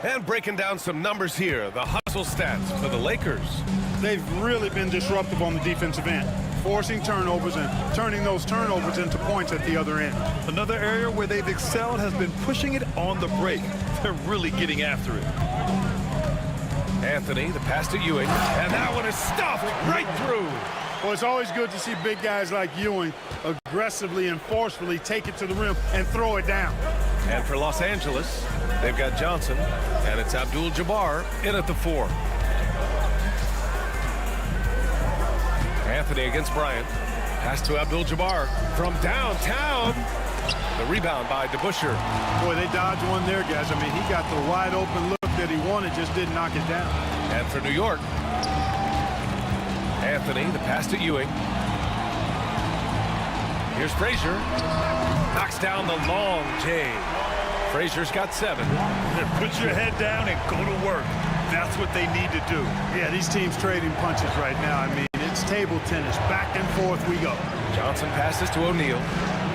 And breaking down some numbers here, the hustle stats for the Lakers. They've really been disruptive on the defensive end, forcing turnovers and turning those turnovers into points at the other end. Another area where they've excelled has been pushing it on the break. They're really getting after it. Anthony, the pass to Ewing, and that one is stuffed right through. Well, it's always good to see big guys like Ewing aggressively and forcefully take it to the rim and throw it down. And for Los Angeles, they've got Johnson, and it's Abdul-Jabbar in at the 4. Anthony against Bryant. Pass to Abdul-Jabbar from downtown. The rebound by DeBusschere. Boy, they dodged one there, guys. I mean, he got the wide open look that he wanted, just didn't knock it down. And for New York, Anthony, the pass to Ewing. Here's Frazier. Knocks down the long J. Frazier's got 7. Put your head down and go to work. That's what they need to do. Yeah, these teams trading punches right now. I mean, it's table tennis. Back and forth we go. Johnson passes to O'Neal.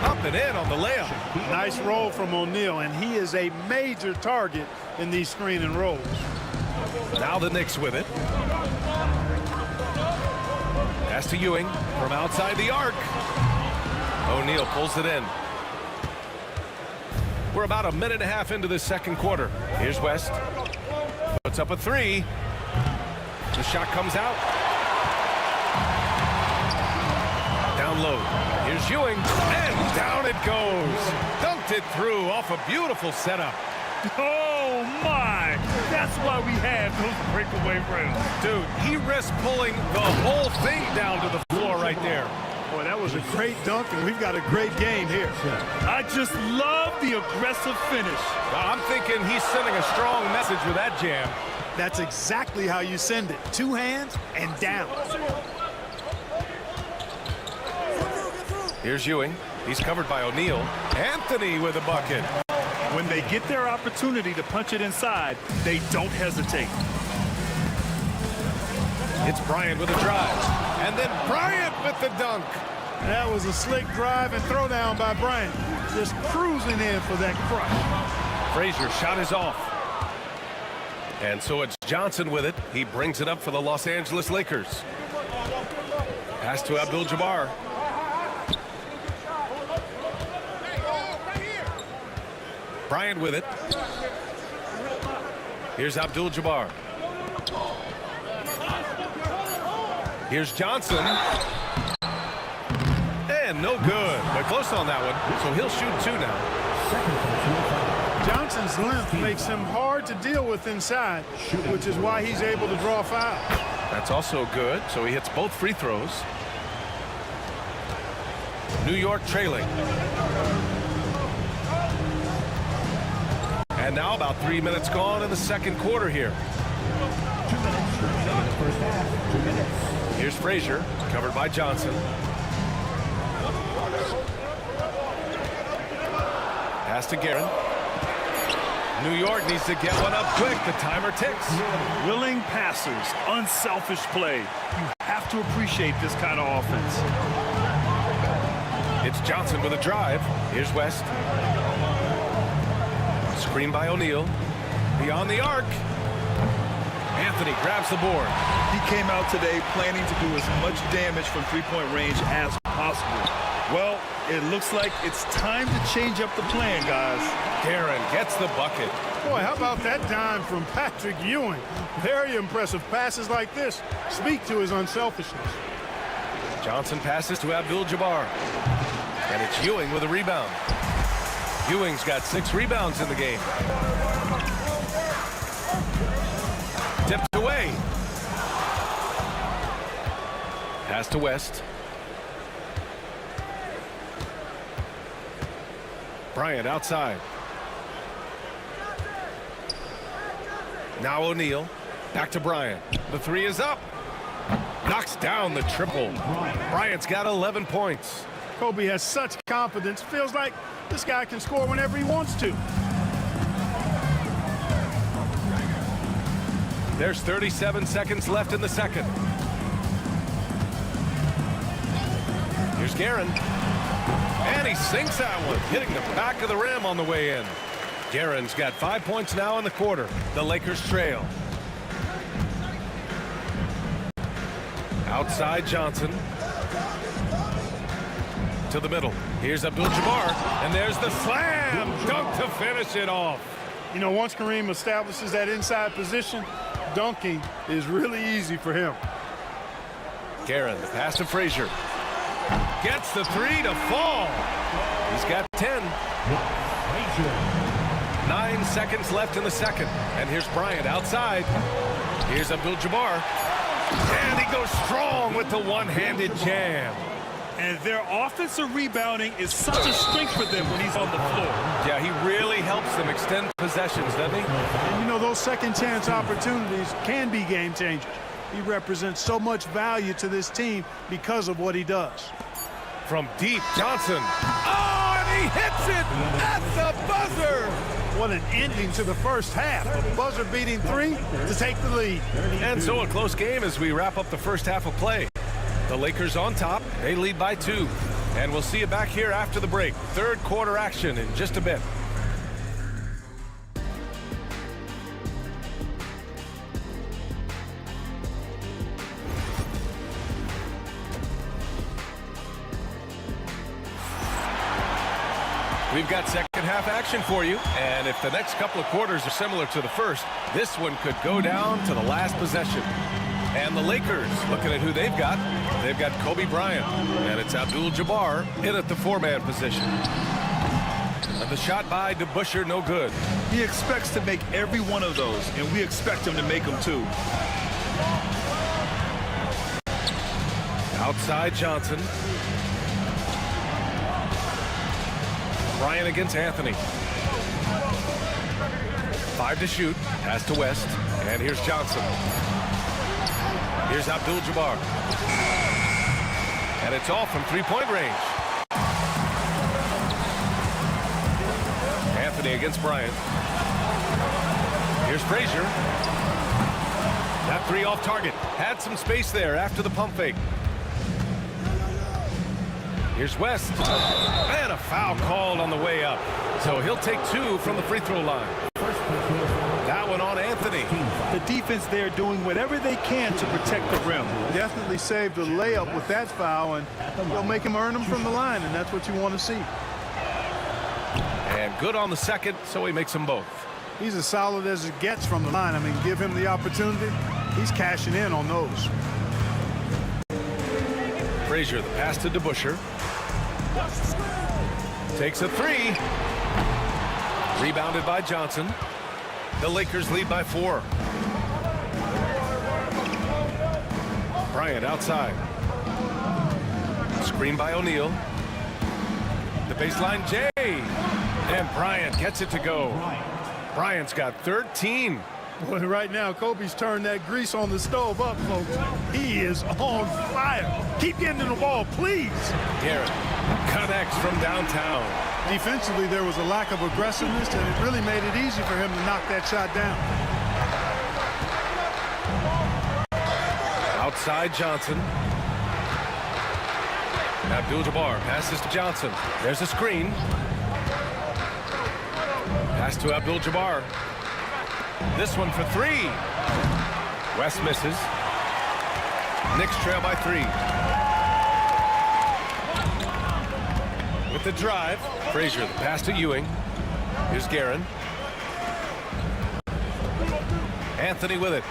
Up and in on the layup. Nice roll from O'Neal, and he is a major target in these screen and rolls. Now the Knicks with it. Pass to Ewing from outside the arc. O'Neal pulls it in. We're about a minute and a half into the second quarter. Here's West. Puts up a 3. The shot comes out. Down low. Here's Ewing. And down it goes. Dunked it through off a beautiful setup. Oh, my. That's why we have those breakaway rims. Dude, he risked pulling the whole thing down to the floor right there. Boy, that was a great dunk, and we've got a great game here. I just love the aggressive finish. I'm thinking he's sending a strong message with that jam. That's exactly how you send it. 2 hands and down. Here's Ewing. He's covered by O'Neal. Anthony with a bucket. When they get their opportunity to punch it inside, they don't hesitate. It's Bryant with a drive. And then Bryant with the dunk. That was a slick drive and throw down by Bryant. Just cruising in for that crush. Frazier shot is off. And so it's Johnson with it. He brings it up for the Los Angeles Lakers. Pass to Abdul-Jabbar. Bryant with it. Here's Abdul-Jabbar. Here's Johnson. And no good. But close on that one. So he'll shoot 2 now. Johnson's length makes him hard to deal with inside, which is why he's able to draw a foul. That's also good. So he hits both free throws. New York trailing. And now about 3 minutes gone in the second quarter here. 2 minutes remaining in the first half. 2 minutes. Here's Frazier, covered by Johnson. Pass to Guerin. New York needs to get one up quick. The timer ticks. Willing passers, unselfish play. You have to appreciate this kind of offense. It's Johnson with a drive. Here's West. Screen by O'Neal. Beyond the arc. Anthony grabs the board. He came out today planning to do as much damage from three-point range as possible. Well, it looks like it's time to change up the plan, guys. Guerin gets the bucket. Boy, how about that dime from Patrick Ewing? Very impressive. Passes like this speak to his unselfishness. Johnson passes to Abdul-Jabbar. And it's Ewing with a rebound. Ewing's got 6 rebounds in the game. Tipped away. Pass to West. Bryant outside. Now O'Neal. Back to Bryant. The 3 is up. Knocks down the triple. Bryant's got 11 points. Kobe has such confidence. Feels like this guy can score whenever he wants to. There's 37 seconds left in the second. Here's Guerin. And he sinks that one, hitting the back of the rim on the way in. Guerin's got 5 points now in the quarter. The Lakers trail. Outside Johnson. To the middle. Here's Abdul-Jabbar. And there's the slam dunk to finish it off. You know, once Kareem establishes that inside position, dunking is really easy for him. Guerin, the pass to Frazier. Gets the 3 to fall. He's got 10. 9 seconds left in the second. And here's Bryant outside. Here's Abdul-Jabbar. And he goes strong with the one-handed jam. And their offensive rebounding is such a strength for them when he's on the floor. Yeah, he really helps them extend possessions, doesn't he? And you know, those second chance opportunities can be game changers. He represents so much value to this team because of what he does. From deep, Johnson. Oh, and he hits it at the buzzer. What an ending to the first half. A buzzer-beating 3 to take the lead. And so a close game as we wrap up the first half of play. The Lakers on top. They lead by 2. And we'll see you back here after the break. Third quarter action in just a bit. We've got second half action for you, and if the next couple of quarters are similar to the first, this one could go down to the last possession. And the Lakers, looking at who they've got Kobe Bryant, and it's Abdul-Jabbar in at the 4-man position. And the shot by DeBusschere, no good. He expects to make every one of those, and we expect him to make them too. Outside Johnson. Bryant against Anthony. 5 to shoot. Pass to West. And here's Johnson. Here's Abdul-Jabbar. And it's all from three-point range. Anthony against Bryant. Here's Frazier. That 3 off target. Had some space there after the pump fake. Here's West. And a foul called on the way up. So he'll take 2 from the free throw line. That one on Anthony. The defense there doing whatever they can to protect the rim. Definitely saved a layup with that foul, and they'll make him earn them from the line, and that's what you want to see. And good on the second, so he makes them both. He's as solid as it gets from the line. I mean, give him the opportunity. He's cashing in on those. Frazier, the pass to DeBusschere. Takes a 3. Rebounded by Johnson. The Lakers lead by 4. Bryant outside. Screen by O'Neal. The baseline J. And Bryant gets it to go. Bryant's got 13. Boy, right now, Kobe's turned that grease on the stove up, folks. He is on fire. Keep getting in the ball, please. Garrett connects from downtown. Defensively, there was a lack of aggressiveness, and it really made it easy for him to knock that shot down. Outside Johnson. Abdul-Jabbar passes to Johnson. There's a screen. Pass to Abdul-Jabbar. This one for 3. West misses. Knicks trail by 3. With the drive, Frazier, the pass to Ewing. Here's Guerin. Anthony with it.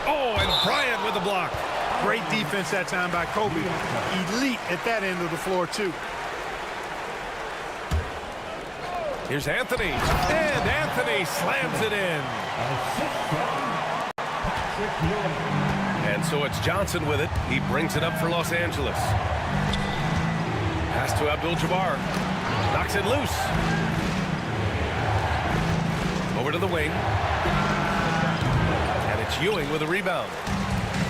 Oh, and Bryant with the block. Great defense that time by Kobe. Elite at that end of the floor, too. Here's Anthony. And Anthony slams it in. And so it's Johnson with it. He brings it up for Los Angeles. Pass to Abdul-Jabbar. Knocks it loose. Over to the wing. And it's Ewing with a rebound.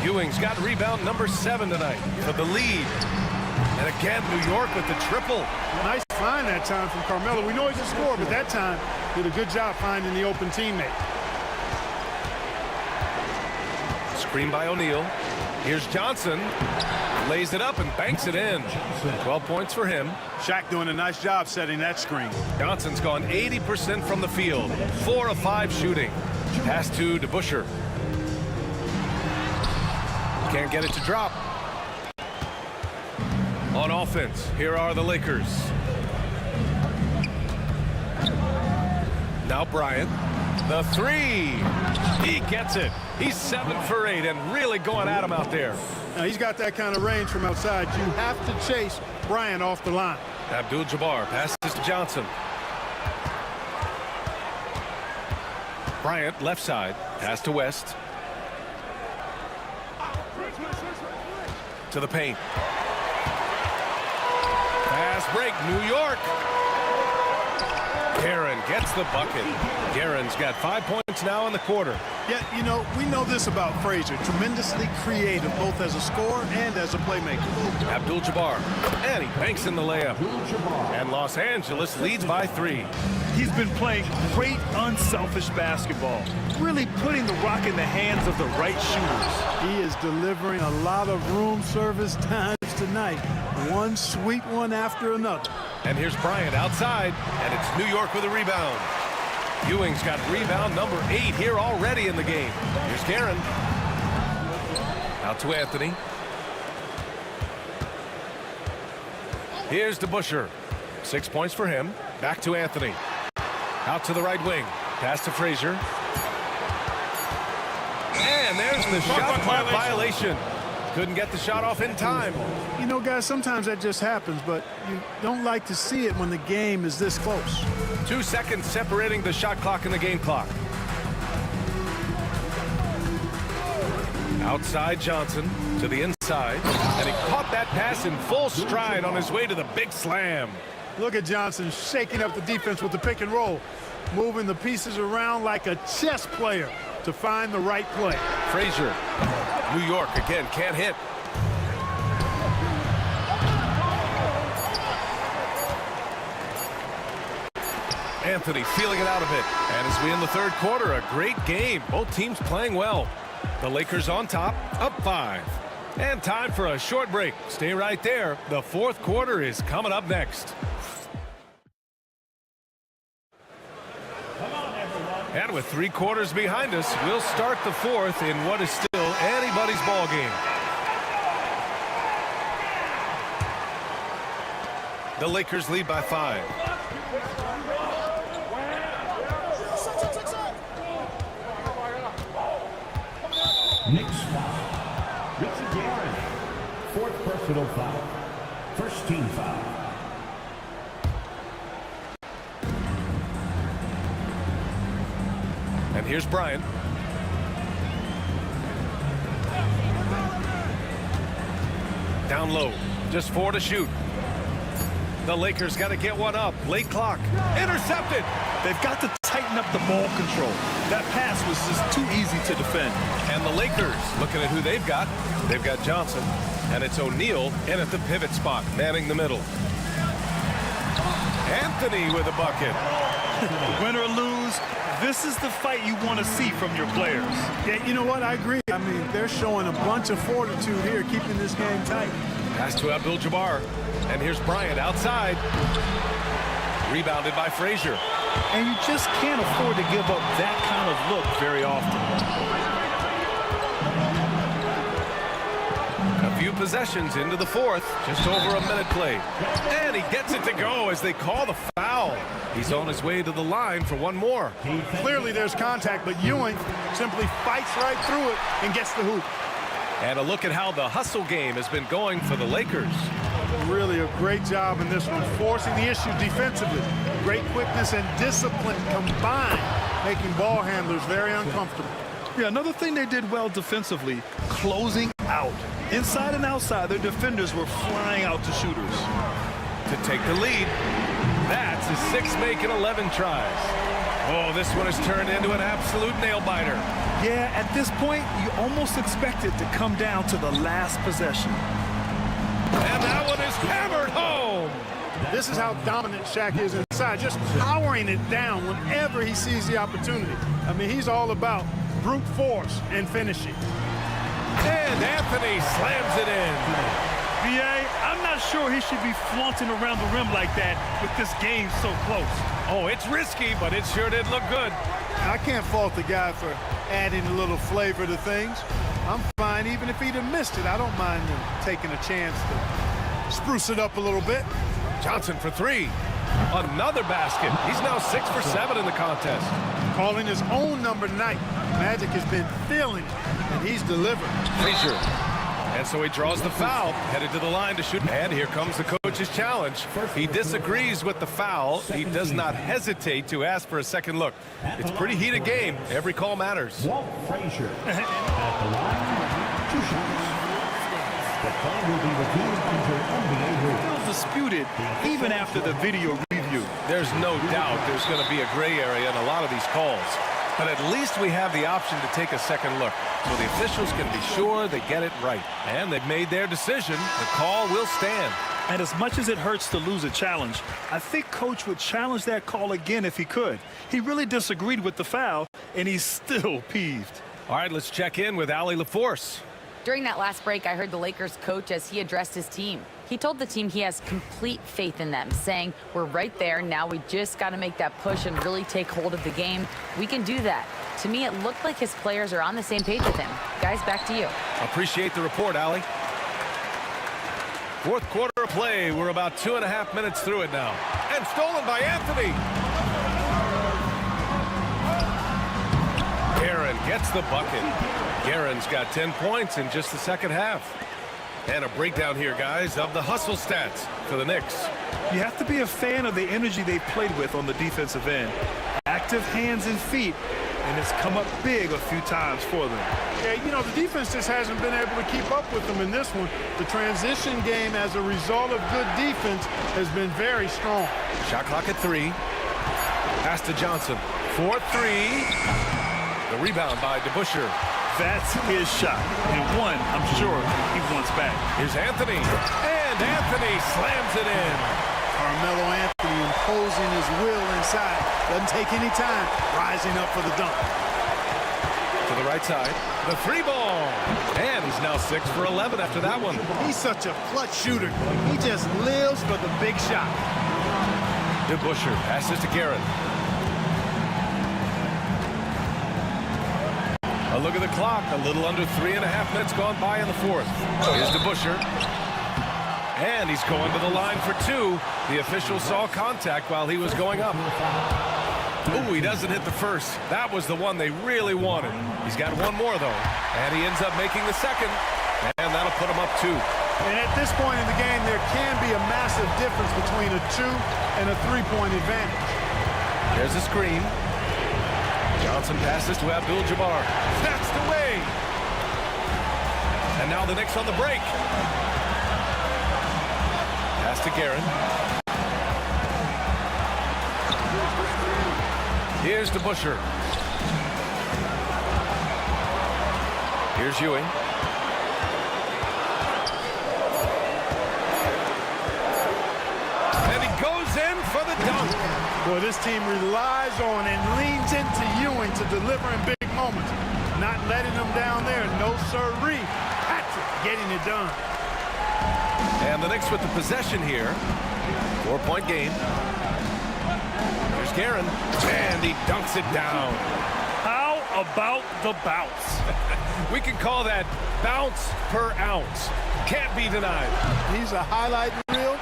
Ewing's got rebound number 7 tonight for the lead. And again, New York with the triple. Nice find that time from Carmelo. We know he's a scorer, but that time did a good job finding the open teammate. Screen by O'Neal. Here's Johnson. Lays it up and banks it in. 12 points for him. Shaq doing a nice job setting that screen. Johnson's gone 80% from the field. 4 of 5 shooting. Pass to DeBusschere. Can't get it to drop. On offense, here are the Lakers. Now Bryant. The 3. He gets it. He's 7 for 8 and really going at him out there. Now he's got that kind of range from outside. You have to chase Bryant off the line. Abdul-Jabbar passes to Johnson. Bryant left side. Pass to West. To the paint. Fast break, New York. Guerin gets the bucket. Guerin's got 5 points now in the quarter. Yeah, you know, we know this about Frazier. Tremendously creative, both as a scorer and as a playmaker. Abdul-Jabbar. And he banks in the layup. And Los Angeles leads by 3. He's been playing great, unselfish basketball, really putting the rock in the hands of the right shooters. He is delivering a lot of room service times tonight. One sweet one after another. And here's Bryant outside, and it's New York with a rebound. Ewing's got rebound number 8 here already in the game. Here's Guerin. Out to Anthony. Here's DeBusschere. 6 points for him. Back to Anthony. Out to the right wing. Pass to Frazier. And there's the shot clock violation. Couldn't get the shot off in time. You know, guys, sometimes that just happens, but you don't like to see it when the game is this close. 2 seconds separating the shot clock and the game clock. Outside Johnson to the inside, and he caught that pass in full stride on his way to the big slam. Look at Johnson shaking up the defense with the pick and roll, moving the pieces around like a chess player to find the right play. Frazier. New York again can't hit. Anthony feeling it out a bit. And as we end the third quarter, a great game. Both teams playing well. The Lakers on top, up 5. And time for a short break. Stay right there. The fourth quarter is coming up next. And with 3 quarters behind us, we'll start the fourth in what is still anybody's ball game. The Lakers lead by 5. Next foul. Richard Guerin. 4th personal foul. First team foul. And here's Bryant. Down low. Just 4 to shoot. The Lakers got to get one up. Late clock. Intercepted. They've got to tighten up the ball control. That pass was just too easy to defend. And the Lakers, looking at who they've got Johnson, and it's O'Neal in at the pivot spot, manning the middle. Anthony with a bucket. Win or lose, this is the fight you want to see from your players. Yeah, you know what? I agree. I mean, they're showing a bunch of fortitude here, keeping this game tight. Pass to Abdul-Jabbar. And here's Bryant outside. Rebounded by Frazier. And you just can't afford to give up that kind of look very often. A few few possessions into the fourth. Just over a minute played. And he gets it to go as they call the foul. He's on his way to the line for one more. Clearly there's contact, but Ewing simply fights right through it and gets the hoop. And a look at how the hustle game has been going for the Lakers. Really a great job in this one, forcing the issue defensively. Great quickness and discipline combined, making ball handlers very uncomfortable. Yeah, another thing they did well defensively, closing out. Inside and outside, their defenders were flying out to shooters. To take the lead. That's his 6 make and 11 tries. Oh, this one has turned into an absolute nail-biter. Yeah, at this point, you almost expect it to come down to the last possession. And that one is hammered home. This is how dominant Shaq is inside, just powering it down whenever he sees the opportunity. I mean, he's all about brute force and finishing. And Anthony slams it in. VA, I'm not sure he should be flaunting around the rim like that with this game so close. Oh, it's risky, but it sure did look good. I can't fault the guy for adding a little flavor to things. I'm fine even if he'd have missed it. I don't mind him taking a chance to spruce it up a little bit. Johnson for 3. Another basket. He's now 6 for 7 in the contest. Calling his own number night. Magic has been feeling it, and he's delivered. Frazier. And so he draws the foul, headed to the line to shoot. And here comes the coach's challenge. He disagrees with the foul. He does not hesitate to ask for a second look. It's a pretty heated game. Every call matters. Walt Frazier at the line, 2 shots. The play will be reviewed under NBA rules. Still disputed even after the video review. There's no doubt there's going to be a gray area in a lot of these calls. But at least we have the option to take a second look, so the officials can be sure they get it right. And they've made their decision. The call will stand. And as much as it hurts to lose a challenge, I think Coach would challenge that call again if he could. He really disagreed with the foul, and he's still peeved. All right, let's check in with Allie LaForce. During that last break, I heard the Lakers coach as he addressed his team. He told the team he has complete faith in them, saying, "We're right there. Now we just got to make that push and really take hold of the game. We can do that." To me, it looked like his players are on the same page with him. Guys, back to you. Appreciate the report, Allie. Fourth quarter of play. We're about 2.5 minutes through it now. And stolen by Anthony. Guerin gets the bucket. Guerin's got 10 points in just the second half. And a breakdown here, guys, of the hustle stats for the Knicks. You have to be a fan of the energy they've played with on the defensive end. Active hands and feet, and it's come up big a few times for them. Yeah, you know, the defense just hasn't been able to keep up with them in this one. The transition game, as a result of good defense, has been very strong. Shot clock at 3. Pass to Johnson. 4-3. The rebound by DeBusschere. That's his shot, and one I'm sure he wants back. Here's Anthony, and Anthony slams it in. Carmelo Anthony imposing his will inside. Doesn't take any time, rising up for the dunk. To the right side, the 3 ball. And he's now 6 for 11 after that one. He's such a clutch shooter. He just lives for the big shot. DeBusschere passes to Guerin. A look at the clock. A little under 3.5 minutes gone by in the fourth. Here's DeBusschere. And he's going to the line for 2. The official saw contact while he was going up. Ooh, he doesn't hit the first. That was the one they really wanted. He's got one more, though. And he ends up making the second. And that'll put him up 2. And at this point in the game, there can be a massive difference between a 2 and a 3-point advantage. There's a screen. Johnson passes to Abdul-Jabbar. Snatched away. And now the Knicks on the break. Pass to Guerin. Here's DeBusschere. Here's Ewing. And he goes in for the dunk. Boy, this team relies on and leans into Ewing to deliver in big moments. Not letting them down there. No sirree. Patrick getting it done. And the Knicks with the possession here. 4-point game. Here's Guerin. And he dunks it down. How about the bounce? We can call that Bounce per ounce. Can't be denied. He's a highlight reel,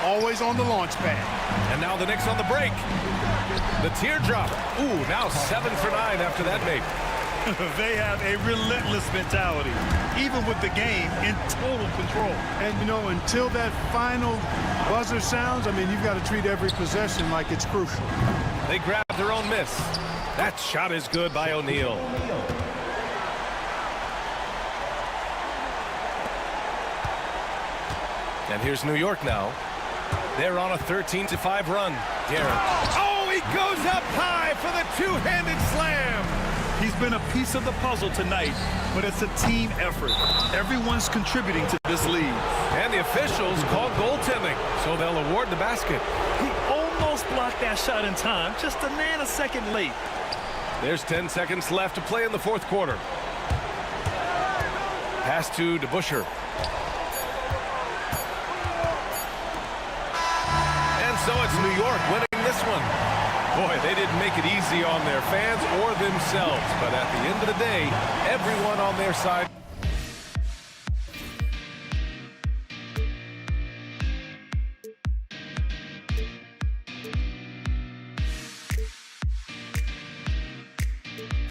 always on the launch pad. And now the Knicks on the break. The teardrop. Ooh, now 7 for 9 after that make. They have a relentless mentality, even with the game in total control. And, you know, until that final buzzer sounds, I mean, you've got to treat every possession like it's crucial. They grab their own miss. That shot is good by O'Neal. And here's New York now. They're on a 13-5 run. Garrett. Oh, he goes up high for the two-handed slam. He's been a piece of the puzzle tonight, but it's a team effort. Everyone's contributing to this lead. And the officials call goaltending, so they'll award the basket. He almost blocked that shot in time, just a nanosecond late. There's 10 seconds left to play in the fourth quarter. Pass to DeBusschere. And so it's New York winning this one. Boy, they didn't make it easy on their fans or themselves, but at the end of the day, everyone on their side